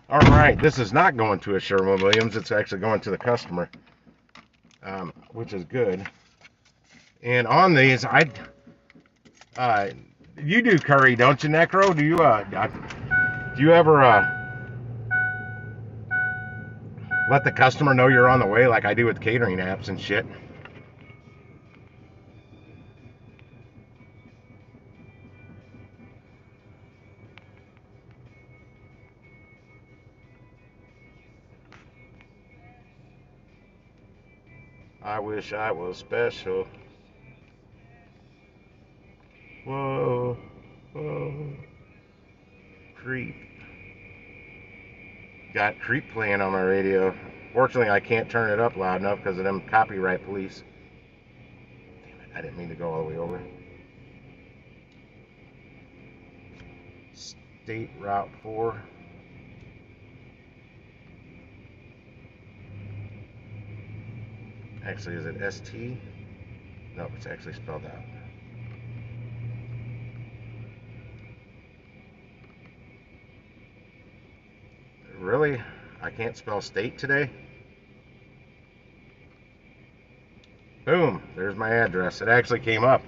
All right, this is not going to a Sherwin-Williams. It's actually going to the customer, which is good. And on these, you do curry, don't you, Necro? Do you ever let the customer know you're on the way, like I do with catering apps and shit? I wish I was special. Whoa, whoa. Creep. Got Creep playing on my radio. Fortunately, I can't turn it up loud enough because of them copyright police. Damn it, I didn't mean to go all the way over. State Route 4. Actually, is it ST? No, it's actually spelled out. Really? I can't spell state today? Boom, there's my address. It actually came up.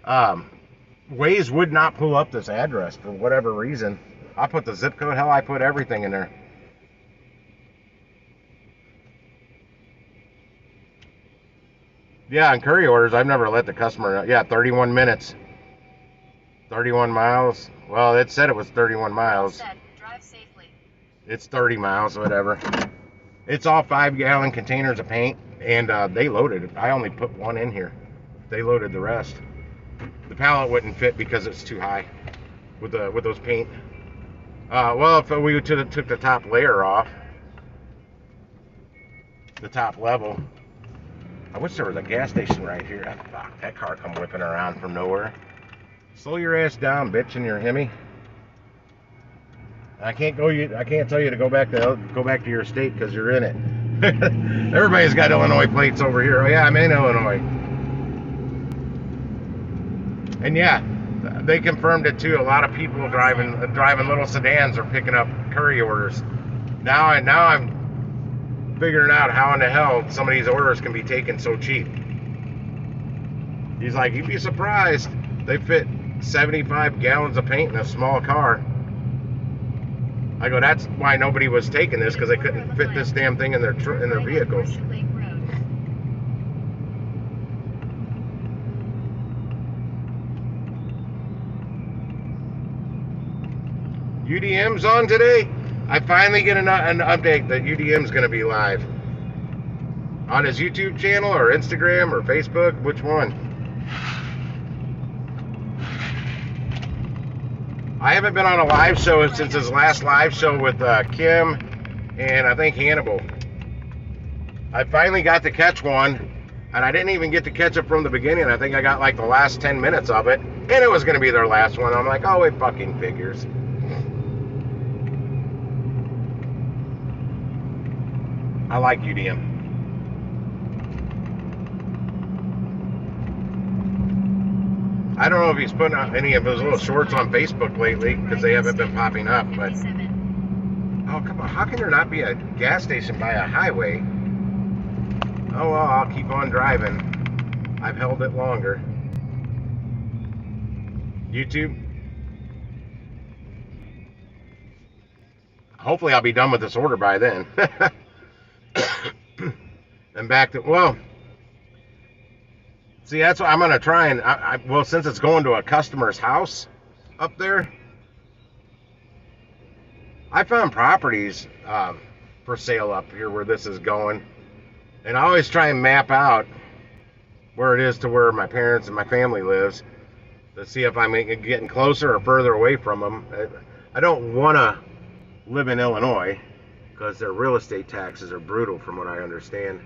Waze would not pull up this address for whatever reason. I put the zip code. Hell, I put everything in there. Yeah, on curry orders, I've never let the customer know. Yeah, 31 minutes. 31 miles. Well, it said it was 31 miles. Set. Drive safely. It's 30 miles, whatever. It's all 5-gallon containers of paint, and they loaded it. I only put one in here. They loaded the rest. The pallet wouldn't fit because it's too high with those paint. Well, if we took the top layer off, the top level. I wish there was a gas station right here. Fuck, that car come whipping around from nowhere. Slow your ass down, bitch, in your Hemi. I can't tell you to go back to your state because you're in it. Everybody's got Illinois plates over here. Oh yeah, I'm in Illinois. And yeah, they confirmed it too. A lot of people driving little sedans are picking up curry orders. Now I'm figuring out how in the hell some of these orders can be taken so cheap. He's like, you'd be surprised. They fit 75 gallons of paint in a small car. I go, that's why nobody was taking this, because they couldn't fit this damn thing in their vehicles. UDM's on today. I finally get an update that UDM's going to be live on his YouTube channel or Instagram or Facebook. Which one? I haven't been on a live show since his last live show with Kim and I think Hannibal. I finally got to catch one, and I didn't even get to catch it from the beginning. I think I got like the last 10 minutes of it, and it was going to be their last one. I'm like, oh, it fucking figures. I like UDM. I don't know if he's putting out any of his little shorts on Facebook lately because they haven't been popping up. But oh, come on! How can there not be a gas station by a highway? Oh well, I'll keep on driving. I've held it longer. YouTube. Hopefully, I'll be done with this order by then. And back to, well, see, that's what I'm going to try and, well, since it's going to a customer's house up there, I found properties for sale up here where this is going. And I always try and map out where it is to where my parents and my family lives to see if I'm getting closer or further away from them. I don't want to live in Illinois because their real estate taxes are brutal from what I understand.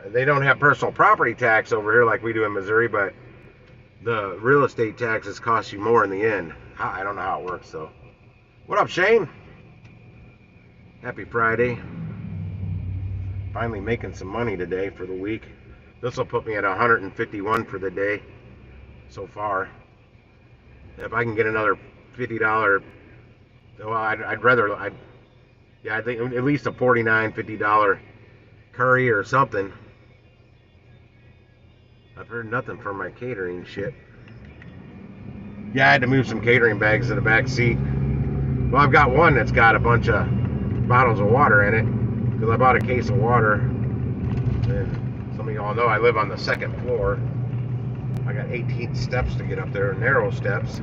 They don't have personal property tax over here like we do in Missouri, but the real estate taxes cost you more in the end. I don't know how it works though. What up, Shane? Happy Friday. Finally making some money today for the week. This will put me at 151 for the day so far. If I can get another $50 Well, I'd rather, yeah, I think at least a $49, $50 curry or something. I've heard nothing from my catering shit. Yeah, I had to move some catering bags to the back seat. Well, I've got one that's got a bunch of bottles of water in it because I bought a case of water. And some of y'all know I live on the second floor. I got 18 steps to get up there, narrow steps.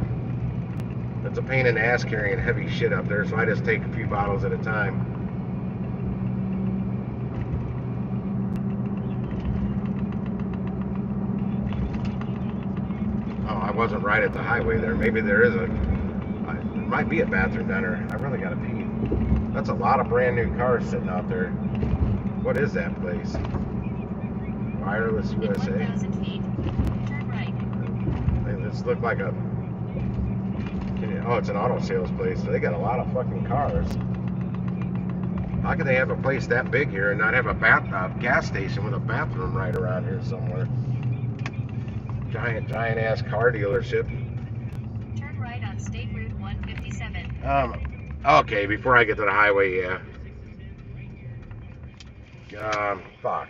It's a pain in the ass carrying heavy shit up there, so I just take a few bottles at a time. Oh, I wasn't right at the highway there. Maybe there is there might be a bathroom down there. I really gotta pee. That's a lot of brand new cars sitting out there. What is that place? Wireless In USA. 1,000 feet, turn right. This looked like a... Oh, it's an auto sales place. So they got a lot of fucking cars. How can they have a place that big here and not have a gas station with a bathroom right around here somewhere? Giant ass car dealership. Turn right on State Route 157. Okay, before I get to the highway, yeah. Fuck.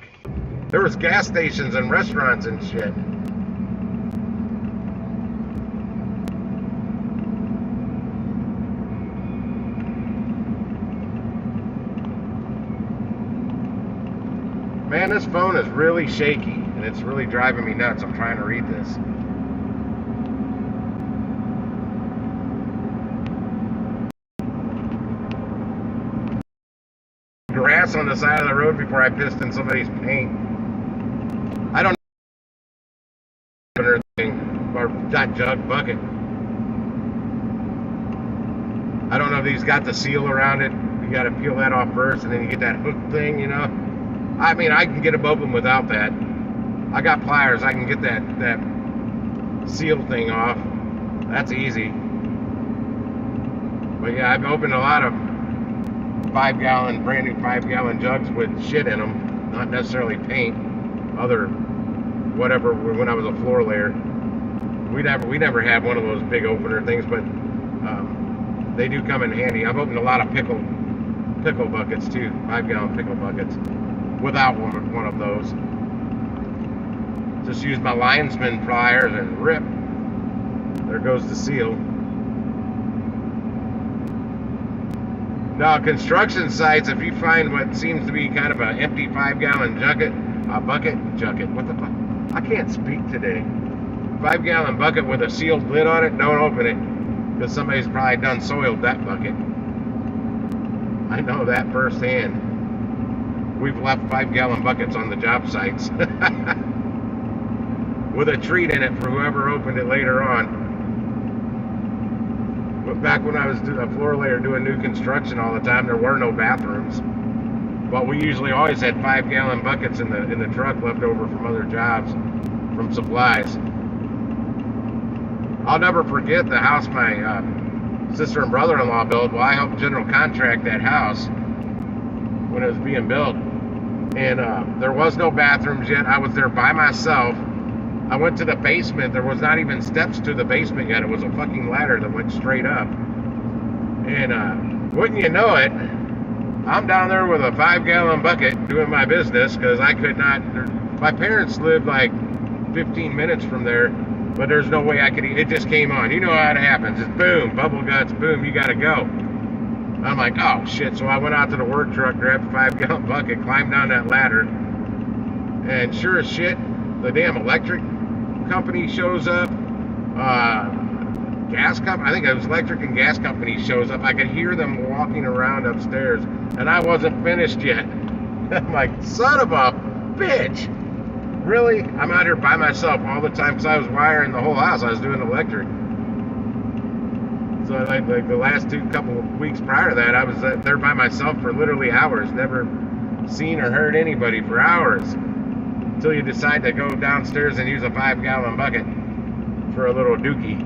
There was gas stations and restaurants and shit. Man, this phone is really shaky, and it's really driving me nuts. I'm trying to read this. Grass on the side of the road before I pissed in somebody's paint. I don't know anything or that jug bucket. I don't know if he's got the seal around it. You got to peel that off first, and then you get that hook thing, you know. I mean, I can get them open without that. I got pliers. I can get that seal thing off. That's easy. But yeah, I've opened a lot of brand new 5-gallon jugs with shit in them. Not necessarily paint. Other whatever. When I was a floor layer, we never had one of those big opener things, but they do come in handy. I've opened a lot of pickle buckets too. 5-gallon pickle buckets. Without one of those. Just use my linesman pliers and rip. There goes the seal. Now, construction sites, if you find what seems to be kind of an empty 5-gallon bucket, what the fuck? I can't speak today. 5-gallon bucket with a sealed lid on it, don't open it. Because somebody's probably done soiled that bucket. I know that firsthand. We've left 5-gallon buckets on the job sites with a treat in it for whoever opened it later on. But back when I was a floor layer doing new construction all the time, there were no bathrooms. But we usually always had 5-gallon buckets in the truck left over from other jobs, from supplies. I'll never forget the house my sister and brother-in-law built. Well, I helped general contract that house when it was being built. And there was no bathrooms yet. I was there by myself. I went to the basement. There was not even steps to the basement yet. It was a fucking ladder that went straight up. And wouldn't you know it, I'm down there with a 5-gallon bucket doing my business because I could not. My parents lived like 15 minutes from there, but there's no way I could eat. It just came on. You know how it happens. It's boom, bubble guts, boom, you gotta go. I'm like, oh shit. So I went out to the work truck, grabbed a 5-gallon bucket, climbed down that ladder, and sure as shit, the damn electric company shows up. I think it was electric and gas company shows up. I could hear them walking around upstairs, and I wasn't finished yet. I'm like, son of a bitch. Really? I'm out here by myself all the time because I was wiring the whole house. I was doing electric. So like the last couple of weeks prior to that, I was there by myself for literally hours. Never seen or heard anybody for hours. Until you decide to go downstairs and use a 5-gallon bucket for a little dookie.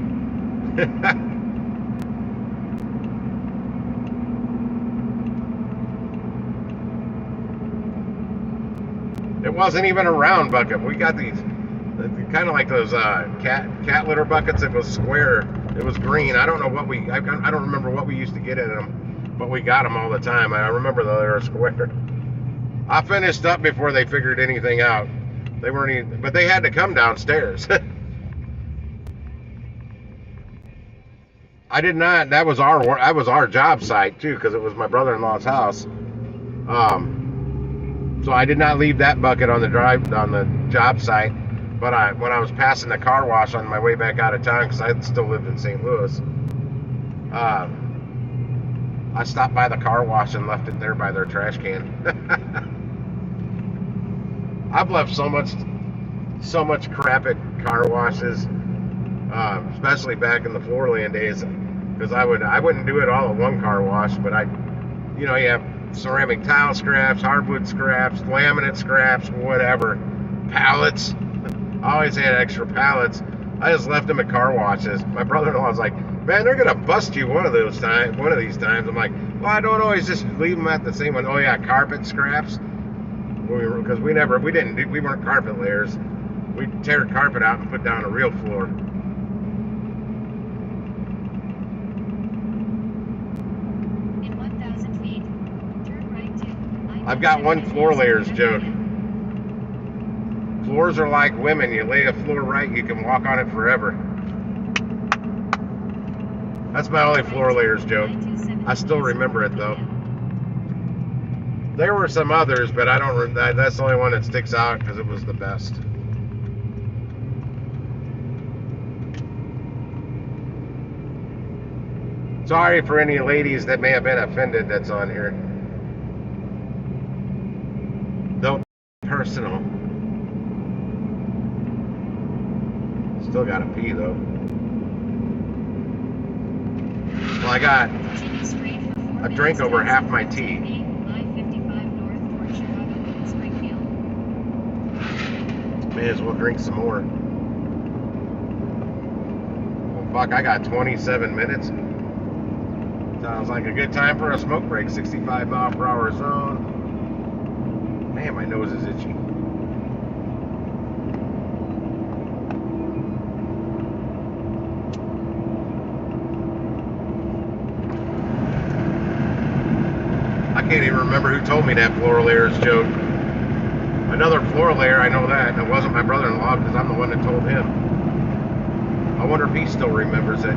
It wasn't even a round bucket. We got these kind of like those cat litter buckets that was square. It was green. I don't know what I don't remember what we used to get in them, but we got them all the time. I remember they were square. I finished up before they figured anything out. They weren't even, but they had to come downstairs. I did not. That was our job site too, because it was my brother-in-law's house. So I did not leave that bucket on the job site. But when I was passing the car wash on my way back out of town, because I still lived in St. Louis, I stopped by the car wash and left it there by their trash can. I've left so much crap at car washes, especially back in the Floorland days, because I wouldn't do it all at one car wash, but you have ceramic tile scraps, hardwood scraps, laminate scraps, whatever, pallets. I always had extra pallets. I just left them at car washes. My brother-in-law was like, "Man, they're gonna bust you one of these times." I'm like, "Well, I don't always just leave them at the same one." Oh yeah, carpet scraps. Because we weren't carpet layers. We'd tear carpet out and put down a real floor. In 1,000 feet, turn right to I've got one floor layers joke. Floors are like women. You lay a floor right, you can walk on it forever. That's my only floor layers joke. I still remember it though. There were some others, but I don't. That's the only one that sticks out because it was the best. Sorry for any ladies that may have been offended that's on here. Don't be personal. Still gotta pee though. Well, I drank over half my tea. May as well drink some more. Well, fuck, I got 27 minutes. Sounds like a good time for a smoke break. 65 mile per hour zone. Man, my nose is itchy. I can't even remember who told me that floor layers joke. Another floor layer, I know that. It wasn't my brother-in-law because I'm the one that told him. I wonder if he still remembers it.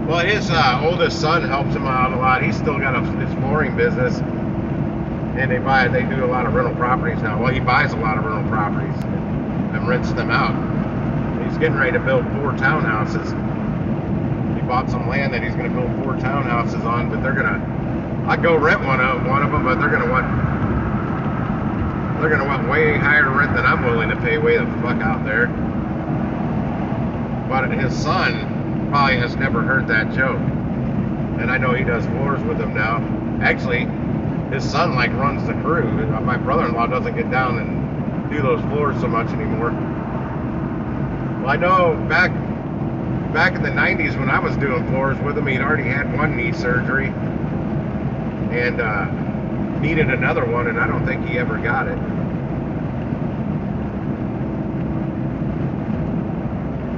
Well, his oldest son helps him out a lot. He's still got his flooring business, and they do a lot of rental properties now. Well, he buys a lot of rental properties and rents them out. He's getting ready to build 4 townhouses. He bought some land that he's going to build 4 townhouses on, but I'd go rent one of them, but they're going to want way higher rent than I'm willing to pay way the fuck out there. But his son probably has never heard that joke, and I know he does floors with him now. Actually, his son runs the crew. My brother-in-law doesn't get down and do those floors so much anymore. Well, I know back in the 90s when I was doing floors with him, he'd already had one knee surgery and needed another one, and I don't think he ever got it.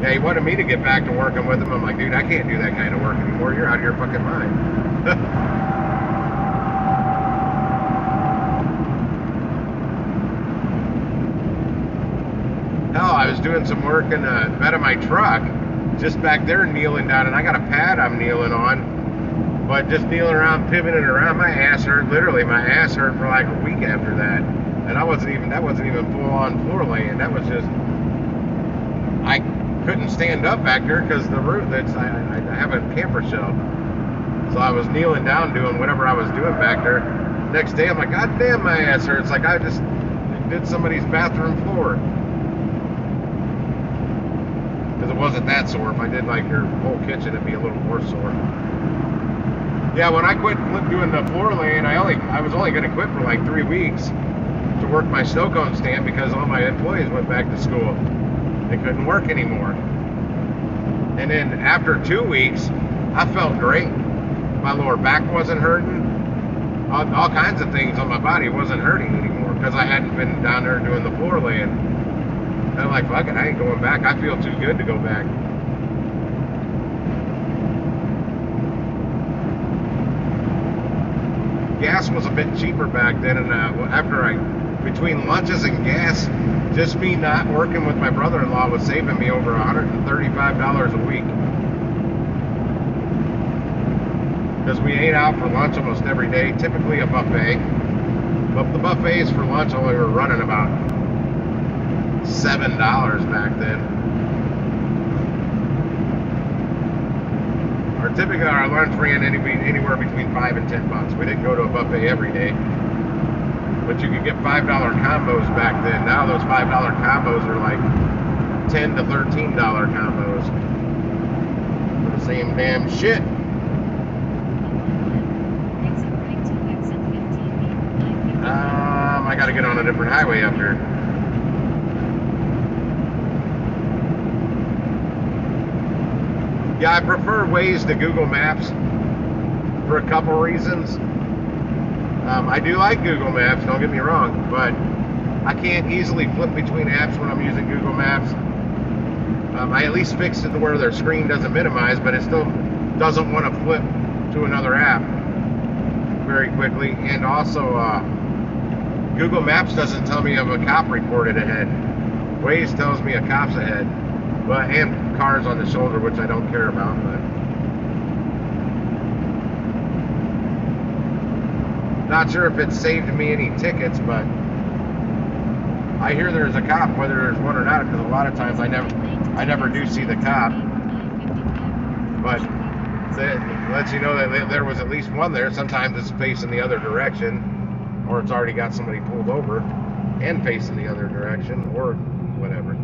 Yeah, he wanted me to get back to working with him. I'm like, dude, I can't do that kind of work anymore. You're out of your fucking mind. Hell, I was doing some work in the bed of my truck, just back there kneeling down, and I got a pad I'm kneeling on. But just kneeling around, pivoting around, my ass hurt. Literally, my ass hurt for like a week after that. And that wasn't even full on floor laying. That was just, I couldn't stand up back there because the roof, I have a camper shell. So I was kneeling down doing whatever I was doing back there. Next day, I'm like, God damn, my ass hurts. Like I just did somebody's bathroom floor. Because it wasn't that sore. If I did like your whole kitchen, it'd be a little more sore. Yeah, when I quit doing the floor laying, I was only going to quit for like 3 weeks to work my snow cone stand because all my employees went back to school. They couldn't work anymore. And then after 2 weeks, I felt great. My lower back wasn't hurting. All kinds of things on my body wasn't hurting anymore because I hadn't been down there doing the floor laying. And I'm like, fuck it, I ain't going back. I feel too good to go back. gas was a bit cheaper back then, and between lunches and gas, just me not working with my brother-in-law was saving me over $135 a week. Because we ate out for lunch almost every day, typically a buffet. But the buffets for lunch only were running about $7 back then. Typically our lunch ran anywhere between $5 and $10. We didn't go to a buffet every day. But you could get $5 combos back then. Now those $5 combos are like $10 to $13 combos for the same damn shit. I gotta get on a different highway up here. Yeah, I prefer Waze to Google Maps for a couple reasons. I do like Google Maps, don't get me wrong, but I can't easily flip between apps when I'm using Google Maps. I at least fixed it to where their screen doesn't minimize, but it still doesn't want to flip to another app very quickly. And also, Google Maps doesn't tell me of a cop reported ahead. Waze tells me a cop's ahead, and cars on the shoulder, which I don't care about. But not sure if it saved me any tickets, but I hear there's a cop, whether there's one or not, because a lot of times I never do see the cop. But it lets you know that there was at least one there. Sometimes it's facing the other direction, or it's already got somebody pulled over and facing the other direction, or whatever.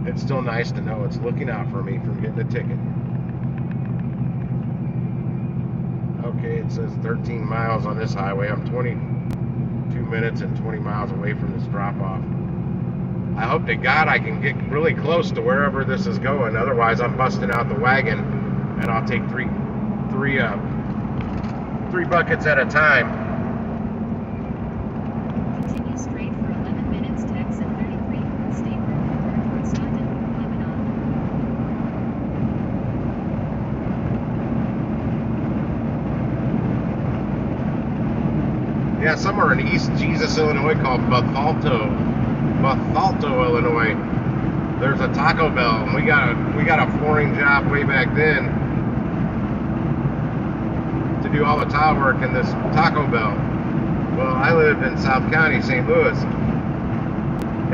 It's still nice to know it's looking out for me from getting a ticket. Okay, it says 13 miles on this highway. I'm 22 minutes and 20 miles away from this drop-off. I hope to God I can get really close to wherever this is going. Otherwise, I'm busting out the wagon, and I'll take three buckets at a time. Continue straight for 11 minutes to exit 33. State Road towards Staunton, Lebanon. Yeah, somewhere in East Jesus, Illinois, called Bethalto, Illinois. There's a Taco Bell, and we got a flooring job way back then to do all the tile work in this Taco Bell. Well, I lived in South County, St. Louis.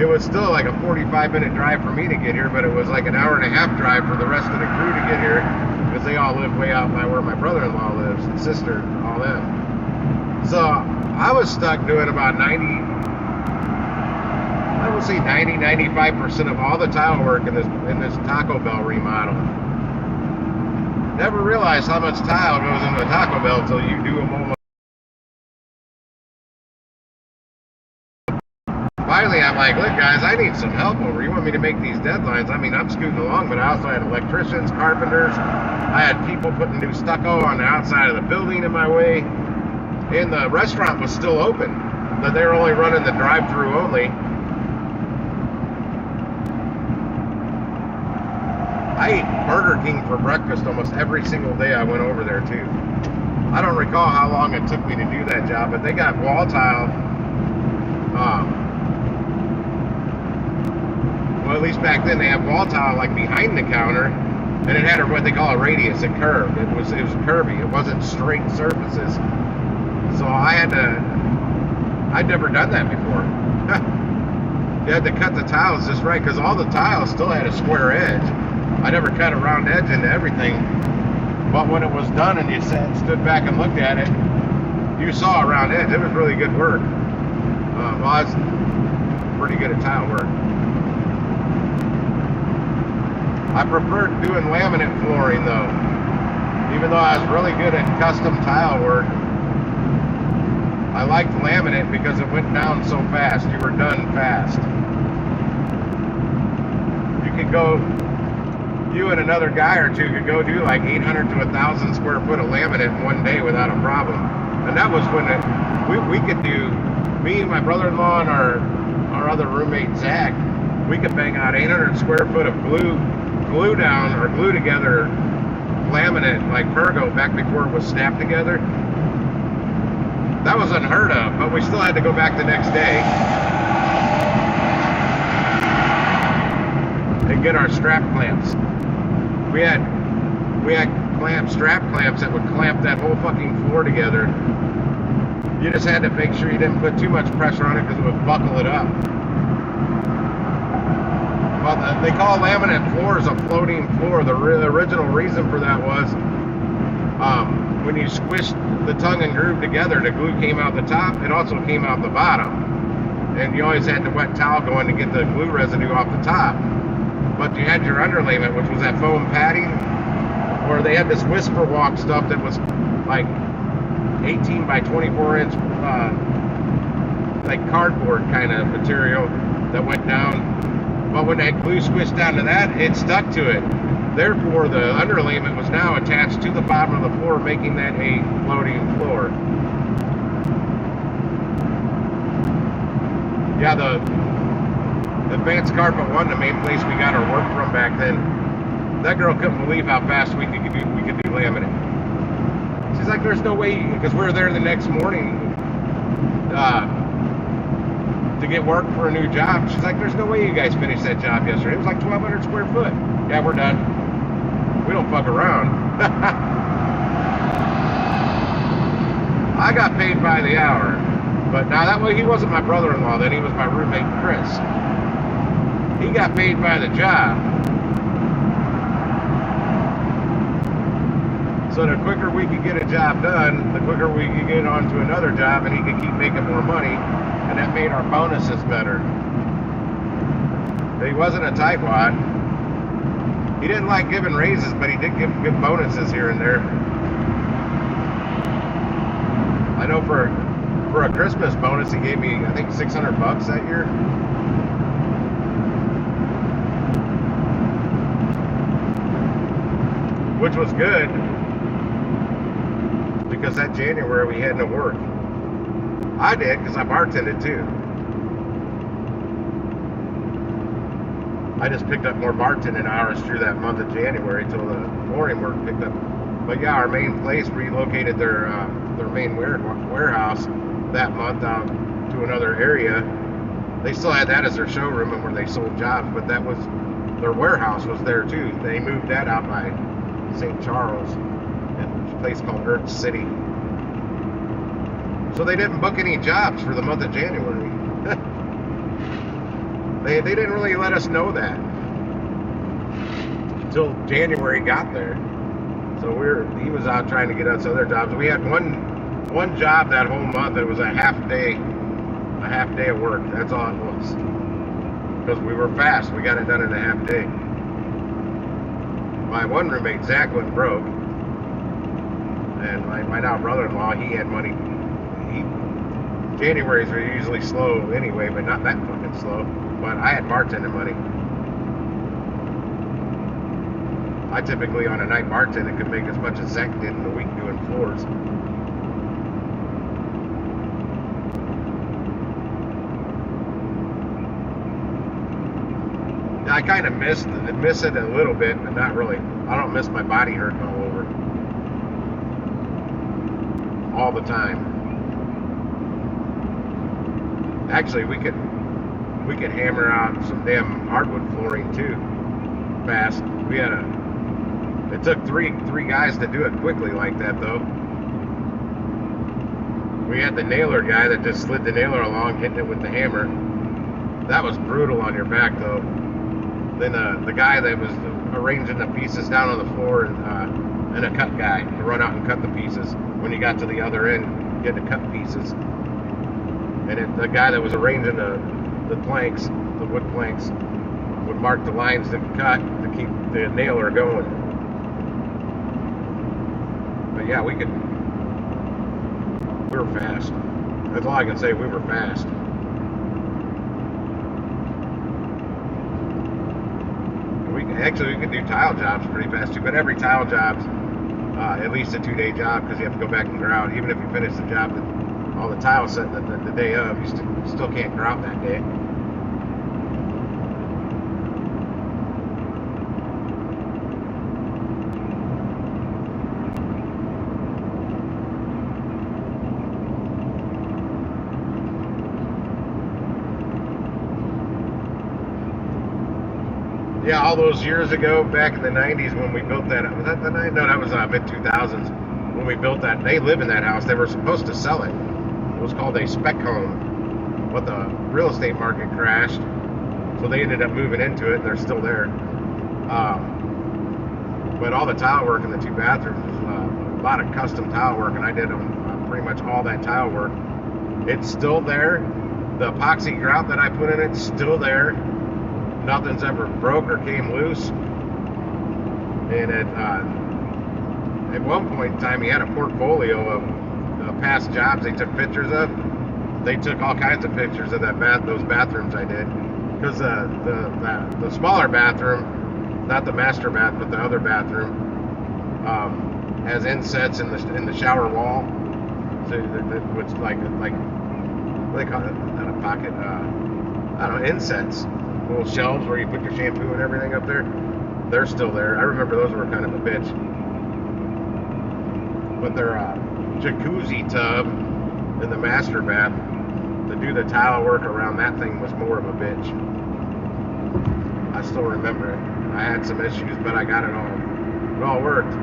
It was still like a 45-minute drive for me to get here, but it was like an hour and a half drive for the rest of the crew to get here, because they all live way out by where my brother-in-law lives, and sister, all them. So I was stuck doing about 95% of all the tile work in this Taco Bell remodel. Never realized how much tile goes into a Taco Bell until you do them almost. Finally, I'm like, look, guys, I need some help over. You want me to make these deadlines? I mean, I'm scooting along, but I also had electricians, carpenters. I had people putting new stucco on the outside of the building in my way. And the restaurant was still open, but they were only running the drive-through only. I ate Burger King for breakfast almost every single day I went over there, too. I don't recall how long it took me to do that job, but they got wall tile. Well, at least back then they had wall tile like behind the counter, and it had what they call a radius, a curve. It was curvy. It wasn't straight surfaces. So I'd never done that before. You had to cut the tiles just right, because all the tiles still had a square edge. I never cut a round edge into everything, but when it was done and you stood back and looked at it, you saw a round edge. It was really good work. Well, I was pretty good at tile work. I preferred doing laminate flooring though, even though I was really good at custom tile work. I liked laminate because it went down so fast. You were done fast. You could go, you and another guy or two could go do like 800 to 1,000 square foot of laminate in one day without a problem. And that was when we could do, me and my brother-in-law and our other roommate Zach, we could bang out 800 square foot of glue down or glue together laminate like Pergo back before it was snapped together. That was unheard of, but we still had to go back the next day and get our strap clamps. We had strap clamps that would clamp that whole fucking floor together. You just had to make sure you didn't put too much pressure on it because it would buckle it up. Well, they call laminate floors a floating floor. The original reason for that was when you squished the tongue and groove together, the glue came out the top. It also came out the bottom. And you always had the wet towel going to get the glue residue off the top. But you had your underlayment, which was that foam padding, where they had this whisper walk stuff that was like 18 by 24 inch like cardboard kind of material that went down. But when that glue squished down to that, it stuck to it. Therefore, the underlayment was now attached to the bottom of the floor, making that a floating floor. Yeah, the Advanced Carpet One, the main place we got our work from back then, that girl couldn't believe how fast we could do laminate. She's like, there's no way, because we were there the next morning to get work for a new job. She's like, there's no way you guys finished that job yesterday. It was like 1,200 square foot. Yeah, we're done. We don't fuck around. I got paid by the hour. But now that way, he wasn't my brother-in-law then, he was my roommate, Chris. He got paid by the job. So the quicker we could get a job done, the quicker we could get on to another job and he could keep making more money, and that made our bonuses better. He wasn't a tightwad. He didn't like giving raises, but he did give good bonuses here and there. I know for a Christmas bonus, he gave me, I think, $600 that year. Which was good, because that January we had no work. I did, because I bartended too. I just picked up more bartending hours through that month of January till the flooring work picked up. But yeah, our main place relocated their main warehouse that month out to another area. They still had that as their showroom and where they sold jobs, but that was their warehouse was there too. They moved that out by St. Charles, in a place called Earth City. So they didn't book any jobs for the month of January. They didn't really let us know that until January got there. So he was out trying to get us other jobs. We had one job that whole month. It was a half day of work. That's all it was. Because we were fast. We got it done in a half day. My one roommate, Zach, went broke. And my now brother-in-law, he had money. Januaries are usually slow anyway, but not that fucking slow. But I had bartending money. I typically, on a night bartending, could make as much as Zach did in a week doing floors. I kind of miss it a little bit, but not really. I don't miss my body hurting all over all the time. Actually, we could hammer out some damn hardwood flooring too, fast. It took three guys to do it quickly like that though. We had the nailer guy that just slid the nailer along, hitting it with the hammer. That was brutal on your back though. Then the guy that was arranging the pieces down on the floor, and a cut guy to run out and cut the pieces. When you got to the other end, you had to cut pieces. And the guy that was arranging the planks, the wood planks, would mark the lines to cut to keep the nailer going. But yeah, we were fast. That's all I can say, we were fast. Actually, we could do tile jobs pretty fast too, but every tile job's at least a 2-day job, because you have to go back and grout. Even if you finish the job, all the tiles set the day of, you still can't grout that day. Yeah, all those years ago, back in the 90s when we built that. Was that the 90s? No, that was mid 2000s when we built that. They live in that house. They were supposed to sell it. It was called a spec home, but the real estate market crashed, so they ended up moving into it. They're still there. But all the tile work in the 2 bathrooms was a lot of custom tile work, and I did pretty much all that tile work. It's still there. The epoxy grout that I put in it's still there. Nothing's ever broke or came loose. And at one point in time, he had a portfolio of past jobs they took pictures of. They took all kinds of pictures of those bathrooms I did, because the smaller bathroom, not the master bath, but the other bathroom, has insets in the shower wall. So it's like what do they call it? Not a pocket. I don't know, insets. Little shelves where you put your shampoo and everything up there. They're still there. I remember those were kind of a bitch. But their jacuzzi tub in the master bath, to do the tile work around that thing was more of a bitch. I still remember it. I had some issues, but I got it all. It all worked.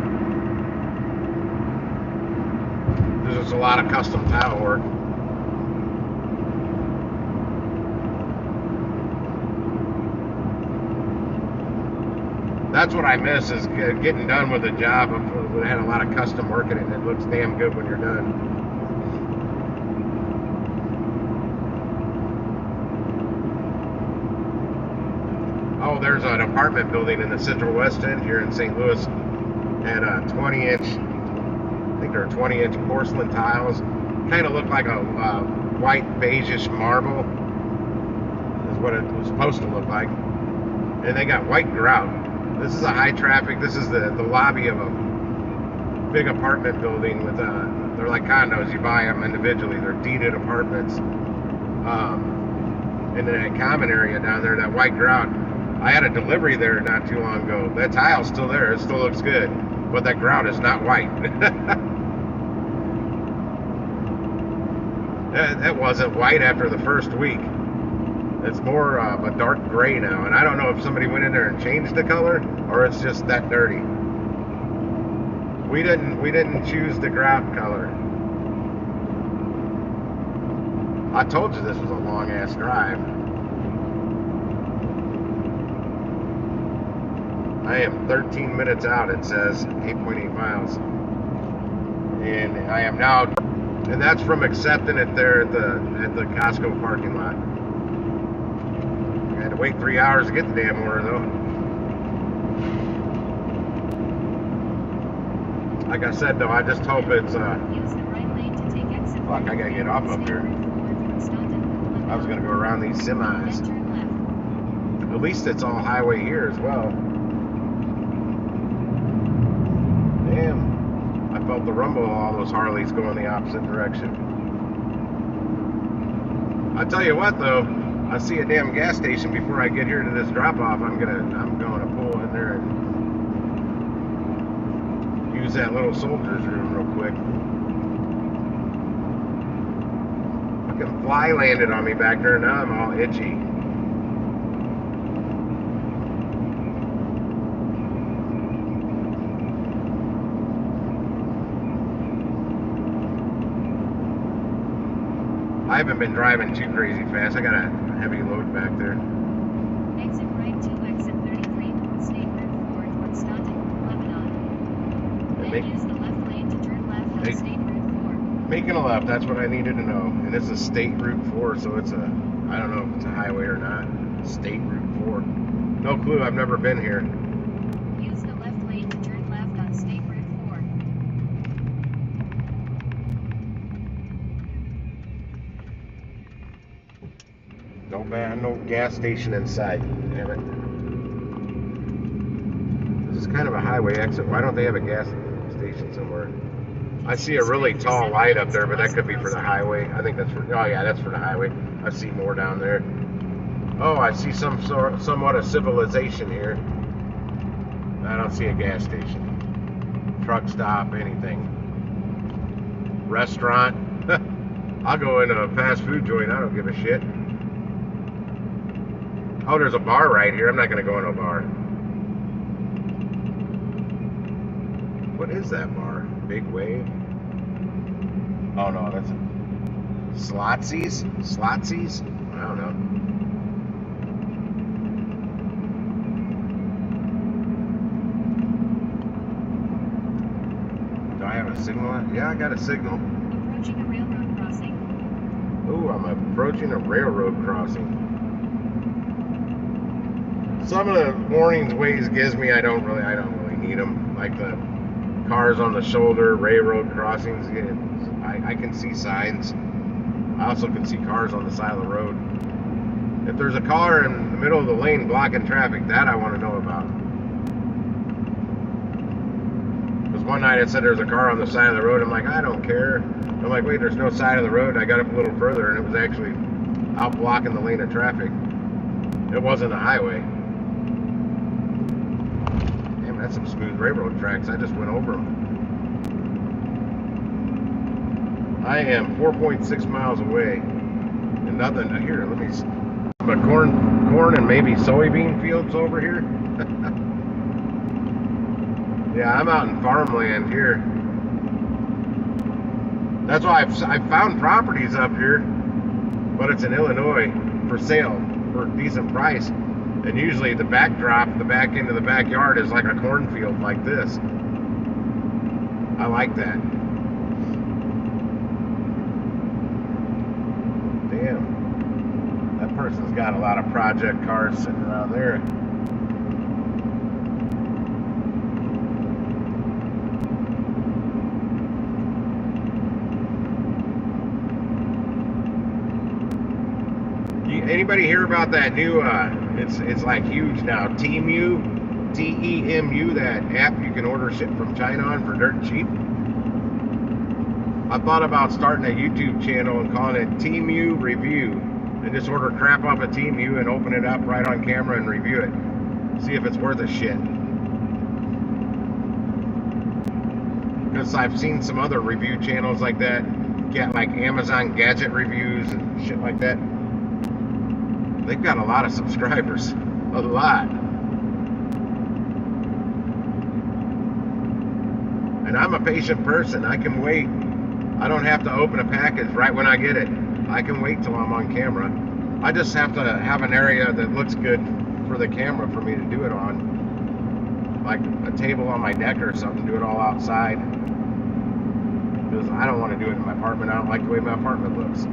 There's just a lot of custom tile work. That's what I miss, is getting done with a job that had a lot of custom work in it, and it looks damn good when you're done. Oh, there's an apartment building in the Central West End here in St. Louis, and 20-inch, I think they're 20-inch porcelain tiles. Kind of look like a white beigeish marble, is what it was supposed to look like. And they got white grout. This is a high traffic. This is the lobby of a big apartment building with they're like condos. You buy them individually. They're deeded apartments. And then that common area down there, that white grout. I had a delivery there not too long ago. That tile's still there. It still looks good, but that grout is not white. That wasn't white after the first week. It's more of a dark gray now, and I don't know if somebody went in there and changed the color or it's just that dirty. We didn't choose the grout color. I told you this was a long ass drive. I am 13 minutes out. It says 8.8 miles, and I am now, and that's from accepting it there at the Costco parking lot. I had to wait 3 hours to get the damn order though. Like I said though, I just hope it's Use the right lane to take exit. fuck, I gotta get off up here. I was gonna go around these semis. Then turn left. At least it's all highway here as well. Damn. I felt the rumble of all those Harleys going the opposite direction. I tell you what though, I see a damn gas station before I get here to this drop off. I'm going to pull in there and use that little soldier's room real quick. Fucking fly landed on me back there. Now I'm all itchy. I haven't been driving too crazy fast. I got a heavy load back there. Exit right to exit 33 North State Route 4 toward Staunton, Lebanon. Then use the left lane to turn left on State Route 4. Making a left, that's what I needed to know. And it's a State Route 4, so it's a, I don't know if it's a highway or not. State Route 4. No clue, I've never been here. Use the left lane to turn left on State Route 4. No bad, no gas station in sight. Damn it. This is kind of a highway exit. Why don't they have a gas station somewhere? I see a really tall light up there, but that could be for the highway. I think that's for, oh yeah, that's for the highway. I see more down there. Oh, I see somewhat of civilization here. I don't see a gas station. Truck stop, anything. Restaurant. I'll go into a fast food joint. I don't give a shit. Oh, there's a bar right here. I'm not going to go into a bar. What is that bar? Big Wave? Oh no, that's a Slotzies? Slotzies? I don't know. Do I have a signal? Yeah, I got a signal. Approaching a railroad crossing. Ooh, I'm approaching a railroad crossing. Some of the warnings Waze gives me, I don't really need them. Like the cars on the shoulder, railroad crossings. I can see signs. I also can see cars on the side of the road. If there's a car in the middle of the lane blocking traffic, that I want to know about. Because one night it said there's a car on the side of the road. I'm like, I don't care. I'm like, wait, there's no side of the road. I got up a little further and it was actually out blocking the lane of traffic. It wasn't a highway. Damn, that's some smooth railroad tracks. I just went over them. I am 4.6 miles away, and nothing here. Let me. But corn and maybe soybean fields over here. Yeah, I'm out in farmland here. That's why I've found properties up here, but it's in Illinois for sale for a decent price. And usually the backdrop, the back end of the backyard is like a cornfield like this. I like that. Damn. That person's got a lot of project cars sitting around there. Anybody hear about that new, it's like huge now, Temu, T-E-M-U, that app you can order shit from China on for dirt cheap? I thought about starting a YouTube channel and calling it Temu Review, and just order crap off of Temu and open it up right on camera and review it. See if it's worth a shit. Because I've seen some other review channels like that, get like Amazon gadget reviews and shit like that. They've got a lot of subscribers. A lot. And I'm a patient person. I can wait. I don't have to open a package right when I get it. I can wait till I'm on camera. I just have to have an area that looks good for the camera for me to do it on. Like a table on my deck or something. Do it all outside. Because I don't want to do it in my apartment. I don't like the way my apartment looks.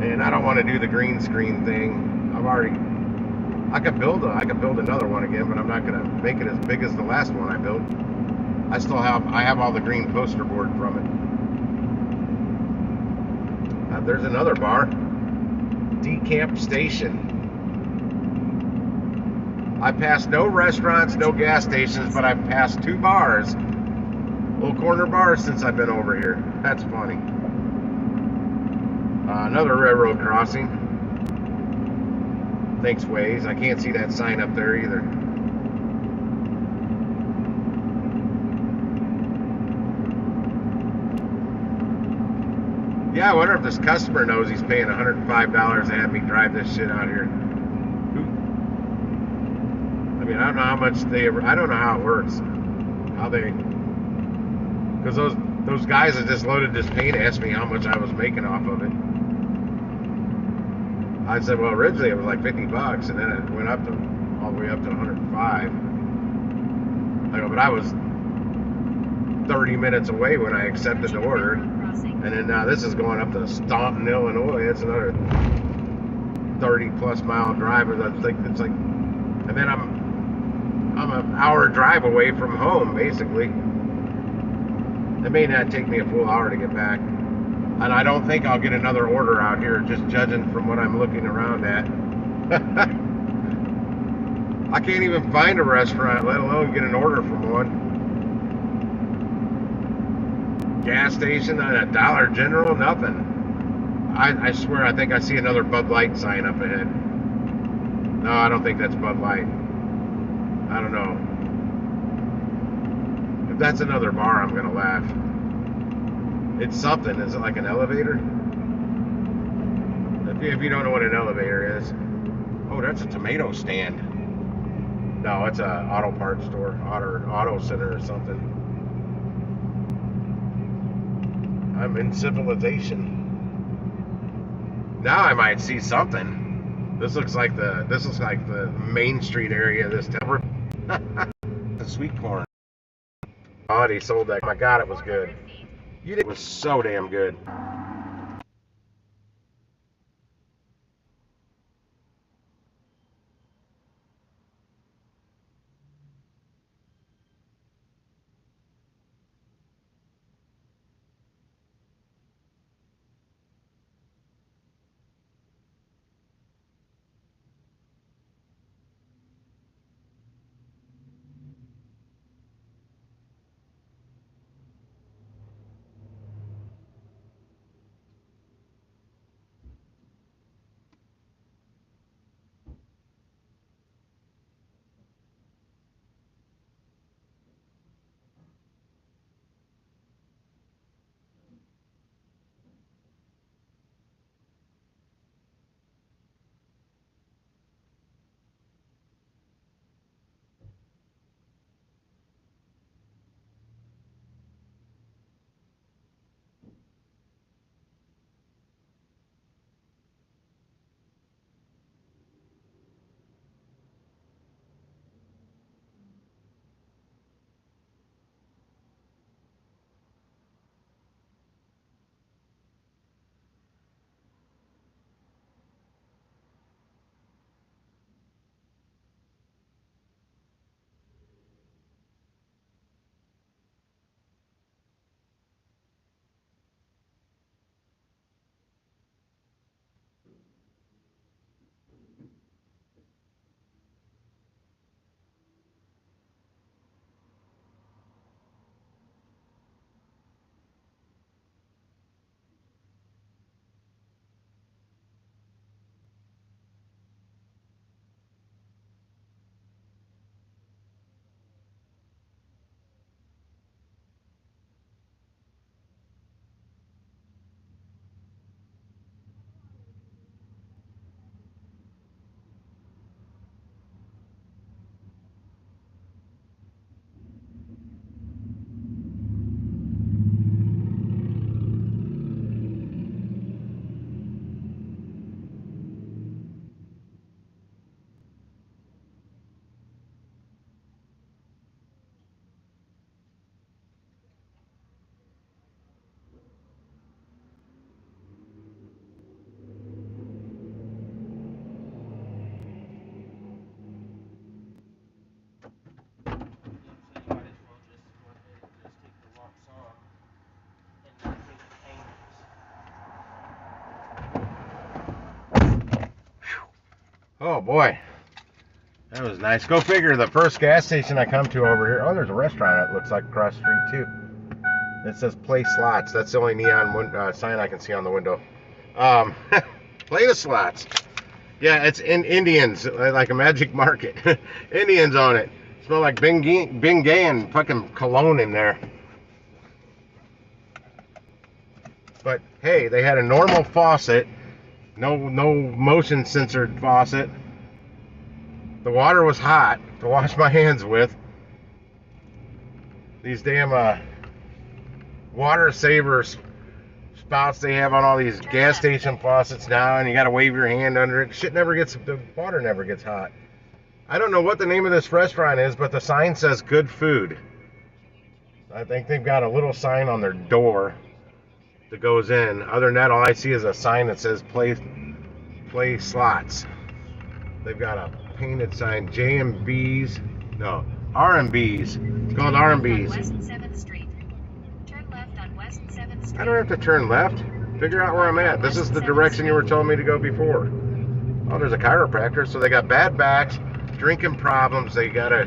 And I don't want to do the green screen thing. I could build another one again, but I'm not gonna make it as big as the last one I built. I have all the green poster board from it. There's another bar. Decamp Station. I passed no restaurants, no gas stations, but I've passed 2 bars. Little corner bars since I've been over here. That's funny. Another railroad crossing. Thanks, Waze. I can't see that sign up there either. Yeah, I wonder if this customer knows he's paying $105 to have me drive this shit out here. I mean, I don't know how much I don't know how it works. Because those guys that just loaded this paint asked me how much I was making off of it. I said, well, originally it was like $50, and then it went up to all the way up to 105. I go, but I was 30 minutes away when I accepted the order, and then now this is going up to Staunton, Illinois. It's another 30+ mile drive. I think it's like, and then I'm an hour drive away from home, basically. It may not take me a full hour to get back. And I don't think I'll get another order out here, just judging from what I'm looking around at. I can't even find a restaurant, let alone get an order from one. Gas station and a Dollar General, nothing. I swear, I think I see another Bud Light sign up ahead. No, I don't think that's Bud Light. I don't know. If that's another bar, I'm gonna laugh. It's something. Is it like an elevator? If you don't know what an elevator is. Oh, that's a tomato stand. No, it's a auto parts store, auto center or something. I'm in civilization. Now I might see something. This looks like the Main Street area of this town. The sweet corn. Oh, he sold that. My God, it was good. It was so damn good. Oh boy, that was nice. Go figure, the first gas station I come to over here. Oh, there's a restaurant, it looks like, across the street too. It says Play Slots. That's the only neon sign I can see on the window. Play the slots. Yeah, it's in Indians, like a magic market. Indians own it. Smell like Bengay and fucking cologne in there. But hey, they had a normal faucet. No motion censored faucet. The water was hot to wash my hands with. These damn water savers spouts they have on all these gas station faucets now, and you gotta wave your hand under it. The water never gets hot. I don't know what the name of this restaurant is, but the sign says good food. I think they've got a little sign on their door that goes in. Other than that, all I see is a sign that says play slots. They've got a painted sign, R&B's. It's called R&B's. West 7th Street. Turn left on West 7th Street. I don't have to turn left. Figure out where I'm at. This is the direction you were telling me to go before. Oh, there's a chiropractor. So they got bad backs, drinking problems. They gotta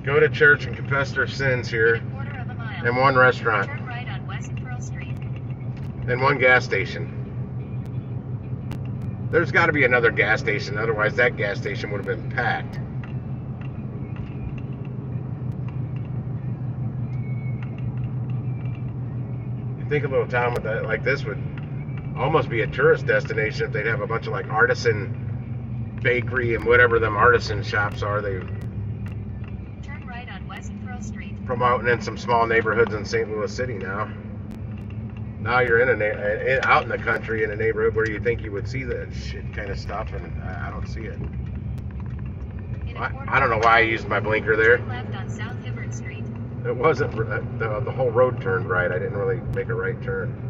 go to church and confess their sins here. And one restaurant. Turn right on West Pearl Street. And one gas station. There's got to be another gas station, otherwise that gas station would have been packed. You'd think a little town with that like this would almost be a tourist destination if they'd have a bunch of like artisan bakery and whatever them artisan shops are. They promoting in some small neighborhoods in St. Louis City now. Now you're out in the country in a neighborhood where you think you would see that shit kind of stuff, and I don't see it. I don't know why I used my blinker there. Turn left on South Hibbert Street. It wasn't, the whole road turned right. I didn't really make a right turn.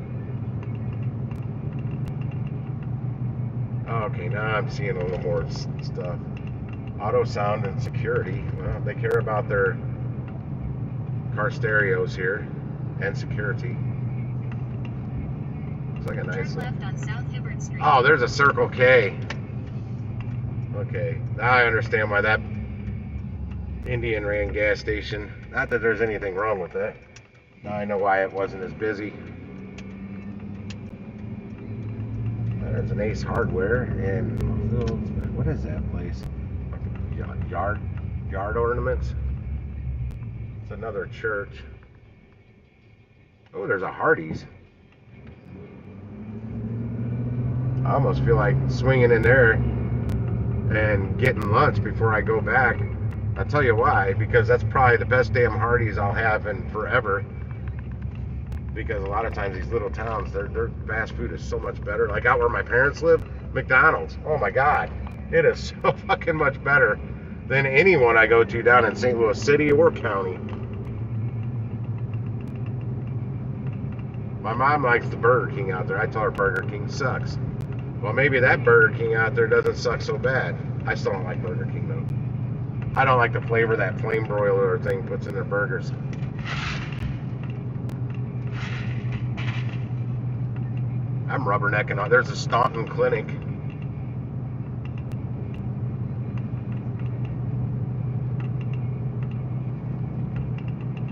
Okay, now I'm seeing a little more stuff. Auto sound and security. Well, they care about their car stereos here and security. Looks like a nice. Turn left on South Hibbert Street. Oh, there's a Circle K. Okay, now I understand why that Indian ran gas station. Not that there's anything wrong with that. Now I know why it wasn't as busy. There's an Ace Hardware and what is that place? Yard ornaments. It's another church. Oh, there's a Hardee's. I almost feel like swinging in there and getting lunch before I go back. I'll tell you why, because that's probably the best damn Hardee's I'll have in forever. Because a lot of times these little towns, their fast food is so much better. Like out where my parents live, McDonald's. Oh my God, it is so fucking much better than anyone I go to down in St. Louis City or county. My mom likes the Burger King out there. I tell her Burger King sucks. Well, maybe that Burger King out there doesn't suck so bad. I still don't like Burger King though. I don't like the flavor that flame broiler thing puts in their burgers. I'm rubbernecking on. There's a Staunton Clinic.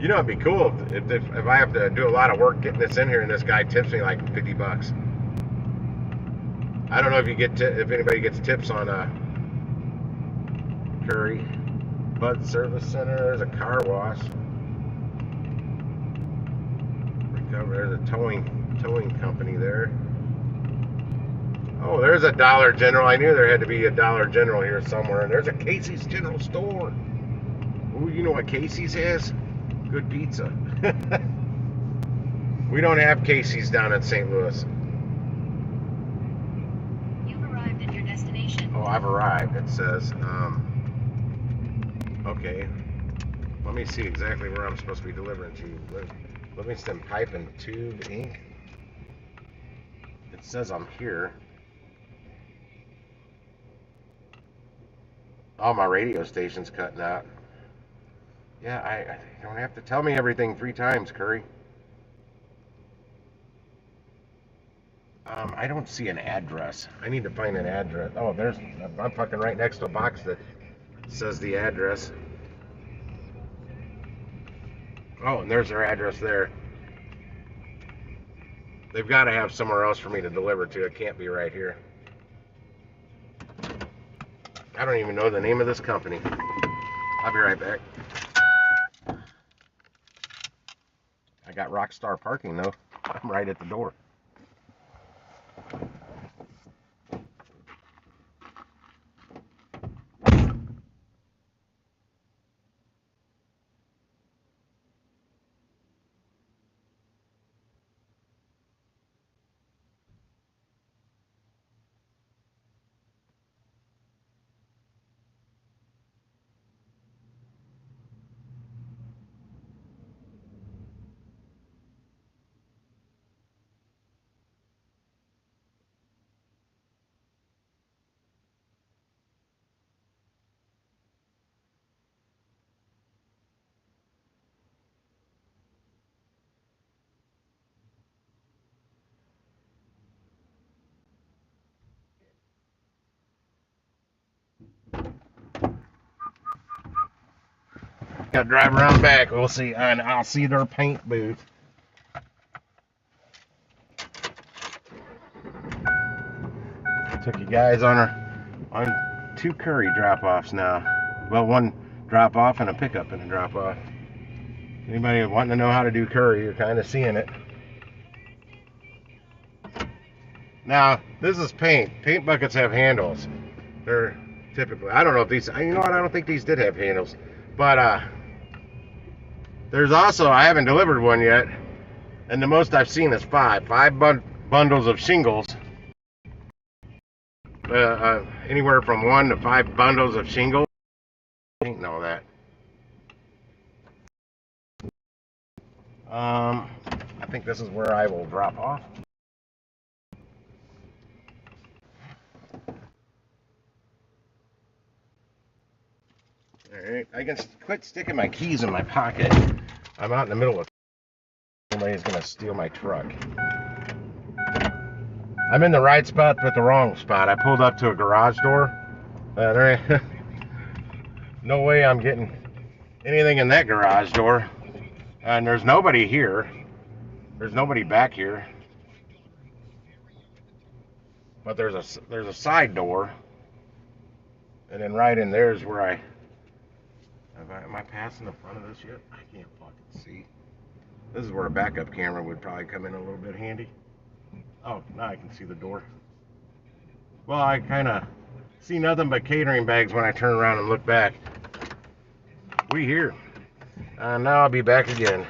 You know, it'd be cool if I have to do a lot of work getting this in here and this guy tips me like $50. I don't know if anybody gets tips on Curry. Bud Service Center. There's a car wash. There's a towing company there. Oh, there's a Dollar General. I knew there had to be a Dollar General here somewhere. And there's a Casey's General Store. Ooh, you know what Casey's has? Good pizza. We don't have Casey's down in St. Louis. You've arrived at your destination. Oh, I've arrived, it says. Okay. Let me see exactly where I'm supposed to be delivering to. Livingston Pipe and Tube, Inc. It says I'm here. Oh, my radio station's cutting out. Yeah, I don't have to tell me everything 3 times, Curry. I don't see an address. I need to find an address. Oh, I'm fucking right next to a box that says the address. Oh, and there's their address there. They've got to have somewhere else for me to deliver to. It can't be right here. I don't even know the name of this company. I'll be right back. I got Rockstar parking though. I'm right at the door. Gotta drive around back. We'll see, and I'll see their paint booth. Took you guys on 2 Curry drop-offs now. Well, 1 drop-off and a pickup and a drop-off. Anybody wanting to know how to do Curry, you're kind of seeing it. Now, this is paint. Paint buckets have handles. They're typically, I don't know if these, you know what, I don't think these did have handles. But, There's also, I haven't delivered one yet, and the most I've seen is five bundles of shingles. Anywhere from 1 to 5 bundles of shingles. I didn't know that. I think this is where I will drop off. Alright, I can quit sticking my keys in my pocket. I'm out in the middle of somebody's gonna steal my truck. I'm in the right spot but the wrong spot. I pulled up to a garage door. There ain't no way I'm getting anything in that garage door. And there's nobody here. There's nobody back here. But there's a side door. And then right in there is where am I passing the front of this yet? I can't fucking see. This is where a backup camera would probably come in a little bit handy. Oh, now I can see the door. Well, I kind of see nothing but catering bags when I turn around and look back. We here. Now I'll be back again.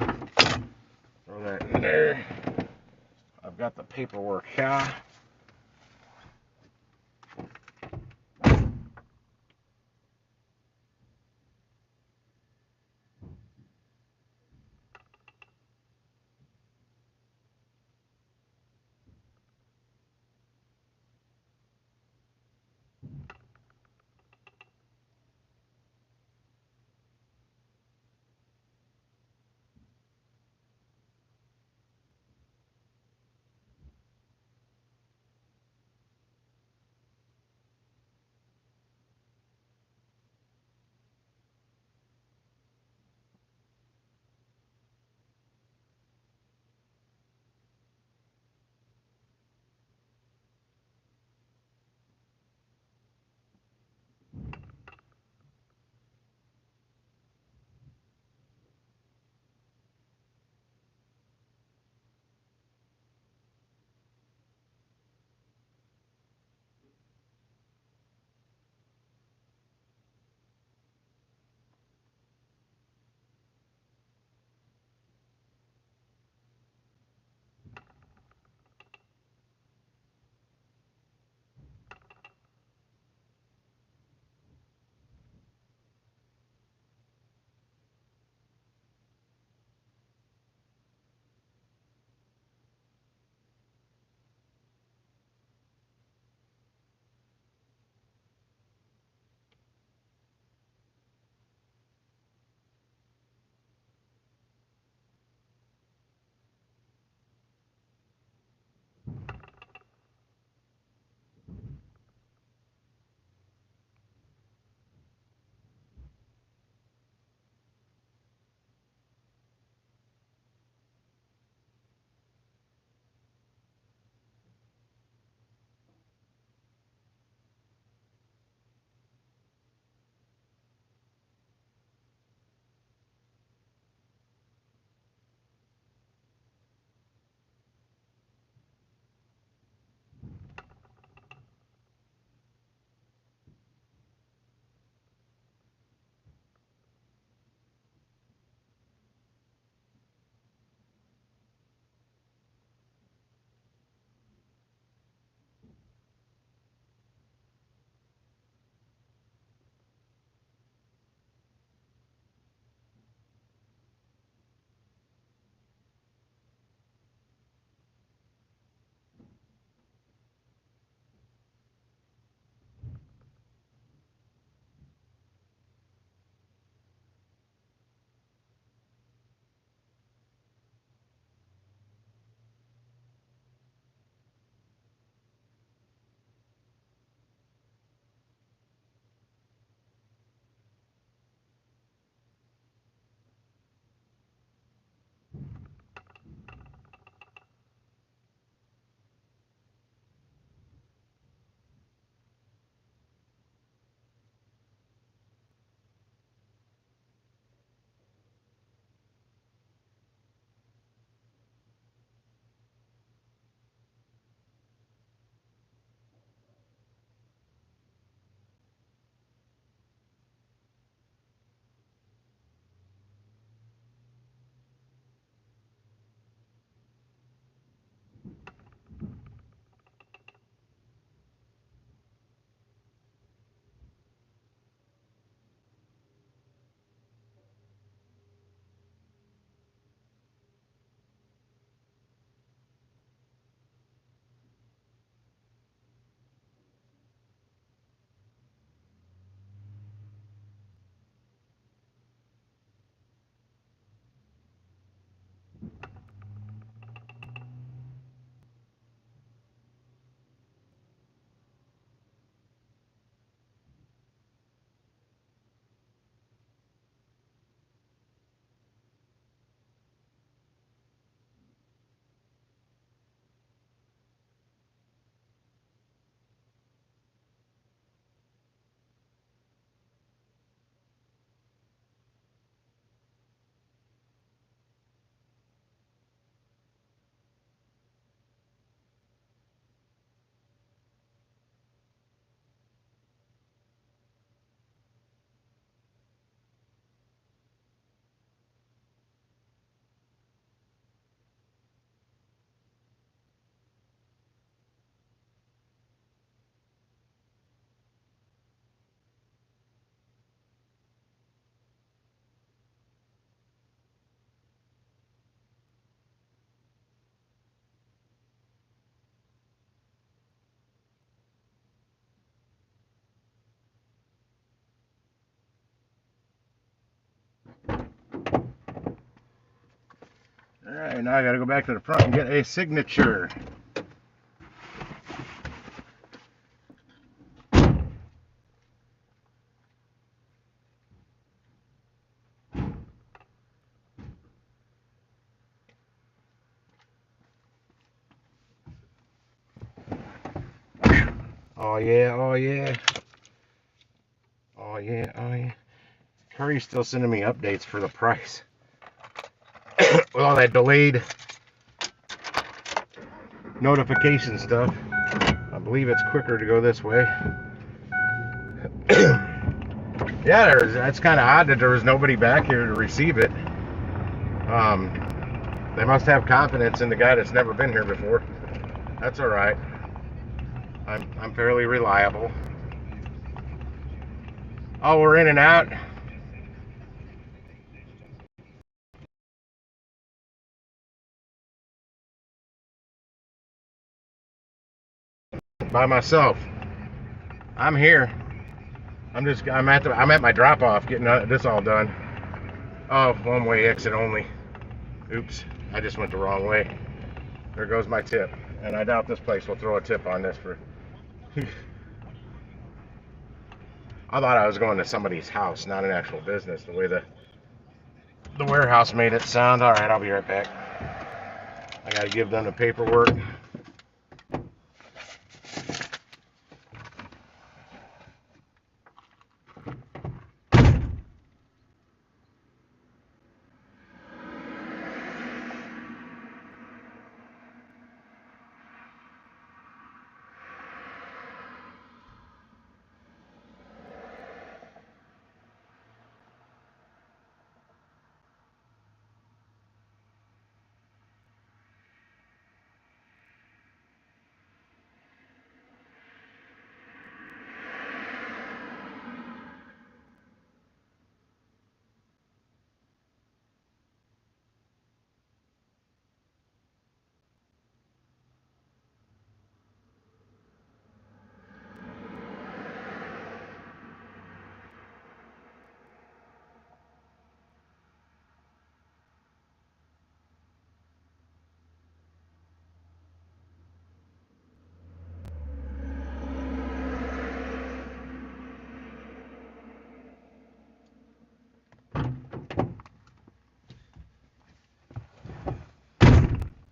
Throw that in there. I've got the paperwork here. Alright, now I gotta go back to the front and get a signature. Oh yeah, oh yeah. Oh yeah, oh yeah. Curry's still sending me updates for the price. With all that delayed notification stuff, I believe it's quicker to go this way. Yeah, that's kind of odd that there was nobody back here to receive it. They must have confidence in the guy that's never been here before. That's all right. I'm fairly reliable. Oh, we're in and out. By myself. I'm here. I'm at my drop off getting this all done. Oh, one way exit only. Oops, I just went the wrong way. There goes my tip. And I doubt this place will throw a tip on this for I thought I was going to somebody's house, not an actual business, the way the warehouse made it sound. All right, I'll be right back. I got to give them the paperwork.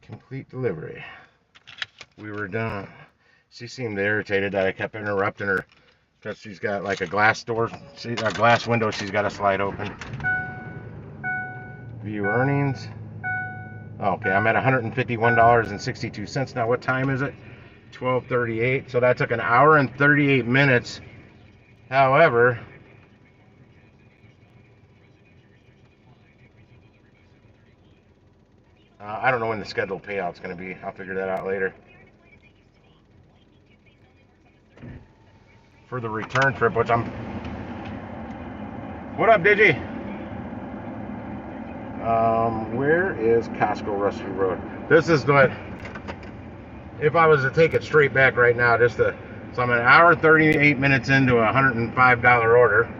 Complete delivery. We were done. She seemed irritated that I kept interrupting her because she's got like a glass door, a glass window she's got to slide open. View earnings. Okay, I'm at $151.62. Now what time is it? 12:38. So that took an hour and 38 minutes. However, I don't know when the scheduled payout's going to be. I'll figure that out later. For the return trip, which I'm... What up, Digi? Where is Costco Rusty Road? This is what... If I was to take it straight back right now, so I'm an hour and 38 minutes into a $105 order.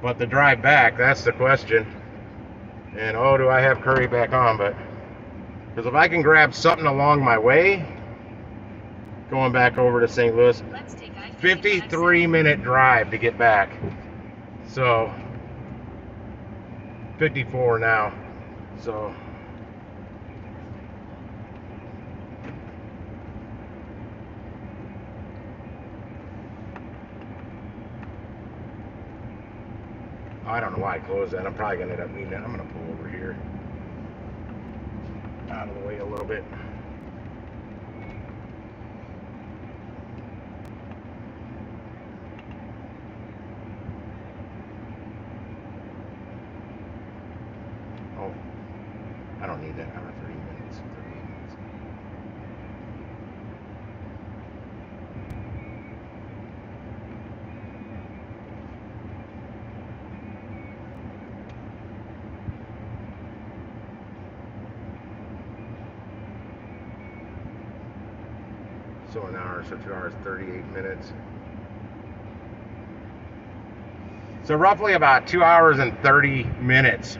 But the drive back, that's the question. And oh, do I have Curry back on? But because if I can grab something along my way, going back over to St. Louis, 53-minute drive to get back. So 54 now. So I don't know why I closed that. I'm probably gonna end up needing that. I'm gonna pull over here out of the way a little bit. Oh, I don't need that. Hour 30 minutes. 38 minutes. So an hour, so 2 hours, 38 minutes. So roughly about 2 hours and 30 minutes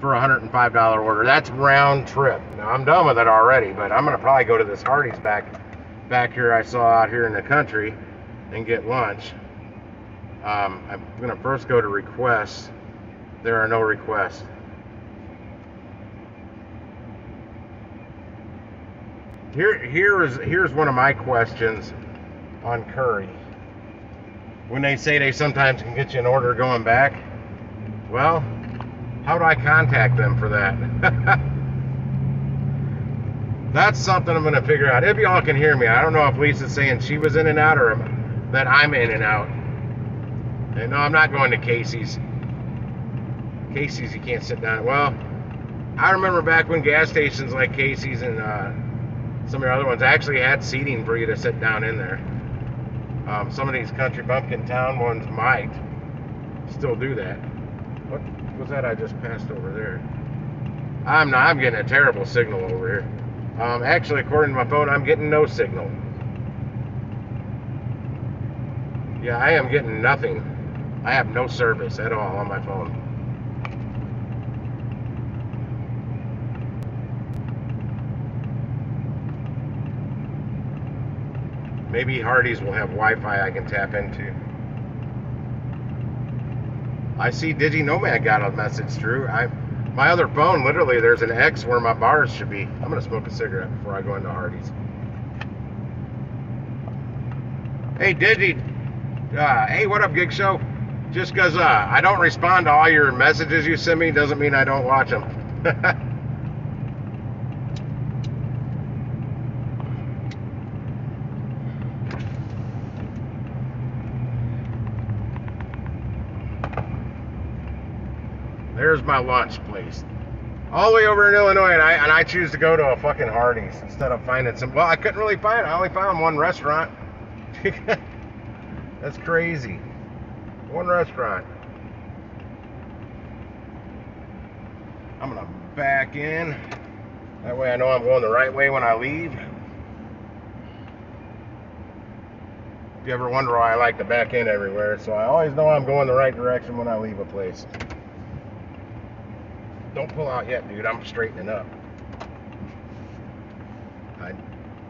for a $105 order. That's round trip. Now I'm done with it already, but I'm gonna probably go to this Hardee's back here I saw out here in the country and get lunch. I'm gonna first go to requests. There are no requests. Here's one of my questions on Curry. When they say they sometimes can get you an order going back, well, how do I contact them for that? That's something I'm going to figure out. If y'all can hear me, I don't know if Lisa's saying she was in and out or that I'm in and out. And no, I'm not going to Casey's. Casey's, you can't sit down. Well, I remember back when gas stations like Casey's and some of the other ones actually had seating for you to sit down in there. Some of these country bumpkin town ones might still do that. What was that I just passed over there? I'm getting a terrible signal over here. Actually, according to my phone, I'm getting no signal. Yeah, I am getting nothing. I have no service at all on my phone. Maybe Hardee's will have Wi-Fi I can tap into. I see DigiNomad got a message through. My other phone, literally, there's an X where my bars should be. I'm going to smoke a cigarette before I go into Hardee's. Hey, Digi. Hey, what up, Gig Show? Just because I don't respond to all your messages you send me doesn't mean I don't watch them. There's my lunch place. All the way over in Illinois, and I choose to go to a fucking Hardee's instead of finding some. Well, I couldn't really find it. I only found one restaurant. That's crazy. One restaurant. I'm gonna back in. That way I know I'm going the right way when I leave. If you ever wonder why I like to back in everywhere, so I always know I'm going the right direction when I leave a place. Don't pull out yet, dude. I'm straightening up.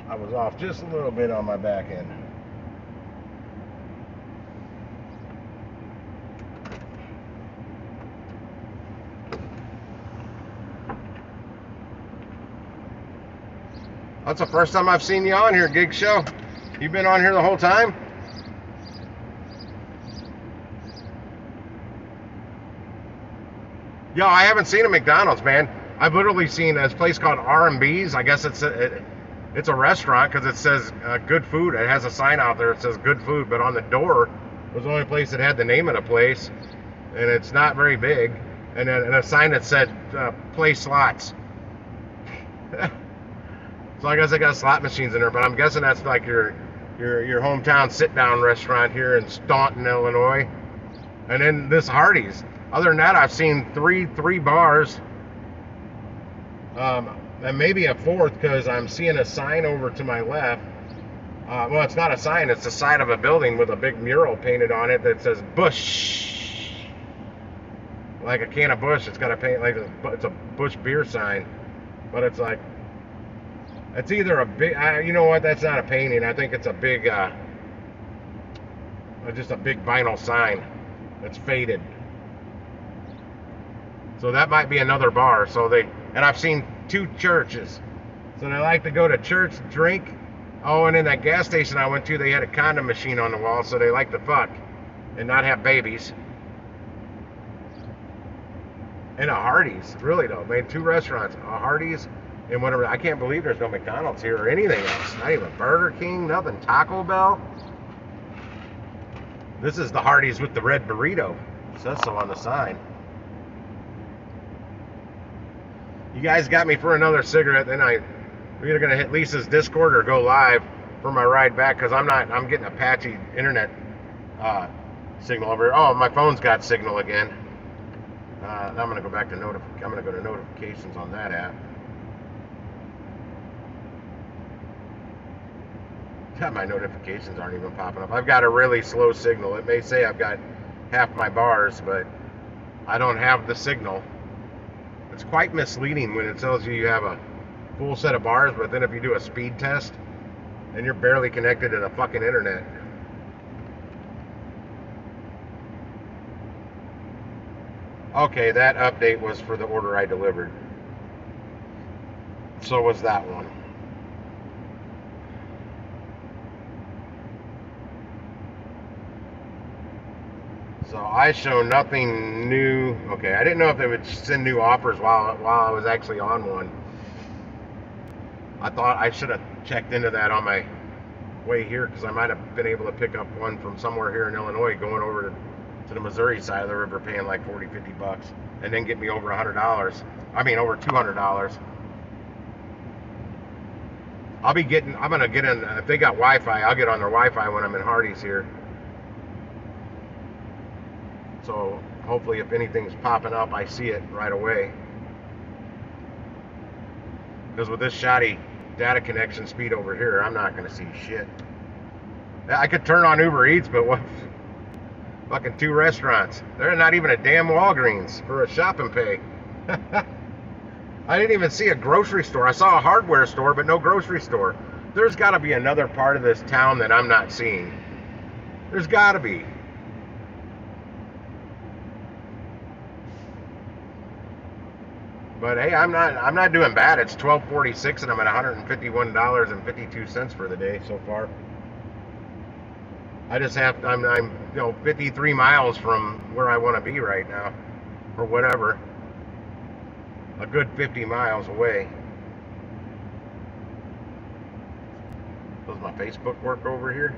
I was off just a little bit on my back end. That's the first time I've seen you on here, Gig Show. You've been on here the whole time? Yo, I haven't seen a McDonald's, man. I've literally seen this place called R&B's. I guess it's a restaurant because it says good food. It has a sign out there that says good food, but on the door was the only place that had the name of the place, and it's not very big. And then a sign that said play slots. So I guess they got slot machines in there, but I'm guessing that's like your hometown sit-down restaurant here in Staunton, Illinois. And then this Hardee's. Other than that, I've seen three bars, and maybe a fourth because I'm seeing a sign over to my left. Well, it's not a sign; it's the side of a building with a big mural painted on it that says Busch, like a can of Busch. It's got a paint like it's a Busch beer sign, but it's like it's either a big. You know what? That's not a painting. I think it's a big, just a big vinyl sign that's faded. So that might be another bar. And I've seen two churches. So they like to go to church, drink. Oh, and in that gas station I went to, they had a condom machine on the wall, so they like to fuck and not have babies. And a Hardee's, really though. Made two restaurants, a Hardee's and whatever. I can't believe there's no McDonald's here or anything else. Not even Burger King, nothing. Taco Bell. This is the Hardee's with the red burrito. It says so on the sign. You guys got me for another cigarette, then we're either gonna hit Lisa's Discord or go live for my ride back because I'm getting a patchy internet signal over here. Oh, my phone's got signal again. I'm gonna go back to I'm gonna go to notifications on that app. Yeah, my notifications aren't even popping up. I've got a really slow signal. It may say I've got half my bars, but I don't have the signal. It's quite misleading when it tells you you have a full set of bars, but then if you do a speed test, and you're barely connected to the fucking internet. Okay, that update was for the order I delivered. So was that one. So I show nothing new. Okay, I didn't know if they would send new offers while I was actually on one. I thought I should have checked into that on my way here because I might have been able to pick up one from somewhere here in Illinois going over to the Missouri side of the river paying like 40, 50 bucks and then get me over $100. I mean over $200. I'm gonna get in, if they got Wi-Fi, I'll get on their Wi-Fi when I'm in Hardee's here. So hopefully if anything's popping up, I see it right away. Because with this shoddy data connection speed over here, I'm not going to see shit. I could turn on Uber Eats, but what? Fucking 2 restaurants. They're not even a damn Walgreens for a shop and pay. I didn't even see a grocery store. I saw a hardware store, but no grocery store. There's got to be another part of this town that I'm not seeing. There's got to be. But hey, I'm not doing bad. It's $12.46 and I'm at $151.52 for the day so far. I just have I'm 53 miles from where I want to be right now, or whatever. A good 50 miles away. Does my Facebook work over here?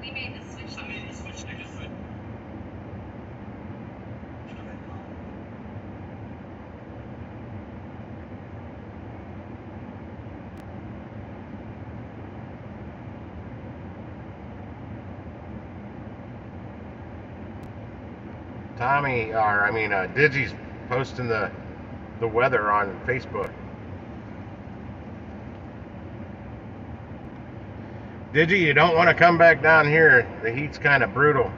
We made the switch. I made the switch. I just said. Digi's posting the weather on Facebook. Digi, you don't want to come back down here. The heat's kind of brutal.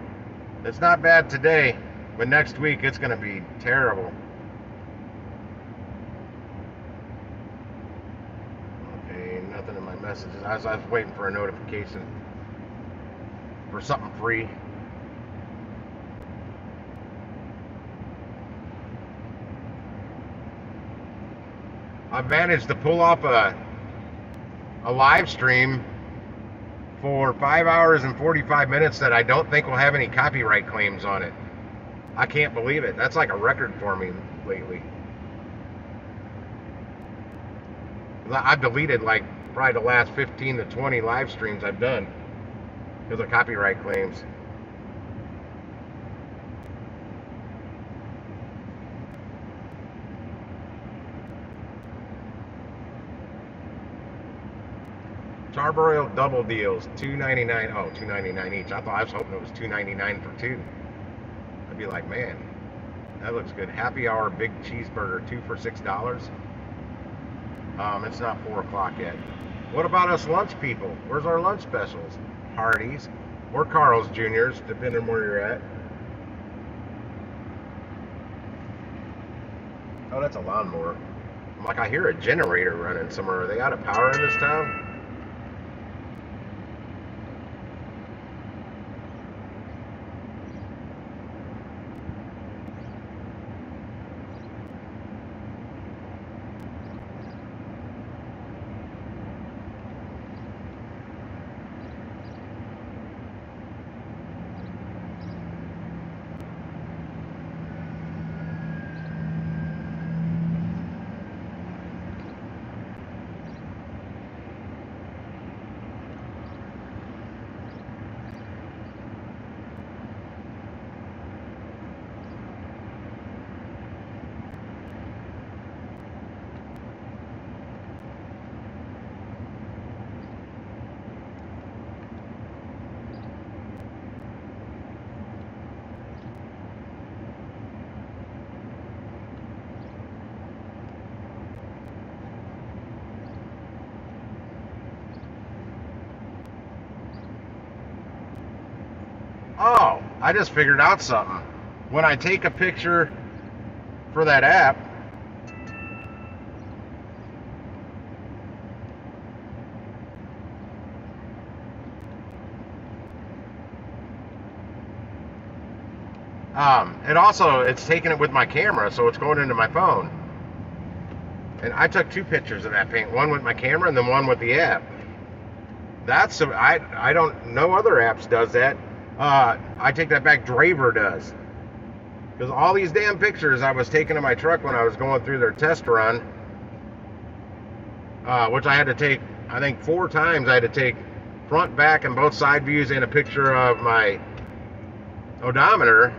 It's not bad today, but next week it's going to be terrible. Okay, nothing in my messages. I was waiting for a notification for something free. I managed to pull off a live stream for 5 hours and 45 minutes that I don't think will have any copyright claims on it. I can't believe it. That's like a record for me lately. I've deleted like probably the last 15 to 20 live streams I've done because of copyright claims. Charbroiled double deals, $2.99. Oh, $2.99 each. I was hoping it was $2.99 for 2. I'd be like, man, that looks good. Happy hour big cheeseburger, 2 for $6. It's not 4 o'clock yet. What about us lunch people? Where's our lunch specials? Hardee's or Carl's Jr.'s, depending where you're at. Oh, that's a lawnmower. I'm like, I hear a generator running somewhere. Are they out of power in this town? I just figured out something. When I take a picture for that app, it's taking it with my camera, so it's going into my phone. And I took 2 pictures of that paint, one with my camera and then one with the app. I don't know other apps does that. I take that back, Draver does. Because all these damn pictures I was taking of my truck when I was going through their test run, which I had to take, I think 4 times. I had to take front, back, and both side views and a picture of my odometer.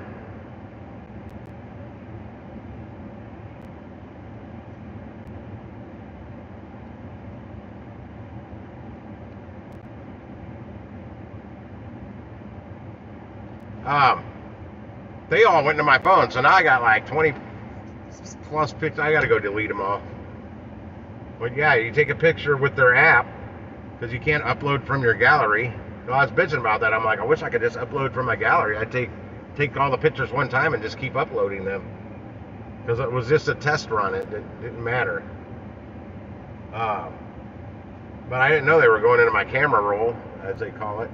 They all went into my phone, so now I got like 20 plus pictures. I gotta go delete them all. But yeah, you take a picture with their app, because you can't upload from your gallery. So I was bitching about that. I'm like, I wish I could just upload from my gallery. I'd take all the pictures one time and just keep uploading them, because it was just a test run. It didn't matter. But I didn't know they were going into my camera roll, as they call it.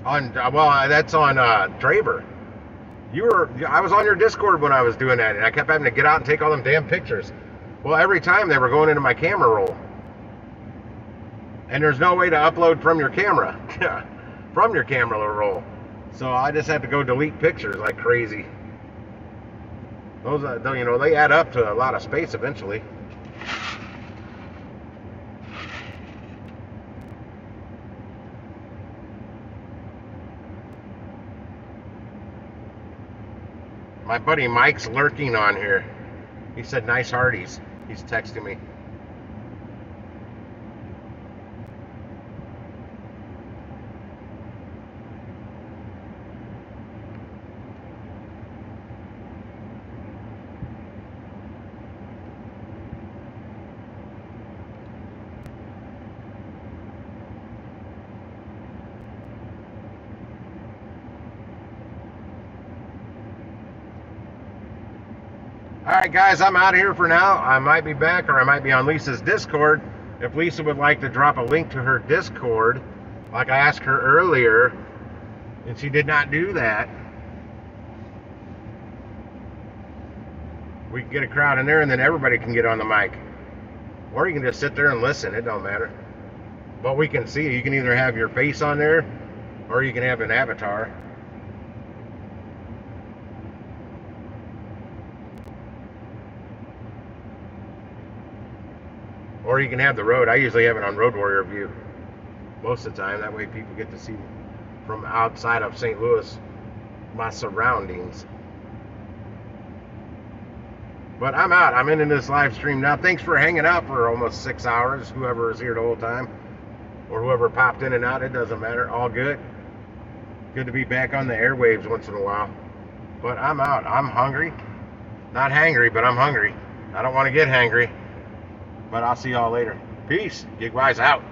Well, that's on Draver. I was on your Discord when I was doing that, and I kept having to get out and take all them damn pictures. Well, every time they were going into my camera roll, and there's no way to upload from your camera, from your camera roll. So I just had to go delete pictures like crazy. Those, you know, they add up to a lot of space eventually. My buddy Mike's lurking on here. He said nice Hardee's. He's texting me. Alright guys, I'm out of here for now. I might be back, or I might be on Lisa's Discord. If Lisa would like to drop a link to her Discord, like I asked her earlier, and she did not do that, we can get a crowd in there and then everybody can get on the mic. Or you can just sit there and listen, it don't matter. But we can see you. You can either have your face on there, or you can have an avatar. Or you can have the road. I usually have it on Road Warrior View most of the time. That way people get to see from outside of St. Louis my surroundings. But I'm out. I'm in this live stream now. Thanks for hanging out for almost 6 hours. Whoever is here the whole time, or whoever popped in and out, it doesn't matter. All good. Good to be back on the airwaves once in a while. But I'm out. I'm hungry. Not hangry, but I'm hungry. I don't want to get hangry. But I'll see y'all later. Peace. Gigwise out.